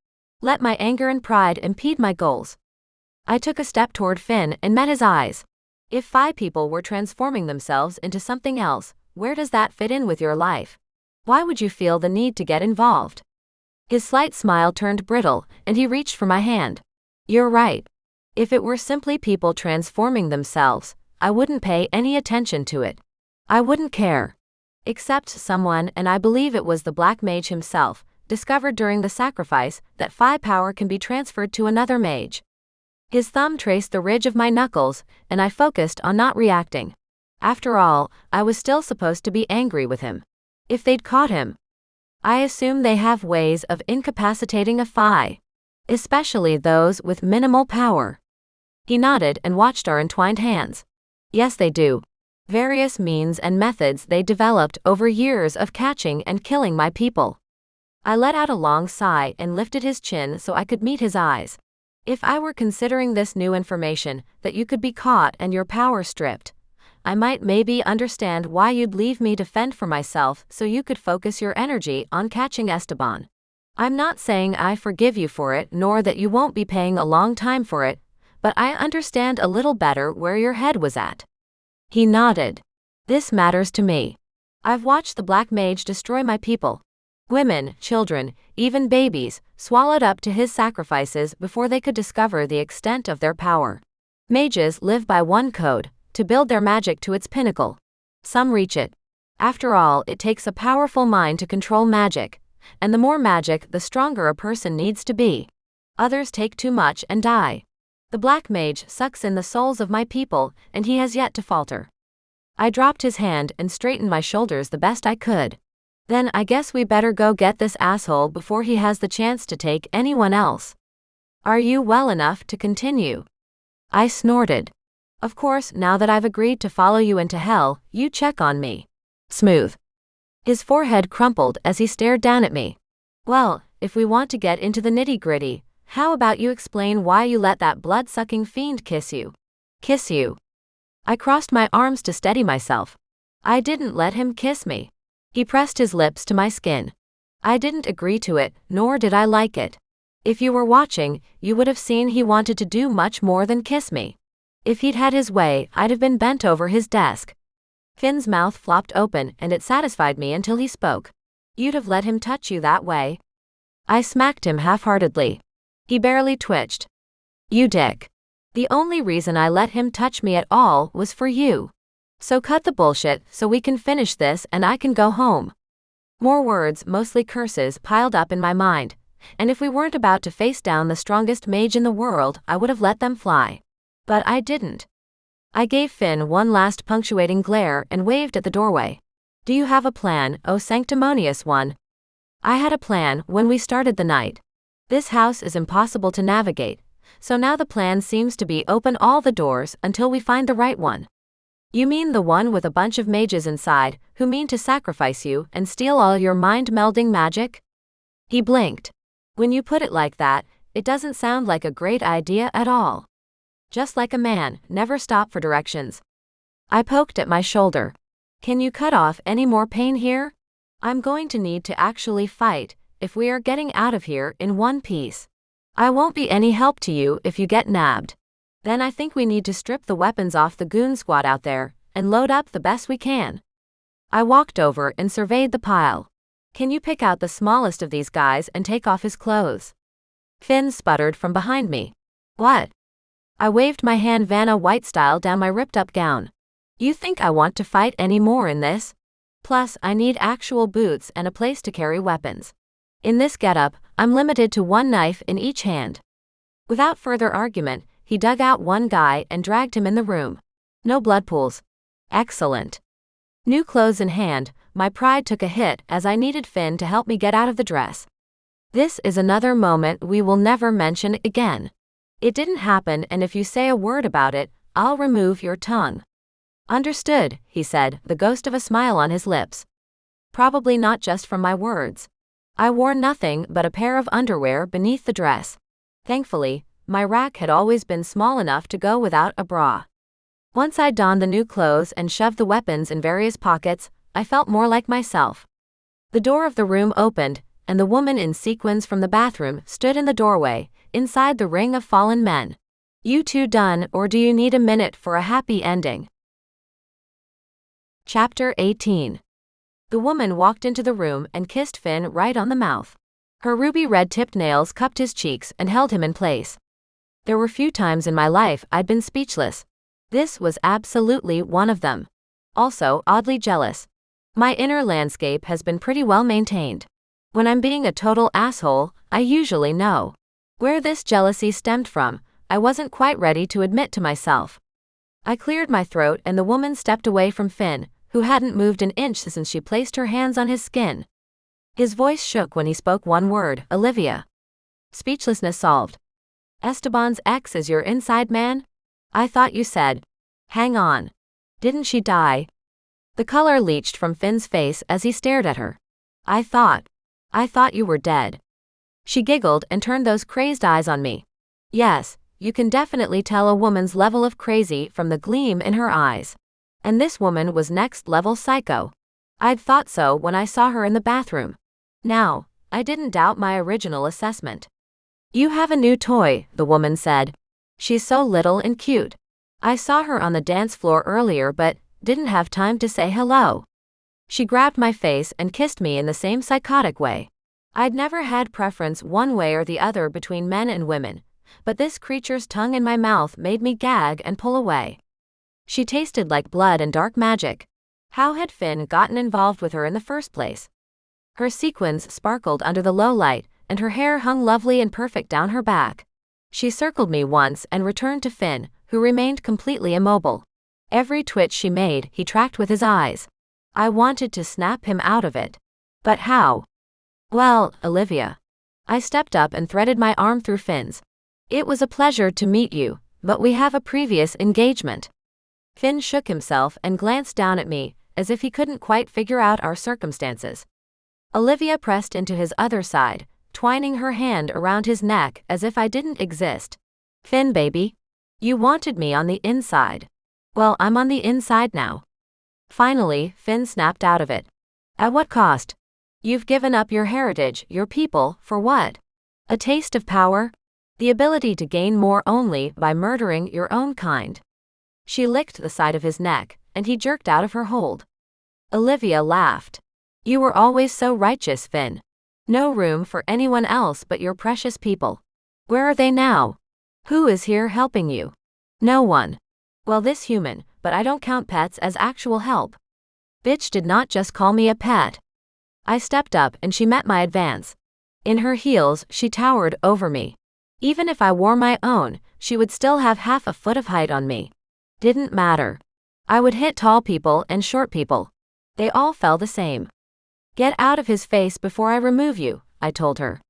Let my anger and pride impede my goals. I took a step toward Finn and met his eyes. If Fae people were transforming themselves into something else, where does that fit in with your life? Why would you feel the need to get involved? His slight smile turned brittle, and he reached for my hand. You're right. If it were simply people transforming themselves, I wouldn't pay any attention to it. I wouldn't care. Except someone, and I believe it was the Black Mage himself, discovered during the sacrifice that Fae power can be transferred to another mage. His thumb traced the ridge of my knuckles, and I focused on not reacting. After all, I was still supposed to be angry with him. If they'd caught him. I assume they have ways of incapacitating a Fae. Especially those with minimal power. He nodded and watched our entwined hands. Yes, they do. Various means and methods they developed over years of catching and killing my people. I let out a long sigh and lifted his chin so I could meet his eyes. If I were considering this new information, that you could be caught and your power stripped, I might maybe understand why you'd leave me to fend for myself so you could focus your energy on catching Esteban. I'm not saying I forgive you for it nor that you won't be paying a long time for it, but I understand a little better where your head was at. He nodded. This matters to me. I've watched the Black Mage destroy my people. Women, children, even babies, swallowed up to his sacrifices before they could discover the extent of their power. Mages live by one code, to build their magic to its pinnacle. Some reach it. After all, it takes a powerful mind to control magic, and the more magic, the stronger a person needs to be. Others take too much and die. The Black Mage sucks in the souls of my people, and he has yet to falter. I dropped his hand and straightened my shoulders the best I could. Then I guess we better go get this asshole before he has the chance to take anyone else. Are you well enough to continue? I snorted. Of course, now that I've agreed to follow you into hell, you check on me. Smooth. His forehead crumpled as he stared down at me. Well, if we want to get into the nitty-gritty, how about you explain why you let that blood-sucking fiend kiss you? Kiss you? I crossed my arms to steady myself. I didn't let him kiss me. He pressed his lips to my skin. I didn't agree to it, nor did I like it. If you were watching, you would have seen he wanted to do much more than kiss me. If he'd had his way, I'd have been bent over his desk. Finn's mouth flopped open, and it satisfied me until he spoke. You'd have let him touch you that way? I smacked him half-heartedly. He barely twitched. You dick. The only reason I let him touch me at all was for you. So cut the bullshit so we can finish this and I can go home. More words, mostly curses, piled up in my mind, and if we weren't about to face down the strongest mage in the world, I would have let them fly. But I didn't. I gave Finn one last punctuating glare and waved at the doorway. Do you have a plan, oh sanctimonious one? I had a plan when we started the night. This house is impossible to navigate, so now the plan seems to be open all the doors until we find the right one. You mean the one with a bunch of mages inside who mean to sacrifice you and steal all your mind-melding magic? He blinked. When you put it like that, it doesn't sound like a great idea at all. Just like a man, never stop for directions. I poked at my shoulder. Can you cut off any more pain here? I'm going to need to actually fight if we are getting out of here in one piece. I won't be any help to you if you get nabbed. Then I think we need to strip the weapons off the goon squad out there and load up the best we can. I walked over and surveyed the pile. Can you pick out the smallest of these guys and take off his clothes? Finn sputtered from behind me. What? I waved my hand Vanna White style down my ripped up gown. You think I want to fight any more in this? Plus, I need actual boots and a place to carry weapons. In this getup, I'm limited to one knife in each hand. Without further argument, he dug out one guy and dragged him in the room. No blood pools. Excellent. New clothes in hand, my pride took a hit as I needed Finn to help me get out of the dress. This is another moment we will never mention again. It didn't happen, and if you say a word about it, I'll remove your tongue. Understood, he said, the ghost of a smile on his lips. Probably not just from my words. I wore nothing but a pair of underwear beneath the dress. Thankfully, my rack had always been small enough to go without a bra. Once I donned the new clothes and shoved the weapons in various pockets, I felt more like myself. The door of the room opened, and the woman in sequins from the bathroom stood in the doorway, inside the ring of fallen men. You two done, or do you need a minute for a happy ending? Chapter 18. The woman walked into the room and kissed Finn right on the mouth. Her ruby red-tipped nails cupped his cheeks and held him in place. There were few times in my life I'd been speechless. This was absolutely one of them. Also, oddly jealous. My inner landscape has been pretty well maintained. When I'm being a total asshole, I usually know. Where this jealousy stemmed from, I wasn't quite ready to admit to myself. I cleared my throat and the woman stepped away from Finn, who hadn't moved an inch since she placed her hands on his skin. His voice shook when he spoke one word, Olivia. Speechlessness solved. Esteban's ex is your inside man? I thought you said. Hang on. Didn't she die? The color leached from Finn's face as he stared at her. I thought you were dead. She giggled and turned those crazed eyes on me. Yes, you can definitely tell a woman's level of crazy from the gleam in her eyes. And this woman was next level psycho. I'd thought so when I saw her in the bathroom. Now, I didn't doubt my original assessment. You have a new toy, the woman said. She's so little and cute. I saw her on the dance floor earlier but didn't have time to say hello. She grabbed my face and kissed me in the same psychotic way. I'd never had preference one way or the other between men and women, but this creature's tongue in my mouth made me gag and pull away. She tasted like blood and dark magic. How had Finn gotten involved with her in the first place? Her sequins sparkled under the low light, and her hair hung lovely and perfect down her back. She circled me once and returned to Finn, who remained completely immobile. Every twitch she made, he tracked with his eyes. I wanted to snap him out of it. But how? Well, Olivia. I stepped up and threaded my arm through Finn's. It was a pleasure to meet you, but we have a previous engagement. Finn shook himself and glanced down at me, as if he couldn't quite figure out our circumstances. Olivia pressed into his other side, twining her hand around his neck as if I didn't exist. Finn, baby. You wanted me on the inside. Well, I'm on the inside now. Finally, Finn snapped out of it. At what cost? You've given up your heritage, your people, for what? A taste of power? The ability to gain more only by murdering your own kind. She licked the side of his neck, and he jerked out of her hold. Olivia laughed. You were always so righteous, Finn. No room for anyone else but your precious people. Where are they now? Who is here helping you? No one. Well, this human, but I don't count pets as actual help. Bitch did not just call me a pet. I stepped up and she met my advance. In her heels, she towered over me. Even if I wore my own, she would still have half a foot of height on me. Didn't matter. I would hit tall people and short people. They all fell the same. Get out of his face before I remove you, I told her.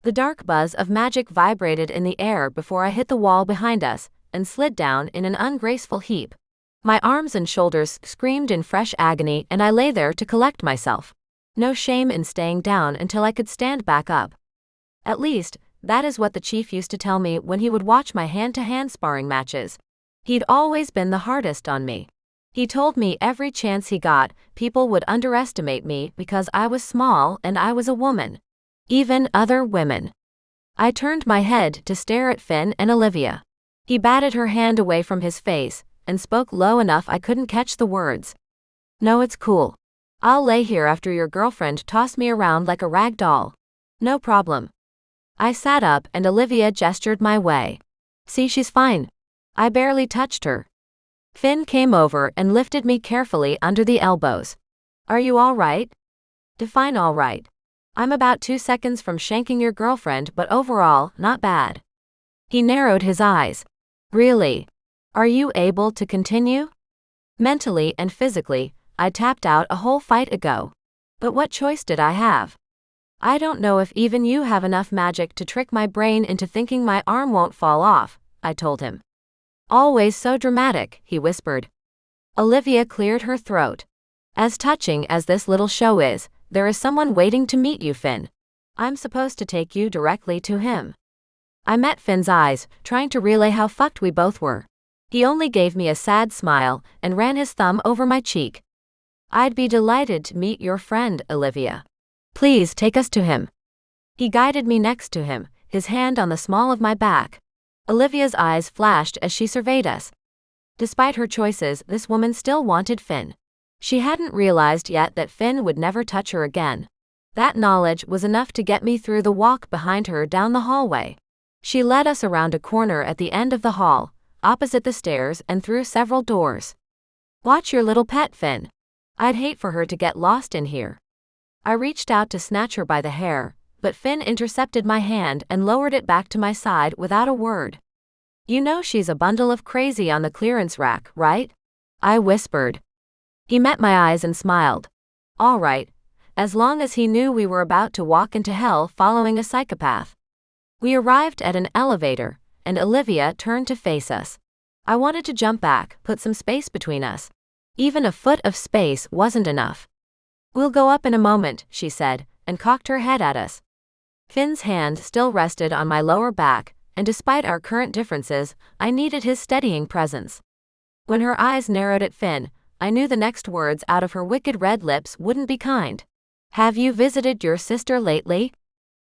The dark buzz of magic vibrated in the air before I hit the wall behind us and slid down in an ungraceful heap. My arms and shoulders screamed in fresh agony and I lay there to collect myself. No shame in staying down until I could stand back up. At least, that is what the chief used to tell me when he would watch my hand-to-hand sparring matches. He'd always been the hardest on me. He told me every chance he got, people would underestimate me because I was small and I was a woman. Even other women. I turned my head to stare at Finn and Olivia. He batted her hand away from his face and spoke low enough I couldn't catch the words. No, it's cool. I'll lay here after your girlfriend tossed me around like a rag doll. No problem. I sat up and Olivia gestured my way. See, she's fine. I barely touched her. Finn came over and lifted me carefully under the elbows. Are you all right? Define all right. I'm about 2 seconds from shanking your girlfriend, but overall, not bad. He narrowed his eyes. Really? Are you able to continue? Mentally and physically, I tapped out a whole fight ago. But what choice did I have? I don't know if even you have enough magic to trick my brain into thinking my arm won't fall off, I told him. Always so dramatic, he whispered. Olivia cleared her throat. As touching as this little show is, there is someone waiting to meet you, Finn. I'm supposed to take you directly to him. I met Finn's eyes, trying to relay how fucked we both were. He only gave me a sad smile and ran his thumb over my cheek. I'd be delighted to meet your friend, Olivia. Please take us to him. He guided me next to him, his hand on the small of my back. Olivia's eyes flashed as she surveyed us. Despite her choices, this woman still wanted Finn. She hadn't realized yet that Finn would never touch her again. That knowledge was enough to get me through the walk behind her down the hallway. She led us around a corner at the end of the hall, opposite the stairs and through several doors. Watch your little pet, Finn. I'd hate for her to get lost in here. I reached out to snatch her by the hair, but Finn intercepted my hand and lowered it back to my side without a word. You know she's a bundle of crazy on the clearance rack, right? I whispered. He met my eyes and smiled. All right, as long as he knew we were about to walk into hell following a psychopath. We arrived at an elevator, and Olivia turned to face us. I wanted to jump back, put some space between us. Even a foot of space wasn't enough. We'll go up in a moment, she said, and cocked her head at us. Finn's hand still rested on my lower back, and despite our current differences, I needed his steadying presence. When her eyes narrowed at Finn, I knew the next words out of her wicked red lips wouldn't be kind. Have you visited your sister lately?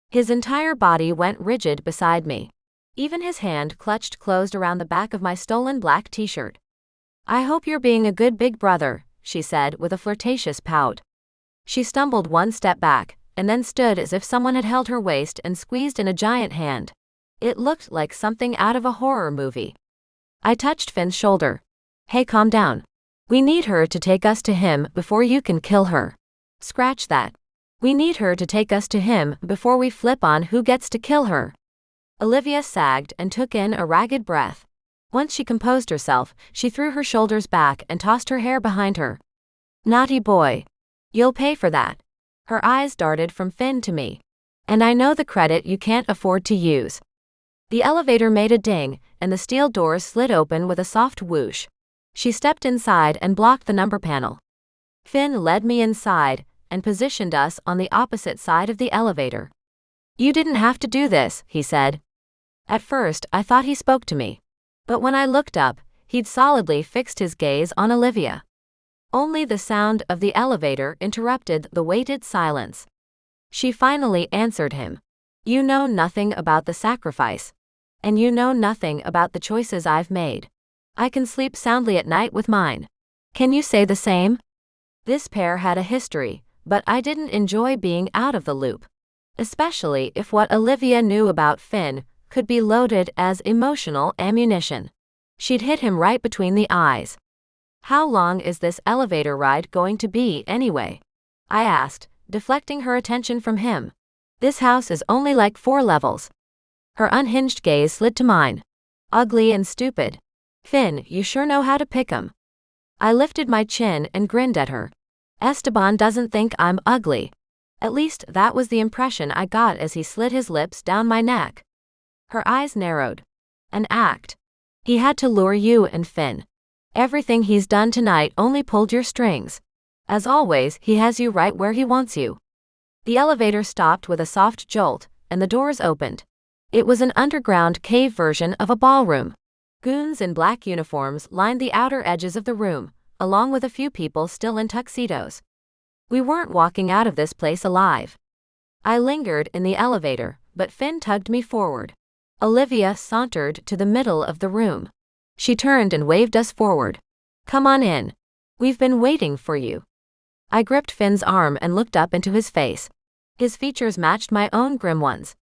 His entire body went rigid beside me. Even his hand clutched closed around the back of my stolen black t-shirt. I hope you're being a good big brother, she said with a flirtatious pout. She stumbled one step back, and then stood as if someone had held her waist and squeezed in a giant hand. It looked like something out of a horror movie. I touched Finn's shoulder. Hey, calm down. We need her to take us to him before you can kill her. Scratch that. We need her to take us to him before we flip on who gets to kill her. Olivia sagged and took in a ragged breath. Once she composed herself, she threw her shoulders back and tossed her hair behind her. Naughty boy. You'll pay for that. Her eyes darted from Finn to me. And I know the credit you can't afford to use. The elevator made a ding, and the steel doors slid open with a soft whoosh. She stepped inside and blocked the number panel. Finn led me inside and positioned us on the opposite side of the elevator. You didn't have to do this, he said. At first, I thought he spoke to me. But when I looked up, he'd solidly fixed his gaze on Olivia. Only the sound of the elevator interrupted the weighted silence. She finally answered him. You know nothing about the sacrifice. And you know nothing about the choices I've made. I can sleep soundly at night with mine. Can you say the same? This pair had a history, but I didn't enjoy being out of the loop. Especially if what Olivia knew about Finn could be loaded as emotional ammunition. She'd hit him right between the eyes. How long is this elevator ride going to be, anyway? I asked, deflecting her attention from him. This house is only like 4 levels. Her unhinged gaze slid to mine. Ugly and stupid. Finn, you sure know how to pick 'em. I lifted my chin and grinned at her. Esteban doesn't think I'm ugly. At least that was the impression I got as he slid his lips down my neck. Her eyes narrowed. An act. He had to lure you and Finn. Everything he's done tonight only pulled your strings. As always, he has you right where he wants you. The elevator stopped with a soft jolt, and the doors opened. It was an underground cave version of a ballroom. Goons in black uniforms lined the outer edges of the room, along with a few people still in tuxedos. We weren't walking out of this place alive. I lingered in the elevator, but Finn tugged me forward. Olivia sauntered to the middle of the room. She turned and waved us forward. Come on in. We've been waiting for you. I gripped Finn's arm and looked up into his face. His features matched my own grim ones.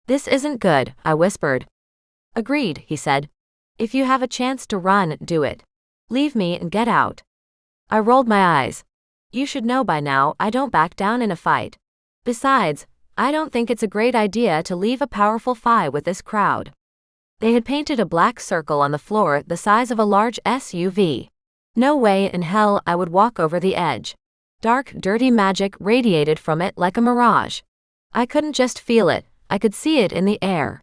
This isn't good, I whispered. Agreed, he said. If you have a chance to run, do it. Leave me and get out. I rolled my eyes. You should know by now I don't back down in a fight. Besides, I don't think it's a great idea to leave a powerful fight with this crowd. They had painted a black circle on the floor the size of a large SUV. No way in hell I would walk over the edge. Dark, dirty magic radiated from it like a mirage. I couldn't just feel it, I could see it in the air.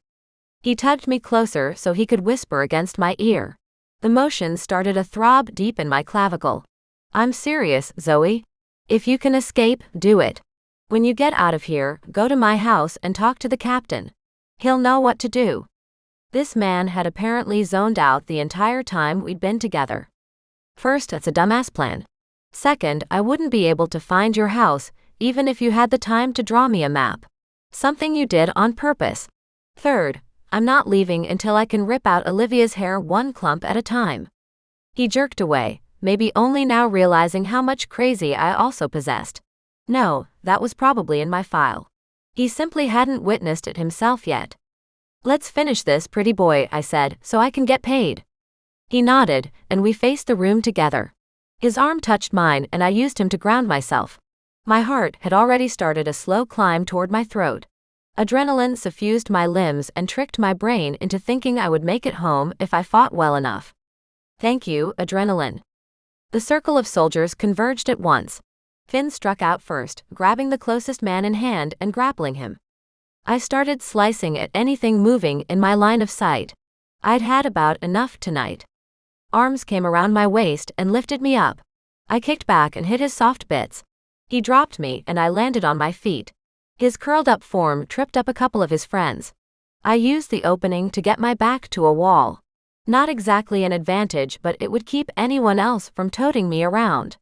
He tugged me closer so he could whisper against my ear. The motion started a throb deep in my clavicle. I'm serious, Zoey. If you can escape, do it. When you get out of here, go to my house and talk to the captain. He'll know what to do. This man had apparently zoned out the entire time we'd been together. First, that's a dumbass plan. Second, I wouldn't be able to find your house, even if you had the time to draw me a map. Something you did on purpose. Third, I'm not leaving until I can rip out Olivia's hair one clump at a time. He jerked away, maybe only now realizing how much crazy I also possessed. No, that was probably in my file. He simply hadn't witnessed it himself yet. Let's finish this, pretty boy, I said, so I can get paid. He nodded, and we faced the room together. His arm touched mine and I used him to ground myself. My heart had already started a slow climb toward my throat. Adrenaline suffused my limbs and tricked my brain into thinking I would make it home if I fought well enough. Thank you, adrenaline. The circle of soldiers converged at once. Finn struck out first, grabbing the closest man in hand and grappling him. I started slicing at anything moving in my line of sight. I'd had about enough tonight. Arms came around my waist and lifted me up. I kicked back and hit his soft bits. He dropped me and I landed on my feet. His curled-up form tripped up a couple of his friends. I used the opening to get my back to a wall. Not exactly an advantage, but it would keep anyone else from toting me around.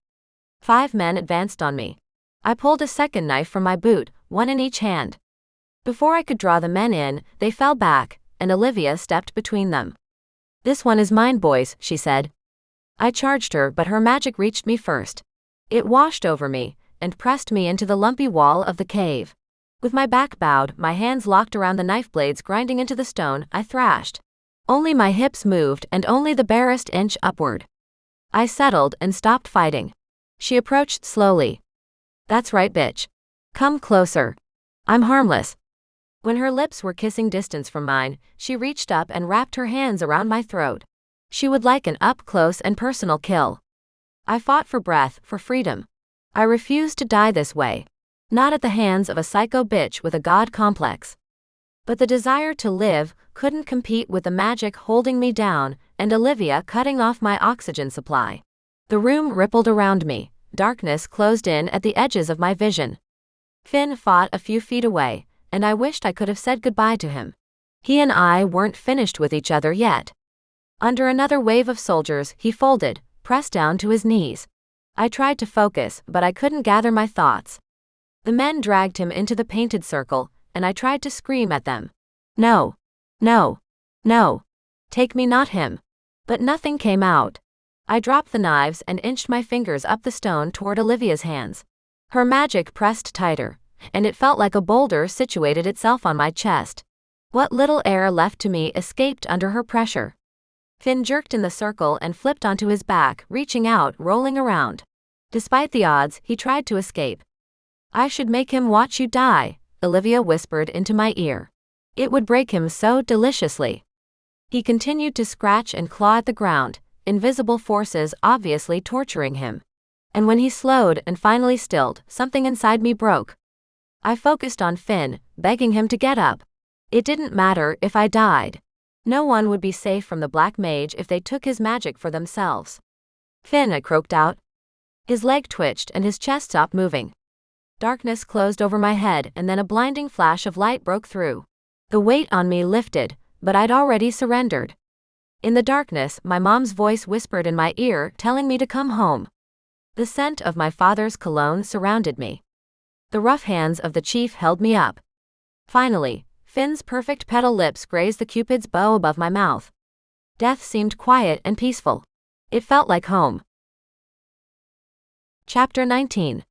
5 men advanced on me. I pulled a second knife from my boot, one in each hand. Before I could draw the men in, they fell back, and Olivia stepped between them. This one is mine, boys, she said. I charged her, but her magic reached me first. It washed over me, and pressed me into the lumpy wall of the cave. With my back bowed, my hands locked around the knife blades grinding into the stone, I thrashed. Only my hips moved and only the barest inch upward. I settled and stopped fighting. She approached slowly. That's right, bitch. Come closer. I'm harmless. When her lips were kissing distance from mine, she reached up and wrapped her hands around my throat. She would like an up-close and personal kill. I fought for breath, for freedom. I refused to die this way. Not at the hands of a psycho bitch with a god complex. But the desire to live couldn't compete with the magic holding me down and Olivia cutting off my oxygen supply. The room rippled around me. Darkness closed in at the edges of my vision. Finn fought a few feet away, and I wished I could have said goodbye to him. He and I weren't finished with each other yet. Under another wave of soldiers, he folded, pressed down to his knees. I tried to focus, but I couldn't gather my thoughts. The men dragged him into the painted circle, and I tried to scream at them. No. No. No. Take me, not him. But nothing came out. I dropped the knives and inched my fingers up the stone toward Olivia's hands. Her magic pressed tighter, and it felt like a boulder situated itself on my chest. What little air left to me escaped under her pressure. Finn jerked in the circle and flipped onto his back, reaching out, rolling around. Despite the odds, he tried to escape. "I should make him watch you die," Olivia whispered into my ear. "It would break him so deliciously." He continued to scratch and claw at the ground, invisible forces obviously torturing him. And when he slowed and finally stilled, something inside me broke. I focused on Finn, begging him to get up. It didn't matter if I died. No one would be safe from the Black Mage if they took his magic for themselves. "Finn," I croaked out. His leg twitched and his chest stopped moving. Darkness closed over my head and then a blinding flash of light broke through. The weight on me lifted, but I'd already surrendered. In the darkness, my mom's voice whispered in my ear, telling me to come home. The scent of my father's cologne surrounded me. The rough hands of the chief held me up. Finally, Finn's perfect petal lips grazed the Cupid's bow above my mouth. Death seemed quiet and peaceful. It felt like home. Chapter 19.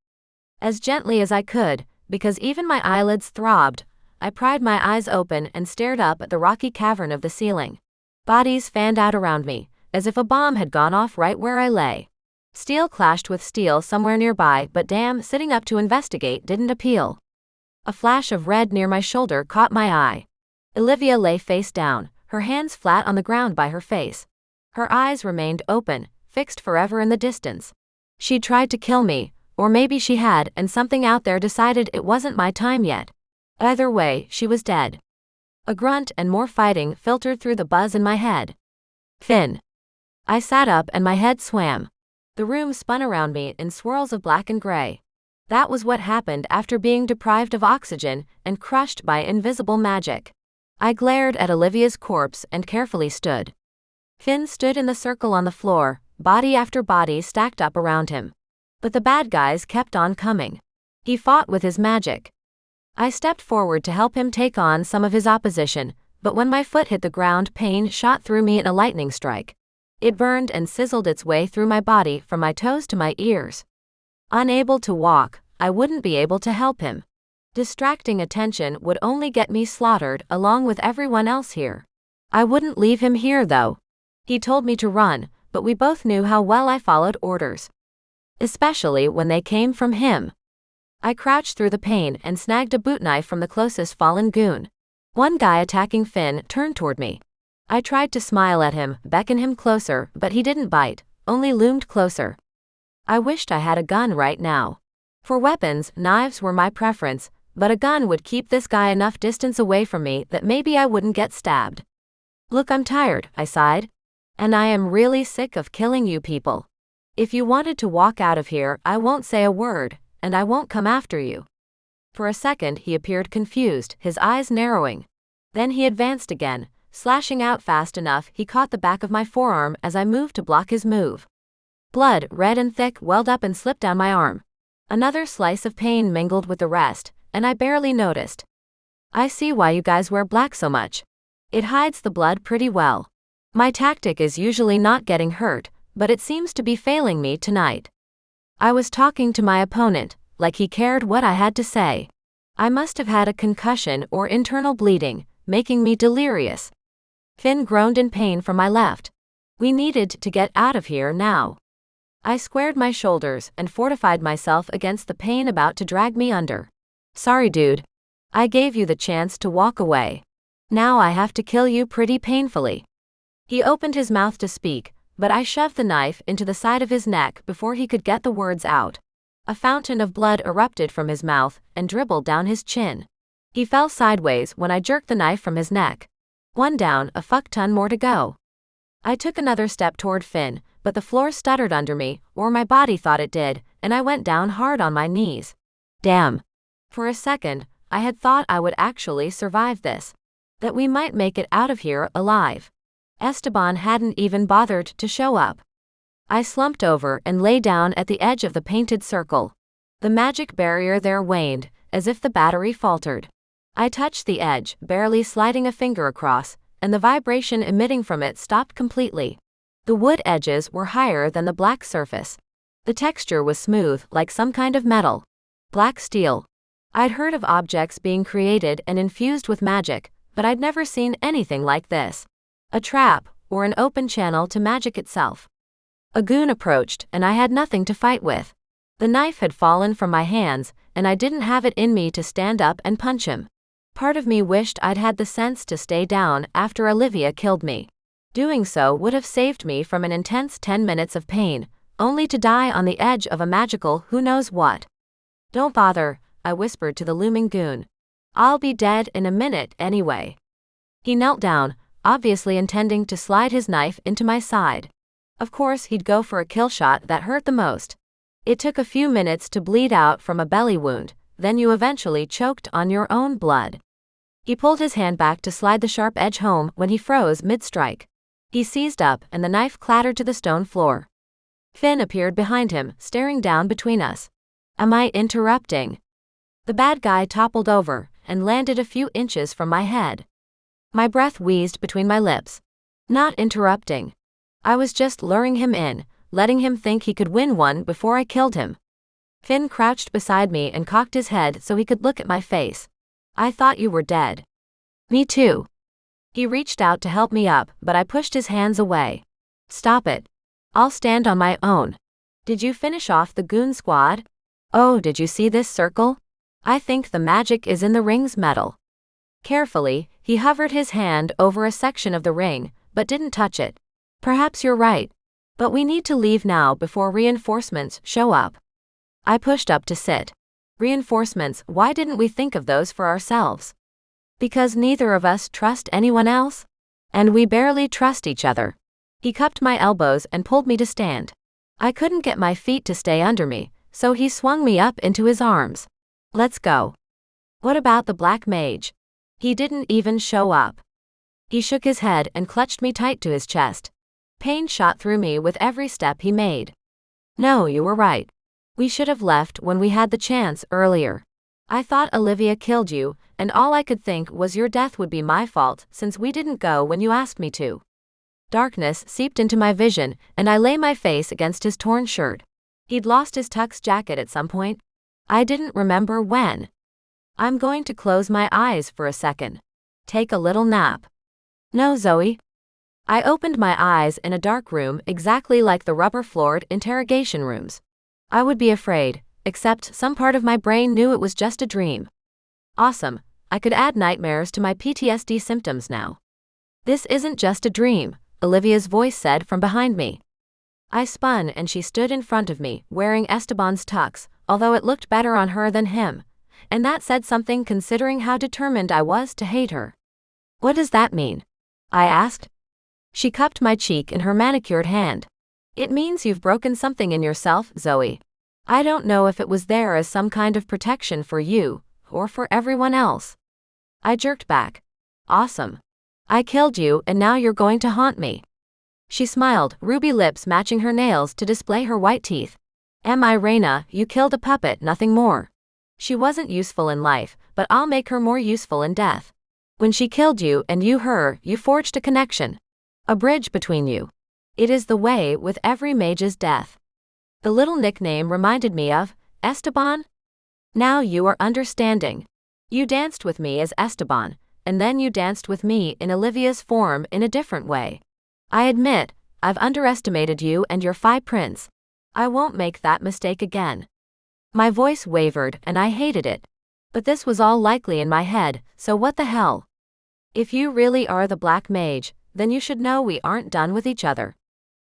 As gently as I could, because even my eyelids throbbed, I pried my eyes open and stared up at the rocky cavern of the ceiling. Bodies fanned out around me, as if a bomb had gone off right where I lay. Steel clashed with steel somewhere nearby, but damn, sitting up to investigate didn't appeal. A flash of red near my shoulder caught my eye. Olivia lay face down, her hands flat on the ground by her face. Her eyes remained open, fixed forever in the distance. She'd tried to kill me, or maybe she had, and something out there decided it wasn't my time yet. Either way, she was dead. A grunt and more fighting filtered through the buzz in my head. "Finn." I sat up and my head swam. The room spun around me in swirls of black and gray. That was what happened after being deprived of oxygen and crushed by invisible magic. I glared at Olivia's corpse and carefully stood. Finn stood in the circle on the floor, body after body stacked up around him. But the bad guys kept on coming. He fought with his magic. I stepped forward to help him take on some of his opposition, but when my foot hit the ground, pain shot through me in a lightning strike. It burned and sizzled its way through my body from my toes to my ears. Unable to walk, I wouldn't be able to help him. Distracting attention would only get me slaughtered along with everyone else here. I wouldn't leave him here though. He told me to run, but we both knew how well I followed orders. Especially when they came from him. I crouched through the pain and snagged a boot knife from the closest fallen goon. One guy attacking Finn turned toward me. I tried to smile at him, beckon him closer, but he didn't bite, only loomed closer. I wished I had a gun right now. For weapons, knives were my preference, but a gun would keep this guy enough distance away from me that maybe I wouldn't get stabbed. "Look, I'm tired," I sighed. "And I am really sick of killing you people. If you wanted to walk out of here, I won't say a word, and I won't come after you." For a second he appeared confused, his eyes narrowing. Then he advanced again, slashing out fast enough he caught the back of my forearm as I moved to block his move. Blood, red and thick, welled up and slipped down my arm. Another slice of pain mingled with the rest, and I barely noticed. "I see why you guys wear black so much. It hides the blood pretty well. My tactic is usually not getting hurt, but it seems to be failing me tonight." I was talking to my opponent, like he cared what I had to say. I must have had a concussion or internal bleeding, making me delirious. Finn groaned in pain from my left. We needed to get out of here now. I squared my shoulders and fortified myself against the pain about to drag me under. "Sorry, dude. I gave you the chance to walk away. Now I have to kill you pretty painfully." He opened his mouth to speak, but I shoved the knife into the side of his neck before he could get the words out. A fountain of blood erupted from his mouth and dribbled down his chin. He fell sideways when I jerked the knife from his neck. One down, a fuck ton more to go. I took another step toward Finn, but the floor stuttered under me, or my body thought it did, and I went down hard on my knees. Damn. For a second, I had thought I would actually survive this. That we might make it out of here alive. Esteban hadn't even bothered to show up. I slumped over and lay down at the edge of the painted circle. The magic barrier there waned, as if the battery faltered. I touched the edge, barely sliding a finger across, and the vibration emitting from it stopped completely. The wood edges were higher than the black surface. The texture was smooth, like some kind of metal. Black steel. I'd heard of objects being created and infused with magic, but I'd never seen anything like this. A trap, or an open channel to magic itself. A goon approached, and I had nothing to fight with. The knife had fallen from my hands, and I didn't have it in me to stand up and punch him. Part of me wished I'd had the sense to stay down after Olivia killed me. Doing so would have saved me from an intense 10 minutes of pain, only to die on the edge of a magical who knows what. "Don't bother," I whispered to the looming goon. "I'll be dead in a minute anyway." He knelt down, obviously intending to slide his knife into my side. Of course he'd go for a kill shot that hurt the most. It took a few minutes to bleed out from a belly wound, then you eventually choked on your own blood. He pulled his hand back to slide the sharp edge home when he froze mid-strike. He seized up and the knife clattered to the stone floor. Finn appeared behind him, staring down between us. "Am I interrupting?" The bad guy toppled over and landed a few inches from my head. My breath wheezed between my lips. Not interrupting. I was just luring him in, letting him think he could win one before I killed him. Finn crouched beside me and cocked his head so he could look at my face. "I thought you were dead." "Me too." He reached out to help me up, but I pushed his hands away. "Stop it. I'll stand on my own." "Did you finish off the goon squad?" "Oh, did you see this circle? I think the magic is in the ring's metal." Carefully, he hovered his hand over a section of the ring, but didn't touch it. "Perhaps you're right. But we need to leave now before reinforcements show up." I pushed up to sit. "Reinforcements, why didn't we think of those for ourselves?" "Because neither of us trust anyone else. And we barely trust each other." He cupped my elbows and pulled me to stand. I couldn't get my feet to stay under me, so he swung me up into his arms. "Let's go." "What about the Black Mage?" "He didn't even show up." He shook his head and clutched me tight to his chest. Pain shot through me with every step he made. "No, you were right. We should have left when we had the chance earlier. I thought Olivia killed you, and all I could think was your death would be my fault since we didn't go when you asked me to." Darkness seeped into my vision, and I lay my face against his torn shirt. He'd lost his tux jacket at some point. I didn't remember when. "I'm going to close my eyes for a second. Take a little nap." "No, Zoey." I opened my eyes in a dark room exactly like the rubber-floored interrogation rooms. I would be afraid, except some part of my brain knew it was just a dream. Awesome, I could add nightmares to my PTSD symptoms now. "This isn't just a dream," Olivia's voice said from behind me. I spun and she stood in front of me, wearing Esteban's tux, although it looked better on her than him. And that said something considering how determined I was to hate her. "What does that mean?" I asked. She cupped my cheek in her manicured hand. "It means you've broken something in yourself, Zoey. I don't know if it was there as some kind of protection for you, or for everyone else." I jerked back. "Awesome. I killed you and now you're going to haunt me." She smiled, ruby lips matching her nails to display her white teeth. "Am I Reina? You killed a puppet, nothing more. She wasn't useful in life, but I'll make her more useful in death. When she killed you and you her, you forged a connection. A bridge between you. It is the way with every mage's death." The little nickname reminded me of Esteban. "Now you are understanding. You danced with me as Esteban, and then you danced with me in Olivia's form in a different way. I admit, I've underestimated you and your Phi Prince. I won't make that mistake again." My voice wavered and I hated it. But this was all likely in my head, so what the hell? "If you really are the Black Mage, then you should know we aren't done with each other.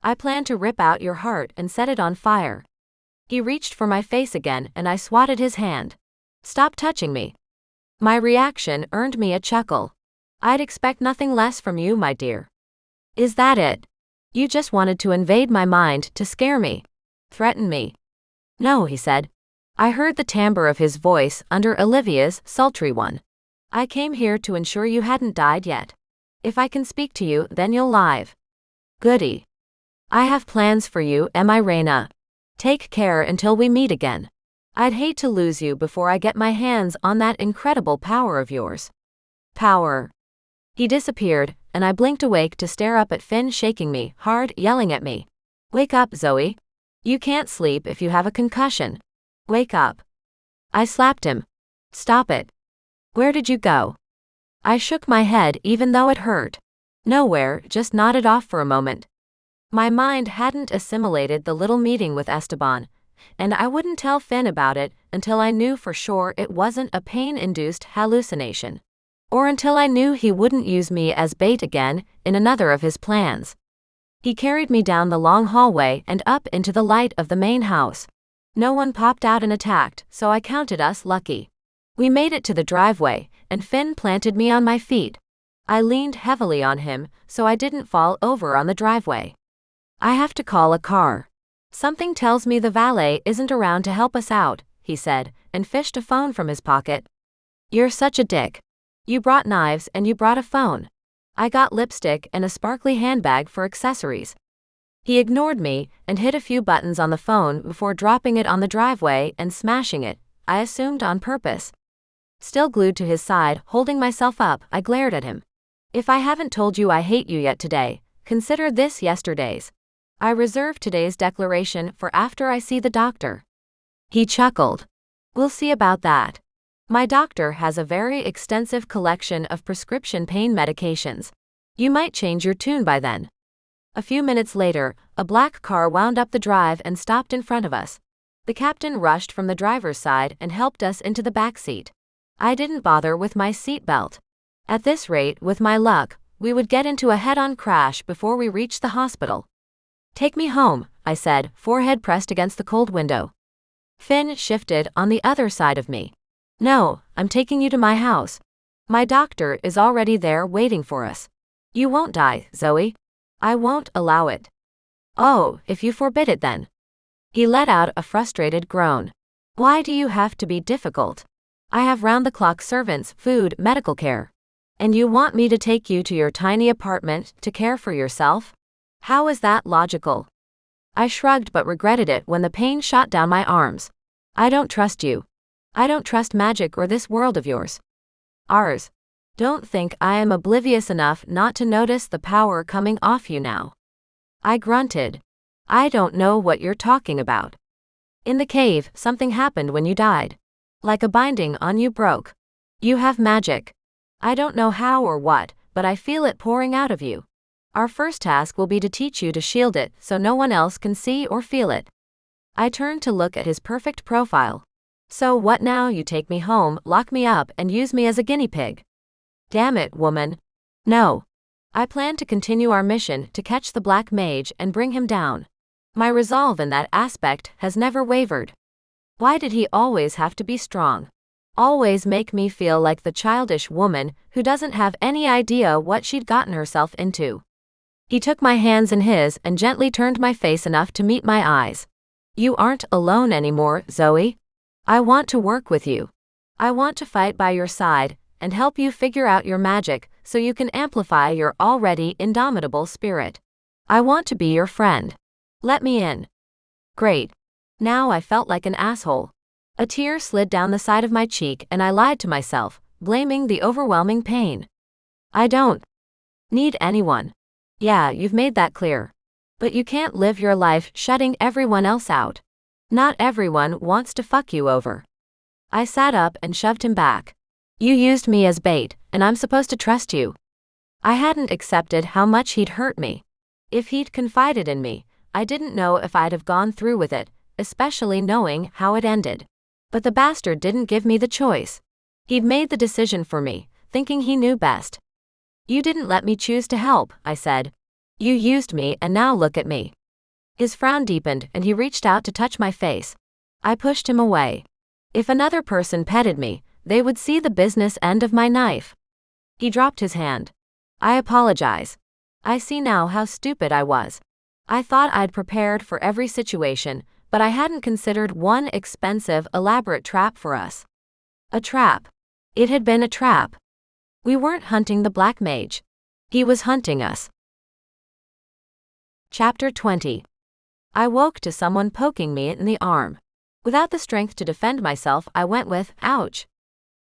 I plan to rip out your heart and set it on fire." He reached for my face again and I swatted his hand. "Stop touching me." My reaction earned me a chuckle. "I'd expect nothing less from you, my dear." "Is that it? You just wanted to invade my mind to scare me? Threaten me?" "No," he said. I heard the timbre of his voice under Olivia's sultry one. "I came here to ensure you hadn't died yet. If I can speak to you, then you'll live." "Goody. I have plans for you, Emma Reina. Take care until we meet again. I'd hate to lose you before I get my hands on that incredible power of yours." "Power." He disappeared, and I blinked awake to stare up at Finn shaking me hard, yelling at me. "Wake up, Zoey. You can't sleep if you have a concussion. Wake up." I slapped him. "Stop it. Where did you go?" I shook my head even though it hurt. Nowhere, just nodded off for a moment. My mind hadn't assimilated the little meeting with Esteban, and I wouldn't tell Finn about it until I knew for sure it wasn't a pain-induced hallucination. Or until I knew he wouldn't use me as bait again in another of his plans. He carried me down the long hallway and up into the light of the main house. No one popped out and attacked, so I counted us lucky. We made it to the driveway, and Finn planted me on my feet. I leaned heavily on him, so I didn't fall over on the driveway. I have to call a car. Something tells me the valet isn't around to help us out, he said, and fished a phone from his pocket. You're such a dick. You brought knives and you brought a phone. I got lipstick and a sparkly handbag for accessories. He ignored me and hit a few buttons on the phone before dropping it on the driveway and smashing it, I assumed on purpose. Still glued to his side, holding myself up, I glared at him. If I haven't told you I hate you yet today, consider this yesterday's. I reserve today's declaration for after I see the doctor. He chuckled. We'll see about that. My doctor has a very extensive collection of prescription pain medications. You might change your tune by then. A few minutes later, a black car wound up the drive and stopped in front of us. The captain rushed from the driver's side and helped us into the back seat. I didn't bother with my seatbelt. At this rate, with my luck, we would get into a head-on crash before we reached the hospital. Take me home, I said, forehead pressed against the cold window. Finn shifted on the other side of me. No, I'm taking you to my house. My doctor is already there waiting for us. You won't die, Zoey. I won't allow it. Oh, if you forbid it then. He let out a frustrated groan. Why do you have to be difficult? I have round-the-clock servants, food, medical care. And you want me to take you to your tiny apartment to care for yourself? How is that logical? I shrugged but regretted it when the pain shot down my arms. I don't trust you. I don't trust magic or this world of yours. Ours. Don't think I am oblivious enough not to notice the power coming off you now. I grunted. I don't know what you're talking about. In the cave, something happened when you died. Like a binding on you broke. You have magic. I don't know how or what, but I feel it pouring out of you. Our first task will be to teach you to shield it so no one else can see or feel it. I turned to look at his perfect profile. So what now? You take me home, lock me up, and use me as a guinea pig? Damn it, woman. No. I plan to continue our mission to catch the Black Mage and bring him down. My resolve in that aspect has never wavered. Why did he always have to be strong? Always make me feel like the childish woman who doesn't have any idea what she'd gotten herself into. He took my hands in his and gently turned my face enough to meet my eyes. You aren't alone anymore, Zoey. I want to work with you. I want to fight by your side and help you figure out your magic so you can amplify your already indomitable spirit. I want to be your friend. Let me in. Great. Now I felt like an asshole. A tear slid down the side of my cheek and I lied to myself, blaming the overwhelming pain. I don't need anyone. Yeah, you've made that clear. But you can't live your life shutting everyone else out. Not everyone wants to fuck you over. I sat up and shoved him back. You used me as bait, and I'm supposed to trust you. I hadn't accepted how much he'd hurt me. If he'd confided in me, I didn't know if I'd have gone through with it, especially knowing how it ended. But the bastard didn't give me the choice. He'd made the decision for me, thinking he knew best. You didn't let me choose to help, I said. You used me and now look at me. His frown deepened and he reached out to touch my face. I pushed him away. If another person petted me, they would see the business end of my knife. He dropped his hand. I apologize. I see now how stupid I was. I thought I'd prepared for every situation, but I hadn't considered one expensive, elaborate trap for us. A trap. It had been a trap. We weren't hunting the Black Mage. He was hunting us. Chapter 20. I woke to someone poking me in the arm. Without the strength to defend myself, I went with, ouch.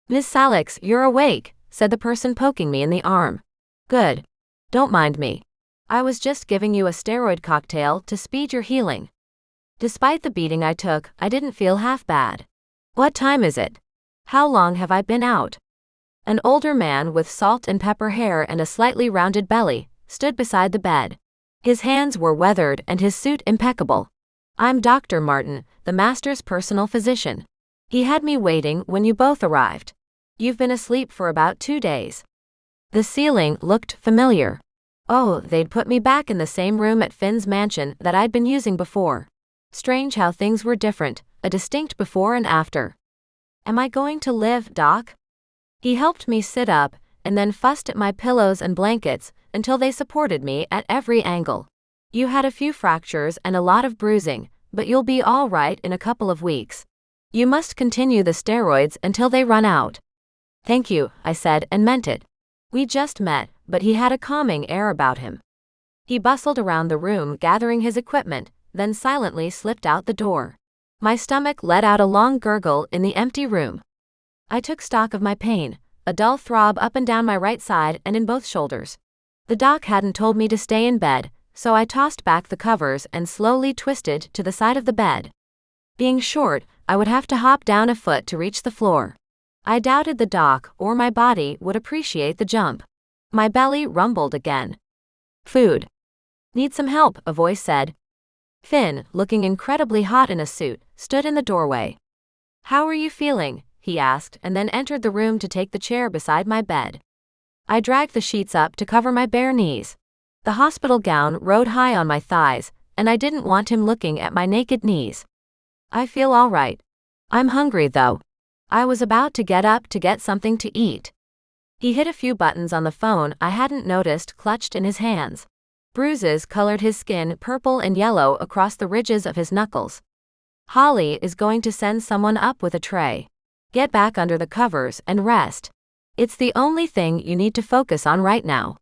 Miss Salix, you're awake, said the person poking me in the arm. Good. Don't mind me. I was just giving you a steroid cocktail to speed your healing. Despite the beating I took, I didn't feel half bad. What time is it? How long have I been out? An older man with salt and pepper hair and a slightly rounded belly, stood beside the bed. His hands were weathered and his suit impeccable. "I'm Dr. Martin, the master's personal physician. He had me waiting when you both arrived. You've been asleep for about 2 days." The ceiling looked familiar. Oh, they'd put me back in the same room at Finn's mansion that I'd been using before. Strange how things were different, a distinct before and after. "Am I going to live, Doc?" He helped me sit up, and then fussed at my pillows and blankets until they supported me at every angle. "You had a few fractures and a lot of bruising, but you'll be all right in a couple of weeks. You must continue the steroids until they run out." "Thank you," I said and meant it. We just met, but he had a calming air about him. He bustled around the room gathering his equipment, then silently slipped out the door. My stomach let out a long gurgle in the empty room. I took stock of my pain, a dull throb up and down my right side and in both shoulders. The doc hadn't told me to stay in bed, so I tossed back the covers and slowly twisted to the side of the bed. Being short, I would have to hop down a foot to reach the floor. I doubted the doc or my body would appreciate the jump. My belly rumbled again. "Food. Need some help," a voice said. Finn, looking incredibly hot in a suit, stood in the doorway. "How are you feeling?" he asked, and then entered the room to take the chair beside my bed. I dragged the sheets up to cover my bare knees. The hospital gown rode high on my thighs, and I didn't want him looking at my naked knees. "I feel all right. I'm hungry though." I was about to get up to get something to eat. He hit a few buttons on the phone I hadn't noticed clutched in his hands. Bruises colored his skin purple and yellow across the ridges of his knuckles. "Holly is going to send someone up with a tray. Get back under the covers and rest. It's the only thing you need to focus on right now."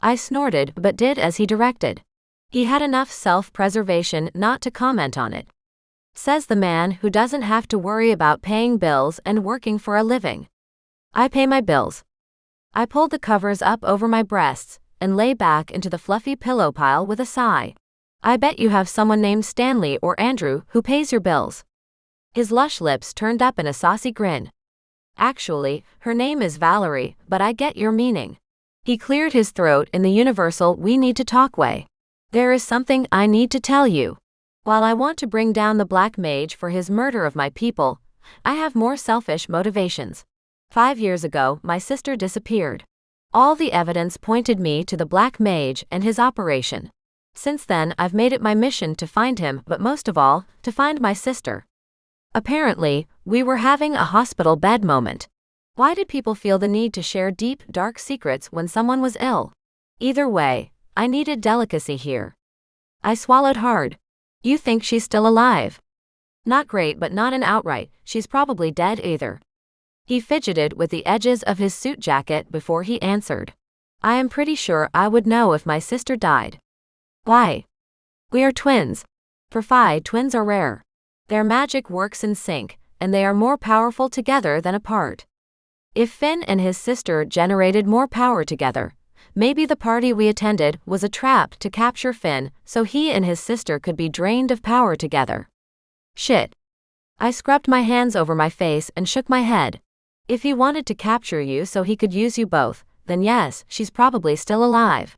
I snorted but did as he directed. He had enough self-preservation not to comment on it. Says the man who doesn't have to worry about paying bills and working for a living. I pay my bills. I pulled the covers up over my breasts and lay back into the fluffy pillow pile with a sigh. "I bet you have someone named Stanley or Andrew who pays your bills." His lush lips turned up in a saucy grin. "Actually, her name is Valerie, but I get your meaning." He cleared his throat in the universal "we need to talk" way. "There is something I need to tell you. While I want to bring down the Black Mage for his murder of my people, I have more selfish motivations. 5 years ago, my sister disappeared. All the evidence pointed me to the Black Mage and his operation. Since then, I've made it my mission to find him, but most of all, to find my sister." Apparently, we were having a hospital bed moment. Why did people feel the need to share deep, dark secrets when someone was ill? Either way, I needed delicacy here. I swallowed hard. "You think she's still alive?" "Not great, but not an outright, she's probably dead either." He fidgeted with the edges of his suit jacket before he answered. "I am pretty sure I would know if my sister died." "Why?" "We are twins. For Phi, twins are rare. Their magic works in sync, and they are more powerful together than apart. If Finn and his sister generated more power together, maybe the party we attended was a trap to capture Finn so he and his sister could be drained of power together." "Shit." I scrubbed my hands over my face and shook my head. "If he wanted to capture you so he could use you both, then yes, she's probably still alive."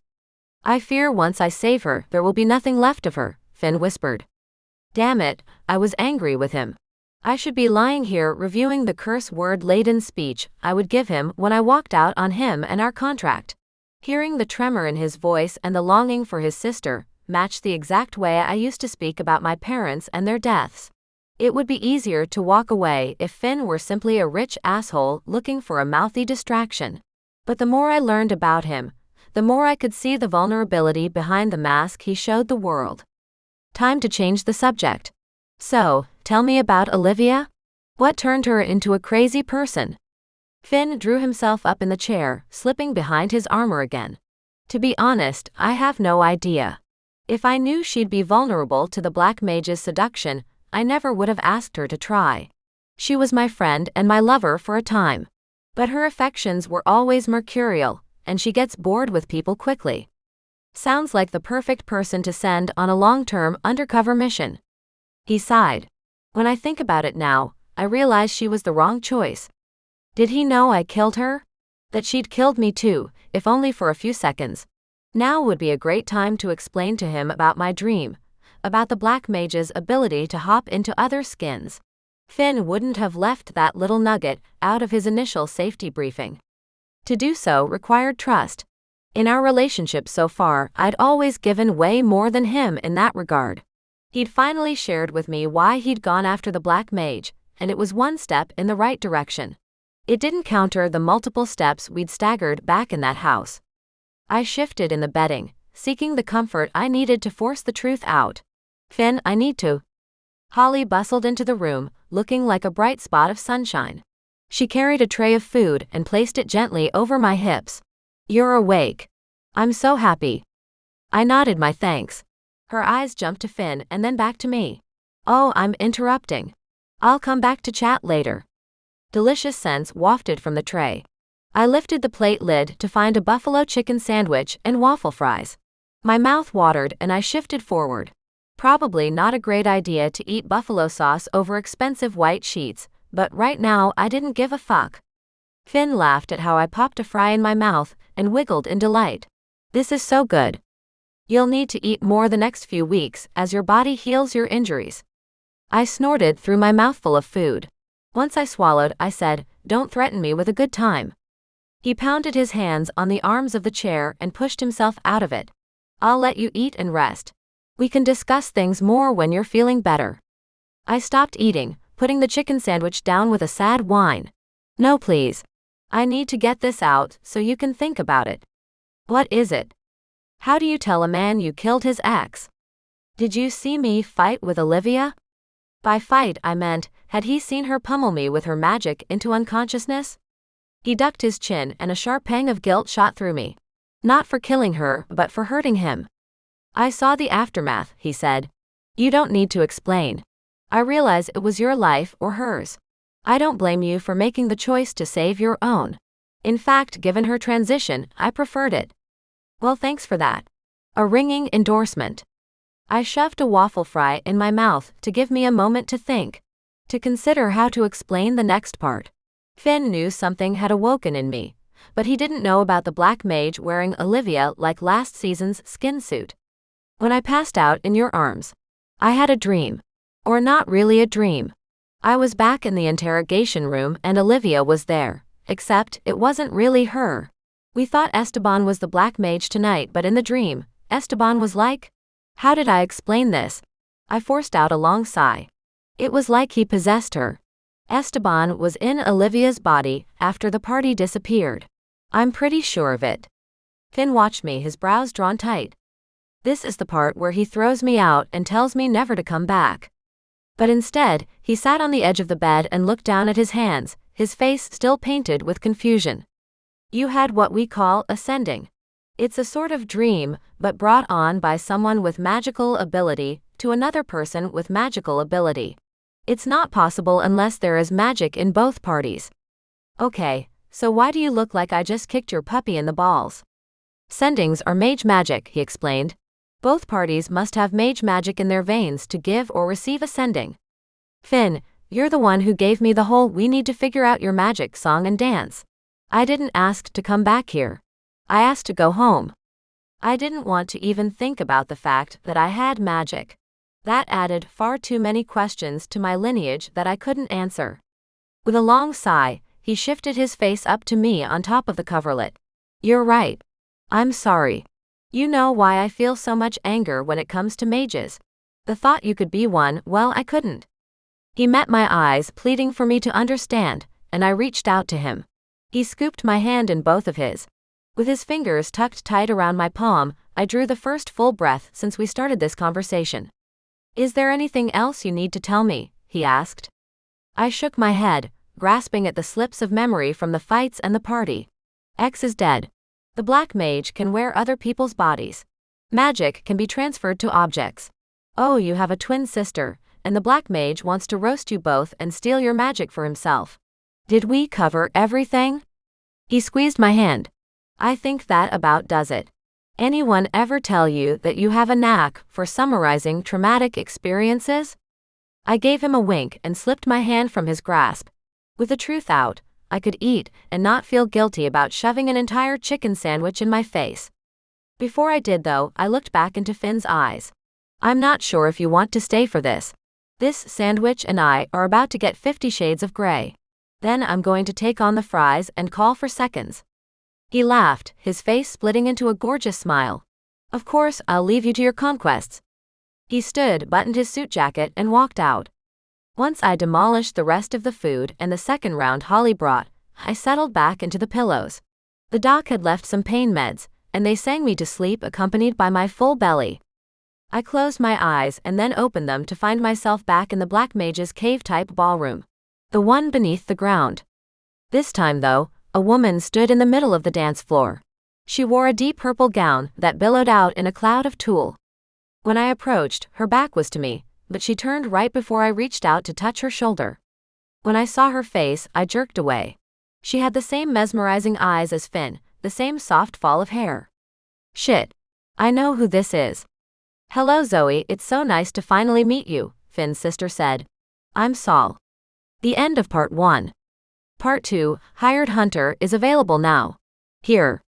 "I fear once I save her, there will be nothing left of her," Finn whispered. Damn it, I was angry with him. I should be lying here reviewing the curse word-laden speech I would give him when I walked out on him and our contract. Hearing the tremor in his voice and the longing for his sister matched the exact way I used to speak about my parents and their deaths. It would be easier to walk away if Finn were simply a rich asshole looking for a mouthy distraction. But the more I learned about him, the more I could see the vulnerability behind the mask he showed the world. Time to change the subject. "So, tell me about Olivia? What turned her into a crazy person?" Finn drew himself up in the chair, slipping behind his armor again. "To be honest, I have no idea. If I knew she'd be vulnerable to the Black Mage's seduction, I never would have asked her to try. She was my friend and my lover for a time. But her affections were always mercurial, and she gets bored with people quickly. Sounds like the perfect person to send on a long-term undercover mission." He sighed. "When I think about it now, I realize she was the wrong choice. Did he know I killed her? That she'd killed me too, if only for a few seconds. Now would be a great time to explain to him about my dream, about the Black Mage's ability to hop into other skins. Finn wouldn't have left that little nugget out of his initial safety briefing. To do so required trust. In our relationship so far, I'd always given way more than him in that regard. He'd finally shared with me why he'd gone after the Black Mage, and it was one step in the right direction. It didn't counter the multiple steps we'd staggered back in that house. I shifted in the bedding, seeking the comfort I needed to force the truth out. Finn, I need to. Holly bustled into the room, looking like a bright spot of sunshine. She carried a tray of food and placed it gently over my hips. You're awake. I'm so happy. I nodded my thanks. Her eyes jumped to Finn and then back to me. Oh, I'm interrupting. I'll come back to chat later. Delicious scents wafted from the tray. I lifted the plate lid to find a buffalo chicken sandwich and waffle fries. My mouth watered and I shifted forward. Probably not a great idea to eat buffalo sauce over expensive white sheets, but right now I didn't give a fuck. Finn laughed at how I popped a fry in my mouth and wiggled in delight. This is so good. You'll need to eat more the next few weeks as your body heals your injuries. I snorted through my mouthful of food. Once I swallowed, I said, don't threaten me with a good time. He pounded his hands on the arms of the chair and pushed himself out of it. I'll let you eat and rest. We can discuss things more when you're feeling better. I stopped eating, putting the chicken sandwich down with a sad whine. No, please. I need to get this out so you can think about it. What is it? How do you tell a man you killed his ex? Did you see me fight with Olivia? By fight, I meant, had he seen her pummel me with her magic into unconsciousness? He ducked his chin and a sharp pang of guilt shot through me. Not for killing her, but for hurting him. I saw the aftermath, he said. You don't need to explain. I realize it was your life or hers. I don't blame you for making the choice to save your own. In fact, given her transition, I preferred it. Well, thanks for that. A ringing endorsement. I shoved a waffle fry in my mouth to give me a moment to think, to consider how to explain the next part. Finn knew something had awoken in me, but he didn't know about the Black Mage wearing Olivia like last season's skin suit. When I passed out in your arms, I had a dream. Or not really a dream. I was back in the interrogation room and Olivia was there, except it wasn't really her. We thought Esteban was the Black Mage tonight, but in the dream, Esteban was like... How did I explain this? I forced out a long sigh. It was like he possessed her. Esteban was in Olivia's body after the party disappeared. I'm pretty sure of it. Finn watched me, his brows drawn tight. This is the part where he throws me out and tells me never to come back. But instead, he sat on the edge of the bed and looked down at his hands, his face still painted with confusion. You had what we call ascending. It's a sort of dream, but brought on by someone with magical ability to another person with magical ability. It's not possible unless there is magic in both parties. Okay, so why do you look like I just kicked your puppy in the balls? Sendings are mage magic, he explained. Both parties must have mage magic in their veins to give or receive a sending. Finn, you're the one who gave me the whole "we need to figure out your magic" song and dance. I didn't ask to come back here. I asked to go home. I didn't want to even think about the fact that I had magic. That added far too many questions to my lineage that I couldn't answer. With a long sigh, he shifted his face up to me on top of the coverlet. You're right. I'm sorry. You know why I feel so much anger when it comes to mages. The thought you could be one, well, I couldn't. He met my eyes, pleading for me to understand, and I reached out to him. He scooped my hand in both of his. With his fingers tucked tight around my palm, I drew the first full breath since we started this conversation. Is there anything else you need to tell me? He asked. I shook my head, grasping at the slips of memory from the fights and the party. X is dead. The Black Mage can wear other people's bodies. Magic can be transferred to objects. Oh, you have a twin sister, and the Black Mage wants to roast you both and steal your magic for himself. Did we cover everything? He squeezed my hand. I think that about does it. Anyone ever tell you that you have a knack for summarizing traumatic experiences? I gave him a wink and slipped my hand from his grasp. With the truth out, I could eat and not feel guilty about shoving an entire chicken sandwich in my face. Before I did though, I looked back into Finn's eyes. I'm not sure if you want to stay for this. This sandwich and I are about to get 50 shades of gray. Then I'm going to take on the fries and call for seconds. He laughed, his face splitting into a gorgeous smile. Of course, I'll leave you to your conquests. He stood, buttoned his suit jacket, and walked out. Once I demolished the rest of the food and the second round Holly brought, I settled back into the pillows. The doc had left some pain meds, and they sang me to sleep accompanied by my full belly. I closed my eyes and then opened them to find myself back in the Black Mage's cave-type ballroom. The one beneath the ground. This time though, a woman stood in the middle of the dance floor. She wore a deep purple gown that billowed out in a cloud of tulle. When I approached, her back was to me, but she turned right before I reached out to touch her shoulder. When I saw her face, I jerked away. She had the same mesmerizing eyes as Finn, the same soft fall of hair. Shit. I know who this is. Hello Zoey, it's so nice to finally meet you, Finn's sister said. I'm Saul. The end of part 1. Part 2, Hired Hunter, is available now. Here.